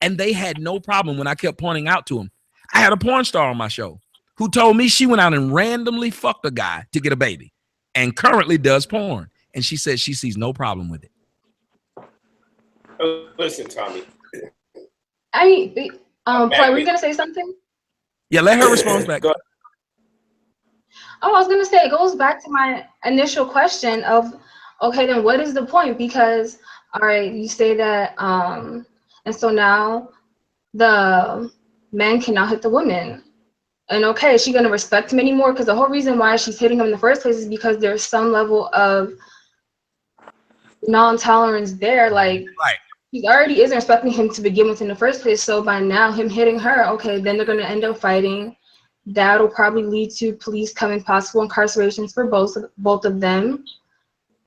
Speaker 2: And they had no problem when I kept pointing out to them. I had a porn star on my show who told me she went out and randomly fucked a guy to get a baby and currently does porn. And she says she sees no problem with it.
Speaker 1: Listen, Tommy.
Speaker 14: Were you gonna say something?
Speaker 2: Yeah, let her respond back.
Speaker 14: I was gonna say it goes back to my initial question of, okay, then what is the point? Because all right, you say that, and so now the man cannot hit the woman, and okay, is she gonna respect him anymore? Because the whole reason why she's hitting him in the first place is because there's some level of non-tolerance there, like. Right. He already isn't respecting him to begin with in the first place. So by now, him hitting her, okay, then they're going to end up fighting. that will probably lead to police coming possible incarcerations for both of them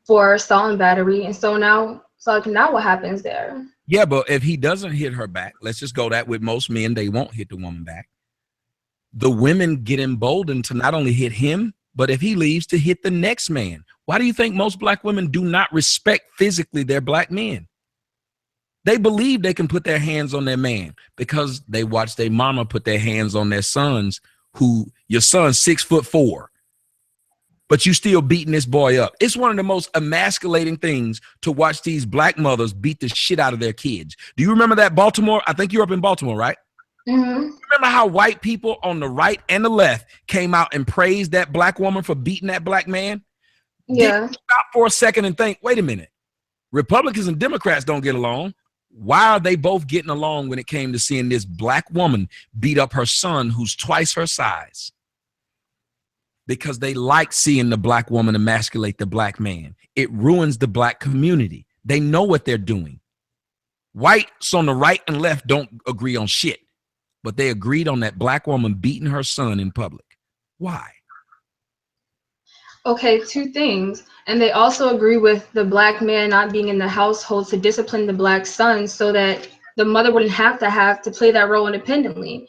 Speaker 14: for assault and battery. And so now what happens there?
Speaker 2: Yeah, but if he doesn't hit her back, let's just go that with most men, they won't hit the woman back. The women get emboldened to not only hit him, but if he leaves, to hit the next man. Why do you think most black women do not respect physically their black men? They believe they can put their hands on their man because they watch their mama put their hands on their sons, who your son's 6'4", but you still beating this boy up. It's one of the most emasculating things to watch these black mothers beat the shit out of their kids. Do you remember that Baltimore? I think you're up in Baltimore, right?
Speaker 14: Mm-hmm.
Speaker 2: Remember how white people on the right and the left came out and praised that black woman for beating that black man?
Speaker 14: Yeah.
Speaker 2: Didn't stop for a second and think, wait a minute, Republicans and Democrats don't get along. Why are they both getting along when it came to seeing this black woman beat up her son who's twice her size? Because they like seeing the black woman emasculate the black man. It ruins the black community. They know what they're doing. Whites on the right and left don't agree on shit, but they agreed on that black woman beating her son in public. Why?
Speaker 14: Okay, two things. And they also agree with the black man not being in the household to discipline the black son so that the mother wouldn't have to play that role independently.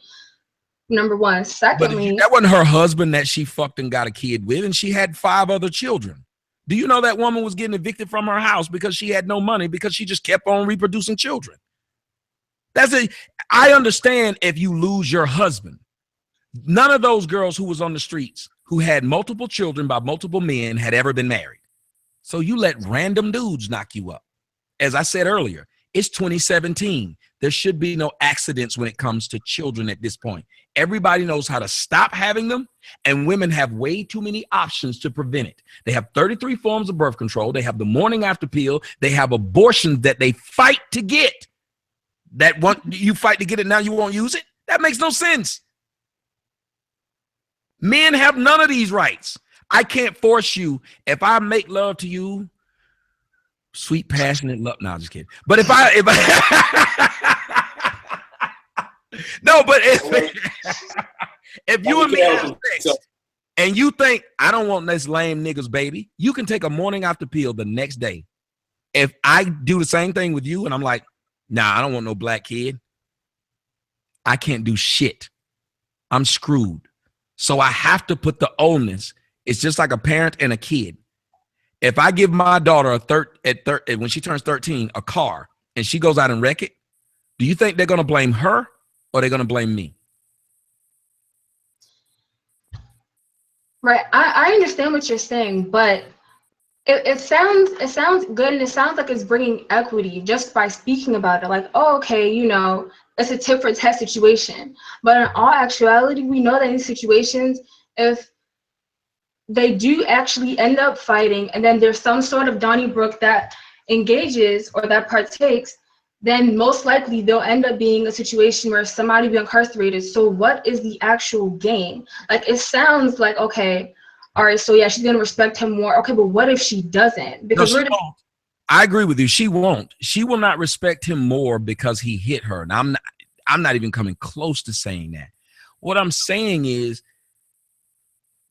Speaker 14: Number one. Secondly,
Speaker 2: but that wasn't her husband that she fucked and got a kid with, and she had 5 other children. Do you know that woman was getting evicted from her house because she had no money because she just kept on reproducing children? I understand if you lose your husband. None of those girls who was on the streets who had multiple children by multiple men had ever been married. So you let random dudes knock you up. As I said earlier, it's 2017. There should be no accidents when it comes to children at this point. Everybody knows how to stop having them, and women have way too many options to prevent it. They have 33 forms of birth control. They have the morning after pill. They have abortions that they fight to get. That one you fight to get it, now you won't use it? That makes no sense. Men have none of these rights. I can't force you. If I make love to you, sweet, passionate love. No, I'm just kidding. But if I no, but if you and me have sex and you think I don't want this lame nigga's baby, you can take a morning after pill the next day. If I do the same thing with you and I'm like, nah, I don't want no black kid, I can't do shit. I'm screwed. So I have to put the onus. It's just like a parent and a kid. If I give my daughter when she turns 13 a car and she goes out and wreck it, do you think they're going to blame her or they're going to blame me?
Speaker 14: Right. I understand what you're saying, but it sounds good, and it sounds like it's bringing equity just by speaking about it. Like, oh, okay, you know, it's a tit for tat situation. But in all actuality, we know that in these situations, if they do actually end up fighting, and then there's some sort of Donnybrook that engages or that partakes, then most likely they'll end up being a situation where somebody be incarcerated. So what is the actual gain? Like, it sounds like, okay, all right, so yeah, she's gonna respect him more. Okay, but what if she doesn't? Because
Speaker 2: no, she won't. I agree with you. She won't. She will not respect him more because he hit her. And I'm not even coming close to saying that. What I'm saying is,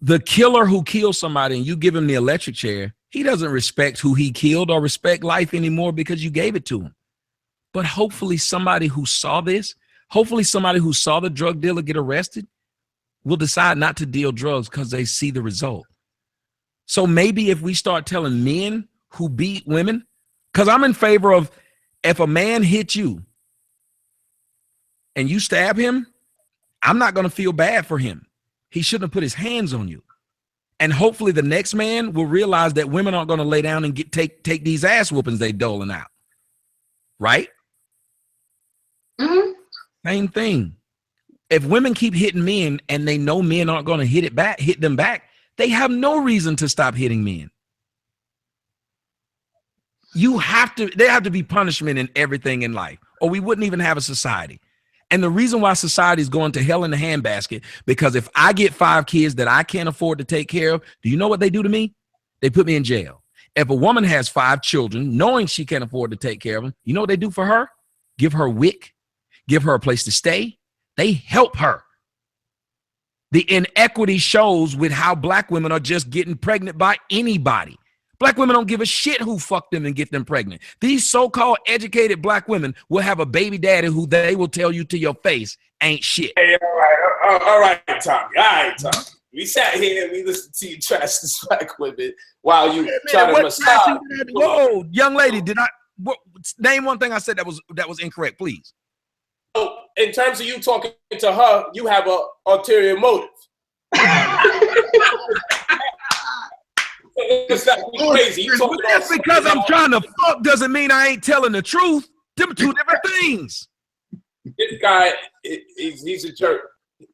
Speaker 2: the killer who kills somebody and you give him the electric chair, he doesn't respect who he killed or respect life anymore because you gave it to him. But hopefully somebody who saw this, hopefully somebody who saw the drug dealer get arrested will decide not to deal drugs because they see the result. So maybe if we start telling men who beat women, because I'm in favor of, if a man hits you and you stab him, I'm not going to feel bad for him. He shouldn't have put his hands on you. And hopefully the next man will realize that women aren't going to lay down and take these ass whoopings they doling out. Right?
Speaker 14: Mm-hmm.
Speaker 2: Same thing. If women keep hitting men and they know men aren't going to hit them back, they have no reason to stop hitting men. There have to be punishment in everything in life, or we wouldn't even have a society. And the reason why society is going to hell in a handbasket, because if I get 5 kids that I can't afford to take care of, do you know what they do to me? They put me in jail. If a woman has 5 children, knowing she can't afford to take care of them, you know what they do for her? Give her WIC, give her a place to stay. They help her. The inequity shows with how black women are just getting pregnant by anybody. Black women don't give a shit who fucked them and get them pregnant. These so-called educated black women will have a baby daddy who they will tell you to your face ain't shit.
Speaker 1: Hey, all right, Tommy. All right, Tommy. We sat here and we listened to you trash this black women while you try to massage.
Speaker 2: Whoa, young lady, name one thing I said that was incorrect, please.
Speaker 1: So, in terms of you talking to her, you have a ulterior motive. It's not crazy.
Speaker 2: Just because I'm trying to fuck doesn't mean I ain't telling the truth. Them two different things.
Speaker 1: This guy, he's a jerk.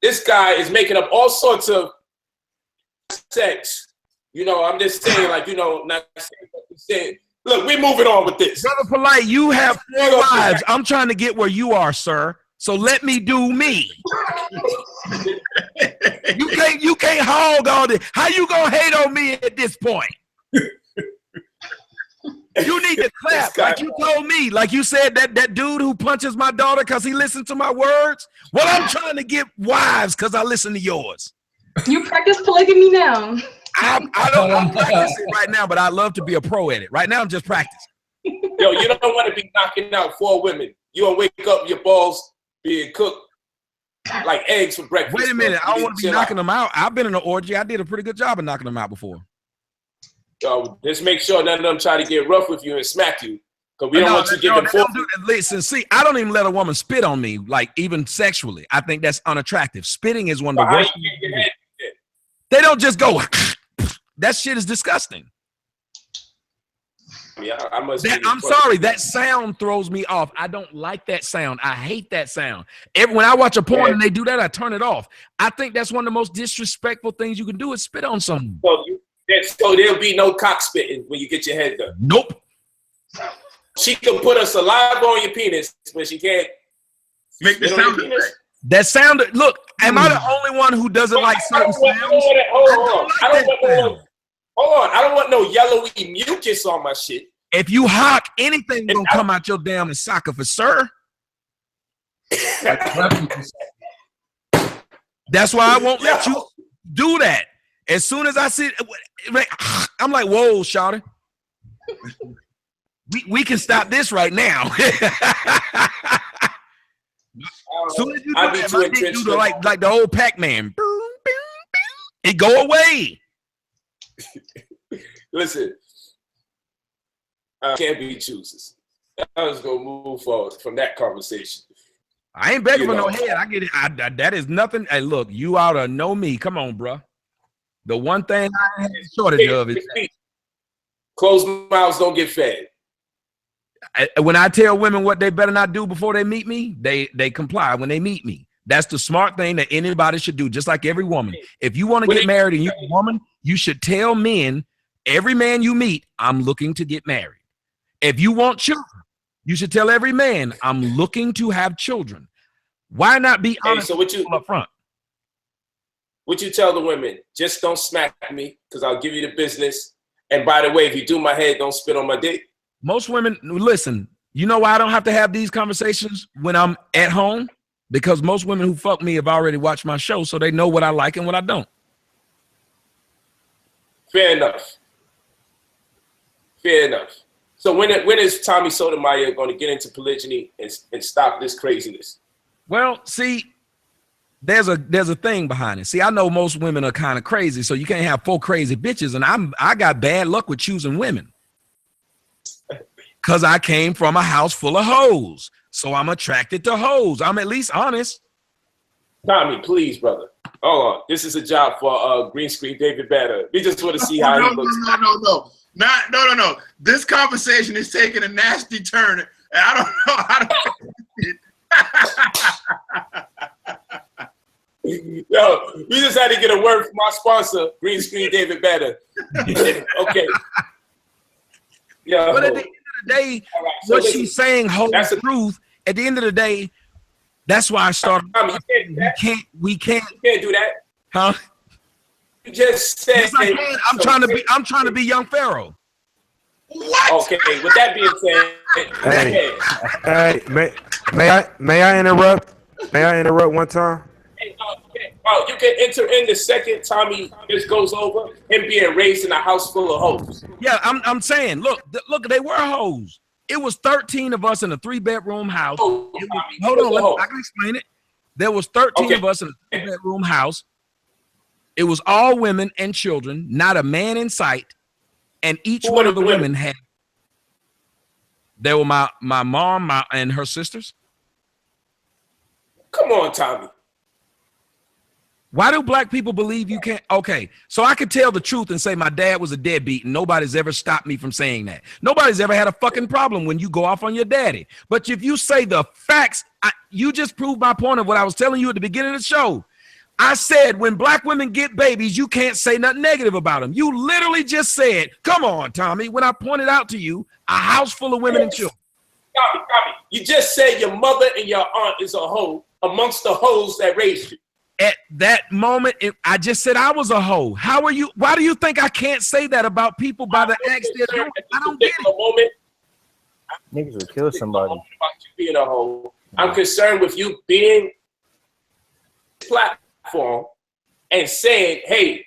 Speaker 1: This guy is making up all sorts of sex. You know, I'm just saying, like, you know, not saying. Look, we're moving on with this.
Speaker 2: Brother Polite, you have 4 wives. I'm trying to get where you are, sir. So let me do me. You can't hog all this. How you gonna hate on me at this point? You need to clap like you told me. Like you said, that dude who punches my daughter because he listened to my words. Well, I'm trying to get wives because I listen to yours.
Speaker 14: You practice polygamy now.
Speaker 2: I'm practicing right now, but I love to be a pro at it. Right now, I'm just practicing.
Speaker 1: Yo, you don't want to be knocking out 4 women. You don't wake up your balls being cooked like eggs for breakfast.
Speaker 2: Wait a minute, I don't want to be knocking them out. I've been in an orgy. I did a pretty good job of knocking them out before.
Speaker 1: Yo, just make sure none of them try to get rough with you and smack you, because we don't want you giving 4.
Speaker 2: Listen, see, I don't even let a woman spit on me, like even sexually. I think that's unattractive. Spitting is one of the worst. They don't just go. That shit is disgusting.
Speaker 1: Yeah,
Speaker 2: I'm sorry, that sound throws me off. I don't like that sound. I hate that sound. When I watch a porn and they do that, I turn it off. I think that's one of the most disrespectful things you can do is spit on someone.
Speaker 1: So there'll be no cock spitting when you get your head done.
Speaker 2: Nope.
Speaker 1: She can put a saliva on your penis, but she can't
Speaker 11: make the sound effect.
Speaker 2: That sound. Look, am I the only one who doesn't like certain sounds?
Speaker 1: Hold on. I don't want no yellowy mucus on my shit.
Speaker 2: If you hock, anything gonna come out your damn esophagus, sir. That's why I won't let you do that. As soon as I see it, I'm like, whoa, shawty. We can stop this right now. As soon as you do that, my dick do like the old Pac-Man. It go away.
Speaker 1: Listen, I can't be choosers. I was gonna move forward from that conversation.
Speaker 2: I ain't begging for no head. I get it. That is nothing. Hey, look, you ought to know me. Come on, bro. The one thing I have a shortage of is
Speaker 1: closed mouths don't get fed.
Speaker 2: When I tell women what they better not do before they meet me, they comply when they meet me. That's the smart thing that anybody should do, just like every woman. If you want to get married and you're a woman, you should tell men, every man you meet, I'm looking to get married. If you want children, you should tell every man, I'm looking to have children. Why not be honest up front?
Speaker 1: What you tell the women? Just don't smack me because I'll give you the business. And by the way, if you do my head, don't spit on my dick.
Speaker 2: Most women, listen, you know why I don't have to have these conversations when I'm at home? Because most women who fuck me have already watched my show, so they know what I like and what I don't.
Speaker 1: Fair enough. Fair enough. So when is Tommy Sotomayor going to get into polygyny and stop this craziness?
Speaker 2: Well, see, there's a thing behind it. See, I know most women are kind of crazy, so you can't have 4 crazy bitches, and I got bad luck with choosing women. Because I came from a house full of hoes. So I'm attracted to hoes. I'm at least honest.
Speaker 1: Tommy, please, brother. Hold on. This is a job for green screen David Banner. We just want to see how he looks.
Speaker 11: No. This conversation is taking a nasty turn. And I don't know how to.
Speaker 1: Yo, we just had to get a word from our sponsor, Green Screen David Banner. Okay.
Speaker 2: But at the end of the day, what she's saying holds the truth. At the end of the day, that's why I started. We can't
Speaker 1: do that.
Speaker 2: Huh?
Speaker 1: You just said.
Speaker 2: Yes, I can. I'm trying to be young Pharaoh.
Speaker 11: What?
Speaker 1: Okay. With that being said,
Speaker 6: May I interrupt? May I interrupt one time?
Speaker 1: Okay. Well, you can enter in the second Tommy just goes over him being raised in a house full of hoes.
Speaker 2: Yeah, I'm saying, look, they were hoes. It was 13 of us in a 3-bedroom house. Hold on, I can explain it. There was 13 of us in a 3-bedroom house. It was all women and children, not a man in sight. And each one of the women had. There were my mom and her sisters.
Speaker 1: Come on, Tommy.
Speaker 2: Why do black people believe you can't? Okay, so I could tell the truth and say my dad was a deadbeat, and nobody's ever stopped me from saying that. Nobody's ever had a fucking problem when you go off on your daddy. But if you say the facts, you just proved my point of what I was telling you at the beginning of the show. I said when black women get babies, you can't say nothing negative about them. You literally just said, come on, Tommy, when I pointed out to you a house full of women and children.
Speaker 1: Tommy, you just said your mother and your aunt is a hoe amongst the hoes that raised you.
Speaker 2: At that moment, I just said I was a hoe. How are you? Why do you think I can't say that about people by the acts they're doing? I don't get it.
Speaker 15: Niggas would kill somebody.
Speaker 1: About you being a hoe. I'm concerned with you being platform and saying, hey.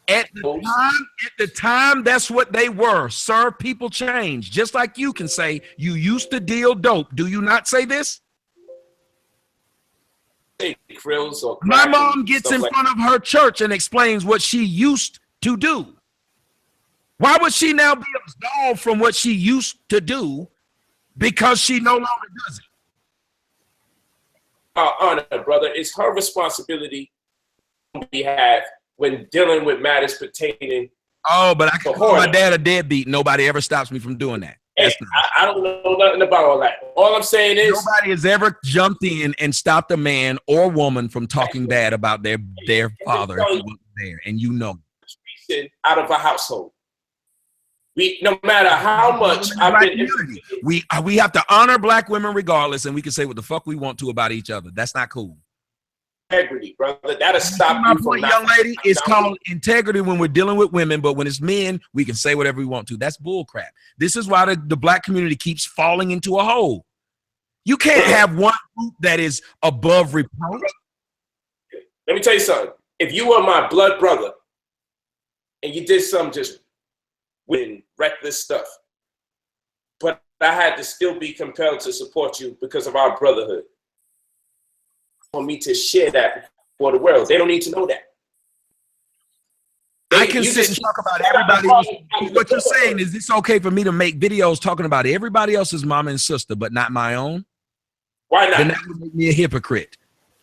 Speaker 2: At the time, that's what they were. Sir, people change. Just like you can say, you used to deal dope. Do you not say this? My mom gets in front of her church and explains what she used to do. Why would she now be absolved from what she used to do because she no longer does it?
Speaker 1: Honor, brother, it's her responsibility on behalf when dealing with matters pertaining.
Speaker 2: Oh, but I can call my dad a deadbeat. Nobody ever stops me from doing that.
Speaker 1: Hey, I don't know nothing about all that. All I'm saying is
Speaker 2: nobody has ever jumped in and stopped a man or woman from talking bad about their father if he wasn't there, and you know.
Speaker 1: Out of a household, no matter how much I've been.
Speaker 2: We have to honor black women regardless, and we can say what the fuck we want to about each other. That's not cool.
Speaker 1: Integrity, brother. That'll stop you from
Speaker 2: young lady. It's called integrity when we're dealing with women, but when it's men, we can say whatever we want to. That's bull crap. This is why the black community keeps falling into a hole. You can't have one group that is above reproach.
Speaker 1: Let me tell you something. If you were my blood brother and you did some just reckless stuff, but I had to still be compelled to support you because of our brotherhood. For me to share that for the world. They don't need to know that.
Speaker 2: I can sit and talk about everybody else. What you're saying is it's okay for me to make videos talking about everybody else's mama and sister, but not my own?
Speaker 1: Why not?
Speaker 2: Then that would make me a hypocrite.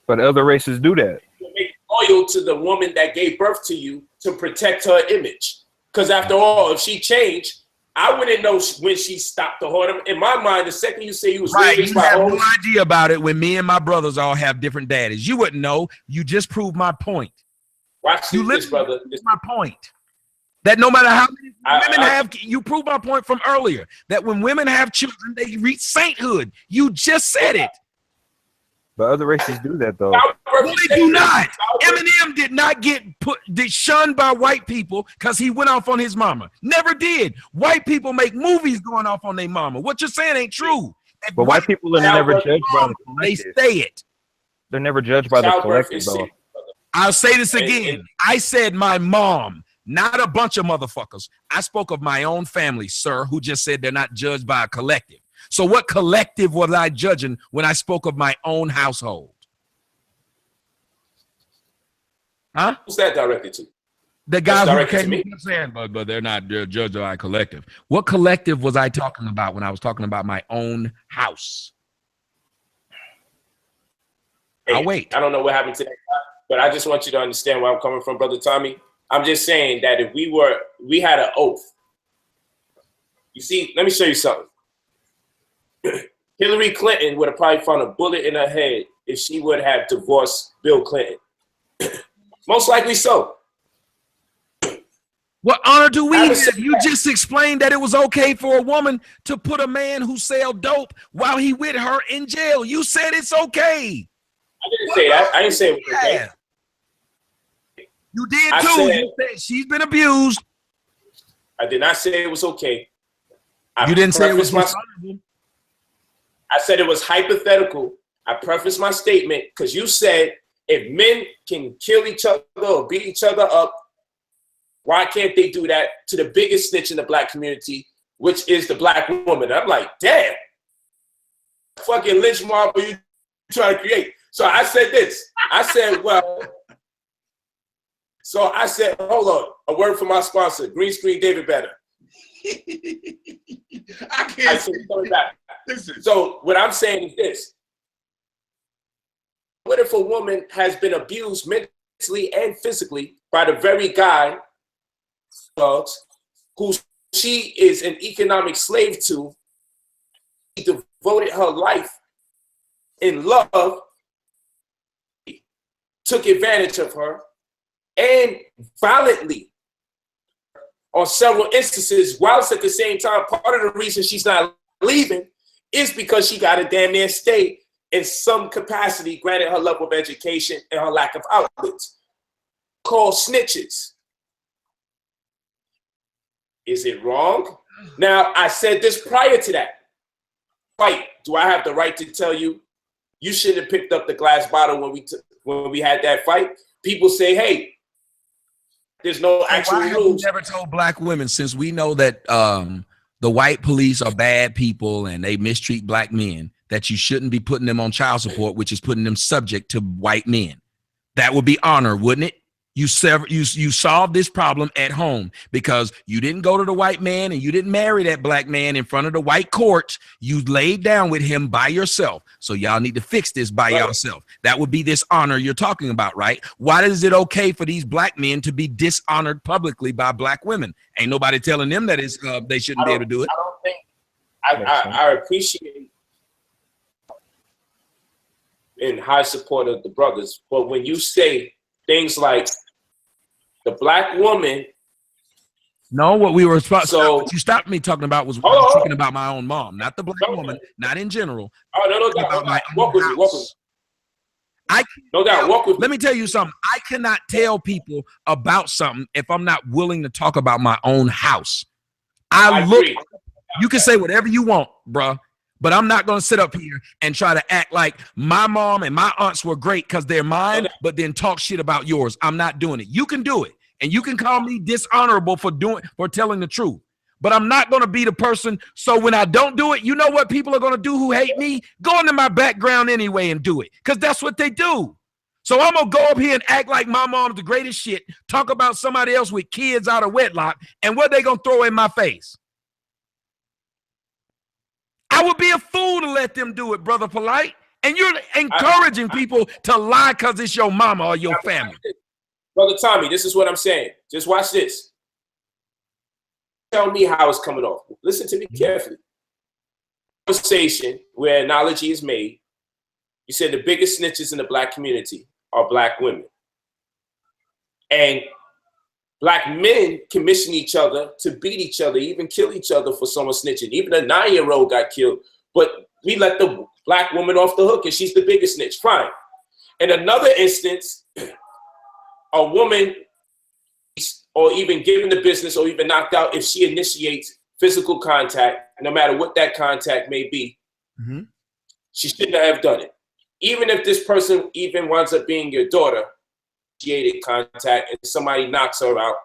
Speaker 15: But other races do that.
Speaker 1: You make loyal to the woman that gave birth to you to protect her image. Because after all, if she changed, I wouldn't know when she stopped to hold him. In my mind, the second you say he was raised by
Speaker 2: have no idea about it when me and my brothers all have different daddies. You wouldn't know. You just proved my point.
Speaker 1: Watch this, brother.
Speaker 2: This is my point. That no matter how many women have, you proved my point from earlier. That when women have children, they reach sainthood. You just said it.
Speaker 15: But other races do that though.
Speaker 2: No, they do not. Eminem did not get shunned by white people because he went off on his mama. Never did. White people make movies going off on their mama. What you're saying ain't true.
Speaker 15: But white people are never judged by the collective.
Speaker 2: They say it.
Speaker 15: They're never judged by the collective though.
Speaker 2: I'll say this again. I said my mom, not a bunch of motherfuckers. I spoke of my own family, sir, who just said they're not judged by a collective. So what collective was I judging when I spoke of my own household? Huh?
Speaker 1: Who's that directed to?
Speaker 2: The guy who came in saying, but they're not judged by a collective. What collective was I talking about when I was talking about my own house?
Speaker 1: Hey,
Speaker 2: I'll wait.
Speaker 1: I don't know what happened today, but I just want you to understand where I'm coming from, Brother Tommy. I'm just saying that if we had an oath. You see, let me show you something. Hillary Clinton would have probably found a bullet in her head if she would have divorced Bill Clinton. Most likely so.
Speaker 2: What honor do we have? You just explained that it was okay for a woman to put a man who sell dope while he with her in jail. You said it's okay.
Speaker 1: I didn't say that. I didn't say it was okay.
Speaker 2: You did too. You said she's been abused.
Speaker 1: I did not say it was okay.
Speaker 2: You didn't say it was
Speaker 1: I said it was hypothetical. I prefaced my statement because you said If men can kill each other or beat each other up, why can't they do that to the biggest snitch in the black community, which is the black woman? I'm like, damn, fucking lynch mob are you trying to create? So I said this. I said, well, so I said, hold on, a word from my sponsor, Green Screen David Banner.
Speaker 11: I can't
Speaker 1: say coming back.
Speaker 11: Listen.
Speaker 1: So what I'm saying is this. What if a woman has been abused mentally and physically by the very guy who she is an economic slave to? He devoted her life in love, took advantage of her, and violently on several instances, whilst at the same time, part of the reason she's not leaving is because she got to damn near stay in some capacity, granted her level of education and her lack of outlets. Called snitches. Is it wrong? Now, I said this prior to that. Fight. Do I have the right to tell you you shouldn't have picked up the glass bottle when we had that fight? People say, hey, there's no actual
Speaker 2: rules. Why have you never told black women, since we know that the white police are bad people and they mistreat black men, that you shouldn't be putting them on child support, which is putting them subject to white men? That would be honor, wouldn't it? You solved this problem at home because you didn't go to the white man and you didn't marry that black man in front of the white court. You laid down with him by yourself. So y'all need to fix this by yourself. That would be this honor you're talking about, right? Why is it okay for these black men to be dishonored publicly by black women? Ain't nobody telling them that they shouldn't be able to do it.
Speaker 1: I don't think I appreciate in high support of the brothers, but when you say things like the black woman.
Speaker 2: No, what we were what you stopped me talking about was speaking about my own mom, not the black woman, not in general.
Speaker 1: Oh, no,
Speaker 2: about my
Speaker 1: walk with me. No doubt, walk with me.
Speaker 2: Let me tell you something. I cannot tell people about something if I'm not willing to talk about my own house. You can say whatever you want, bruh, but I'm not going to sit up here and try to act like my mom and my aunts were great because they're mine, but then talk shit about yours. I'm not doing it. You can do it. And you can call me dishonorable for telling the truth, but I'm not going to be the person. So when I don't do it, you know what people are going to do who hate me? Go into my background anyway and do it, because that's what they do. So I'm going to go up here and act like my mom's the greatest shit, talk about somebody else with kids out of wedlock, and what they going to throw in my face? I would be a fool to let them do it, Brother Polite. And you're encouraging people to lie because it's your mama or your family.
Speaker 1: Brother Tommy, this is what I'm saying. Just watch this. Tell me how it's coming off. Listen to me carefully. Conversation where analogy is made. You said the biggest snitches in the black community are black women. And black men commission each other to beat each other, even kill each other for someone snitching. Even a 9-year-old got killed. But we let the black woman off the hook and she's the biggest snitch. Fine. In another instance, a woman, or even given the business or even knocked out, if she initiates physical contact, no matter what that contact may be, she shouldn't have done it. Even if this person even winds up being your daughter, initiated contact and somebody knocks her out,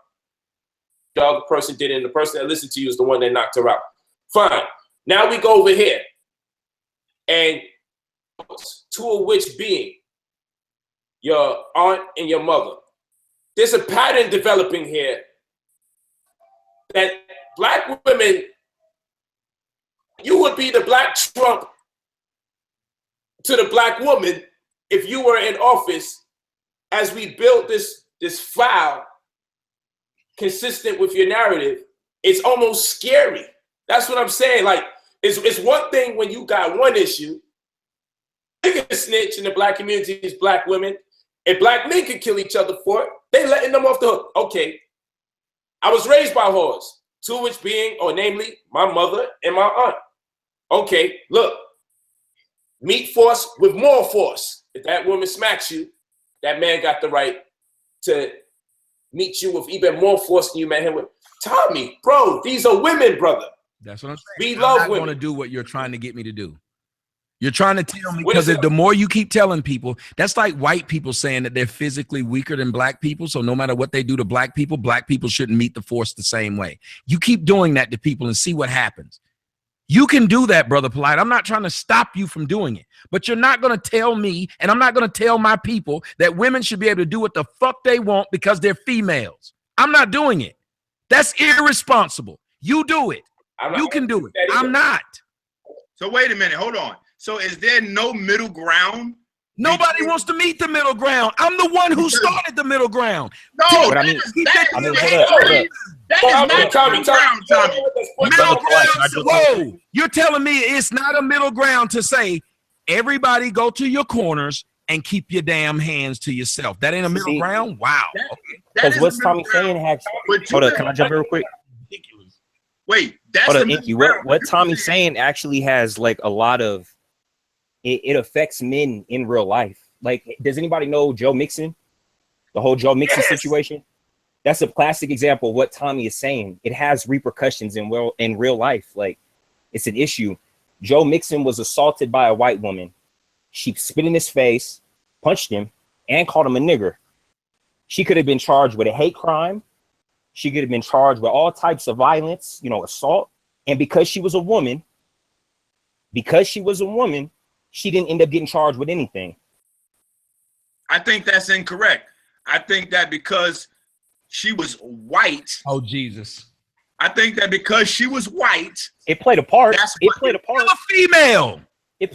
Speaker 1: the other person did it and the person that listened to you is the one that knocked her out. Fine. Now we go over here. And two of which being your aunt and your mother. There's a pattern developing here that black women, you would be the black Trump to the black woman if you were in office as we built this file consistent with your narrative. It's almost scary. That's what I'm saying. Like, it's one thing when you got one issue. The snitch in the black community is black women. If black men could kill each other for it, they letting them off the hook. Okay. I was raised by whores, two of which being, or namely, my mother and my aunt. Okay, look. Meet force with more force. If that woman smacks you, that man got the right to meet you with even more force than you met him with. Tommy, bro, these are women, brother.
Speaker 2: That's what I'm saying.
Speaker 1: We love
Speaker 2: women. I'm not
Speaker 1: women.
Speaker 2: going to do what you're trying to get me to do. You're trying to tell me because the more you keep telling people, that's like white people saying that they're physically weaker than black people. So no matter what they do to black people shouldn't meet the force the same way. You keep doing that to people and see what happens. You can do that, Brother Polite. I'm not trying to stop you from doing it, but you're not going to tell me, and I'm not going to tell my people that women should be able to do what the fuck they want because they're females. I'm not doing it. That's irresponsible. You do it. You can do it. I'm not.
Speaker 11: So wait a minute. Hold on. So is there no middle ground?
Speaker 2: Nobody wants to meet the middle ground. I'm the one who started the middle ground.
Speaker 11: No,
Speaker 15: but I mean,
Speaker 2: Whoa, you're telling me it's not a middle ground to say everybody go to your corners and keep your damn hands to yourself. That ain't a middle ground? Wow.
Speaker 15: Because what's Tommy saying actually? Hold up, can I jump in real quick?
Speaker 11: Wait, that's
Speaker 15: hold up, Inky. What Tommy's saying actually has like a lot of it affects men in real life. Like, does anybody know Joe Mixon? The whole Joe Mixon situation? That's a classic example of what Tommy is saying. It has repercussions in real life. Like, it's an issue. Joe Mixon was assaulted by a white woman. She spit in his face, punched him, and called him a nigger. She could have been charged with a hate crime. She could have been charged with all types of violence, assault. And because she was a woman, she didn't end up getting charged with anything.
Speaker 11: I think that's incorrect. I think that because she was white.
Speaker 2: Oh, Jesus.
Speaker 11: I think that because she was white.
Speaker 15: It played a part. It played a part.
Speaker 2: Still a female.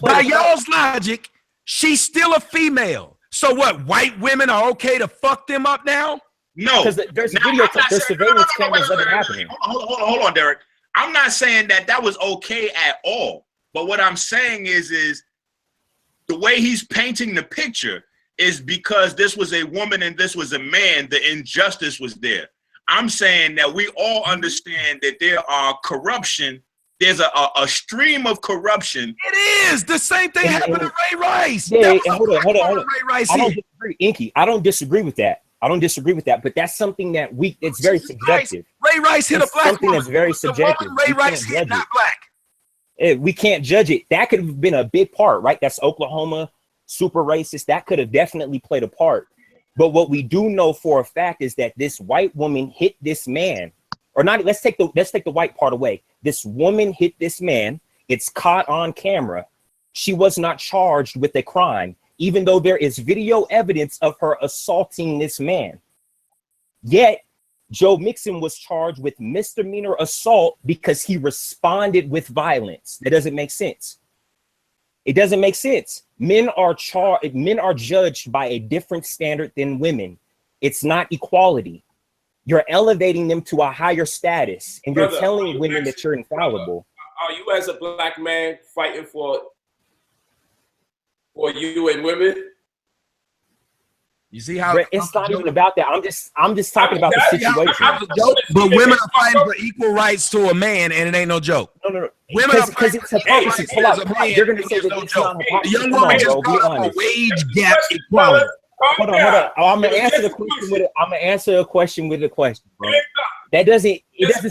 Speaker 2: By y'all's
Speaker 15: part.
Speaker 2: logic, she's still a female. So what, white women are okay to fuck them up now?
Speaker 11: No.
Speaker 15: Because there's there's surveillance cameras that are happening.
Speaker 11: Hold on, Derek. I'm not saying that was okay at all. But what I'm saying is the way he's painting the picture is because this was a woman and this was a man, the injustice was there. I'm saying that we all understand that there are corruption. There's a stream of corruption.
Speaker 2: It is. The same thing happened to Ray Rice.
Speaker 15: Yeah, hold on.
Speaker 2: Ray Rice
Speaker 15: I don't disagree, Inky. I don't disagree with that. But that's something that it's very subjective.
Speaker 2: Ray Rice hit a black
Speaker 15: something that's very subjective.
Speaker 2: Ray Rice hit not black.
Speaker 15: We can't judge it. That could have been a big part, right? That's Oklahoma, super racist. That could have definitely played a part. But what we do know for a fact is that this white woman hit this man, or not. Let's take the white part away. This woman hit this man. It's caught on camera. She was not charged with a crime, even though there is video evidence of her assaulting this man. Yet Joe Mixon was charged with misdemeanor assault because he responded with violence. That doesn't make sense. It doesn't make sense. Men are judged by a different standard than women. It's not equality. You're elevating them to a higher status, and you're telling women that you're infallible.
Speaker 1: Are you as a black man fighting for you and women?
Speaker 2: You see how
Speaker 15: it's not even about that. I'm just talking about the situation.
Speaker 2: But women are fighting for equal rights to a man, and it ain't no joke.
Speaker 15: No.
Speaker 2: Women are fighting
Speaker 15: it's hypocrisy. You're going to say that it's not hypocrisy.
Speaker 2: The young woman just brought up a wage gap equality.
Speaker 15: Hold on. I'm gonna answer the question with I'm gonna answer a question with a question, bro. It doesn't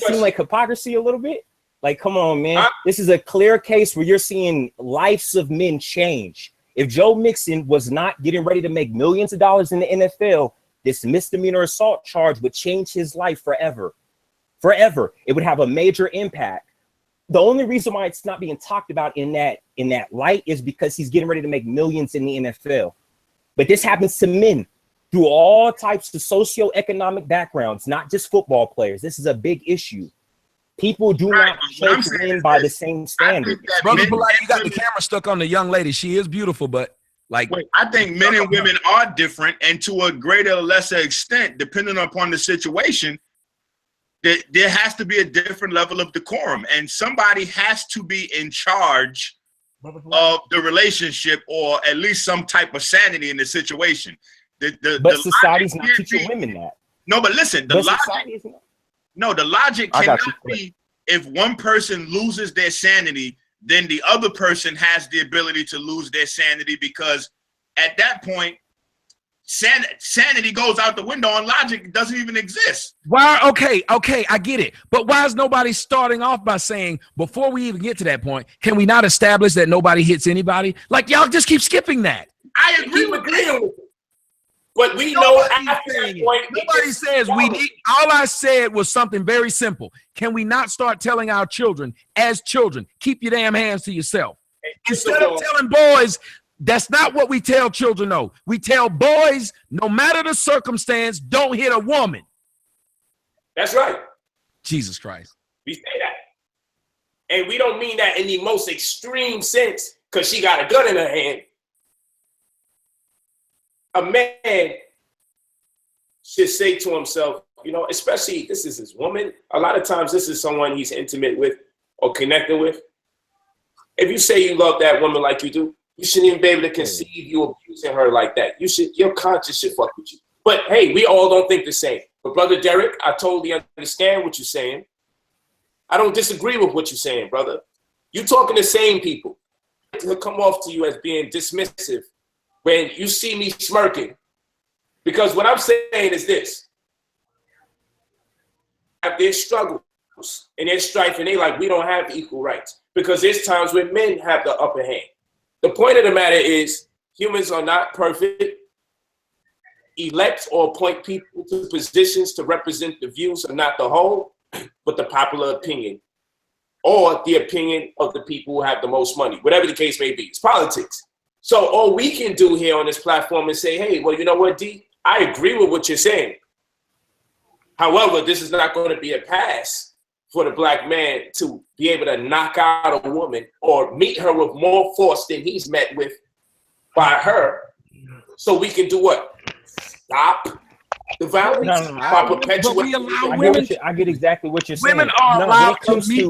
Speaker 15: seem like hypocrisy a little bit? Like, come on, man. This is a clear case where you're seeing lives of men change. If Joe Mixon was not getting ready to make millions of dollars in the NFL, this misdemeanor assault charge would change his life forever. Forever. It would have a major impact. The only reason why it's not being talked about in that light is because he's getting ready to make millions in the NFL. But this happens to men through all types of socioeconomic backgrounds, not just football players. This is a big issue. People do not judge men by the same standard.
Speaker 2: Brother Polite, you got the camera stuck on the young lady. She is beautiful, but like...
Speaker 11: I think men and women are different, and to a greater or lesser extent, depending upon the situation, there has to be a different level of decorum, and somebody has to be in charge of the relationship, or at least some type of sanity in the situation.
Speaker 15: But society's not teaching women that.
Speaker 11: No, but listen, the logic cannot be if one person loses their sanity, then the other person has the ability to lose their sanity, because at that point, sanity goes out the window and logic doesn't even exist.
Speaker 2: Why? Okay, I get it. But why is nobody starting off by saying, before we even get to that point, can we not establish that nobody hits anybody? Like, y'all just keep skipping that.
Speaker 11: I agree with
Speaker 1: that. But we know after that point,
Speaker 2: nobody says we need. All I said was something very simple. Can we not start telling our children, as children, keep your damn hands to yourself? Instead of telling boys, that's not what we tell children, though. We tell boys, no matter the circumstance, don't hit a woman.
Speaker 1: That's right.
Speaker 2: Jesus Christ.
Speaker 1: We say that. And we don't mean that in the most extreme sense because she got a gun in her hand. A man should say to himself, you know, especially this is his woman. A lot of times this is someone he's intimate with or connected with. If you say you love that woman like you do, you shouldn't even be able to conceive you abusing her like that. Your conscience should fuck with you. But hey, we all don't think the same. But Brother Derek, I totally understand what you're saying. I don't disagree with what you're saying, brother. You're talking to sane people. He'll come off to you as being dismissive when you see me smirking. Because what I'm saying is this. Have their struggles and their strife, and they like, we don't have equal rights. Because there's times when men have the upper hand. The point of the matter is humans are not perfect. Elect or appoint people to positions to represent the views of not the whole, but the popular opinion or the opinion of the people who have the most money, whatever the case may be. It's politics. So all we can do here on this platform is say, hey, well, you know what, D? I agree with what you're saying. However, this is not going to be a pass for the black man to be able to knock out a woman or meet her with more force than he's met with by her. So we can do what? Stop the violence by perpetuating.
Speaker 15: I get exactly what you're saying.
Speaker 2: Women are allowed to meet.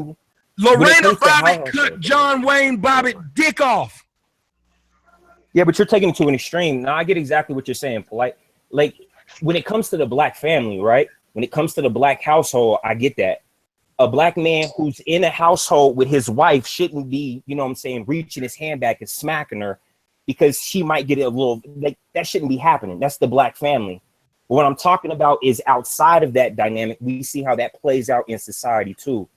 Speaker 2: Lorena Bobbitt cut John Wayne Bobbitt dick off.
Speaker 15: Yeah, but you're taking it to an extreme. Now I get exactly what you're saying, Polite. Like when it comes to the black family, right? When it comes to the black household, I get that. A black man who's in a household with his wife shouldn't be, you know what I'm saying, reaching his hand back and smacking her because she might get a little, like, that shouldn't be happening. That's the black family. But what I'm talking about is outside of that dynamic, we see how that plays out in society too.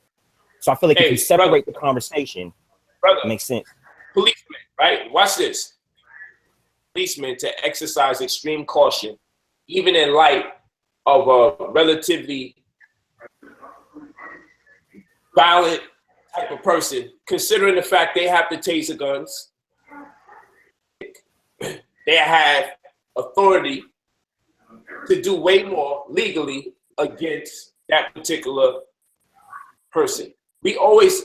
Speaker 15: So I feel like if you separate the conversation, it makes sense.
Speaker 1: Policemen, right? Watch this. Policemen to exercise extreme caution, even in light of a relatively violent type of person, considering the fact they have the taser guns, they have authority to do way more legally against that particular person. We always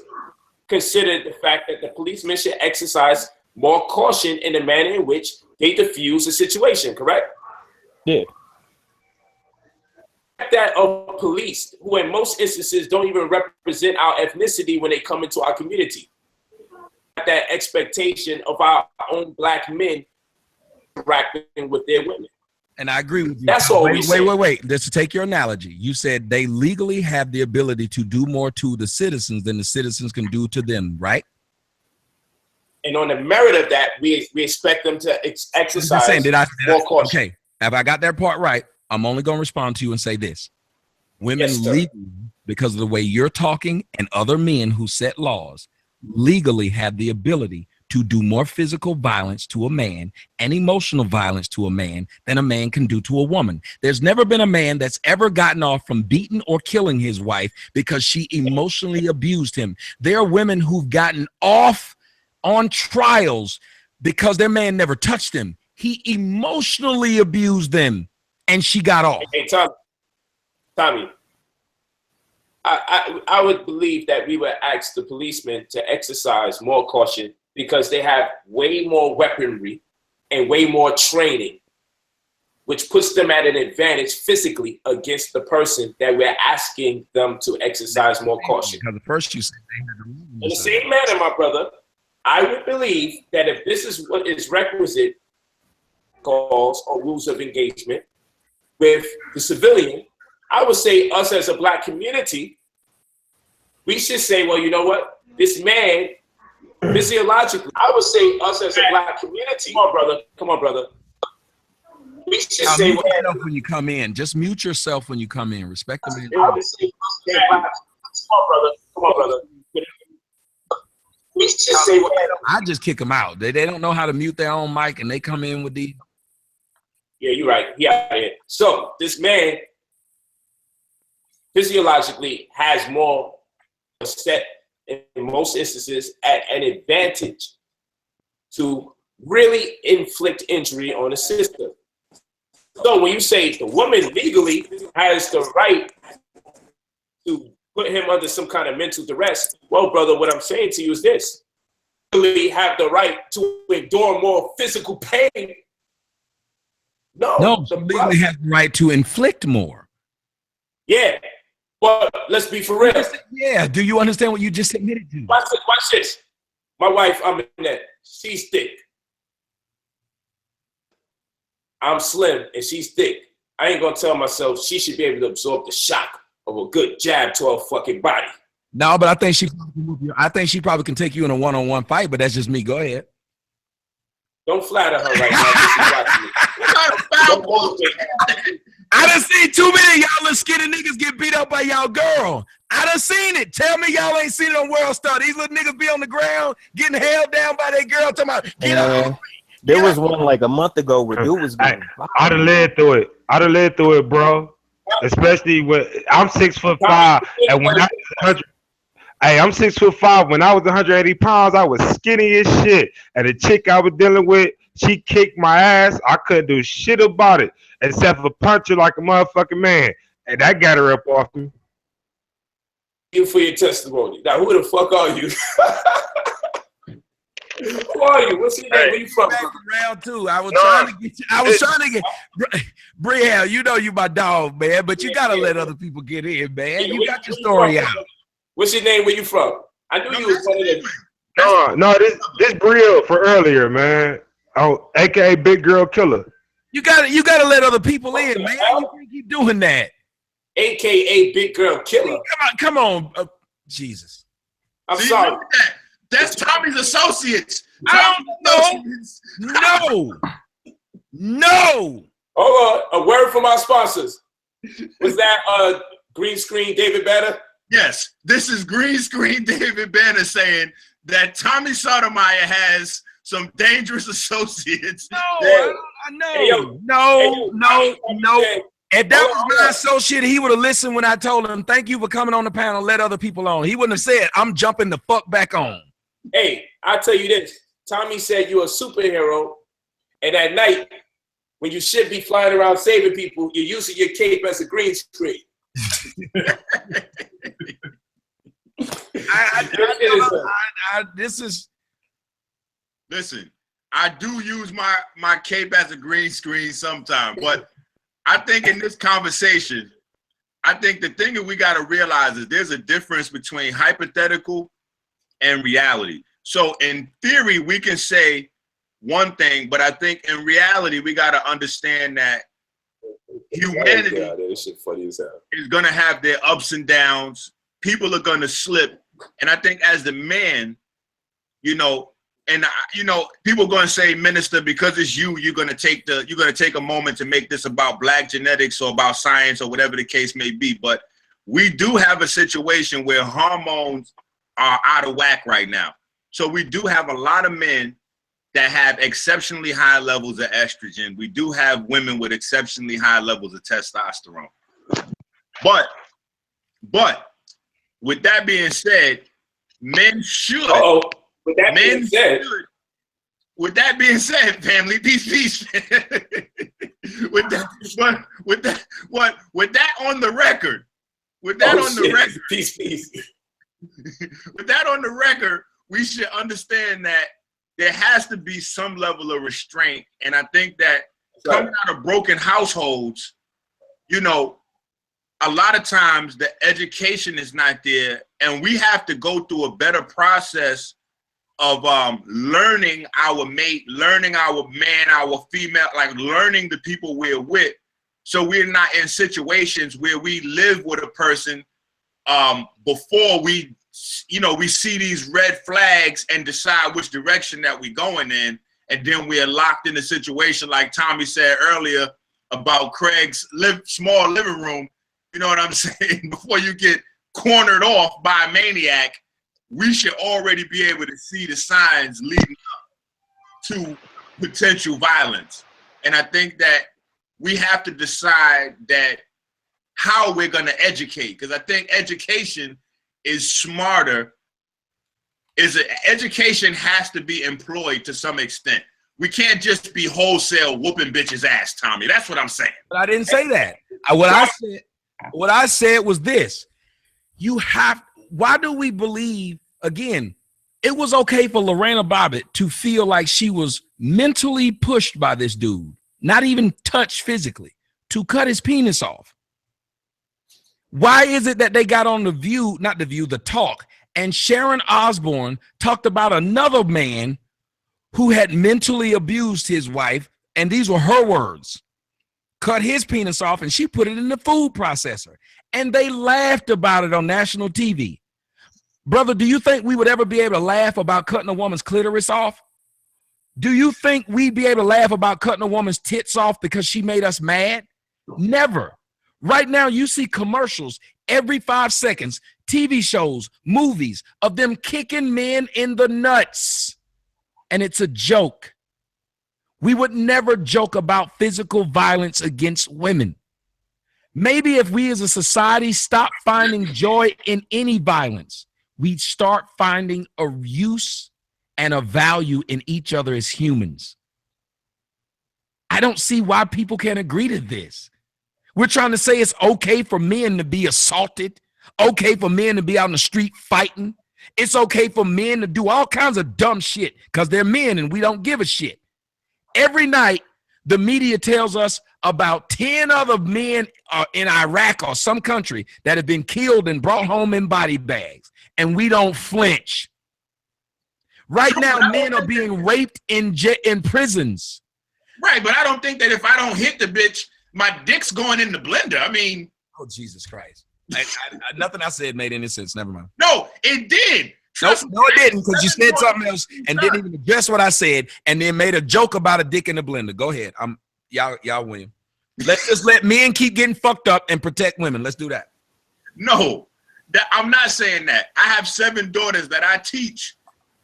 Speaker 1: consider the fact that the policemen should exercise more caution in the manner in which they diffuse a situation, correct?
Speaker 15: Yeah.
Speaker 1: That of police, who in most instances don't even represent our ethnicity when they come into our community. That expectation of our own black men interacting with their women.
Speaker 2: And I agree with you.
Speaker 1: That's all
Speaker 2: wait. Just to take your analogy, you said they legally have the ability to do more to the citizens than the citizens can do to them, right?
Speaker 1: And on the merit of that, we expect them to exercise more caution.
Speaker 2: Okay, have I got that part right? I'm only going to respond to you and say this. Women legally, because of the way you're talking and other men who set laws, legally have the ability to do more physical violence to a man and emotional violence to a man than a man can do to a woman. There's never been a man that's ever gotten off from beating or killing his wife because she emotionally abused him. There are women who've gotten off on trials because their man never touched them. He emotionally abused them and she got off.
Speaker 1: Hey, Tommy, I would believe that we would ask the policemen to exercise more caution because they have way more weaponry and way more training, which puts them at an advantage physically against the person that we're asking them to exercise more caution.
Speaker 2: Because the first you said they had
Speaker 1: in the same manner, my brother, I would believe that if this is what is requisite calls or rules of engagement with the civilian, I would say us as a black community, we should say, well, you know what? This man, physiologically, I would say us as a black community, come on, brother. We should say
Speaker 2: mute yourself when you come in. Just mute yourself when you come in. Respect the man.
Speaker 1: Come on, brother. We should say
Speaker 2: I just kick them out. They don't know how to mute their own mic, and they come in with the.
Speaker 1: Yeah, you're right. Yeah. So this man physiologically has more set in most instances at an advantage to really inflict injury on the system. So when you say the woman legally has the right to put him under some kind of mental duress, well, brother, what I'm saying to you is this: you really have the right to endure more physical pain.
Speaker 2: No, she legally has the right to inflict more.
Speaker 1: Yeah, but let's be for real.
Speaker 2: Yeah, do you understand what you just admitted to?
Speaker 1: Watch this. My wife, I'm in that. She's thick. I'm slim and she's thick. I ain't gonna tell myself she should be able to absorb the shock of a good jab to her fucking body.
Speaker 2: No, but I think she probably can take you in a one-on-one fight, but that's just me. Go ahead.
Speaker 1: Don't flatter her right now.
Speaker 2: I done seen too many of y'all little skinny niggas get beat up by y'all girl. I done seen it. Tell me y'all ain't seen it on World Star. These little niggas be on the ground getting held down by their girl. Talking about, get up.
Speaker 15: There was one like a month ago where dude was getting
Speaker 6: I'd have led through it, bro. Especially when I'm 6'5", and when I'm 6'5". When I was 180 pounds, I was skinny as shit. And the chick I was dealing with, she kicked my ass. I couldn't do shit about it except for punch her like a motherfucking man, and that got her up off me.
Speaker 1: You for your testimony. Now, who the fuck are you? Who are you? What's your name? Where you from?
Speaker 2: Round two. I was trying to get you. I was trying to get Brielle. You know you my dog, man, but you gotta let other people get in, man. You got your story out.
Speaker 1: What's your name? Where you from? I knew you was one of them.
Speaker 6: No, this Brielle for earlier, man. Oh, AKA Big Girl Killer.
Speaker 2: You gotta let other people in, man. You can't keep doing that.
Speaker 1: AKA Big Girl Killer.
Speaker 2: Come on, Jesus.
Speaker 1: I'm sorry.
Speaker 11: That's Tommy's associates.
Speaker 2: I don't know. No.
Speaker 1: Hold on. A word from our sponsors. Was that Green Screen David Banner?
Speaker 11: Yes. This is Green Screen David Banner saying that Tommy Sotomayor has some dangerous associates.
Speaker 2: No. If that was my associate, he would have listened when I told him, thank you for coming on the panel, let other people on. He wouldn't have said, I'm jumping the fuck back on.
Speaker 1: Hey, I'll tell you this. Tommy said you're a superhero, and at night, when you should be flying around saving people, you're using your cape as a green screen.
Speaker 11: Listen, I do use my cape as a green screen sometimes, but I think in this conversation, I think the thing that we got to realize is there's a difference between hypothetical and reality. So in theory, we can say one thing, but I think in reality, we got to understand that humanity is going to have their ups and downs. People are going to slip. And I think as the man, people are going to say, minister, because it's you're going to take a moment to make this about black genetics or about science or whatever the case may be. But we do have a situation where hormones are out of whack right now. So we do have a lot of men that have exceptionally high levels of estrogen. We do have women with exceptionally high levels of testosterone. But with that being said, men should.
Speaker 1: With that being said, family, peace. with that on the record, with that on the record, we should understand that there has to be some level of restraint. And I think that coming out of broken households, a lot of times the education is not there, and we have to go through a better process of learning our mate, learning our man, our female, like learning the people we're with. So we're not in situations where we live with a person before we see these red flags and decide which direction that we're going in. And then we're locked in a situation, like Tommy said earlier,
Speaker 11: about Craig's small living room, you know what I'm saying, before you get cornered off by a maniac, we should already be able to see the signs leading up to potential violence. And I think that we have to decide that how we're going to educate, because I think education is smarter. Education has to be employed to some extent. We can't just be wholesale whooping bitches' ass, Tommy. That's what I'm saying.
Speaker 2: But I didn't say that. What I said was this. Why do we believe, again, it was okay for Lorena Bobbitt to feel like she was mentally pushed by this dude, not even touched physically, to cut his penis off? Why is it that they got on The Talk, and Sharon Osbourne talked about another man who had mentally abused his wife, and these were her words, cut his penis off, and she put it in the food processor, and they laughed about it on national TV. Brother, do you think we would ever be able to laugh about cutting a woman's clitoris off? Do you think we'd be able to laugh about cutting a woman's tits off because she made us mad? Never. Right now, you see commercials every 5 seconds, TV shows, movies of them kicking men in the nuts. And it's a joke. We would never joke about physical violence against women. Maybe if we as a society stop finding joy in any violence, we'd start finding a use and a value in each other as humans. I don't see why people can't agree to this. We're trying to say it's okay for men to be assaulted, okay for men to be out in the street fighting. It's okay for men to do all kinds of dumb shit because they're men and we don't give a shit. Every night, the media tells us about 10 other men in Iraq or some country that have been killed and brought home in body bags, and we don't flinch. Right now, men are being raped in prisons.
Speaker 11: Right, but I don't think that if I don't hit the bitch, my dick's going in the blender. I mean,
Speaker 2: oh, Jesus Christ. Nothing I said made any sense. Never mind.
Speaker 11: No, it did.
Speaker 2: No, it didn't, because you said something else and didn't even address what I said, and then made a joke about a dick in the blender. Go ahead. Y'all win. Let's just let men keep getting fucked up and protect women. Let's do that.
Speaker 11: No, I'm not saying that. I have 7 daughters that I teach.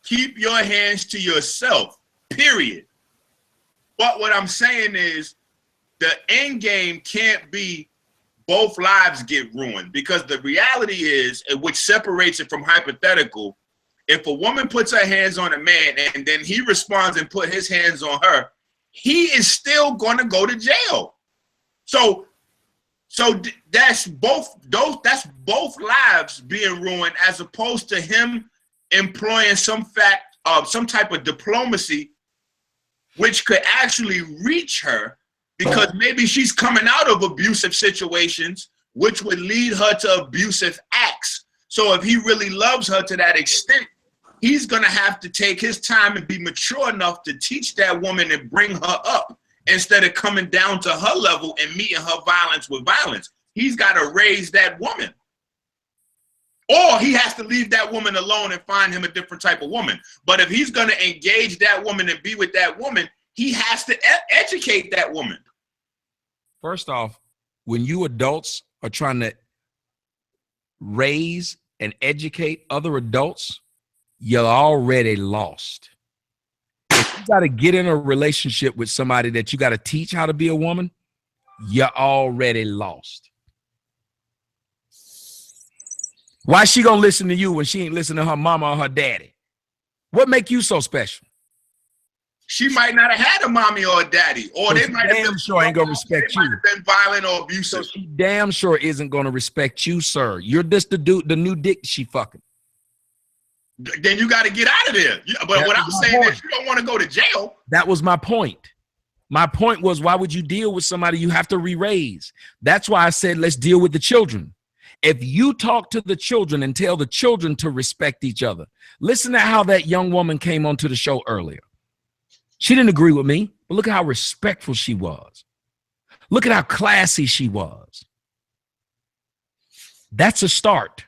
Speaker 11: Keep your hands to yourself, period. But what I'm saying is the end game can't be both lives get ruined, because the reality is, which separates it from hypothetical, if a woman puts her hands on a man and then he responds and put his hands on her, he is still going to go to jail. So that's both lives being ruined, as opposed to him employing some type of diplomacy which could actually reach her, because maybe she's coming out of abusive situations, which would lead her to abusive acts. So if he really loves her to that extent, he's going to have to take his time and be mature enough to teach that woman and bring her up, instead of coming down to her level and meeting her violence with violence. He's got to raise that woman. Or he has to leave that woman alone and find him a different type of woman. But if he's going to engage that woman and be with that woman, he has to educate that woman.
Speaker 2: First off, when you adults are trying to raise and educate other adults, you're already lost. If you got to get in a relationship with somebody that you got to teach how to be a woman, you're already lost. Why she gonna listen to you when she ain't listening to her mama or her daddy? What make you so special?
Speaker 11: She might not have had a mommy or a daddy, or they might have been
Speaker 2: sure ain't gonna respect you.
Speaker 11: Been violent or abusive.
Speaker 2: So she damn sure isn't gonna respect you, sir. You're just the new dick she fucking.
Speaker 11: Then you got to get out of there. But what I'm saying is, you don't want to go to jail.
Speaker 2: That was my point. My point was, why would you deal with somebody you have to re-raise? That's why I said, let's deal with the children. If you talk to the children and tell the children to respect each other, listen to how that young woman came onto the show earlier. She didn't agree with me, but look at how respectful she was. Look at how classy she was. That's a start.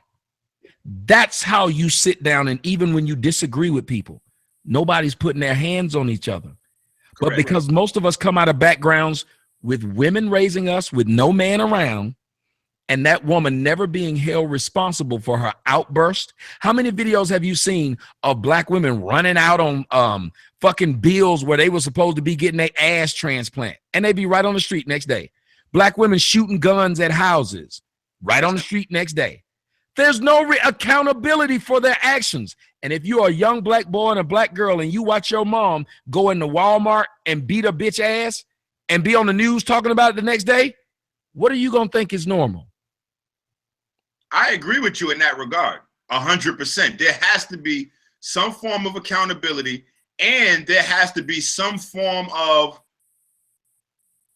Speaker 2: That's how you sit down, and even when you disagree with people, nobody's putting their hands on each other. But because most of us come out of backgrounds with women raising us with no man around, and that woman never being held responsible for her outburst. How many videos have you seen of black women running out on fucking bills where they were supposed to be getting their ass transplant, and they be right on the street next day? Black women shooting guns at houses right on the street next day. There's no accountability for their actions. And if you're a young black boy and a black girl and you watch your mom go into Walmart and beat a bitch ass and be on the news talking about it the next day, what are you going to think is normal?
Speaker 11: I agree with you in that regard, 100%. There has to be some form of accountability, and there has to be some form of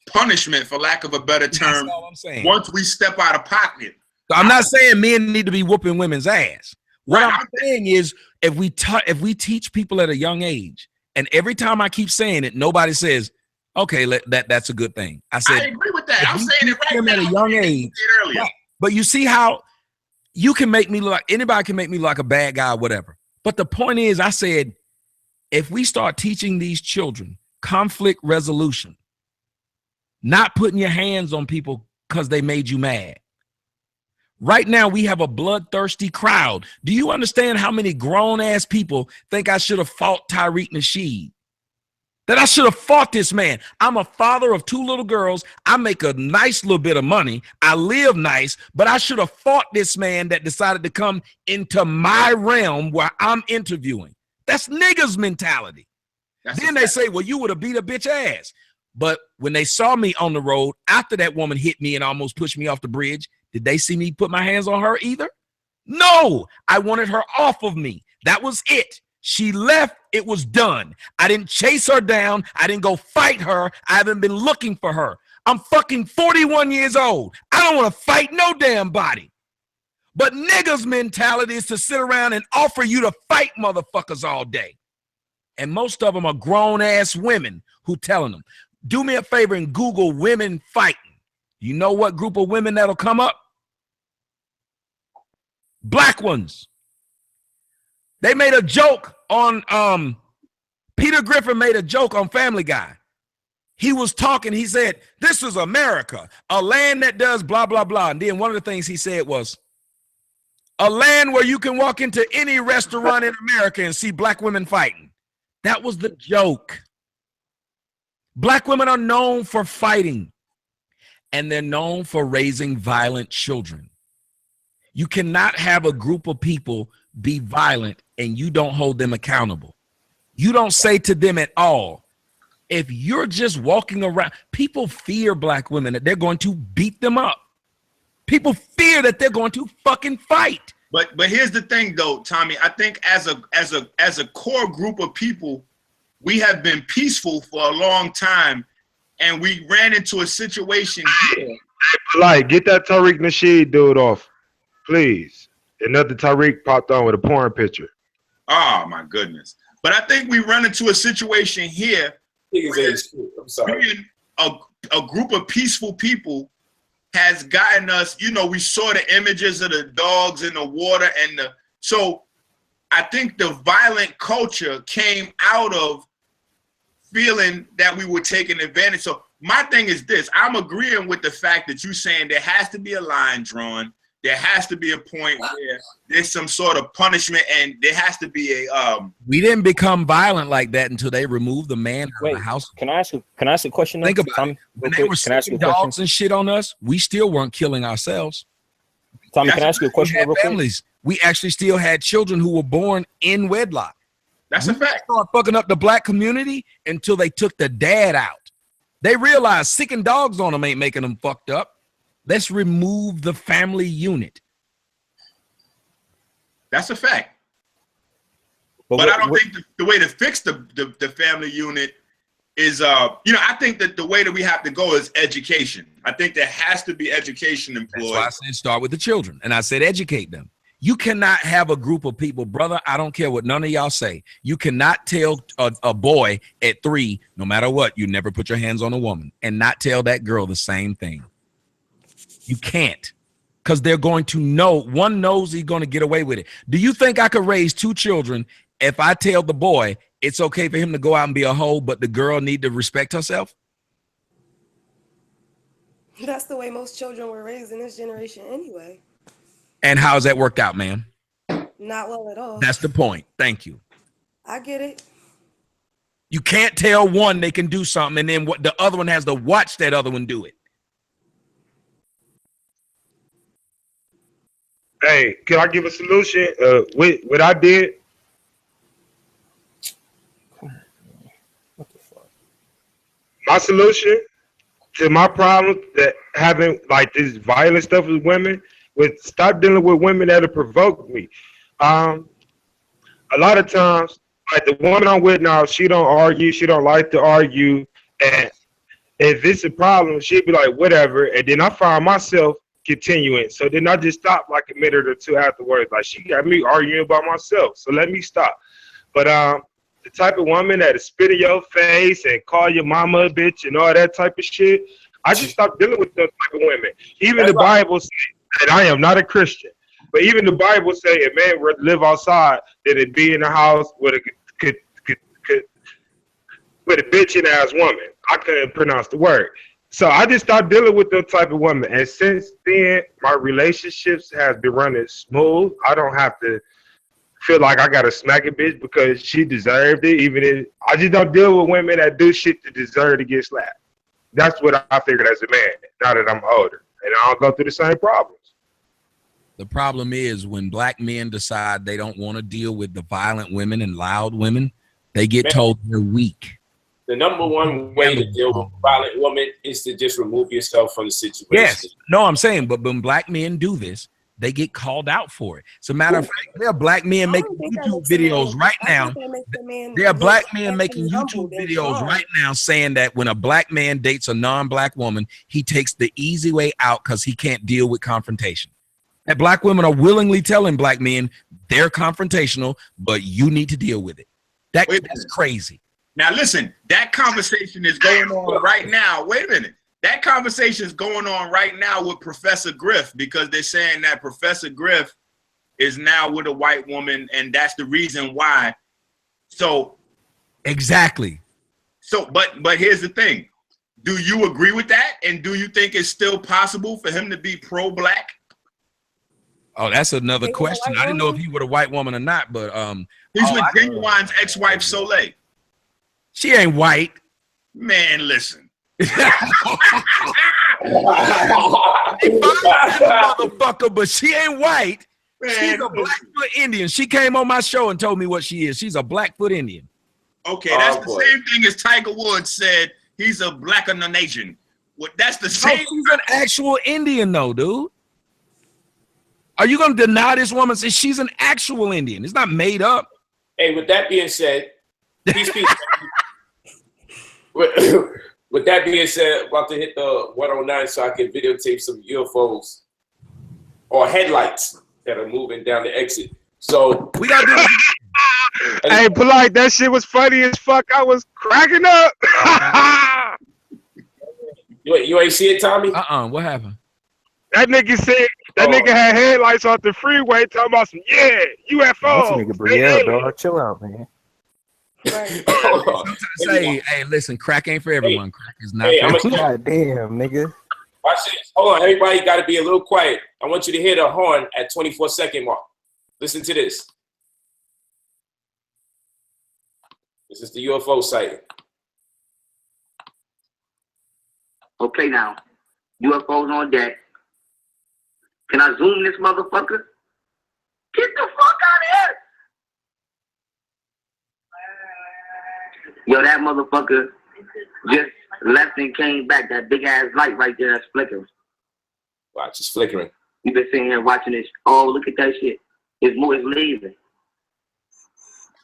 Speaker 11: punishment, for lack of a better term,
Speaker 2: that's all I'm saying.
Speaker 11: Once we step out of pocket.
Speaker 2: I'm not saying men need to be whooping women's ass. What I'm saying is, if we teach people at a young age, and every time I keep saying it, nobody says, okay, that's a good thing. I
Speaker 11: agree with that. I'm saying it right now.
Speaker 2: At a young age. Right. But you see how you can make me look like, anybody can make me look like a bad guy, whatever. But the point is, I said, if we start teaching these children conflict resolution, not putting your hands on people because they made you mad. Right now, we have a bloodthirsty crowd. Do you understand how many grown-ass people think I should have fought Tariq Nasheed? That I should have fought this man. I'm a father of 2 little girls. I make a nice little bit of money. I live nice, but I should have fought this man that decided to come into my realm where I'm interviewing. That's niggas mentality. Then they say, well, you would have beat a bitch ass. But when they saw me on the road, after that woman hit me and almost pushed me off the bridge, did they see me put my hands on her either? No, I wanted her off of me. That was it. She left, it was done. I didn't chase her down. I didn't go fight her. I haven't been looking for her. I'm fucking 41 years old. I don't want to fight no damn body. But niggas' mentality is to sit around and offer you to fight motherfuckers all day. And most of them are grown-ass women who telling them, do me a favor and Google women fighting. You know what group of women that'll come up? Black ones. They made a joke on, Peter Griffin made a joke on Family Guy. He was talking, he said, this is America, a land that does blah, blah, blah. And then one of the things he said was, a land where you can walk into any restaurant in America and see black women fighting. That was the joke. Black women are known for fighting, and they're known for raising violent children. You cannot have a group of people be violent and you don't hold them accountable. You don't say to them at all, if you're just walking around, people fear black women that they're going to beat them up. People fear that they're going to fucking fight.
Speaker 11: But here's the thing though, Tommy, I think as a core group of people, we have been peaceful for a long time, and we ran into a situation here.
Speaker 6: Like, get that Tariq Nasheed dude off, please. Another Tariq popped on with a porn picture.
Speaker 11: Oh my goodness. But I think we run into a situation here where being a group of peaceful people has gotten us, you know, we saw the images of the dogs in the water, and so I think the violent culture came out of feeling that we were taking advantage. So my thing is this, I'm agreeing with the fact that you're saying there has to be a line drawn. There has to be a point where there's some sort of punishment, and there has to be a
Speaker 2: we didn't become violent like that until they removed the man out of the house.
Speaker 15: Can I ask a question?
Speaker 2: Think about it. When they were sticking dogs and shit on us, we still weren't killing ourselves.
Speaker 15: Tommy, can I ask you a question real quick?
Speaker 2: Families. We actually still had children who were born in wedlock.
Speaker 11: That's a fact.
Speaker 2: Started fucking up the black community until they took the dad out. They realized sicking dogs on them ain't making them fucked up. Let's remove the family unit.
Speaker 11: That's a fact. But I don't think the way to fix the family unit is, you know, I think that the way that we have to go is education. I think there has to be education employed.
Speaker 2: That's why I said start with the children. And I said educate them. You cannot have a group of people, brother, I don't care what none of y'all say. You cannot tell a boy at 3, no matter what, you never put your hands on a woman, and not tell that girl the same thing. You can't, because they're going to know. One knows he's going to get away with it. Do you think I could raise 2 children if I tell the boy it's okay for him to go out and be a hoe, but the girl need to respect herself?
Speaker 16: That's the way most children were raised in this generation anyway.
Speaker 2: And how's that worked out, ma'am?
Speaker 16: Not well at all.
Speaker 2: That's the point. Thank you.
Speaker 16: I get it.
Speaker 2: You can't tell one they can do something and then what the other one has to watch that other one do it.
Speaker 6: Hey, can I give a solution? With what I did. My solution to my problem that having like this violent stuff with women would stop dealing with women that'll provoke me. A lot of times, like the woman I'm with now, she don't argue. She don't like to argue. And if it's a problem, she'd be like, whatever. And then I find myself continuing. So then I just stop like a minute or two afterwards. Like she got me arguing about myself. So let me stop. But the type of woman that'll spit in your face and call your mama a bitch and all that type of shit, I just stopped dealing with those type of women. Even the Bible says, and I am not a Christian, but even the Bible say a man would live outside than to be in the house with a bitching ass woman. I couldn't pronounce the word. So I just stopped dealing with those type of women. And since then, my relationships has been running smooth. I don't have to feel like I gotta smack a bitch because she deserved it. Even if I just don't deal with women that do shit to deserve to get slapped. That's what I figured as a man. Now that I'm older, and I don't go through the same problems.
Speaker 2: The problem is when black men decide they don't want to deal with the violent women and loud women, they get told they're weak.
Speaker 1: The number one way to deal with a violent woman is to just remove yourself from the situation.
Speaker 2: Yes, no, I'm saying, but when black men do this, they get called out for it. As a matter of fact, there are black men making YouTube videos right now. There are black men making YouTube videos right now saying that when a black man dates a non-black woman, he takes the easy way out because he can't deal with confrontation. That black women are willingly telling black men they're confrontational, but you need to deal with it. That's crazy.
Speaker 11: Now listen, that conversation is going on right now. Wait a minute. That conversation is going on right now with Professor Griff because they're saying that Professor Griff is now with a white woman and that's the reason why. So
Speaker 2: exactly.
Speaker 11: So but here's the thing. Do you agree with that? And do you think it's still possible for him to be pro-black?
Speaker 2: Oh, that's another question. I didn't know if he was a white woman or not, but
Speaker 11: he's with Genuine's ex-wife Soleil.
Speaker 2: She ain't white.
Speaker 11: Man, listen.
Speaker 2: Motherfucker, but she ain't white.
Speaker 11: Man,
Speaker 2: she's a Blackfoot Indian. She came on my show and told me what she is. She's a Blackfoot Indian.
Speaker 11: Okay, that's the same thing as Tiger Woods said. He's a black Nation. What? That's the same.
Speaker 2: She's an actual Indian, though, dude. Are you going to deny this woman? Says she's an actual Indian. It's not made up.
Speaker 1: Hey, with that being said, peace. With that being said, about to hit the 109 so I can videotape some UFOs or headlights that are moving down the exit. So
Speaker 2: we gotta do.
Speaker 6: Hey, Polite, that shit was funny as fuck. I was cracking up.
Speaker 1: you ain't see it, Tommy?
Speaker 2: What happened?
Speaker 6: That nigga said that nigga had headlights off the freeway talking about some UFO.
Speaker 15: Nigga, Brielle, dog, chill out, man.
Speaker 2: Say, hey, listen, crack ain't for everyone. Crack is not for
Speaker 15: God damn, nigga.
Speaker 1: Watch this. Hold on, everybody got to be a little quiet. I want you to hear the horn at 24-second mark. Listen to this. This is the UFO sighting.
Speaker 17: Okay, now, UFOs on deck. Can I zoom this motherfucker? Get the fuck out of here! Yo, that motherfucker just left and came back. That big ass light right there that's flickering.
Speaker 1: Watch, it's flickering.
Speaker 17: You've been sitting here watching this. Oh, look at that shit. It's leaving.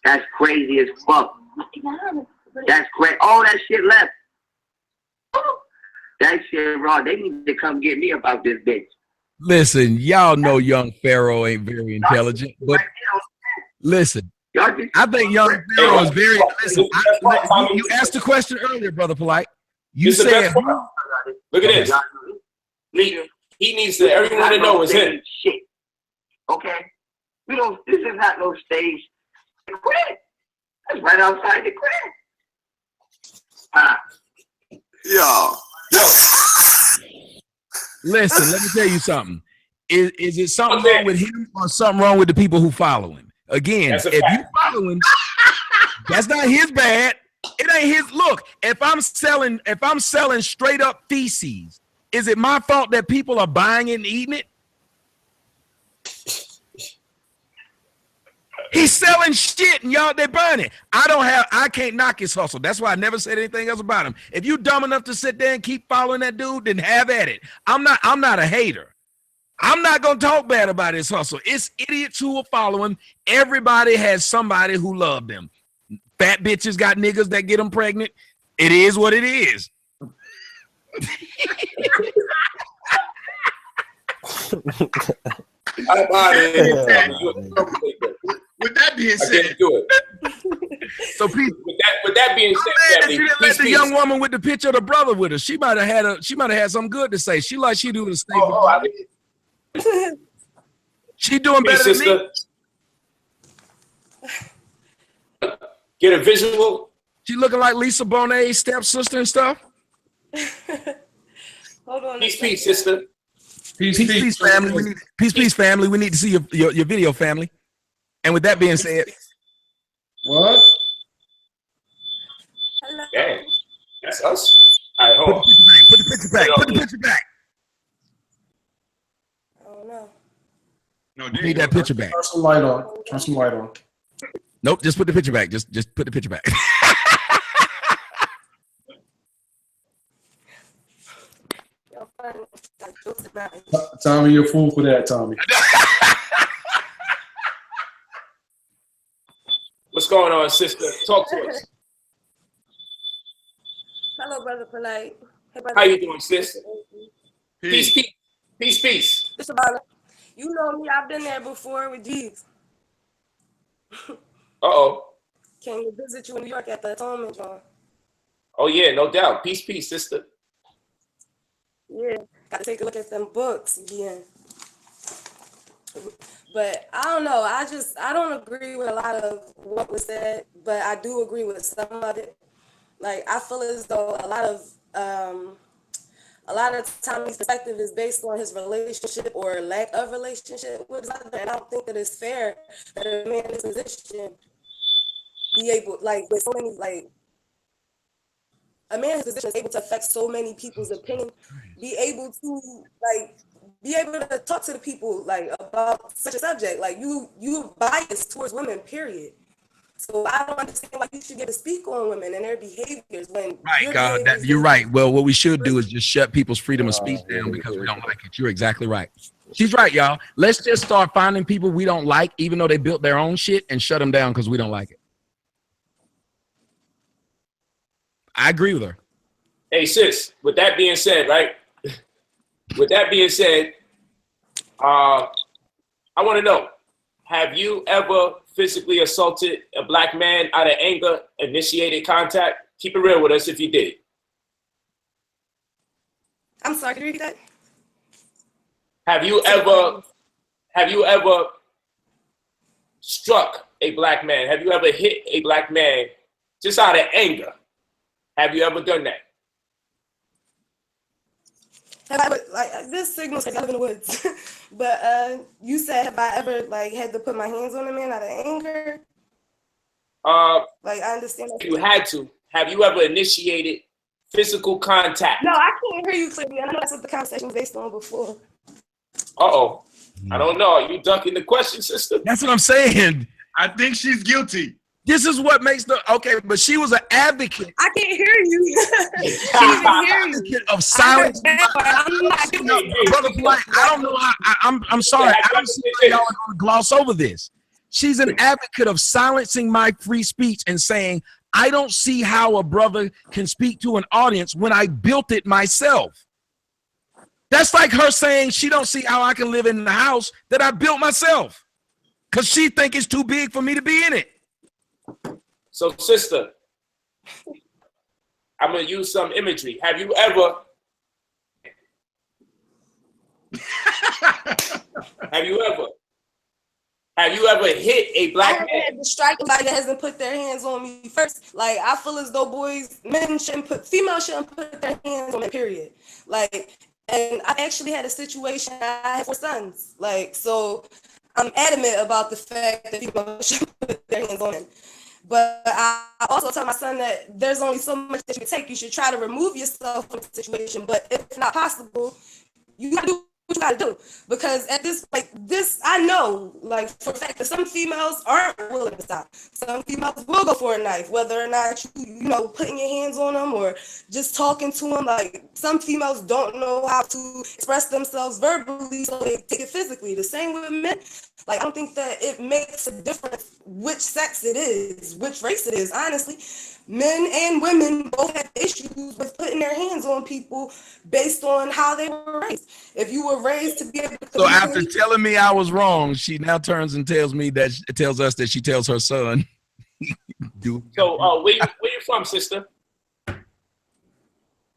Speaker 17: That's crazy as fuck. That's crazy. Oh, that shit left. That shit raw. They need to come get me about this bitch.
Speaker 2: Listen, y'all know young Pharaoh ain't very intelligent, but listen. I think young Pharaoh is very. Listen, you asked the question earlier, Brother Polite. You said,
Speaker 1: "Look at this." He needs to. Everyone to know is him.
Speaker 17: Shit. Okay, we don't. This is not no stage. Quit. That's right outside the crib.
Speaker 11: Yo.
Speaker 2: Listen, let me tell you something. Is it something wrong with him or something wrong with the people who follow him? Again, if you follow him, that's not his bad. It ain't his. Look, if I'm selling straight up feces, is it my fault that people are buying it and eating it? He's selling shit and y'all, they buying it. I can't knock his hustle. That's why I never said anything else about him. If you dumb enough to sit there and keep following that dude, then have at it. I'm not a hater. I'm not gonna talk bad about his hustle. It's idiots who will follow him. Everybody has somebody who loved them. Fat bitches got niggas that get them pregnant. It is what it is.
Speaker 11: With that being said,
Speaker 2: so peace.
Speaker 1: With that being said,
Speaker 2: you didn't let the young woman with the picture of the brother with her. She might have had something good to say. She like she do the statement. She doing better than me.
Speaker 1: Get a visual.
Speaker 2: She looking like Lisa Bonet's stepsister and stuff.
Speaker 16: Hold on.
Speaker 1: Peace, sister.
Speaker 2: Peace, family. Peace, family. We need to see your video, family. And with that being said,
Speaker 5: what?
Speaker 16: Hello.
Speaker 1: Dang, that's us. All right, hold on.
Speaker 2: Put the picture back. Put the picture back.
Speaker 16: Oh no.
Speaker 11: No,
Speaker 2: need that picture back.
Speaker 5: Turn some light on. Turn some light on.
Speaker 2: Nope, just put the picture back. Just put the picture back.
Speaker 5: Tommy, you're a fool for that, Tommy.
Speaker 1: What's going on, sister? Talk to us.
Speaker 16: Hello, brother Polite. Hey, brother.
Speaker 1: How you doing, sis? Peace.
Speaker 16: It's about, you know me, I've been there before with G's.
Speaker 1: Uh-oh.
Speaker 16: Came to visit you in New York at the Atonement, John.
Speaker 1: Oh, yeah, no doubt. Peace, sister.
Speaker 16: Yeah, got to take a look at them books again. But I don't know. I don't agree with a lot of what was said, but I do agree with some of it. Like, I feel as though a lot of Tommy's perspective is based on his relationship or lack of relationship with his mother. And I don't think that it's fair that a man in this position be able, like, with so many, like, a man in his position is able to affect so many people's opinion, be able to talk to the people, like, about such a subject. Like, you biased towards women, period. So I don't understand why you should get to speak on women and their behaviors when
Speaker 2: you're right. Well, what we should do is just shut people's freedom of speech down because we don't like it. You're exactly right. She's right, y'all. Let's just start finding people we don't like, even though they built their own shit, and shut them down because we don't like it. I agree with her.
Speaker 1: Hey, sis, with that being said, right? With that being said, I want to know, have you ever physically assaulted a black man out of anger, initiated contact? Keep it real with us if you did.
Speaker 16: I'm sorry, can you repeat that?
Speaker 1: Have you ever struck a black man? Have you ever hit a black man just out of anger? Have you ever done that?
Speaker 16: Have I ever, like, this signal's like I live in the woods, but you said, have I ever, like, had to put my hands on a man out of anger?
Speaker 1: Like,
Speaker 16: I understand that.
Speaker 1: You had to. Have you ever initiated physical contact?
Speaker 16: No, I can't hear you clearly. I know that's what the conversation was based on before.
Speaker 1: Uh-oh. I don't know. Are you ducking the question, sister?
Speaker 2: That's what I'm saying.
Speaker 11: I think she's guilty.
Speaker 2: This is what makes the okay, but she was an advocate.
Speaker 16: I can't hear you. She can hear you.
Speaker 2: Of silence. Brother Polite, I don't know how. I'm sorry. I don't see why y'all are going to gloss over this. She's an advocate of silencing my free speech and saying, I don't see how a brother can speak to an audience when I built it myself. That's like her saying she don't see how I can live in the house that I built myself because she think it's too big for me to be in it.
Speaker 1: So, sister, I'm going to use some imagery. Have you ever hit a black man?
Speaker 16: I had to strike somebody that hasn't put their hands on me first. Like, I feel as though females shouldn't put their hands on me, period. Like, And I actually had a situation. I had 4 sons. Like, so I'm adamant about the fact that people should put their hands on him. But I also tell my son that there's only so much that you can take. You should try to remove yourself from the situation. But if not possible, you gotta do what you gotta do. Because at this, like this, I know, like for a fact that some females aren't willing to stop. Some females will go for a knife, whether or not you know, putting your hands on them or just talking to them. Like some females don't know how to express themselves verbally, so they take it physically. The same with men. Like, I don't think that it makes a difference which sex it is, which race it is. Honestly, men and women both have issues with putting their hands on people based on how they were raised. If you were raised to be able to
Speaker 2: So after telling me I was wrong, she now turns and tells us that she tells her son.
Speaker 1: So, where you from, sister?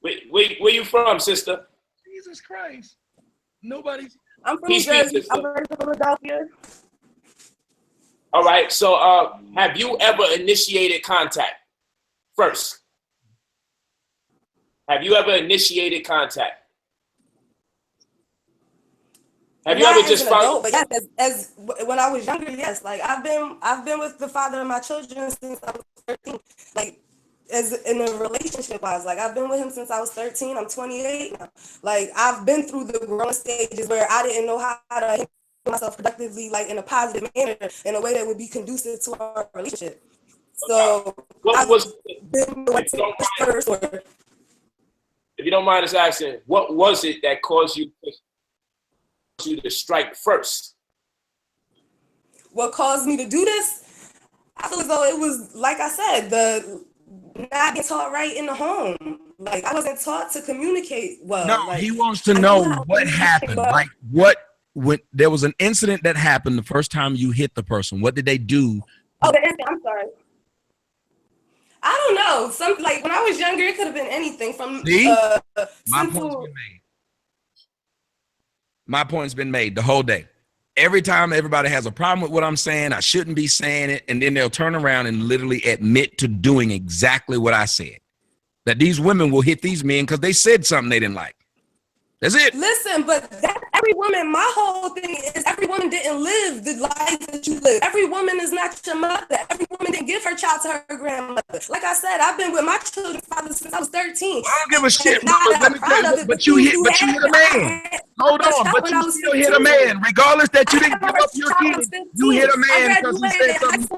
Speaker 1: Where you from, sister?
Speaker 2: Jesus Christ. Nobody's.
Speaker 16: I'm from New Jersey. I'm from Philadelphia.
Speaker 1: All right. So, have you ever initiated contact first? Have you ever initiated contact? Have you
Speaker 16: Not
Speaker 1: ever
Speaker 16: as
Speaker 1: just
Speaker 16: an adult, but yes, as when I was younger, yes. Like I've been with the father of my children since I was 13. Like as in a relationship wise, like I've been with him since I was 13. I'm 28 now. Like I've been through the growing stages where I didn't know how to handle myself productively, like in a positive manner, in a way that would be conducive to our relationship. So
Speaker 1: what was if you don't mind us asking, what was it that caused you to strike first?
Speaker 16: What caused me to do this? I feel as though it was, like I said, the not being taught right in the home. Like I wasn't taught to communicate well.
Speaker 2: No,
Speaker 16: like,
Speaker 2: he wants to know what happened.
Speaker 16: Well.
Speaker 2: Like when there was an incident that happened the first time you hit the person. What did they do?
Speaker 16: Oh, the incident. I'm sorry. I don't know. Some like when I was younger, it could have been anything from simple.
Speaker 2: My point's been made the whole day. Every time everybody has a problem with what I'm saying, I shouldn't be saying it, and then they'll turn around and literally admit to doing exactly what I said. That these women will hit these men because they said something they didn't like. That's it.
Speaker 16: Listen, but that's every woman. My whole thing is every woman didn't live the life that you live. Every woman is not your mother. Every woman didn't give her child to her grandmother. Like I said, I've been with my children's father since I was 13.
Speaker 2: I don't give a shit, but you hit a man. Hold on, but you still hit a man, regardless that you didn't give up your kid. You hit a man because he said something.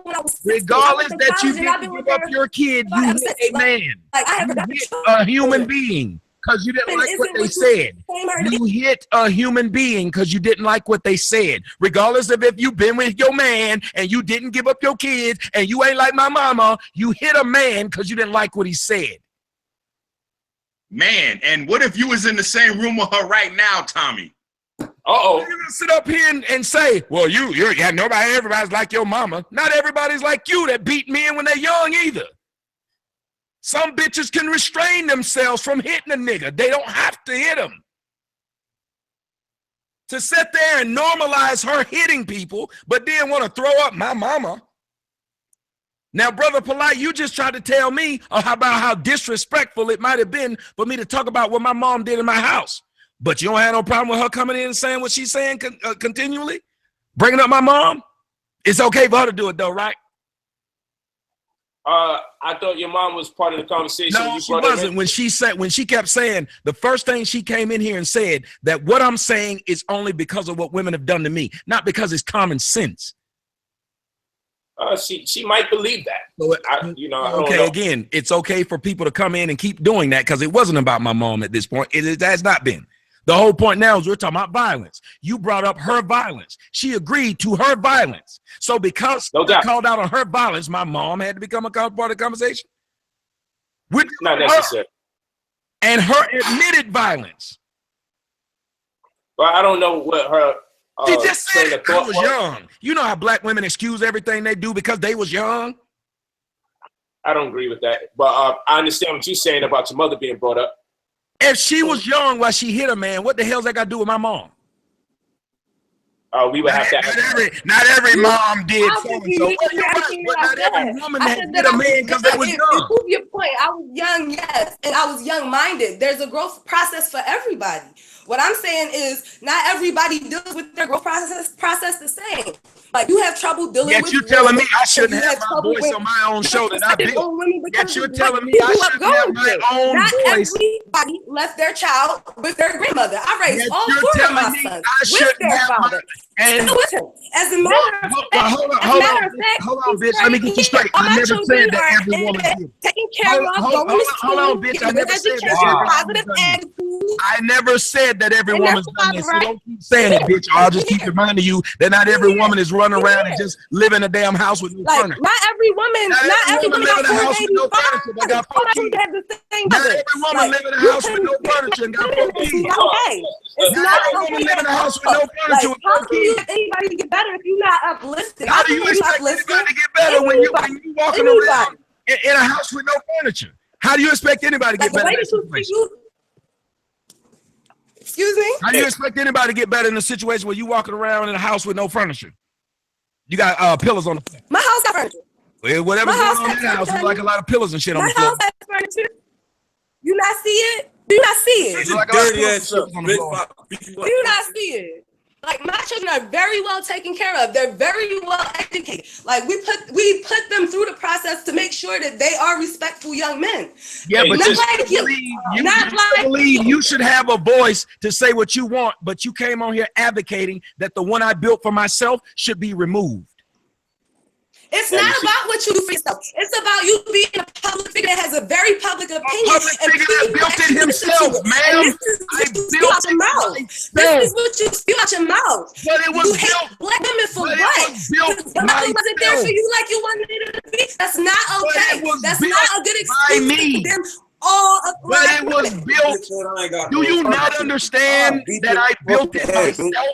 Speaker 2: Regardless that you didn't give up your kid, you hit a man. You hit a human being. Because you didn't like what they said. You hit a human being because you didn't like what they said. Regardless of if you've been with your man and you didn't give up your kids and you ain't like my mama, you hit a man because you didn't like what he said.
Speaker 11: Man, and what if you was in the same room with her right now, Tommy?
Speaker 2: Uh-oh. You're gonna sit up here and say, well, everybody's like your mama. Not everybody's like you that beat men when they're young either. Some bitches can restrain themselves from hitting a nigga. They don't have to hit him. To sit there and normalize her hitting people, but then want to throw up my mama. Now, Brother Polite, you just tried to tell me about how disrespectful it might have been for me to talk about what my mom did in my house. But you don't have no problem with her coming in and saying what she's saying continually? Bringing up my mom? It's okay for her to do it though, right?
Speaker 1: I thought your mom was part of the conversation.
Speaker 2: No, she wasn't. When she kept saying, the first thing she came in here and said that what I'm saying is only because of what women have done to me, not because it's common sense.
Speaker 1: She might believe that.
Speaker 2: So,
Speaker 1: I don't know.
Speaker 2: Again, it's okay for people to come in and keep doing that because it wasn't about my mom at this point. It has not been. The whole point now is we're talking about violence. You brought up her violence. She agreed to her violence. So because I called out on her violence, my mom had to become a part of the conversation.
Speaker 1: Not necessary.
Speaker 2: And her admitted violence.
Speaker 1: Well, I don't know what her
Speaker 2: she just said I was young. You know how black women excuse everything they do because they was young?
Speaker 1: I don't agree with that. But I understand what you're saying about your mother being brought up.
Speaker 2: If she was young while she hit a man, what the hell's that got to do with my mom?
Speaker 1: We would have to.
Speaker 2: Not every mom did so-and-so. But not every woman that hit a man because they was young.
Speaker 16: Prove your point. I was young, yes, and I was young-minded. There's a growth process for everybody. What I'm saying is not everybody deals with their growth process the same. Like you have trouble dealing with.
Speaker 2: Yet you're telling me I
Speaker 16: and
Speaker 2: shouldn't
Speaker 16: you
Speaker 2: have my voice on my own show that I built. Yet you're telling me I shouldn't have my own
Speaker 16: not
Speaker 2: voice.
Speaker 16: Everybody left their child with their grandmother. I raised
Speaker 2: Yet
Speaker 16: all
Speaker 2: you're
Speaker 16: 4 of
Speaker 2: telling
Speaker 16: my
Speaker 2: me
Speaker 16: sons
Speaker 2: I
Speaker 16: with
Speaker 2: shouldn't
Speaker 16: their
Speaker 2: have
Speaker 16: father.
Speaker 2: and
Speaker 16: Still with him. As a matter of fact,
Speaker 2: hold on, bitch. Let me get you straight. I never said that every woman did.
Speaker 16: Taken care of,
Speaker 2: Hold on, bitch. I never said that every woman's done this. I never said that every woman's done this. So don't keep saying it, bitch. Or I'll just keep reminding you that not every woman is running around and just live in a damn house with no furniture.
Speaker 16: Not every woman
Speaker 2: live in a house with no furniture. They got 4 kids. Not every woman live in a house with no furniture and got 4 kids.
Speaker 16: It's
Speaker 2: not every woman live in a house with no furniture.
Speaker 16: How can you get anybody to get better if you're not uplifted?
Speaker 2: How do you expect anybody to get better when you walking around in a house with no furniture? How do you expect anybody to get better?
Speaker 16: Excuse me?
Speaker 2: How do you expect anybody to get better in a situation where you walking around in a house with no furniture? You got pillars on the floor.
Speaker 16: My house got furniture.
Speaker 2: Well, whatever's going on in that house, there's like a lot of pillars and shit on the floor.
Speaker 16: My house has furniture. You not see it? Do you not see it?
Speaker 2: It's like dirty ass up on the floor.
Speaker 16: Do you not see it? Like my children are very well taken care of. They're very well educated. Like we put them through the process to make sure that they are respectful young men.
Speaker 2: Yeah, but
Speaker 16: not
Speaker 2: you
Speaker 16: like you.
Speaker 2: believe you should have a voice to say what you want, but you came on here advocating that the one I built for myself should be removed.
Speaker 16: It's not about what you do for yourself. It's about you being a public figure that has a very public opinion.
Speaker 2: Public figure that built it himself, ma'am. I built it myself.
Speaker 16: This is what you spew out your mouth.
Speaker 2: But it was
Speaker 16: you hate black women for what? Nothing wasn't there for you like you wanted it to be. That's not okay. That's not a good excuse for them.
Speaker 2: But it was built. Do you not understand that I built it myself?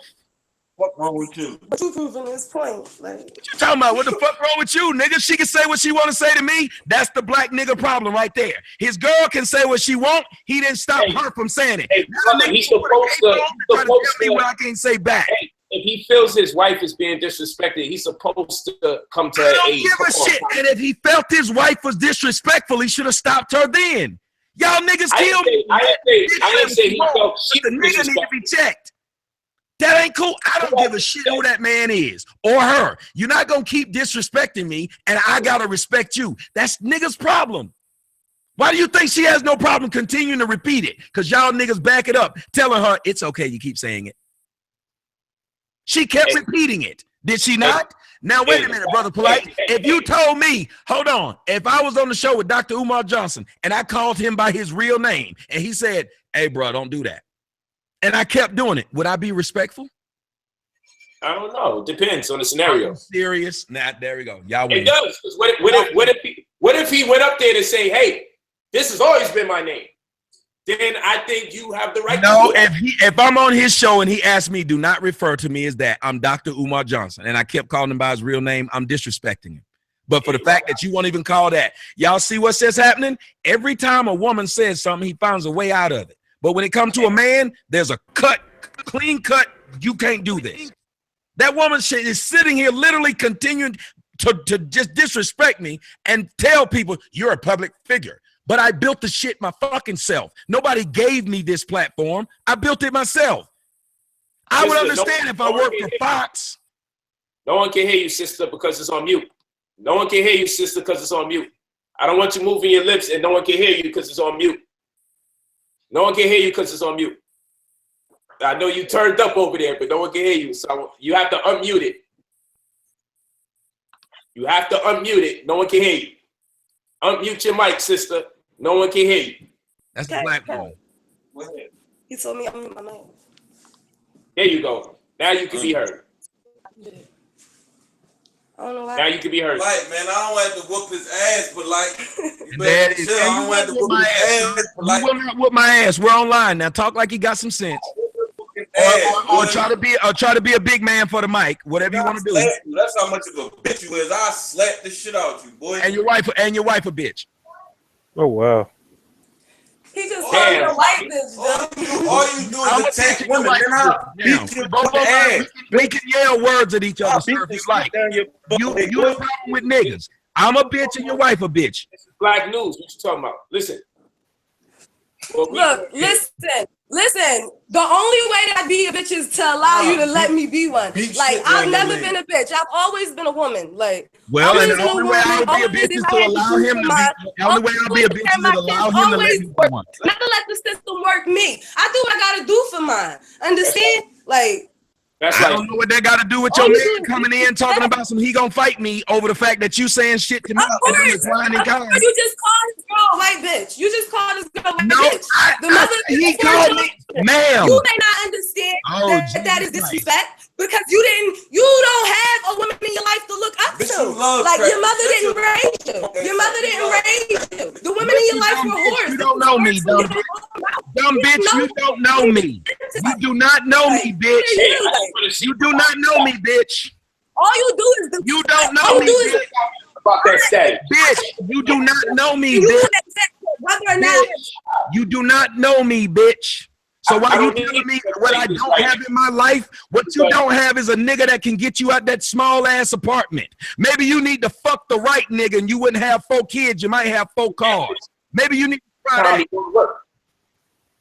Speaker 18: What's wrong with you?
Speaker 16: But you proving this point. Like,
Speaker 2: what you talking about? What the fuck wrong with you, nigga? She can say what she want to say to me. That's the black nigga problem right there. His girl can say what she want. He didn't stop her from saying it.
Speaker 1: He's supposed to
Speaker 2: tell me what I can't say back.
Speaker 1: If he feels his wife is being disrespected, he's supposed to come to her aid.
Speaker 2: I don't give a shit. And if he felt his wife was disrespectful, he should have stopped her then. Y'all niggas killed me.
Speaker 1: I didn't say he felt she
Speaker 2: the nigga need to be checked. That ain't cool. I don't give a shit who that man is or her. You're not gonna keep disrespecting me, and I gotta respect you. That's niggas' problem. Why do you think she has no problem continuing to repeat it? Because y'all niggas back it up, telling her it's okay. You keep saying it. She kept repeating it. Did she not? Now wait a minute, brother Polite. If you told me, hold on, if I was on the show with Dr. Umar Johnson and I called him by his real name and he said, "Hey, bro, don't do that," and I kept doing it, would I be respectful?
Speaker 1: I don't know. It depends on the scenario.
Speaker 2: Serious? Nah, there we go. Y'all win.
Speaker 1: It does. What if he went up there to say, "Hey, this has always been my name"? Then I think you have the right.
Speaker 2: No,
Speaker 1: to do
Speaker 2: if I'm on his show and he asked me, do not refer to me as that. I'm Dr. Umar Johnson, and I kept calling him by his real name. I'm disrespecting him. But for the fact that you won't even call that, y'all see what's just happening? Every time a woman says something, he finds a way out of it. But when it comes to a man, there's a clean cut. You can't do this. That woman is sitting here literally continuing to just disrespect me and tell people you're a public figure. But I built the shit my fucking self. Nobody gave me this platform. I built it myself. I would understand if I worked for Fox.
Speaker 1: No one can hear you, sister, because it's on mute. No one can hear you, sister, because it's on mute. I don't want you moving your lips, and no one can hear you because it's on mute. No one can hear you because it's on mute. I know you turned up over there, but no one can hear you, so you have to unmute it. You have to unmute it. No one can hear you. Unmute your mic, sister. No one can hear you.
Speaker 2: That's the black one.
Speaker 16: He told me I'm my mic.
Speaker 1: There you go. Now you can be heard.
Speaker 16: I don't know why.
Speaker 1: Now you can be heard.
Speaker 18: Like, man, I don't have to whoop his ass, but like,
Speaker 2: That
Speaker 18: chill. I don't have to whoop his ass, but like,
Speaker 2: you will not whoop my ass. We're online now. Talk like you got some sense. Or try to be a big man for the mic. Whatever you want to do.
Speaker 18: That's how much of a bitch you is. I slap the shit out you, boy.
Speaker 2: And your wife a bitch.
Speaker 6: Oh wow.
Speaker 16: He just called you a white bitch.
Speaker 18: All you do is attack women. Then I'll beat you both the ass.
Speaker 2: We can yell words at each other, sir, if you like. You a problem with niggas. I'm a bitch and your wife a bitch.
Speaker 1: This is black news. What you talking about? Listen.
Speaker 16: Look, listen. The only way that I be a bitch is to allow you to let me be one. Like, I've never been a bitch. I've always been a woman. Like,
Speaker 2: well, and the only way I'll be a bitch is to allow him to be. The only way I'll be a bitch is to allow him to let me be one.
Speaker 16: Not to let the system work me. I do what I gotta do for mine. Understand? Like,
Speaker 2: I don't know what that got to do with your man coming in talking about some he gonna fight me over the fact that you saying shit to me.
Speaker 16: Of course, you just called his girl a white bitch. You just called his girl a white bitch. The mother
Speaker 2: he called me, ma'am.
Speaker 16: You may not understand that is disrespect because you don't have a woman in your life to look up to. Like your mother didn't raise you. Your mother didn't raise you. The women in your life were whores.
Speaker 2: You don't know me, dumb bitch. You don't know me. You do not know me, bitch. You do not know me, bitch.
Speaker 16: All you do is
Speaker 2: you don't know me, bitch.
Speaker 1: About that status.
Speaker 2: Bitch, you do not know me, bitch.
Speaker 16: Whether or not
Speaker 2: you do not know me, bitch. So why you telling me what I don't have in my life? What you don't have is a nigga that can get you out that small ass apartment. Maybe you need to fuck the right nigga and you wouldn't have 4 kids. You might have 4 cars. Maybe you need to try
Speaker 1: Tommy go to work.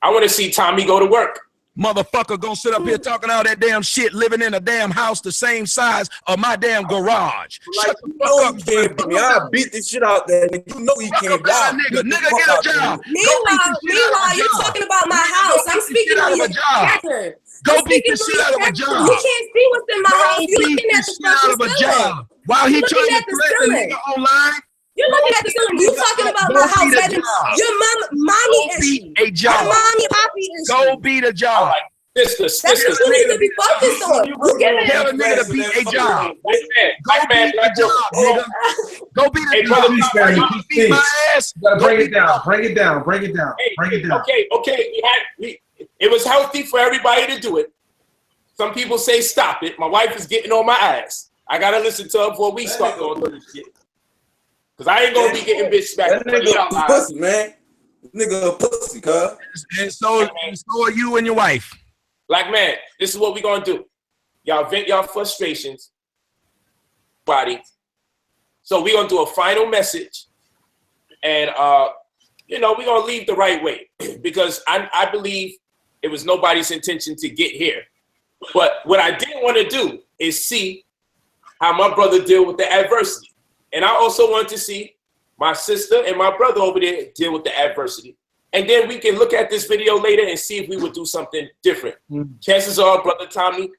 Speaker 1: I want to see Tommy go to work.
Speaker 2: Motherfucker gonna sit up here talking all that damn shit, living in a damn house the same size of my damn garage.
Speaker 18: Like, you know he can't beat me. I'll beat the shit out there. You know he can't beat me.
Speaker 2: Nigga, get a job.
Speaker 16: Meanwhile, you're talking about my house. I'm speaking on your character.
Speaker 2: Go beat the shit out of a job.
Speaker 16: You can't see what's in my house. You're looking at the shit out of a job.
Speaker 2: While he trying to threaten the nigga online.
Speaker 16: You're looking at the ceiling. You talking about my house. That is your mommy issue.
Speaker 2: A job.
Speaker 16: Your mommy, poppy issue.
Speaker 2: Go beat a job.
Speaker 16: That's what you need to be focused on.
Speaker 2: Tell a nigga to beat a job. Go beat a job, nigga. Go beat a job.
Speaker 5: You
Speaker 2: beat my ass.
Speaker 5: Gotta bring it down. Bring it down. Bring it down. Bring it down.
Speaker 1: Okay. It was healthy for everybody to do it. Some people say stop it. My wife is getting on my ass. I gotta listen to her before we start going through this shit. Cause I ain't gonna be getting bitch back.
Speaker 18: That nigga a pussy, man. Nigga a pussy, cuz.
Speaker 2: And so are you and your wife.
Speaker 1: Like, man, this is what we gonna do. Y'all vent y'all frustrations, body. So we gonna do a final message, and we're gonna leave the right way because I believe it was nobody's intention to get here. But what I didn't want to do is see how my brother deal with the adversity. And I also want to see my sister and my brother over there deal with the adversity. And then we can look at this video later and see if we would do something different. Chances are Brother Tommy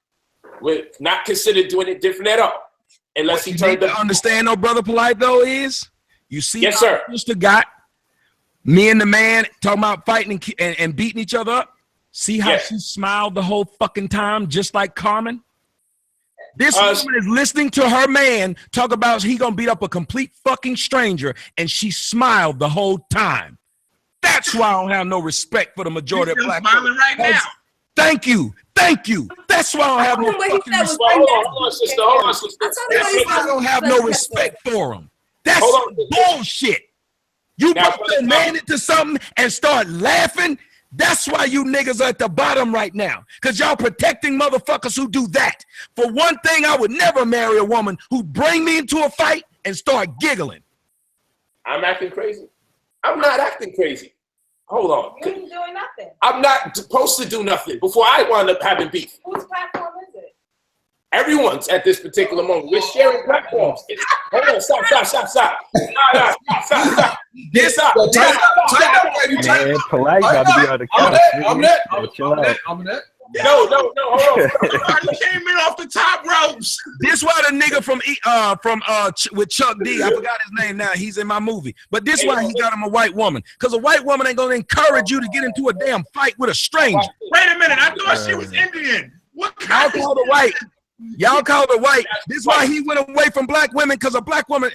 Speaker 1: would not consider doing it different at all. Unless he turned up.
Speaker 2: Understand though, Brother Polite though is, you see
Speaker 1: yes, sir.
Speaker 2: Sister got me and the man talking about fighting and beating each other up. See how she smiled the whole fucking time, just like Carmen? This woman is listening to her man talk about he gonna beat up a complete fucking stranger, and she smiled the whole time. That's why I don't have no respect for the majority of black people.
Speaker 11: Smiling right now.
Speaker 2: Thank you. That's why I don't have no fucking respect.
Speaker 1: Hold on, sister.
Speaker 2: That's why I don't have no respect for him. That's bullshit. You put your man into something and start laughing. That's why you niggas are at the bottom right now. Because y'all protecting motherfuckers who do that. For one thing, I would never marry a woman who bring me into a fight and start giggling.
Speaker 1: I'm acting crazy. I'm not acting crazy. Hold on.
Speaker 10: You ain't doing nothing.
Speaker 1: I'm not supposed to do nothing before I wind up having beef.
Speaker 10: Whose platform is it?
Speaker 1: Everyone's at this particular moment. We're sharing platforms. Hold on, stop. Stop.
Speaker 18: This up. Tighten up, baby.
Speaker 19: Man, Polite got to be on the couch.
Speaker 5: I'm that.
Speaker 1: No, hold on.
Speaker 11: He came in off the top ropes.
Speaker 2: This why the nigga with Chuck D, I forgot his name now, he's in my movie. But this why he got him a white woman. Because a white woman ain't gonna encourage you to get into a damn fight with a stranger.
Speaker 11: Wait a minute, I thought she was Indian. What kind
Speaker 2: Y'all called her white. Y'all called her white. This is why he went away from black women, because a black woman,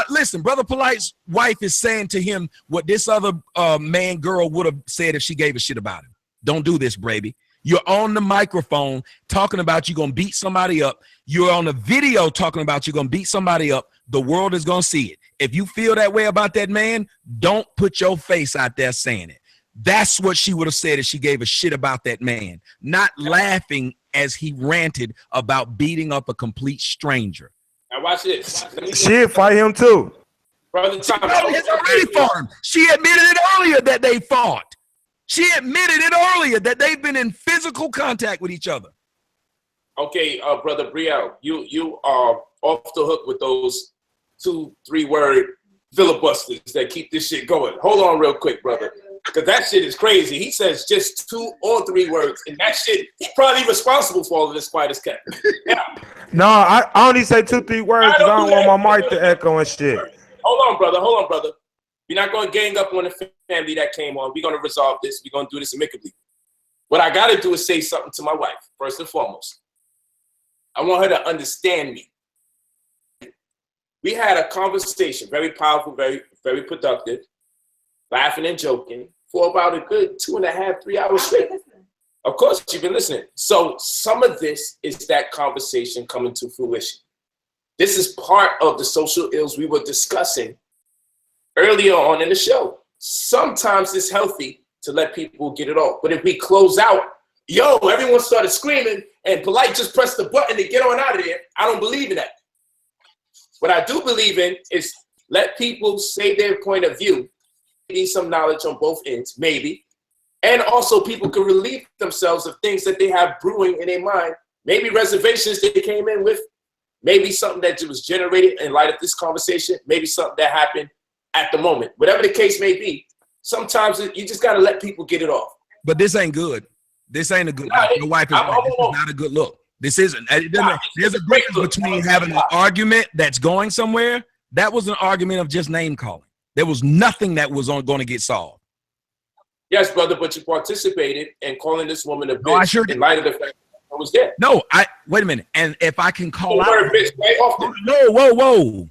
Speaker 2: listen, Brother Polite's wife is saying to him what this other girl would have said if she gave a shit about him. Don't do this, Brady. You're on the microphone talking about you're going to beat somebody up. You're on the video talking about you're going to beat somebody up. The world is going to see it. If you feel that way about that man, don't put your face out there saying it. That's what she would have said if she gave a shit about that man, not laughing as he ranted about beating up a complete stranger.
Speaker 1: Now watch this.
Speaker 6: She'd fight him too.
Speaker 1: Brother Tommy.
Speaker 2: It's already for him. She admitted it earlier that they fought. She admitted it earlier that they've been in physical contact with each other.
Speaker 1: Okay, brother Brielle, you are off the hook with those 2-3 word filibusters that keep this shit going. Hold on real quick, brother, because that shit is crazy. He says just 2 or 3 words, and that shit, he's probably responsible for all of this quiet as kept. Yeah.
Speaker 6: No, I only say 2-3 words because I don't want my mic to echo and shit.
Speaker 1: Hold on, brother. We're not going to gang up on the family that came on. We're going to resolve this. We're going to do this amicably. What I got to do is say something to my wife, first and foremost. I want her to understand me. We had a conversation, very powerful, very, very productive, laughing and joking for about a good 2.5, 3 hours straight. Of course, you've been listening. So some of this is that conversation coming to fruition. This is part of the social ills we were discussing earlier on in the show. Sometimes it's healthy to let people get it off. But if we close out, yo, everyone started screaming and Polite just pressed the button to get on out of there, I don't believe in that. What I do believe in is let people say their point of view. Need some knowledge on both ends, maybe. And also people can relieve themselves of things that they have brewing in their mind. Maybe reservations they came in with. Maybe something that was generated in light of this conversation. Maybe something that happened at the moment. Whatever the case may be, sometimes you just got to let people get it off.
Speaker 2: But this ain't good. This ain't a good look. Your wife is right. This is not a good look. This isn't. There's a difference between having an argument that's going somewhere. That was an argument of just name calling. There was nothing that was going to get solved.
Speaker 1: Yes, brother, but you participated in calling this woman a bitch.
Speaker 2: No, I sure did.
Speaker 1: In light of the fact that I was there.
Speaker 2: No, wait a minute. And if I can call out,
Speaker 1: bitch quite often.
Speaker 2: No, whoa,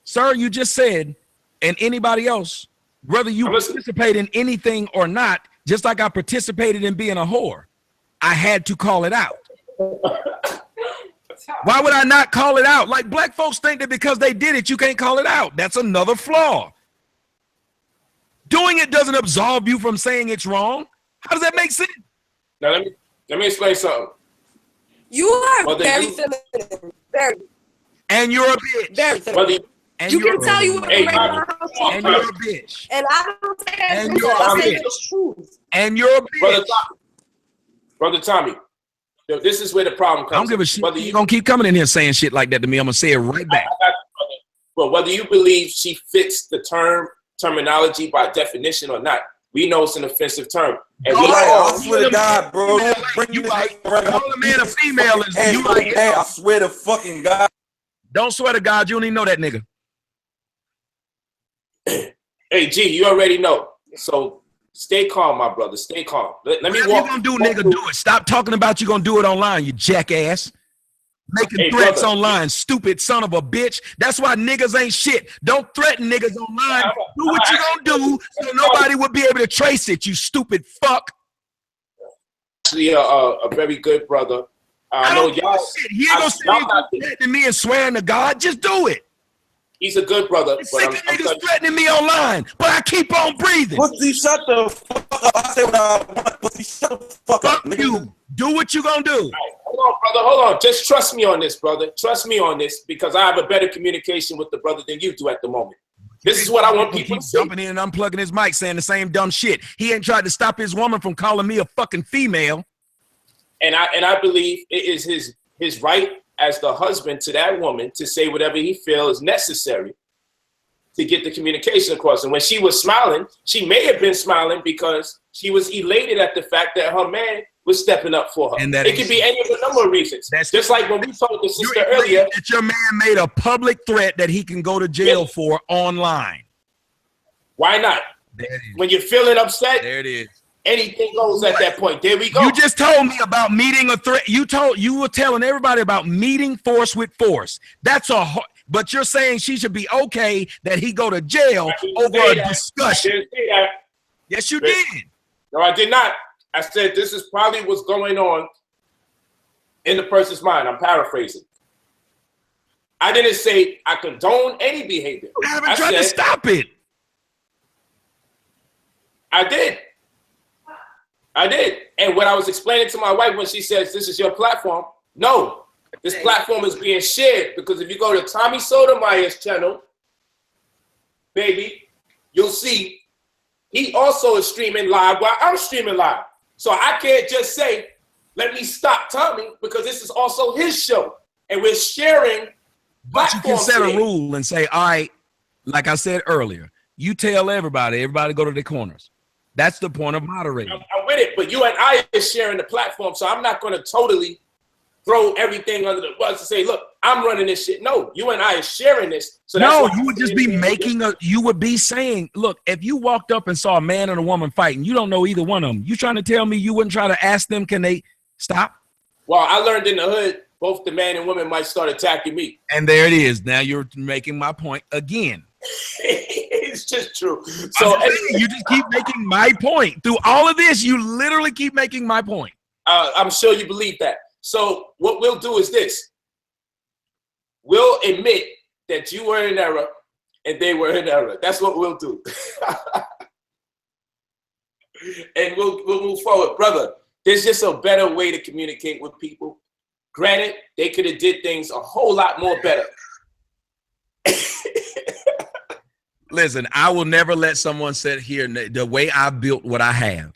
Speaker 2: sir, you just said, and anybody else, whether you participate in anything or not, just like I participated in being a whore, I had to call it out. Why would I not call it out? Like black folks think that because they did it, you can't call it out. That's another flaw. Doing it doesn't absolve you from saying it's wrong. How does that make sense?
Speaker 1: Now let me explain something.
Speaker 16: You are very feminine. Very.
Speaker 2: And you're a bitch.
Speaker 16: Very feminine.
Speaker 2: And
Speaker 16: you can tell you
Speaker 2: and you're a bitch.
Speaker 16: And I don't say that.
Speaker 2: And you're a bitch. And you're a bitch.
Speaker 1: Brother Tommy, this is where the problem comes.
Speaker 2: I don't give a shit. You're going to keep coming in here saying shit like that to me. I'm going to say it right back.
Speaker 1: But whether you believe she fits the terminology by definition or not, we know it's an offensive term. And
Speaker 18: I swear to God, bro.
Speaker 2: You like call a man a female is you like
Speaker 18: I swear to fucking God.
Speaker 2: Don't swear to God, you don't even know that nigga.
Speaker 1: Hey, G, you already know. So stay calm, my brother. Stay calm. Let me walk.
Speaker 2: What you gonna do, nigga, do it. Stop talking about you gonna do it online, you jackass. Making threats online, stupid son of a bitch. That's why niggas ain't shit. Don't threaten niggas online. Do what you gonna do so nobody will be able to trace it, you stupid fuck.
Speaker 1: Actually, a very good brother. I know y'all.
Speaker 2: He ain't gonna say threatening me and swearing to God. Just do it.
Speaker 1: He's a good brother.
Speaker 2: Sick of niggas threatening me online, but I keep on breathing.
Speaker 18: Pussy, shut the fuck up. I say what I want. Pussy, shut the fuck up.
Speaker 2: Fuck you. Do what you gonna do.
Speaker 1: Right, hold on, brother. Hold on. Just trust me on this, brother. Trust me on this because I have a better communication with the brother than you do at the moment. This is what I want people to see.
Speaker 2: Jumping in and unplugging his mic, saying the same dumb shit. He ain't tried to stop his woman from calling me a fucking female.
Speaker 1: And I believe it is his right as the husband to that woman to say whatever he feels is necessary to get the communication across. And when she was smiling, she may have been smiling because she was elated at the fact that her man was stepping up for her. And it could be any of a number of reasons. That's just like when we told the sister earlier
Speaker 2: that your man made a public threat that he can go to jail for online.
Speaker 1: Why not? When you're feeling upset,
Speaker 2: there it is.
Speaker 1: Anything goes at that point. There we go.
Speaker 2: You just told me about meeting a threat. You were telling everybody about meeting force with force. That's but you're saying she should be okay that he go to jail over a discussion.
Speaker 1: I didn't say that.
Speaker 2: Yes, you did.
Speaker 1: No, I did not. I said this is probably what's going on in the person's mind. I'm paraphrasing. I didn't say I condone any behavior.
Speaker 2: I haven't tried to stop it.
Speaker 1: I did. And what I was explaining to my wife when she says, this is your platform. No, this platform is being shared because if you go to Tommy Sotomayer's channel, baby, you'll see he also is streaming live while I'm streaming live. So I can't just say, let me stop Tommy, because this is also his show. And we're sharing.
Speaker 2: But you can set a rule and say, all right, like I said earlier, you tell everybody go to their corners. That's the point of moderating.
Speaker 1: I'm with it, but you and I are sharing the platform, so I'm not going to totally throw everything under the bus and say, look, I'm running this shit. No, you and I are sharing this. So that's
Speaker 2: no, you would just be making you would be saying, look, if you walked up and saw a man and a woman fighting, you don't know either one of them. You trying to tell me you wouldn't try to ask them, can they stop?
Speaker 1: Well, I learned in the hood, both the man and woman might start attacking me.
Speaker 2: And there it is. Now you're making my point again.
Speaker 1: It's just true. So
Speaker 2: you just keep making my point. Through all of this, you literally keep making my point.
Speaker 1: I'm sure you believe that. So what we'll do is this. We'll admit that you were in error and they were in error. That's what we'll do. And we'll move forward. Brother, there's just a better way to communicate with people. Granted, they could have did things a whole lot more better.
Speaker 2: Listen, I will never let someone sit here. The way I built what I have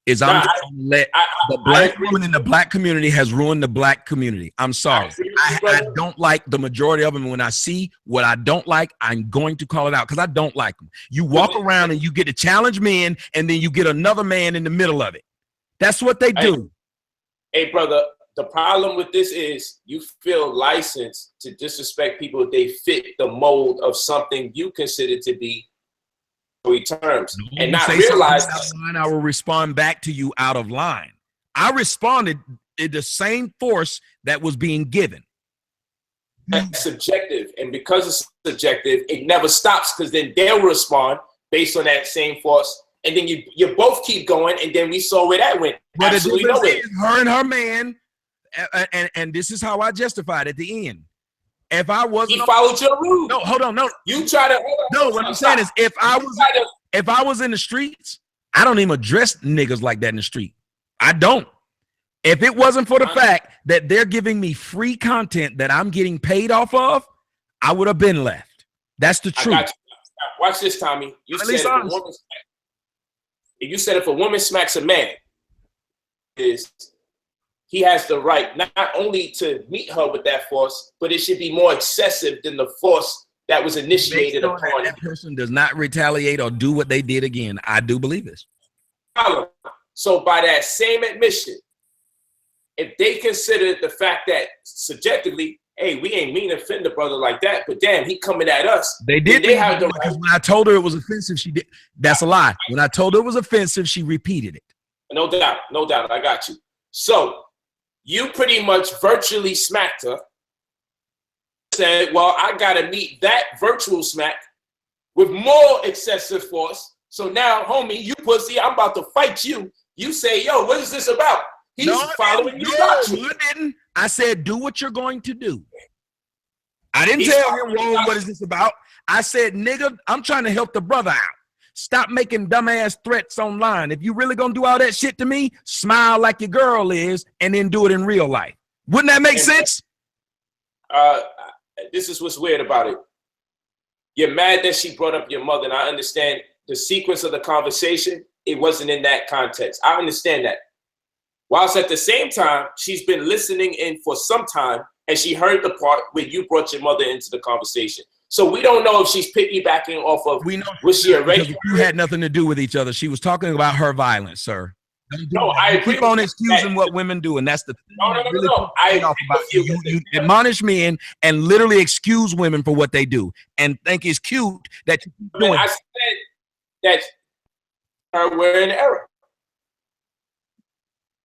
Speaker 2: is I'm just gonna let the black woman in the black community has ruined the black community. I'm sorry. I don't like the majority of them. When I see what I don't like, I'm going to call it out because I don't like them. You walk around and you get to challenge men, and then you get another man in the middle of it. That's what they do.
Speaker 1: Hey, brother, the problem with this is you feel licensed to disrespect people if they fit the mold of something you consider to be terms, and not realize
Speaker 2: I will respond back to you out of line. I responded in the same force that was being given.
Speaker 1: That's subjective, and because it's subjective, it never stops because then they'll respond based on that same force, and then you both keep going, and then we saw where that went.
Speaker 2: But
Speaker 1: absolutely nowhere.
Speaker 2: Her and her man, and this is how I justified at the end. If I wasn't,
Speaker 1: he followed your rule.
Speaker 2: No, hold on, no.
Speaker 1: You try to.
Speaker 2: No, what I'm saying is, if I was in the streets, I don't even address niggas like that in the street. I don't. If it wasn't for the fact that they're giving me free content that I'm getting paid off of, I would have been left. That's the truth.
Speaker 1: I got you. Watch this, Tommy. You said if a woman smacks a man, he has the right not only to meet her with that force, but it should be more excessive than the force that was initiated upon
Speaker 2: that person does not retaliate or do what they did again. I do believe this.
Speaker 1: So by that same admission, if they consider the fact that subjectively, hey, we ain't mean to offend the brother like that, but damn, he coming at us.
Speaker 2: They did. They have the right. When I told her it was offensive, she did. That's a lie. When I told her it was offensive, she repeated it.
Speaker 1: No doubt. No doubt. I got you. So you pretty much virtually smacked her. Said, well, I got to meet that virtual smack with more excessive force. So now, homie, you pussy, I'm about to fight you. You say, yo, what is this about? He's following you.
Speaker 2: I didn't. I said, do what you're going to do. I didn't tell him, whoa, what is this about? I said, nigga, I'm trying to help the brother out. Stop making dumbass threats online. If you really gonna do all that shit to me, smile like your girl is, and then do it in real life. Wouldn't that make sense?
Speaker 1: This is what's weird about it. You're mad that she brought up your mother, and I understand the sequence of the conversation. It wasn't in that context. I understand that. Whilst at the same time, she's been listening in for some time, and she heard the part where you brought your mother into the conversation. So we don't know if she's piggybacking off of.
Speaker 2: We know
Speaker 1: was she already?
Speaker 2: You had nothing to do with each other. She was talking about her violence, sir.
Speaker 1: No, I agree.
Speaker 2: Keep on excusing what women do, and that's the thing.
Speaker 1: No.
Speaker 2: You admonish men and literally excuse women for what they do, and think it's cute that you keep doing.
Speaker 1: I said that her were in error.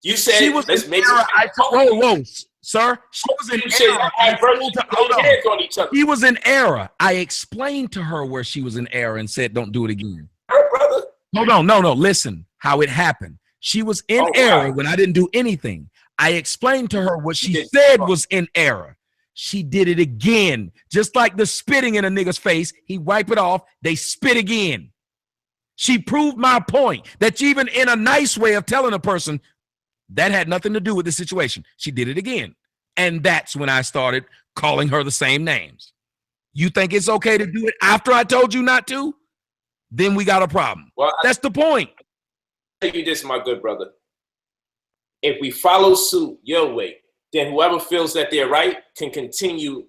Speaker 1: You said
Speaker 2: she was in error. Whoa, sir. She was in error. She was in error. I explained to her where she was in error and said, "Don't do it again."
Speaker 1: Her brother.
Speaker 2: Hold on, no. Listen, how it happened. She was in error when I didn't do anything. I explained to her what she said was in error. She did it again, just like the spitting in a nigga's face. He wipe it off. They spit again. She proved my point that even in a nice way of telling a person that had nothing to do with the situation, she did it again. And that's when I started calling her the same names. You think it's okay to do it after I told you not to? then we got a problem.
Speaker 1: Well,
Speaker 2: that's the point.
Speaker 1: I'll tell you this, my good brother. If we follow suit your way, then whoever feels that they're right can continue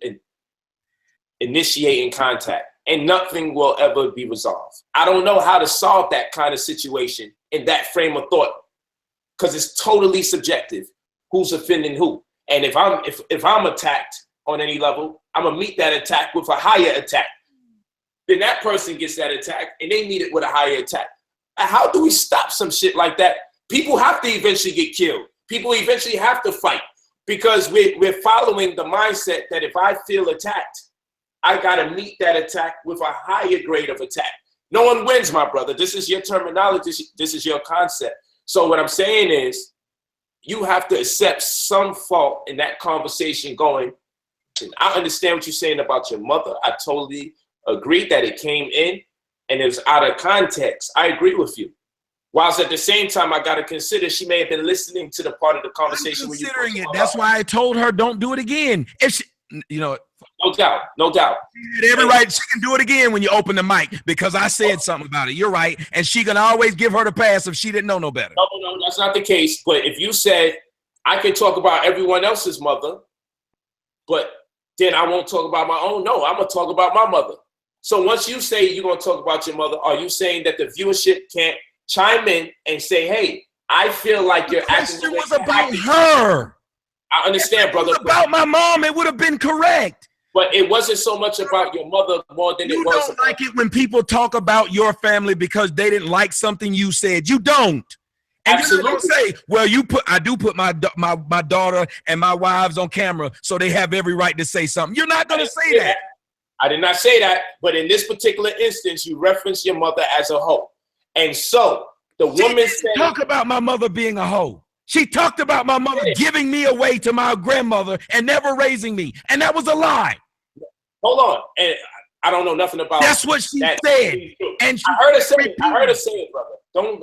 Speaker 1: initiating contact, and nothing will ever be resolved. I don't know how to solve that kind of situation in that frame of thought, because it's totally subjective. Who's offending who? And if I'm attacked on any level, I'm gonna meet that attack with a higher attack. Then that person gets that attack, and they meet it with a higher attack. How do we stop some shit like that? People have to eventually get killed. People eventually have to fight, because we're following the mindset that if I feel attacked, I gotta meet that attack with a higher grade of attack. No one wins, my brother. This is your terminology. This is your concept. So what I'm saying is, you have to accept some fault in that conversation going. And I understand what you're saying about your mother. I totally agree that it came in and it was out of context. I agree with you. Whilst at the same time, I got to consider she may have been listening to the part of the conversation.
Speaker 2: I'm considering it. That's why I told her don't do it again. If she, you know,
Speaker 1: no doubt, no doubt.
Speaker 2: She had every right. She can do it again when you open the mic because I said something about it. You're right, and she can always give her the pass if she didn't know no better.
Speaker 1: No, that's not the case. But if you said I can talk about everyone else's mother, but then I won't talk about my own. No, I'm gonna talk about my mother. So once you say you're gonna talk about your mother, are you saying that the viewership can't chime in and say, "Hey, I feel like you're acting"?
Speaker 2: The question was about her.
Speaker 1: I understand, brother.
Speaker 2: If it was about my mom, it would have been correct.
Speaker 1: But it wasn't so much about your mother more than it was.
Speaker 2: You don't like it when people talk about your family because they didn't like something you said. You don't. And
Speaker 1: absolutely.
Speaker 2: You don't say, well, I do put my daughter and my wives on camera, so they have every right to say something. You're not going to say that.
Speaker 1: I did not say that. But in this particular instance, you reference your mother as a hoe. And so the woman said,
Speaker 2: talk about my mother being a hoe. She talked about my mother giving me away to my grandmother and never raising me. And that was a lie.
Speaker 1: Hold on. And I don't know nothing about
Speaker 2: that's what she said. And
Speaker 1: I heard her say it. I heard her say it, brother.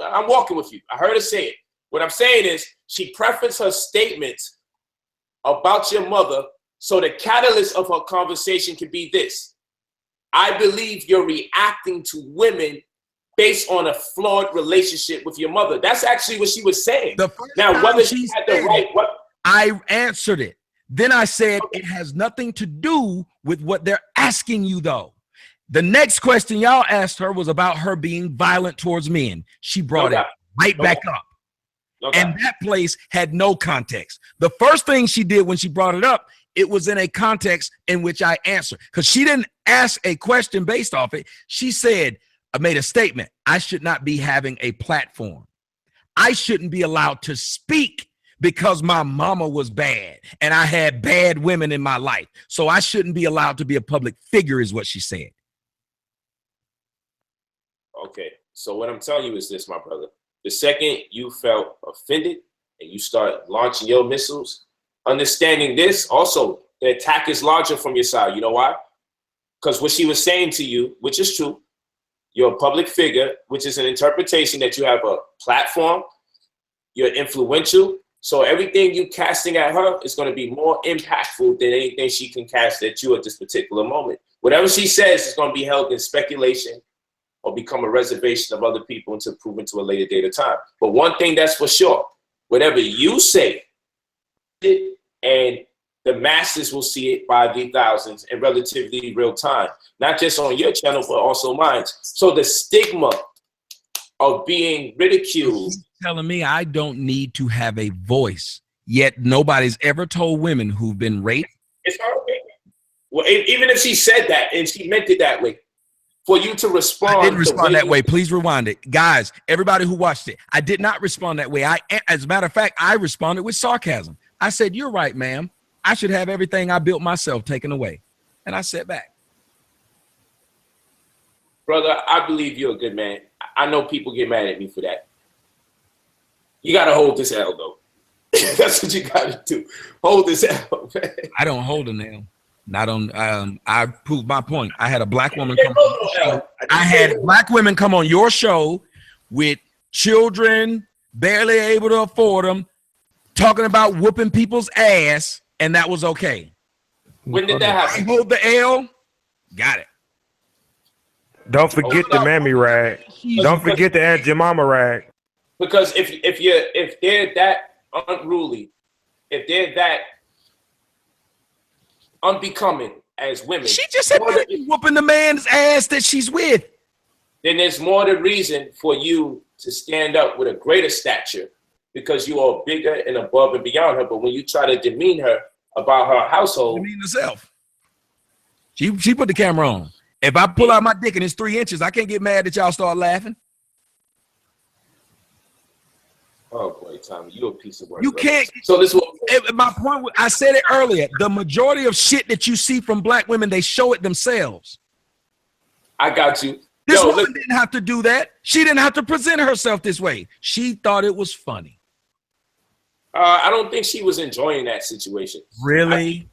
Speaker 1: I'm walking with you. I heard her say it. What I'm saying is she prefaced her statements about your mother so the catalyst of her conversation could be this. I believe you're reacting to women based on a flawed relationship with your mother. That's actually what she was saying. Now, whether she had the right,
Speaker 2: I answered it. Then I said it has nothing to do with what they're asking you, though. The next question y'all asked her was about her being violent towards men. She brought it right back up. And that place had no context. The first thing she did when she brought it up, it was in a context in which I answered. Because she didn't ask a question based off it. She said, I made a statement. I should not be having a platform. I shouldn't be allowed to speak because my mama was bad and I had bad women in my life. So I shouldn't be allowed to be a public figure is what she said.
Speaker 1: Okay. So what I'm telling you is this, my brother. The second you felt offended and you start launching your missiles, understanding this, also the attack is larger from your side. You know why? Because what she was saying to you, which is true, you're a public figure, which is an interpretation that you have a platform, you're influential. So everything you casting at her is going to be more impactful than anything she can cast at you at this particular moment. Whatever she says is going to be held in speculation or become a reservation of other people until proven to a later date of time. But one thing that's for sure, whatever you say, and the masses will see it by the thousands in relatively real time, not just on your channel, but also mine. So the stigma of being ridiculed.
Speaker 2: Telling me I don't need to have a voice, yet nobody's ever told women who've been raped.
Speaker 1: It's okay. Well, even if she said that and she meant it that way, for you to respond.
Speaker 2: I didn't respond that way. Please rewind it. Guys, everybody who watched it, I did not respond that way. As a matter of fact, I responded with sarcasm. I said, you're right, ma'am. I should have everything I built myself taken away. And I sat back.
Speaker 1: Brother, I believe you're a good man. I know people get mad at me for that. You got to hold this L, though. That's what you got to do. Hold this L, man.
Speaker 2: I don't hold a nail. Not on. I proved my point. I had a black woman come on your show. I had black women come on your show with children, barely able to afford them, talking about whooping people's ass, and that was okay.
Speaker 1: When did that happen?
Speaker 2: I hold the L. Got it.
Speaker 6: Don't forget the mammy rag. Don't forget the Aunt Jemima rag.
Speaker 1: Because if they're that unruly, if they're that unbecoming as women,
Speaker 2: she just said whooping the man's ass that she's with.
Speaker 1: Then there's more the reason for you to stand up with a greater stature because you are bigger and above and beyond her. But when you try to demean her about her household,
Speaker 2: demean herself. She put the camera on. If I pull out my dick and it's 3 inches, I can't get mad that y'all start laughing.
Speaker 1: Oh boy, Tommy, you a piece of work.
Speaker 2: You can't.
Speaker 1: So this was
Speaker 2: my point. I said it earlier. The majority of shit that you see from black women, they show it themselves.
Speaker 1: I got you.
Speaker 2: This woman didn't have to do that. She didn't have to present herself this way. She thought it was funny.
Speaker 1: I don't think she was enjoying that situation.
Speaker 2: Really?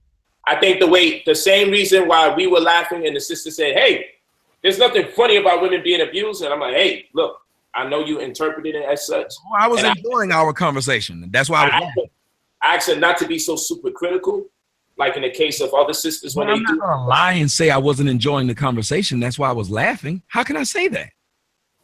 Speaker 1: I think the same reason why we were laughing and the sister said, hey, there's nothing funny about women being abused. And I'm like, hey, look, I know you interpreted it as such.
Speaker 2: Well, I was enjoying our conversation. That's why
Speaker 1: I asked her not to be so super critical, like in the case of other sisters when
Speaker 2: I'm not gonna lie and say I wasn't enjoying the conversation. That's why I was laughing. How can I say that?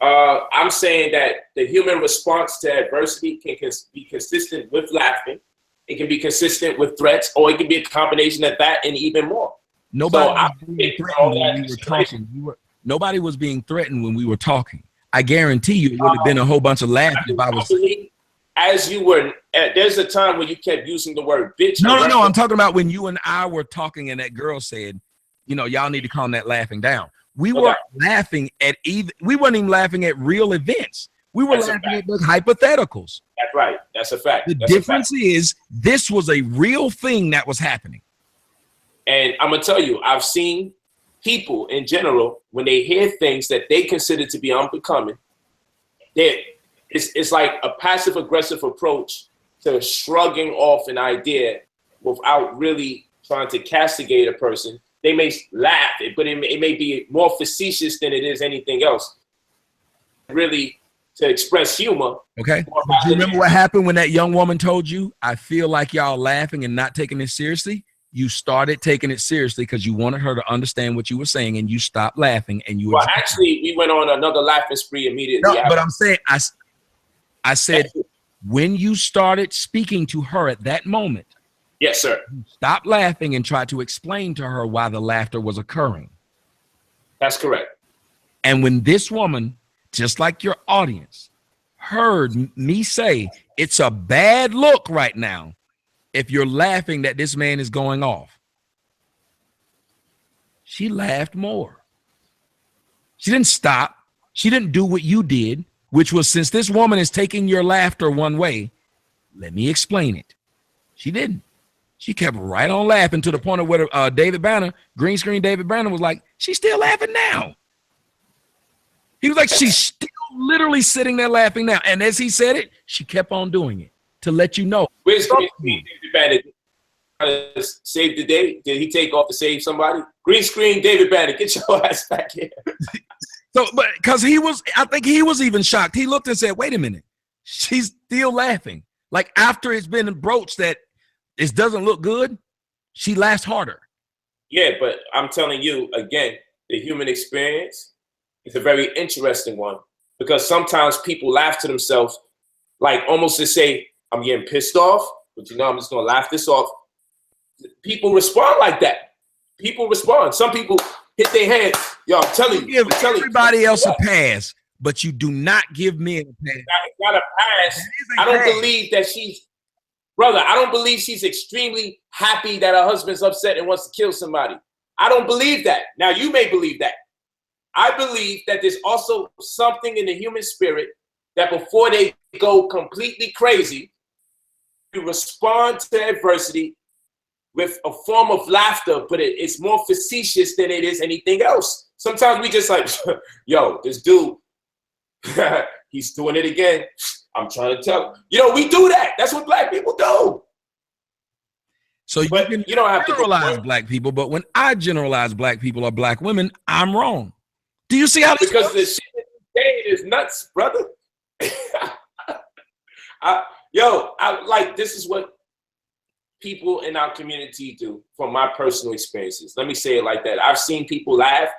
Speaker 1: I'm saying that the human response to adversity can be consistent with laughing. It can be consistent with threats, or it can be a combination of that and even more.
Speaker 2: Nobody was being threatened when we were talking. I guarantee you it would have been a whole bunch of laughing if I was.
Speaker 1: As you were, there's a time when you kept using the word bitch.
Speaker 2: No. I'm talking about when you and I were talking and that girl said, you know, y'all need to calm that laughing down. We weren't laughing at we weren't even laughing at real events. We were laughing at the hypotheticals.
Speaker 1: That's right. That's a fact.
Speaker 2: The difference is this was a real thing that was happening.
Speaker 1: And I'm going to tell you, I've seen people in general, when they hear things that they consider to be unbecoming, it's like a passive aggressive approach to shrugging off an idea without really trying to castigate a person. They may laugh, but it may be more facetious than it is anything else. Really, to express humor.
Speaker 2: Okay. But you remember what happened when that young woman told you, I feel like y'all laughing and not taking it seriously? You started taking it seriously because you wanted her to understand what you were saying, and you stopped laughing. And you
Speaker 1: well, actually, we went on another laughing spree immediately.
Speaker 2: No, but I'm saying, I said, when you started speaking to her at that moment,
Speaker 1: yes, sir.
Speaker 2: Stop laughing and try to explain to her why the laughter was occurring.
Speaker 1: That's correct.
Speaker 2: And when this woman, just like your audience, heard me say, it's a bad look right now if you're laughing that this man is going off, she laughed more. She didn't stop. She didn't do what you did, which was, since this woman is taking your laughter one way, let me explain it. She didn't. She kept right on laughing to the point of where David Banner, green screen David Banner, was like, she's still laughing now. He was like, she's still literally sitting there laughing now. And as he said it, she kept on doing it to let you know.
Speaker 1: Where's green screen David Banner? Save the day? Did he take off to save somebody? Green screen David Banner, get your ass back here.
Speaker 2: So, but because I think he was even shocked. He looked and said, wait a minute, she's still laughing. Like after it's been broached that it doesn't look good, she laughs harder.
Speaker 1: Yeah, but I'm telling you, again, the human experience is a very interesting one, because sometimes people laugh to themselves, like almost to say, I'm getting pissed off, but you know, I'm just going to laugh this off. People respond like that. People respond. Some people hit their head. Yo, I'm telling you.
Speaker 2: Give everybody else a pass, but you do not give men a pass.
Speaker 1: It's not a pass. I don't believe that she's, brother, I don't believe she's extremely happy that her husband's upset and wants to kill somebody. I don't believe that. Now, you may believe that. I believe that there's also something in the human spirit that before they go completely crazy, you respond to adversity with a form of laughter, but it's more facetious than it is anything else. Sometimes we just like, yo, this dude, he's doing it again. I'm trying to tell him. You know, we do that. That's what black people do.
Speaker 2: So you don't have to generalize black people, but when I generalize black people or black women, I'm wrong. Do you see how this
Speaker 1: Because the shit that you're saying is nuts, brother. This is what people in our community do from my personal experiences. Let me say it like that. I've seen people laugh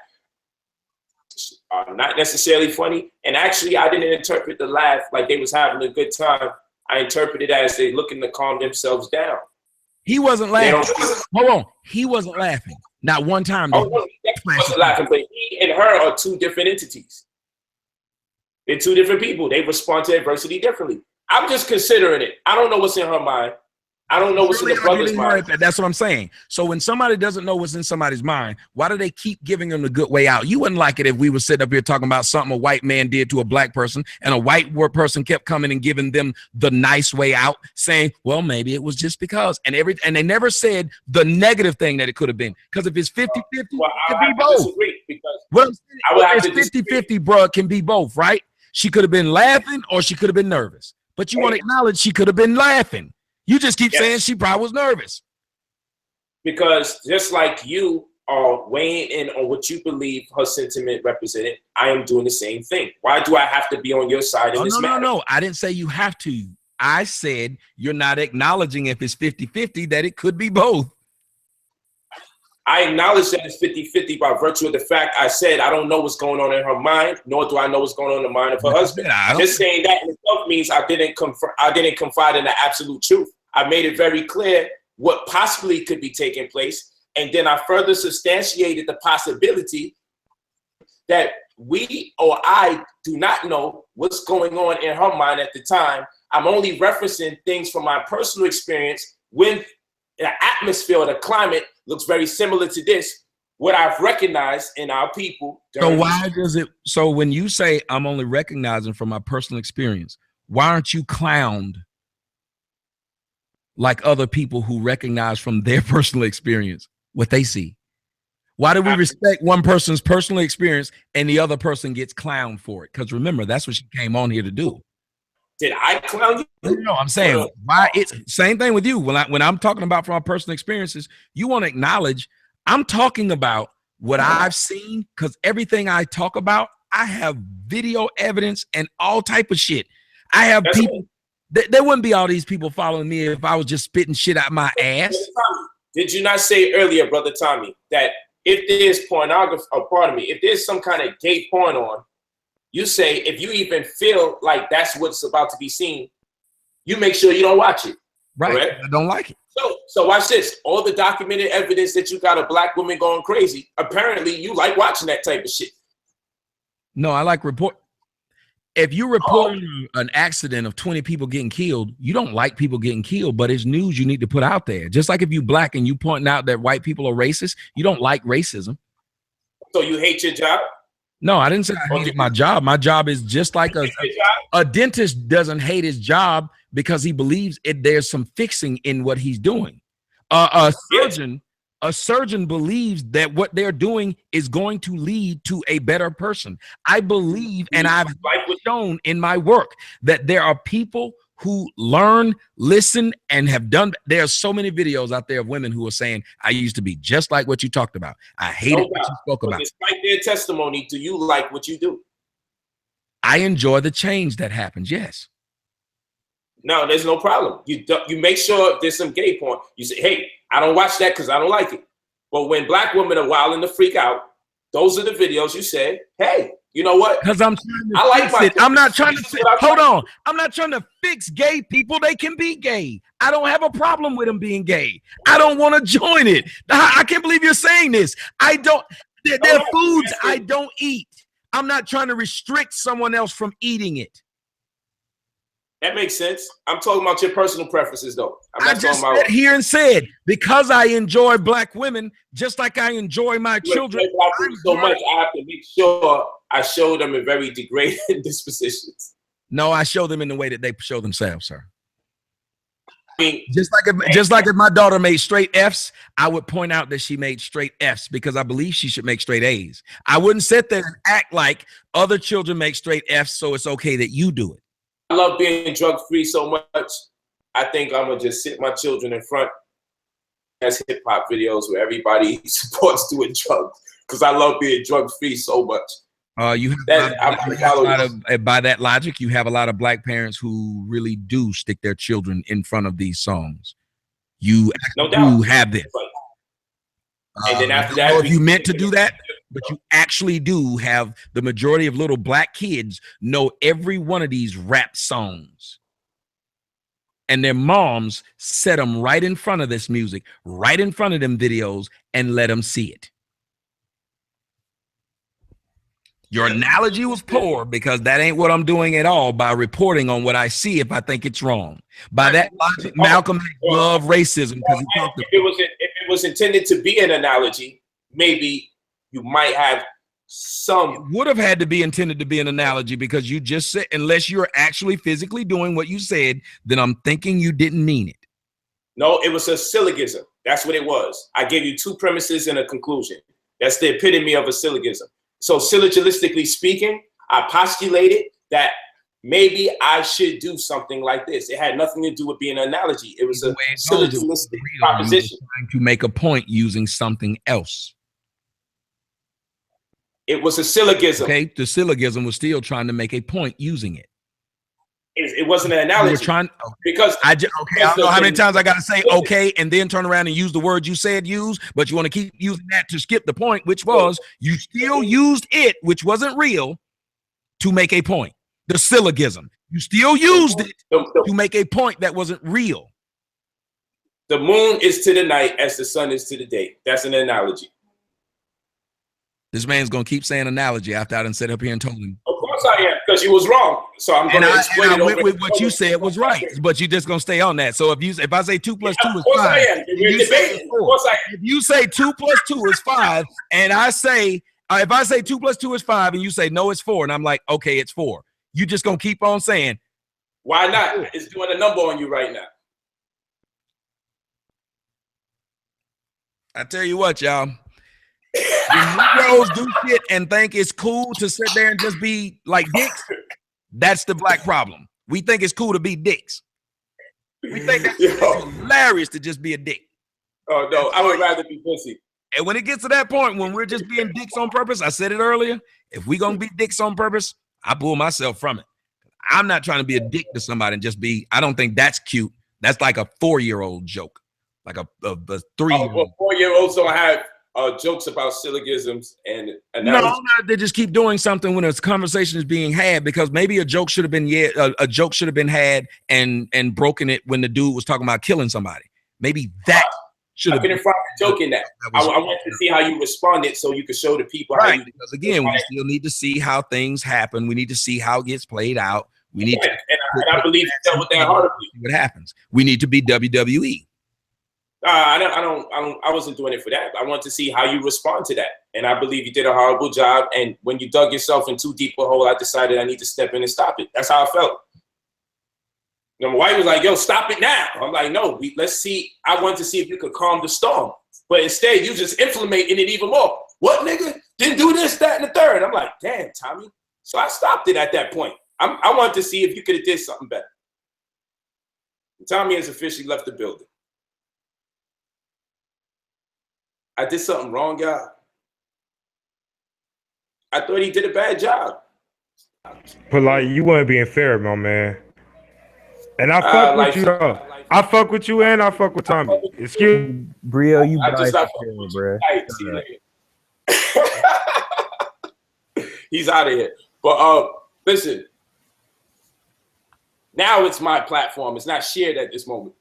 Speaker 1: are not necessarily funny. And actually, I didn't interpret the laugh like they was having a good time. I interpreted it as they looking to calm themselves down.
Speaker 2: He wasn't laughing. Hold on. He wasn't laughing. Not one time.
Speaker 1: Oh, no, he definitely wasn't laughing, but he and her are two different entities. They're two different people. They respond to adversity differently. I'm just considering it. I don't know what's in her mind. I don't know what's in the brother's mind.
Speaker 2: That's what I'm saying. So when somebody doesn't know what's in somebody's mind, why do they keep giving them the good way out? You wouldn't like it if we were sitting up here talking about something a white man did to a black person and a white person kept coming and giving them the nice way out, saying, well, maybe it was just because. And they never said the negative thing that it could have been. Because if it's 50-50, it could be both. Because it's 50-50, bro, it can be both, right? She could have been laughing or she could have been nervous. But you want to acknowledge she could have been laughing. You just keep saying she probably was nervous.
Speaker 1: Because just like you are weighing in on what you believe her sentiment represented, I am doing the same thing. Why do I have to be on your side in this matter?
Speaker 2: No. I didn't say you have to. I said you're not acknowledging if it's 50-50 that it could be both.
Speaker 1: I acknowledge that it's 50-50 by virtue of the fact I said I don't know what's going on in her mind, nor do I know what's going on in the mind of her husband. Just saying that in itself means I didn't confide in the absolute truth. I made it very clear what possibly could be taking place, and then I further substantiated the possibility that we or I do not know what's going on in her mind at the time. I'm only referencing things from my personal experience when the atmosphere or the climate looks very similar to this, what I've recognized in our people.
Speaker 2: So why does it, so when you say I'm only recognizing from my personal experience, why aren't you clowned like other people who recognize from their personal experience what they see? Why do we respect one person's personal experience and the other person gets clowned for it? Because remember, that's what she came on here to do.
Speaker 1: Did I clown you?
Speaker 2: No, I'm saying why it's same thing with you. When I'm talking about from our personal experiences, you want to acknowledge I'm talking about what I've seen, because everything I talk about, I have video evidence and all type of shit. I have people. There wouldn't be all these people following me if I was just spitting shit out my ass.
Speaker 1: Did you not say earlier, Brother Tommy, that if there's pornography, or pardon me, if there's some kind of gay porn on, you say if you even feel like that's what's about to be seen, you make sure you don't watch it.
Speaker 2: Right.
Speaker 1: Correct?
Speaker 2: I don't like it.
Speaker 1: So watch this. All the documented evidence that you got a black woman going crazy, apparently you like watching that type of shit.
Speaker 2: No, I like report. If you report an accident of 20 people getting killed, you don't like people getting killed, but it's news you need to put out there. Just like if you black and you pointing out that white people are racist, you don't like racism.
Speaker 1: So you hate your job?
Speaker 2: No, I didn't say I hated my job. My job is just like a dentist doesn't hate his job because he believes there's some fixing in what he's doing. A surgeon believes that what they're doing is going to lead to a better person. I believe, and I've shown in my work, that there are people who learn, listen, and have done. There are so many videos out there of women who are saying, I used to be just like what you talked about. I hated what you spoke about.
Speaker 1: Despite their testimony, do you like what you do?
Speaker 2: I enjoy the change that happens, yes.
Speaker 1: No, there's no problem. You make sure if there's some gay porn, you say, hey, I don't watch that because I don't like it. But when black women are wilding to freak out, those are the videos you say, hey, you know what?
Speaker 2: Because I'm trying to fix it. I'm not trying to hold on. I'm not trying to fix gay people. They can be gay. I don't have a problem with them being gay. I don't want to join it. I can't believe you're saying this. I don't. They're foods I don't eat. I'm not trying to restrict someone else from eating it.
Speaker 1: That makes sense. I'm talking about your personal preferences, though.
Speaker 2: I just sat here and said, because I enjoy black women, just like I enjoy my children.
Speaker 1: So much, I have to make sure I show them in very degrading dispositions.
Speaker 2: No, I show them in the way that they show themselves, sir. I mean, just like if my daughter made straight F's, I would point out that she made straight F's because I believe she should make straight A's. I wouldn't sit there and act like other children make straight F's, so it's okay that you do it.
Speaker 1: I love being drug-free so much. I think I'm going to just sit my children in front as hip-hop videos where everybody supports doing drugs because I love being drug-free so much.
Speaker 2: You have by that logic, you have a lot of black parents who really do stick their children in front of these songs. You do have this.
Speaker 1: And then after that,
Speaker 2: if you meant to do that, but you actually do have the majority of little black kids know every one of these rap songs. And their moms set them right in front of this music, right in front of them videos, and let them see it. Your analogy was poor because that ain't what I'm doing at all by reporting on what I see if I think it's wrong. By that logic, Malcolm loved racism because he talked about
Speaker 1: if it was intended to be an analogy, maybe you might have some.
Speaker 2: It would have had to be intended to be an analogy because you just said, unless you're actually physically doing what you said, then I'm thinking you didn't mean it.
Speaker 1: No, it was a syllogism. That's what it was. I gave you two premises and a conclusion. That's the epitome of a syllogism. So syllogistically speaking, I postulated that maybe I should do something like this. It had nothing to do with being an analogy. It was a syllogistic proposition.
Speaker 2: Trying to make a point using something else.
Speaker 1: It was a syllogism.
Speaker 2: Okay, the syllogism was still trying to make a point using it.
Speaker 1: It wasn't an analogy.
Speaker 2: You were trying
Speaker 1: because
Speaker 2: I don't know how many times I got to say okay and then turn around and use the word you said use, but you want to keep using that to skip the point, which was you still used it, which wasn't real, to make a point. The syllogism. You still used it to make a point that wasn't real.
Speaker 1: The moon is to the night as the sun is to the day. That's an analogy.
Speaker 2: This man's gonna keep saying analogy after I done sit up here and told him.
Speaker 1: Of course I am, because you was wrong. So I'm going to explain it over.
Speaker 2: With what you said was right, but you just gonna stay on that. So if I say 2 + 2 is 5,
Speaker 1: of course I am.
Speaker 2: If you say 2 + 2 is 5, and I say if I say 2 + 2 is 5, and you say no, it's 4, and I'm like, okay, it's 4. You just gonna keep on saying.
Speaker 1: Why not? It's doing a number on you right now.
Speaker 2: I tell you what, y'all. When Negroes do shit and think it's cool to sit there and just be like dicks, that's the black problem. We think it's cool to be dicks. We think that's hilarious to just be a dick.
Speaker 1: Oh, no, I would rather be pussy.
Speaker 2: And when it gets to that point, when we're just being dicks on purpose, I said it earlier, if we gonna be dicks on purpose, I pull myself from it. I'm not trying to be a dick to somebody and just be, I don't think that's cute. That's like a 4-year-old joke. Like a 3-year-old.
Speaker 1: 4-year-olds don't have jokes about syllogisms and analogies.
Speaker 2: No, they just keep doing something when a conversation is being had because maybe a joke should have been had and broken it when the dude was talking about killing somebody. Maybe that should have been. I couldn't find a joke in that. I wanted to see how you responded so you could show the people how you. Because again, we still need to see how things happen. We need to see how it gets played out. We need to.
Speaker 1: And I believe you dealt with that hard.
Speaker 2: What happens? We need to be WWE.
Speaker 1: I wasn't doing it for that. I want to see how you respond to that. And I believe you did a horrible job. And when you dug yourself in too deep a hole, I decided I need to step in and stop it. That's how I felt. You know, my wife was like, yo, stop it now. I'm like, no, let's see. I want to see if you could calm the storm. But instead, you just inflammating it even more. What, nigga? Didn't do this, that, and the third. I'm like, damn, Tommy. So I stopped it at that point. I wanted to see if you could have did something better. And Tommy has officially left the building. I did something wrong, y'all. I thought he did a bad job.
Speaker 6: Polite, you weren't being fair, my man. And I fuck with you, though. I fuck with you and I fuck with Tommy. Excuse me.
Speaker 15: Brio, you
Speaker 1: bro. He's out of here. But listen. Now it's my platform. It's not shared at this moment.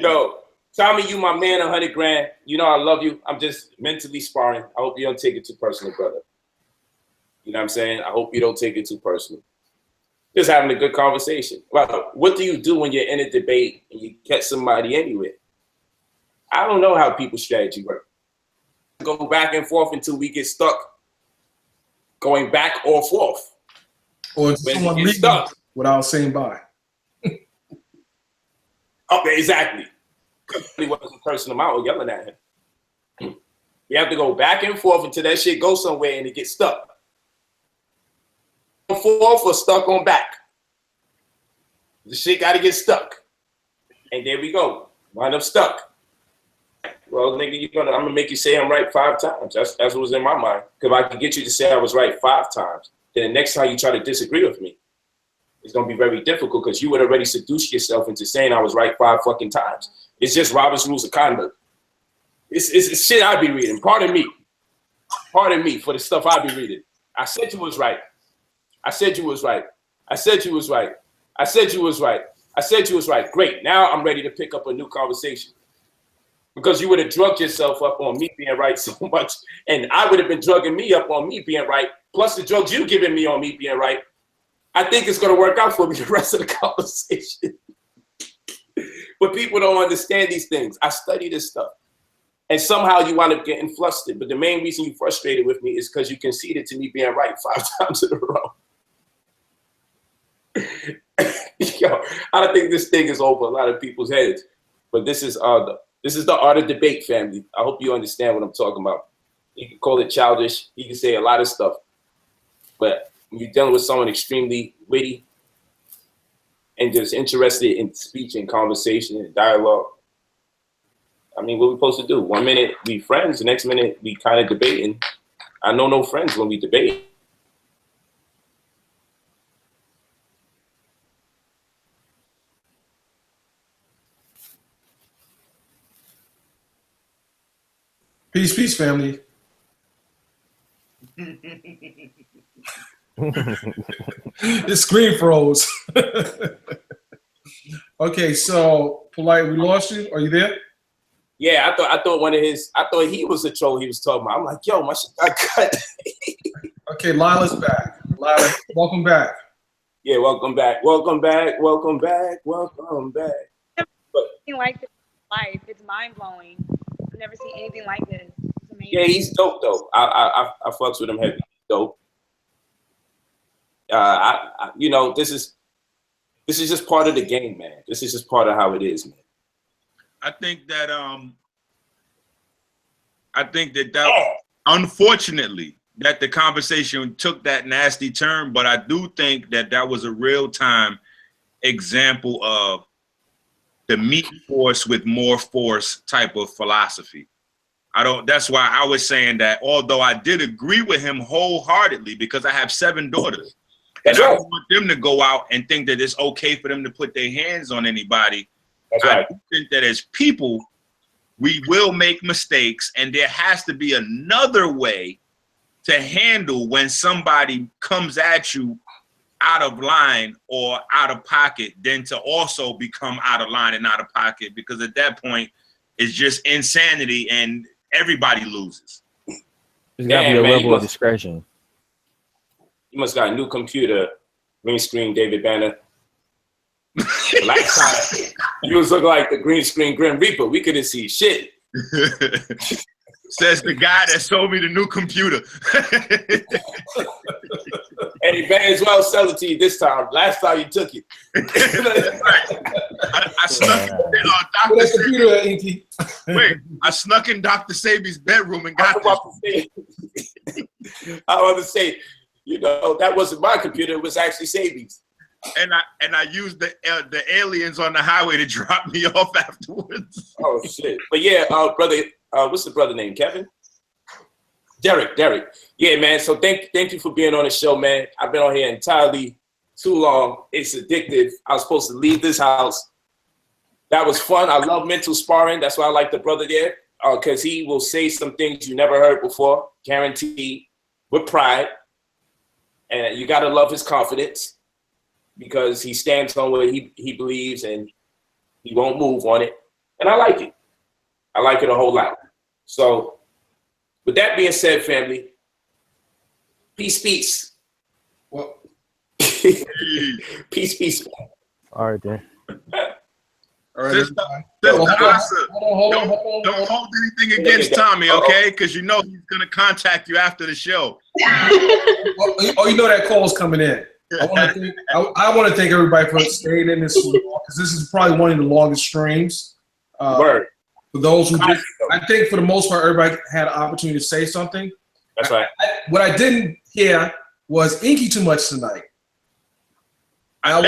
Speaker 1: Yo, Tommy, you my man, 100 grand. You know I love you. I'm just mentally sparring. I hope you don't take it too personal, brother. You know what I'm saying? I hope you don't take it too personal. Just having a good conversation. Well, what do you do when you're in a debate and you catch somebody anyway? I don't know how people's strategy works. Go back and forth until we get stuck. Going back or forth.
Speaker 5: Or someone leaving stuck without saying bye.
Speaker 1: Okay, exactly. He wasn't cursing him out or yelling at him. You have to go back and forth until that shit goes somewhere and it gets stuck. Forth or stuck on back. The shit got to get stuck. And there we go. Wind up stuck. Well, nigga, I'm going to make you say I'm right 5 times. That's what was in my mind. Because if I can get you to say I was right 5 times, then the next time you try to disagree with me, it's going to be very difficult because you would already seduce yourself into saying I was right 5 fucking times. It's just Robert's Rules of Conduct. It's shit I be reading. Pardon me for the stuff I be reading. I said you was right. I said you was right. I said you was right. I said you was right. I said you was right. Great. Now I'm ready to pick up a new conversation. Because you would have drugged yourself up on me being right so much, and I would have been drugging me up on me being right, plus the drugs you giving me on me being right. I think it's going to work out for me the rest of the conversation. But people don't understand these things. I study this stuff. And somehow you wind up getting flustered. But the main reason you're frustrated with me is because you conceded to me being right 5 times in a row. Yo, I don't think this thing is over a lot of people's heads. But this is the art of debate, family. I hope you understand what I'm talking about. You can call it childish. You can say a lot of stuff. But when you're dealing with someone extremely witty and just interested in speech and conversation and dialogue, I mean, what are we supposed to do? 1 minute we friends, the next minute we kind of debating. I know no friends when we debate.
Speaker 5: Peace, peace, family. The screen froze. Okay, so Polite, we lost you. Are you there?
Speaker 1: Yeah, I thought he was a troll he was talking about. I'm like, yo, my shit got cut.
Speaker 5: Okay, Lila's back. Lila, welcome back.
Speaker 1: Yeah, welcome back. Welcome back. Welcome back. Welcome back.
Speaker 10: Anything like this in life, it's mind blowing. I've never seen anything like this. It's amazing.
Speaker 1: Yeah, he's dope though. I fucks with him heavy. He's dope. You know, this is just part of the game, man. This is just part of how it is, man.
Speaker 11: I think that unfortunately that the conversation took that nasty turn, but I do think that was a real-time example of the meat force with more force type of philosophy. That's why I was saying that, although I did agree with him wholeheartedly, because I have 7 daughters. And I don't want them to go out and think that it's okay for them to put their hands on anybody.
Speaker 1: That's right.
Speaker 11: I think that as people, we will make mistakes, and there has to be another way to handle when somebody comes at you out of line or out of pocket than to also become out of line and out of pocket, because at that point, it's just insanity and everybody loses.
Speaker 19: There's got to be a level of discretion.
Speaker 1: You must got a new computer, green screen, David Banner. Last time, you was looking like the green screen Grim Reaper. We couldn't see shit.
Speaker 11: Says the guy that sold me the new computer.
Speaker 1: And he may as well sell it to you this time. Last time you took it.
Speaker 11: I snuck in Wait, I snuck in Dr. Sabi's bedroom and got
Speaker 1: I was to say, you know, that wasn't my computer. It was actually Sabi's.
Speaker 11: And I used the aliens on the highway to drop me off afterwards.
Speaker 1: Oh shit! But yeah, brother, what's the brother name? Kevin? Derek. Yeah, man. So thank you for being on the show, man. I've been on here entirely too long. It's addictive. I was supposed to leave this house. That was fun. I love mental sparring. That's why I like the brother there, because he will say some things you never heard before, guaranteed, with pride. And you gotta love his confidence, because he stands on what he believes and he won't move on it. And I like it. I like it a whole lot. So with that being said, family, peace.
Speaker 5: Well,
Speaker 1: peace.
Speaker 19: All right, then.
Speaker 5: All right.
Speaker 11: Sister, don't hold anything against Tommy, okay? Because you know he's going to contact you after the show.
Speaker 5: Oh, you know that call's coming in. I want to thank everybody for staying in this because this is probably one of the longest streams.
Speaker 1: Word.
Speaker 5: For those who did, I think for the most part, everybody had an opportunity to say something.
Speaker 1: That's right.
Speaker 5: What I didn't hear was Inky too much tonight. I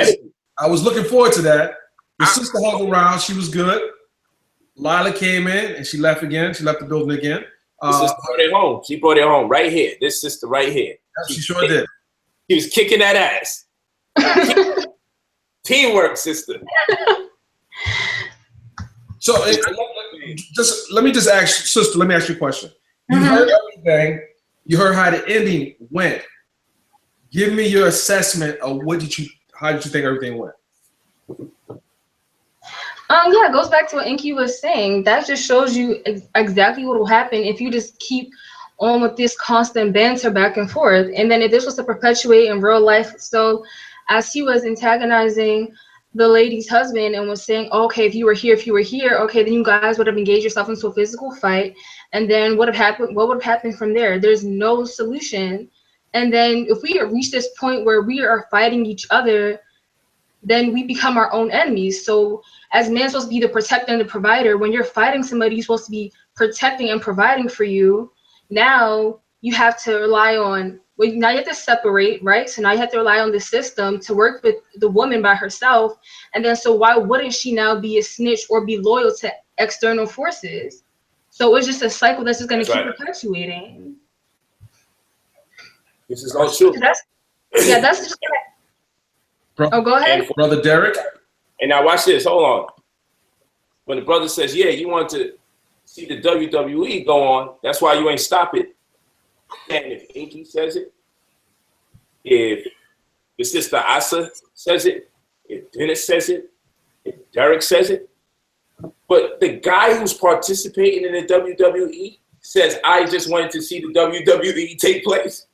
Speaker 5: was looking forward to that. The sister hung around. She was good. Lila came in and she left again. She left the building again.
Speaker 1: Sister brought it home. She brought it home right here. This sister right here.
Speaker 5: She sure did.
Speaker 1: He was kicking that ass. Teamwork, sister.
Speaker 5: So just let me just ask, sister. Let me ask you a question. You heard everything. You heard how the ending went. Give me your assessment of how did you think everything went?
Speaker 14: Yeah, it goes back to what Inky was saying. That just shows you exactly what will happen if you just keep on with this constant banter back and forth. And then if this was to perpetuate in real life, so as he was antagonizing the lady's husband and was saying, okay, if you were here, okay, then you guys would have engaged yourself into a physical fight. And then what would have happened from there? There's no solution. And then if we reach this point where we are fighting each other, then we become our own enemies. So as men supposed to be the protector and the provider, when you're fighting somebody who's supposed to be protecting and providing for you, now you have to rely on, well, now you have to separate, right? So now you have to rely on the system to work with the woman by herself. And then so why wouldn't she now be a snitch or be loyal to external forces? So it's just a cycle that's just going to keep perpetuating.
Speaker 1: This is all true.
Speaker 14: That's just
Speaker 5: Oh,
Speaker 14: go ahead.
Speaker 5: Brother Derek.
Speaker 1: And now watch this. Hold on. When the brother says, yeah, you want to see the WWE go on, that's why you ain't stop it. And if Inky says it, if the sister Asa says it, if Dennis says it, if Derek says it, but the guy who's participating in the WWE says, I just wanted to see the WWE take place.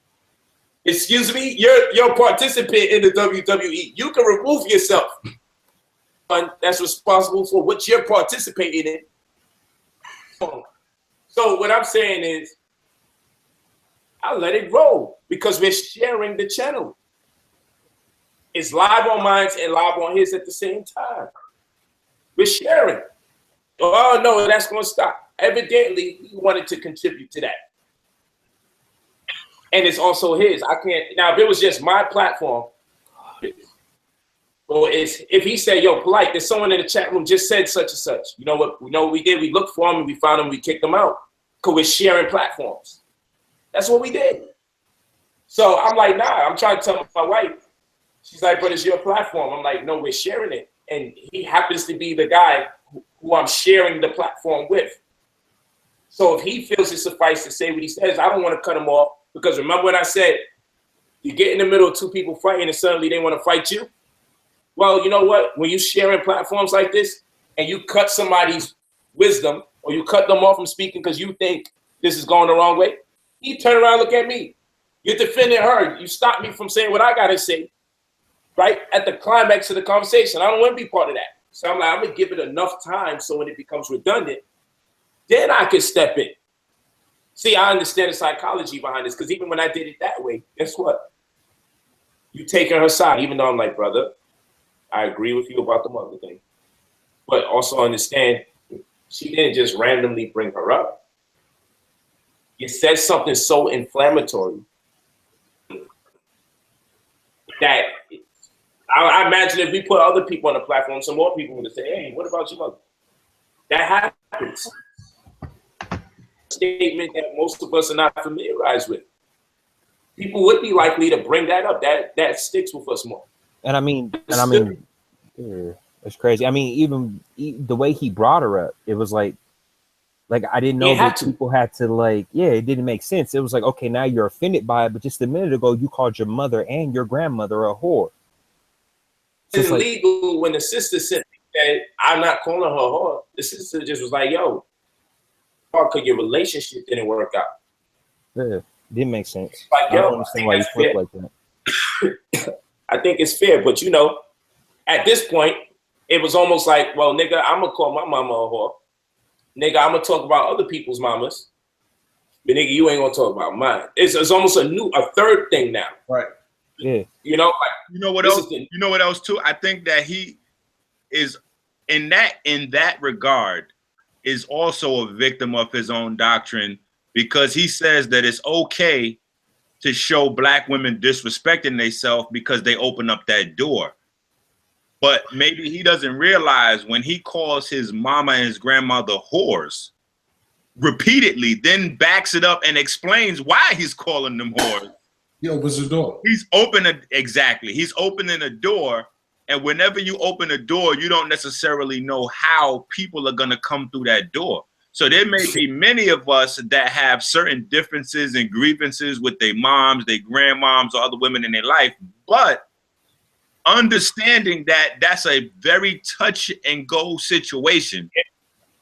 Speaker 1: Excuse me, you're a participant in the WWE. You can remove yourself. That's responsible for what you're participating in. So what I'm saying is, I'll let it roll because we're sharing the channel. It's live on mine and live on his at the same time. We're sharing. Oh no, that's going to stop. Evidently, he wanted to contribute to that. And it's also his. I can't. Now, if it was just my platform, or if he said, yo, Polite, there's someone in the chat room just said such and such. You know what we did? We looked for him and we found him, we kicked him out. Because we're sharing platforms. That's what we did. So I'm like, nah, I'm trying to tell my wife. She's like, but it's your platform. I'm like, no, we're sharing it. And he happens to be the guy who I'm sharing the platform with. So if he feels it suffice to say what he says, I don't want to cut him off. Because remember what I said, you get in the middle of two people fighting and suddenly they want to fight you. Well, you know what? When you sharing platforms like this and you cut somebody's wisdom or you cut them off from speaking because you think this is going the wrong way, you turn around and look at me. You're defending her. You stop me from saying what I got to say, right? At the climax of the conversation. I don't want to be part of that. So I'm like, I'm going to give it enough time so when it becomes redundant, then I can step in. See, I understand the psychology behind this because even when I did it that way, guess what? You taking her side, even though I'm like, brother, I agree with you about the mother thing. But also understand, she didn't just randomly bring her up. You said something so inflammatory that I imagine if we put other people on the platform, some more people would say, hey, what about your mother? That happens. Statement that most of us are not familiarized with. People would be likely to bring that up. That sticks with us more.
Speaker 15: And I mean, yeah, it's crazy. I mean, even the way he brought her up, it was like I didn't know that people had to it didn't make sense. It was like, okay, now you're offended by it, but just a minute ago you called your mother and your grandmother a whore. So
Speaker 1: it's illegal when the sister said that I'm not calling her a whore. The sister just was like, yo, because your relationship didn't work out.
Speaker 15: Yeah, didn't make sense.
Speaker 1: Like,
Speaker 15: I don't understand why you flip like that.
Speaker 1: I think it's fair, but you know, at this point, it was almost like, well, nigga, I'm gonna call my mama a whore. Nigga, I'm gonna talk about other people's mamas. But nigga, you ain't gonna talk about mine. It's almost a third thing now.
Speaker 5: Right.
Speaker 15: Yeah.
Speaker 1: You know, like,
Speaker 11: you know what else? You know what else too? I think that he is in that regard is also a victim of his own doctrine, because he says that it's okay to show black women disrespecting themselves because they open up that door. But maybe he doesn't realize when he calls his mama and his grandmother whores repeatedly, then backs it up and explains why he's calling them whores.
Speaker 5: He opens the door.
Speaker 11: He's exactly. He's opening a door, and whenever you open a door, you don't necessarily know how people are gonna come through that door. So there may be many of us that have certain differences and grievances with their moms, their grandmoms, or other women in their life, but understanding that that's a very touch and go situation.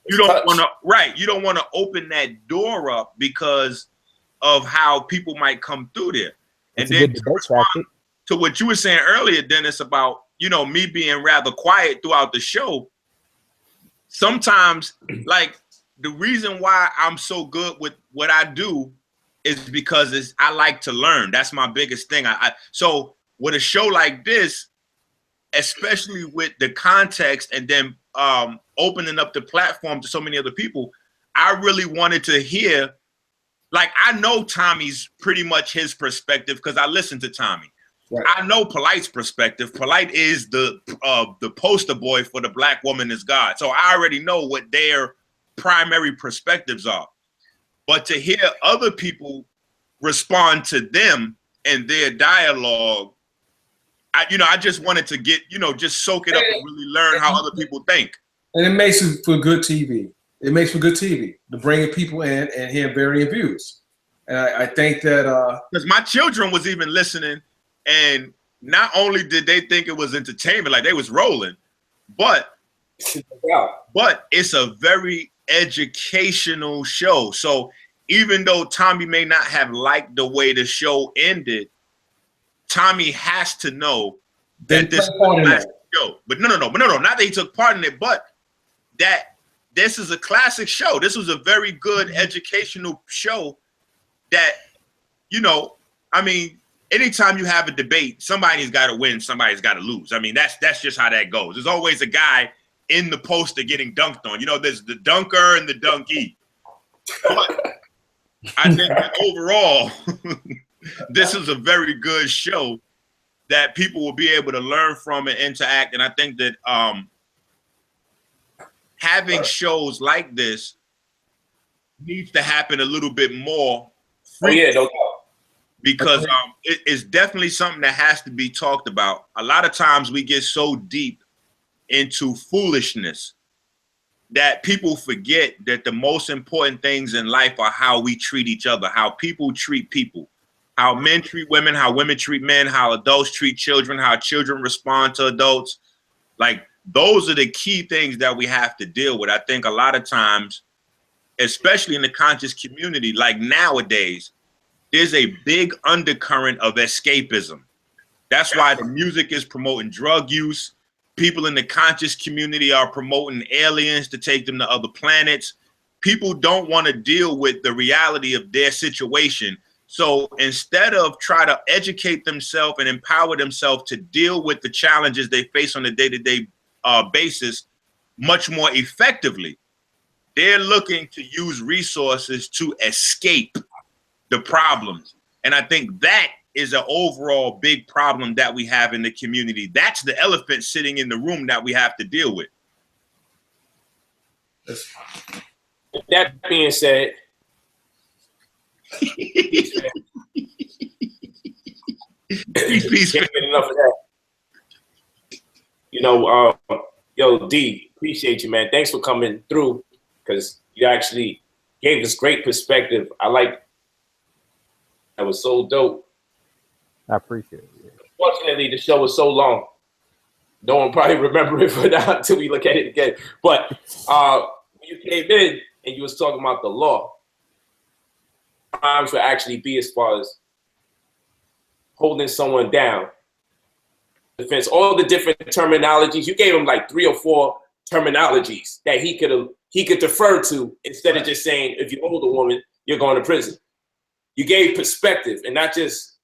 Speaker 11: You don't want to, you don't want to open that door up because of how people might come through there. And then to respond to what you were saying earlier, Dennis, about, you know, me being rather quiet throughout the show. Sometimes, like, the reason why I'm so good with what I do is because I like to learn. That's my biggest thing. So with a show like this, especially with the context and then opening up the platform to so many other people, I really wanted to hear, like, I know Tommy's pretty much his perspective because I listened to Tommy. Right. I know Polite's perspective. Polite is the poster boy for the Black woman is God. So I already know what their primary perspectives are. But to hear other people respond to them and their dialogue, I just wanted to get, just soak it up and really learn how other people think.
Speaker 5: And it makes it for good TV. It makes for good TV to bring people in and hear varying views. And I think that
Speaker 11: because my children was even listening, and not only did they think it was entertainment, like they was rolling, but it's a very educational show. So even though Tommy may not have liked the way the show ended, Tommy has to know that this is the last show. But no, not that he took part in it, but that this is a classic show. This was a very good educational show that, I mean, anytime you have a debate, somebody's got to win, somebody's got to lose. I mean, that's just how that goes. There's always a guy in the poster getting dunked on. There's the dunker and the dunkee. But I think that overall, this is a very good show that people will be able to learn from and interact. And I think that having shows like this needs to happen a little bit more frequently, because it is definitely something that has to be talked about. A lot of times we get so deep into foolishness that people forget that the most important things in life are how we treat each other, how people treat people, how men treat women, how women treat men, how adults treat children, how children respond to adults. Like, those are the key things that we have to deal with. I think a lot of times, especially in the conscious community, like nowadays, there's a big undercurrent of escapism. That's why the music is promoting drug use. People in the conscious community are promoting aliens to take them to other planets. People don't want to deal with the reality of their situation. So instead of try to educate themselves and empower themselves to deal with the challenges they face on a day-to-day basis much more effectively, they're looking to use resources to escape the problems. And I think that is an overall big problem that we have in the community. That's the elephant sitting in the room that we have to deal with.
Speaker 1: That being said,
Speaker 11: peace.
Speaker 1: Enough of that. Yo, D, appreciate you, man. Thanks for coming through, because you actually gave us great perspective. That was so dope.
Speaker 19: I appreciate it.
Speaker 1: Fortunately, the show was so long. No one probably remember it for now until we look at it again. But when you came in and you was talking about the law, crimes would actually be as far as holding someone down, defense, all the different terminologies. You gave him like 3 or 4 terminologies that he could defer to, instead of just saying, if you hold a woman, you're going to prison. You gave perspective, and not just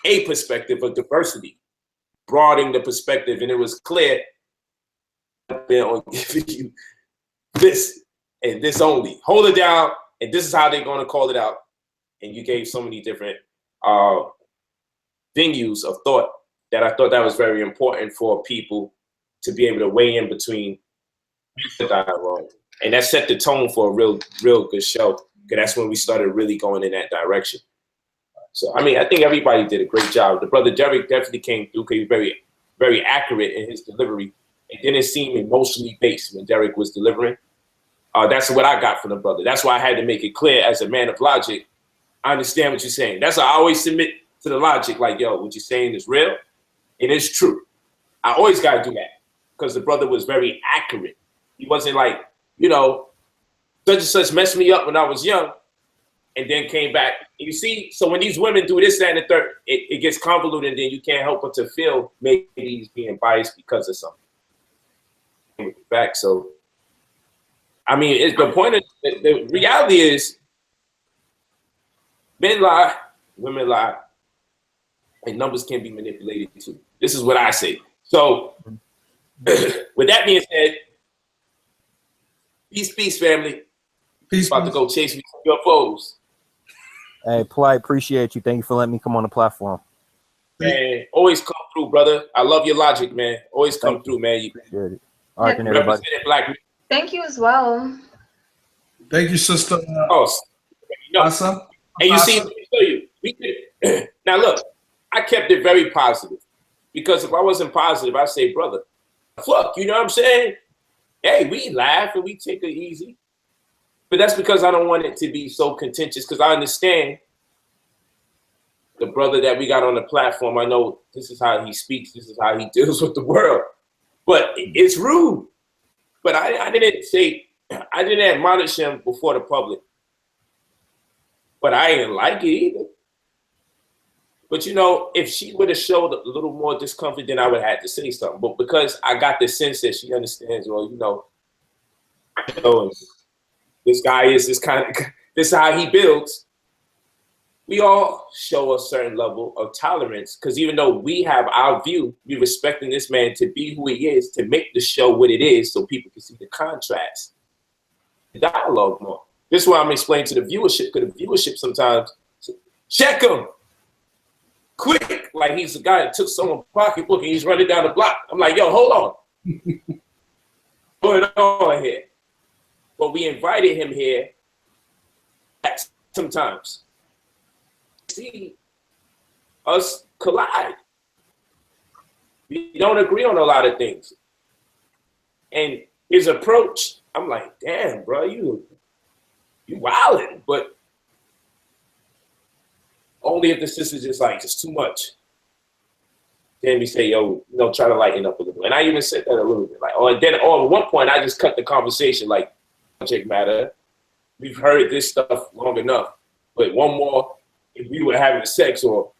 Speaker 1: a perspective of diversity, broadening the perspective, and it was clear on giving you this and this only. Hold it down, and this is how they're going to call it out. And you gave so many different venues of thought that I thought that was very important for people to be able to weigh in between the dialogue. And that set the tone for a real good show, because that's when we started really going in that direction. So I mean, I think everybody did a great job. The brother Derek definitely came through. He was very, very accurate in his delivery. It didn't seem emotionally based when Derek was delivering. That's what I got from the brother. That's why I had to make it clear as a man of logic. I understand what you're saying. That's why I always submit to the logic. Like, yo, what you're saying is real. It is true. I always got to do that because the brother was very accurate. He wasn't like, you know, such and such messed me up when I was young and then came back. You see, so when these women do this, that, and the third, it gets convoluted, and then you can't help but to feel maybe he's being biased because of something. Back, so I mean, it's the point of the reality is men lie, women lie, and numbers can be manipulated too. This is what I say. So with that being said, peace, family.
Speaker 5: Peace.
Speaker 1: About to go chase me some UFOs.
Speaker 15: Hey, Polite, appreciate you. Thank you for letting me come on the platform.
Speaker 1: Man, always come through, brother. I love your logic, man. Always come through, man. You
Speaker 15: appreciate it. All right, then, everybody.
Speaker 1: Black.
Speaker 14: Thank you as well.
Speaker 5: Thank you, sister.
Speaker 1: And you see, let me tell you, now look, I kept it very positive because if I wasn't positive, I'd say, brother, fuck, you know what I'm saying? Hey, we laugh and we take it easy. But that's because I don't want it to be so contentious because I understand the brother that we got on the platform. I know this is how he speaks. This is how he deals with the world. But it's rude. But I didn't admonish him before the public. But I didn't like it either. But you know, if she would have showed a little more discomfort, then I would have had to say something. But because I got the sense that she understands, well, you know, this guy is this is how he builds. We all show a certain level of tolerance because even though we have our view, we respecting this man to be who he is, to make the show what it is so people can see the contrast, the dialogue more. This is why I'm explaining to the viewership, because the viewership sometimes, check him, quick, like he's the guy that took someone's pocketbook and he's running down the block. I'm like, yo, hold on. What's going on here? But we invited him here sometimes. See us collide. We don't agree on a lot of things. And his approach, I'm like, damn, bro, you wildin', but only if the sister's just like, it's too much. Then we say, yo, you know, try to lighten up a little. And I even said that a little bit. Like, and then at one point I just cut the conversation like, subject matter. We've heard this stuff long enough. But one more, if we were having sex or,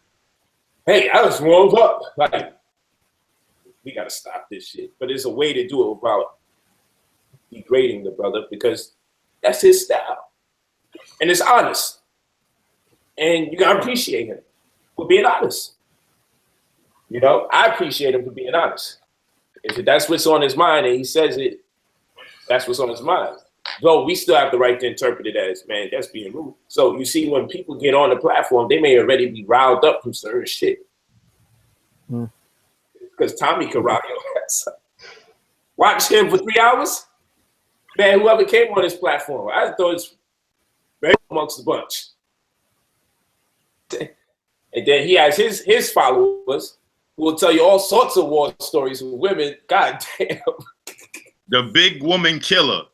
Speaker 1: hey, I just warmed up. Like, we gotta stop this shit. But there's a way to do it without degrading the brother because that's his style. And it's honest. And you gotta appreciate him for being honest. You know, I appreciate him for being honest. If that's what's on his mind and he says it, that's what's on his mind. Though we still have the right to interpret it as, man, that's being rude. So you see, when people get on the platform, they may already be riled up from certain shit. Because Tommy can rile your ass up. Watch him for 3 hours. Man, whoever came on this platform, I thought it's very amongst the bunch. And then he has his followers who will tell you all sorts of war stories with women. God damn.
Speaker 11: The big woman killer.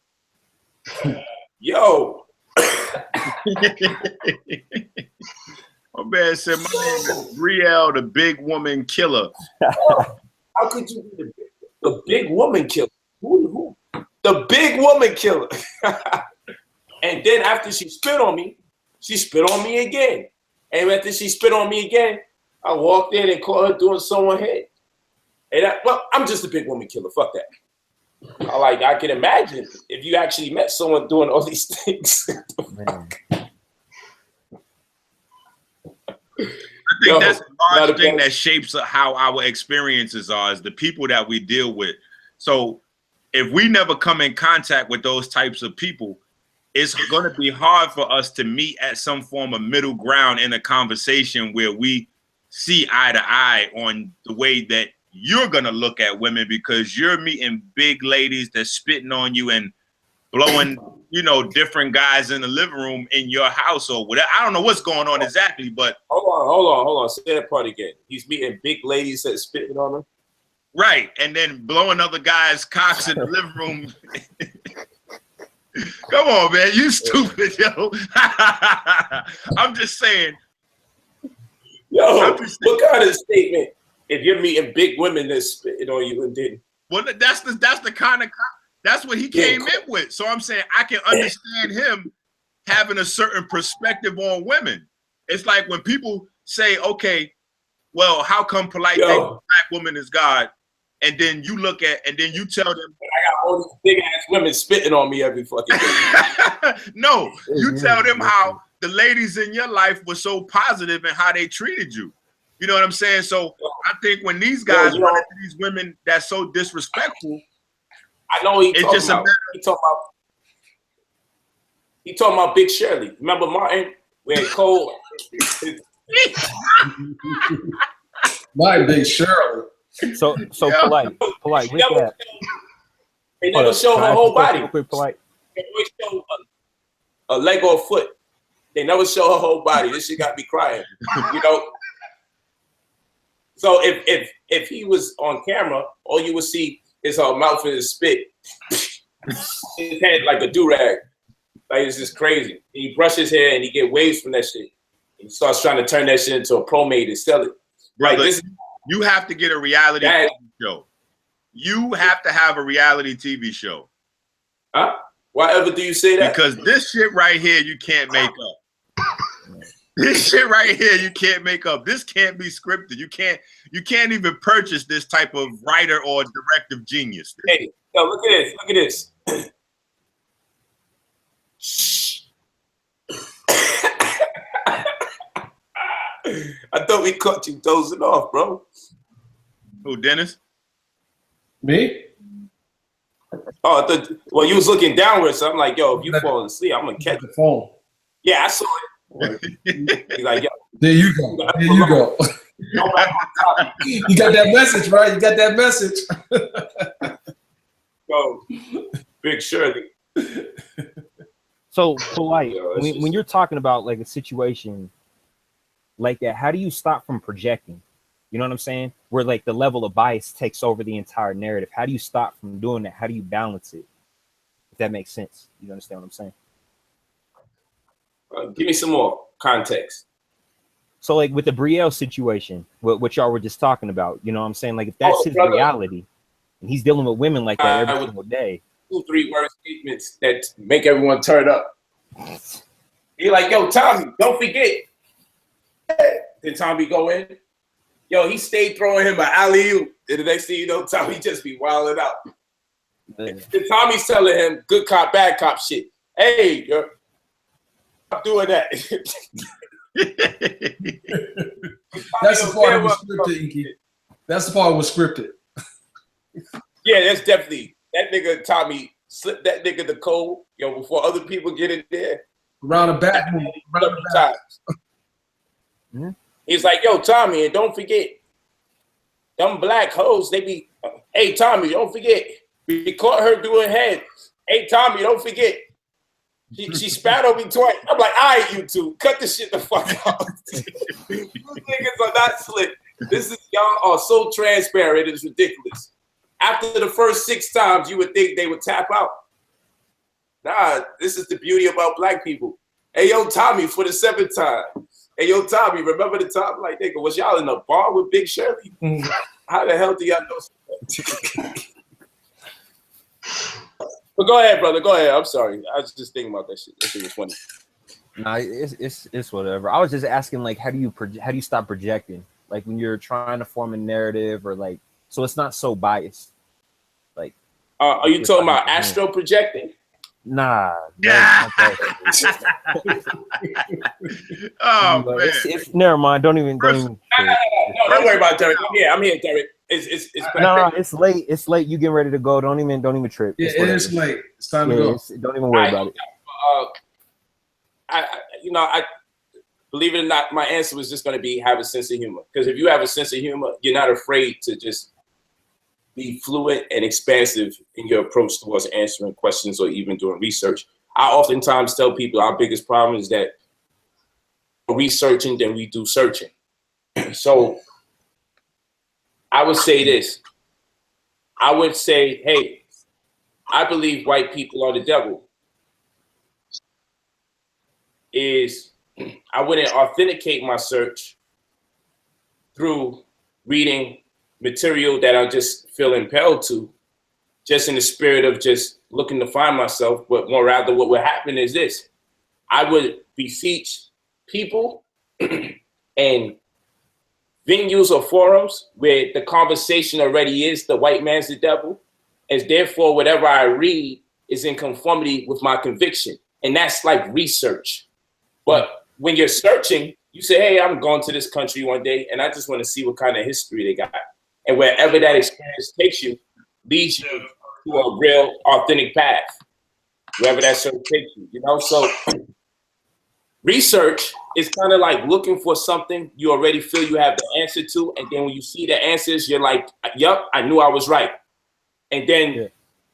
Speaker 1: Yo.
Speaker 11: My man said, my name is Brielle, the big woman killer.
Speaker 1: How could you be the big woman killer? Who? The big woman killer. And then after she spit on me again. And after she spit on me again, I walked in and caught her doing someone's head. And I'm just a big woman killer. Fuck that. I can imagine if you actually met someone doing all these things.
Speaker 11: I think that's the large thing that shapes how our experiences are, is the people that we deal with. So if we never come in contact with those types of people, it's going to be hard for us to meet at some form of middle ground in a conversation where we see eye to eye on the way that you're going to look at women, because you're meeting big ladies that's spitting on you and blowing, you know, different guys in the living room in your house or whatever. I don't know what's going on exactly, but
Speaker 1: hold on. Say that part again. He's meeting big ladies that spitting on him.
Speaker 11: Right, and then blowing other guys' cocks in the living room. Come on, man, you stupid, yo. I'm just saying.
Speaker 1: Yo, what kind of statement? If you're meeting big women that spitting on you and didn't.
Speaker 11: Well, that's the kind of that's what he came in with. So I'm saying I can understand him having a certain perspective on women. It's like when people say, okay, well, how come Polite thinks black woman is God? And then you look at, and then you tell them,
Speaker 1: I got all these big ass women spitting on me every fucking day.
Speaker 11: No, you tell them how the ladies in your life were so positive and how they treated you. You know what I'm saying? So I think when these guys run into these women that's so disrespectful,
Speaker 1: I know he talking about Big Shirley. Remember Martin? Where Cole
Speaker 5: My Big Shirley.
Speaker 15: So polite. With that.
Speaker 1: They never show her whole body.
Speaker 15: Quick, polite.
Speaker 1: They always show a leg or a foot. They never show her whole body. This shit got me crying. You know. So if he was on camera, all you would see is her mouth and his spit. His head like a do-rag. Like it's just crazy. He brushes his hair and he get waves from that shit. He starts trying to turn that shit into a pomade and sell it.
Speaker 11: Brother, like you have to get a reality TV show. You have to have a reality TV show.
Speaker 1: Huh? Why ever do you say that?
Speaker 11: Because this shit right here, you can't make up. This shit right here, you can't make up. This can't be scripted. You can't even purchase this type of writer or directive genius.
Speaker 1: Hey, yo, look at this. Look at this. I thought we caught you dozing off, bro.
Speaker 11: Who, Dennis?
Speaker 5: Me?
Speaker 1: Oh, I thought, well, you was looking downwards, so I'm like, yo, if you falling asleep, I'm gonna catch
Speaker 5: the phone.
Speaker 1: Yeah, I saw it. He's like, yo.
Speaker 5: There you go. There you go. You got that message, right? You got that message.
Speaker 1: Yo, Big Shirley.
Speaker 15: So polite. When you're talking about like a situation like that, how do you stop from projecting? You know what I'm saying? Where like the level of bias takes over the entire narrative. How do you stop from doing that? How do you balance it? If that makes sense. You understand what I'm saying?
Speaker 1: Give me some more context.
Speaker 15: So like with the Brielle situation, what y'all were just talking about, you know what I'm saying? Like if that's his reality and he's dealing with women like that every single day.
Speaker 1: 2-3 word statements that make everyone turn up. You're like, yo, Tommy, don't forget. Then Tommy go in. Yo, he stayed throwing him an alley-oop. And the next thing you know, Tommy just be wilding out. Then Tommy's telling him good cop, bad cop shit. Hey, yo, stop doing that.
Speaker 5: That's the part that was scripted, Inky. That's the part that was scripted.
Speaker 1: Yeah, that's definitely that nigga Tommy slipped that nigga the code, yo, before other people get in there.
Speaker 5: Around the back.
Speaker 15: Mm-hmm.
Speaker 1: He's like, yo, Tommy, and don't forget, them black hoes, they be, hey, Tommy, don't forget, we caught her doing head. Hey, Tommy, don't forget. She spat on me twice. I'm like, all right, you two, cut this shit the fuck out. You niggas are not slick. Y'all are so transparent, it's ridiculous. After the first 6 times, you would think they would tap out. Nah, this is the beauty about black people. Hey, yo, Tommy, for the 7th time. Hey, yo, Tommy, remember the time? Like, nigga, was y'all in the bar with Big Shirley? How the hell do y'all know? But go ahead, brother. Go ahead. I'm sorry. I was just thinking about that shit. That shit was funny.
Speaker 15: Nah, it's whatever. I was just asking, like, how do you stop projecting? Like when you're trying to form a narrative or like, so it's not so biased. Like,
Speaker 1: are you talking about astro projecting?
Speaker 15: Nah.
Speaker 1: Yeah.
Speaker 11: Oh
Speaker 15: man.
Speaker 11: man.
Speaker 15: Never mind. Don't even.
Speaker 1: No, don't worry about Derek. I'm here, Derek. It's
Speaker 15: no, it's late. It's late. You getting ready to go? Don't even trip.
Speaker 5: Yeah, it is late. It's time to go.
Speaker 15: Don't even worry about it.
Speaker 1: I believe it or not, my answer was just going to be have a sense of humor. Because if you have a sense of humor, you're not afraid to just be fluent and expansive in your approach towards answering questions or even doing research. I oftentimes tell people our biggest problem is that we're researching than we do searching. So I would say this. I would say, hey, I believe white people are the devil. I wouldn't authenticate my search through reading material that I just feel impelled to, just in the spirit of just looking to find myself, but more rather what would happen is this. I would beseech people and venues or forums where the conversation already is the white man's the devil, and therefore whatever I read is in conformity with my conviction. And that's like research. But when you're searching, you say, hey, I'm going to this country one day and I just want to see what kind of history they got. And wherever that experience takes you, leads you to a real authentic path, wherever that search takes you, you know? So research is kind of like looking for something you already feel you have the answer to. And then when you see the answers, you're like, yup, I knew I was right. And then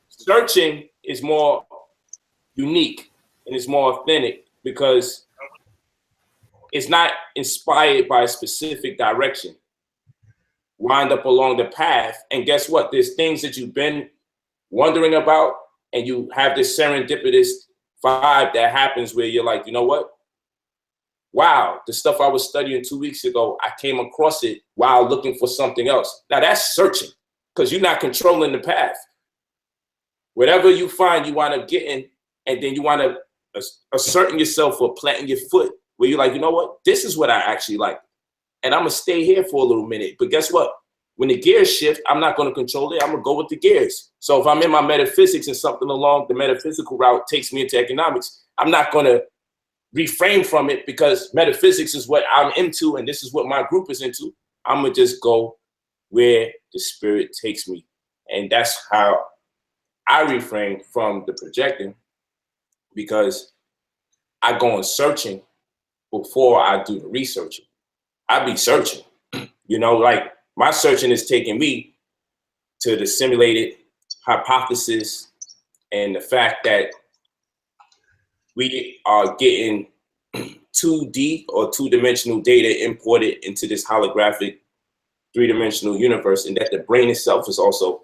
Speaker 1: searching is more unique and it's more authentic because it's not inspired by a specific direction. Wind up along the path, and guess what? There's things that you've been wondering about, and you have this serendipitous vibe that happens where you're like, you know what? Wow, the stuff I was studying 2 weeks ago, I came across it while looking for something else. Now that's searching, because you're not controlling the path. Whatever you find, you wind up getting, and then you wind up asserting yourself or planting your foot where you're like, you know what? This is what I actually like. And I'm going to stay here for a little minute. But guess what? When the gears shift, I'm not going to control it. I'm going to go with the gears. So if I'm in my metaphysics and something along the metaphysical route takes me into economics, I'm not going to refrain from it because metaphysics is what I'm into and this is what my group is into. I'm going to just go where the spirit takes me. And that's how I refrain from the projecting, because I go on searching before I do the researching. I be searching, you know, like my searching is taking me to the simulated hypothesis and the fact that we are getting 2D or two-dimensional data imported into this holographic three-dimensional universe, and that the brain itself is also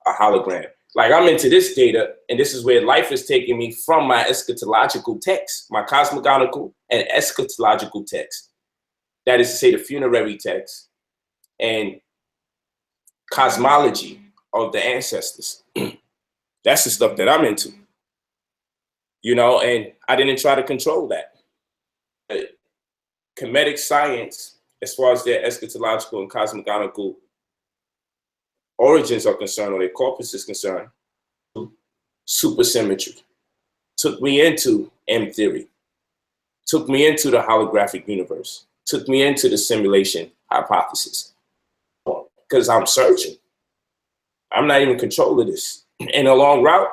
Speaker 1: a hologram. Like I'm into this data, and this is where life is taking me from my eschatological text, my cosmogonical and eschatological text. That is to say the funerary text and cosmology of the ancestors. That's the stuff that I'm into, you know, and I didn't try to control that. Comedic science, as far as their eschatological and cosmogonical origins are concerned, or their corpus is concerned, supersymmetry took me into M theory, took me into the holographic universe, took me into the simulation hypothesis, because I'm searching. I'm not even in control of this. In a long route,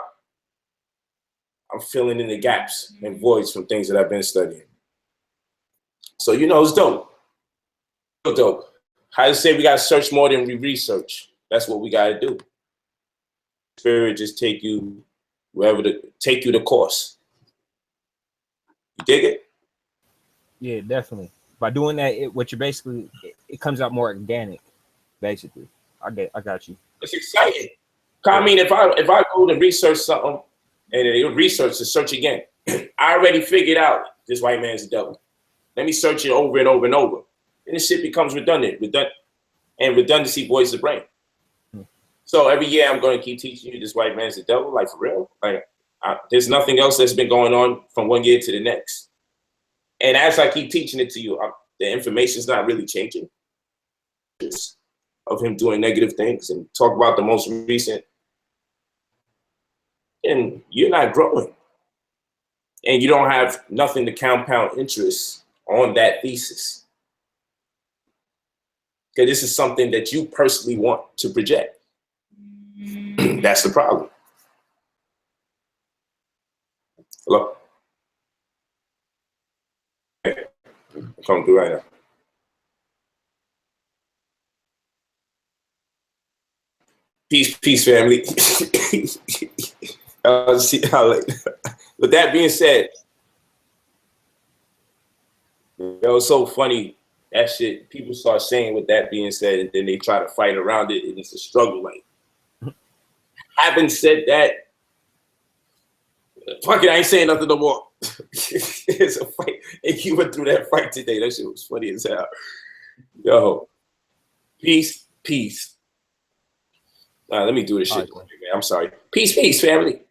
Speaker 1: I'm filling in the gaps and voids from things that I've been studying. So, you know, it's dope. Real dope. How to say we got to search more than we research. That's what we got to do. Spirit just take you wherever take you the course. You dig it?
Speaker 15: Yeah, definitely. By doing that, what you're basically, it comes out more organic, basically. I got you.
Speaker 1: It's exciting. I mean, if I go to research something and research to search again, I already figured out this white man's the devil. Let me search it over and over and over. And this shit becomes redundant. And redundancy voids the brain. So every year I'm going to keep teaching you this white man's the devil, like for real. Like there's nothing else that's been going on from one year to the next. And as I keep teaching it to you, the information's not really changing. It's of him doing negative things and talk about the most recent. And you're not growing. And you don't have nothing to compound interest on that thesis. Because this is something that you personally want to project. That's the problem. Hello? Okay. I'm coming through right now. Peace, family. I'll see y'all later. But that being said, it was so funny. That shit, people start saying with that being said, and then they try to fight around it, and it's a struggle. Like, having said that, fuck it, I ain't saying nothing no more. It's a fight. And you went through that fight today. That shit was funny as hell. Yo, peace. Let me do this shit. Man. I'm sorry. Peace, family.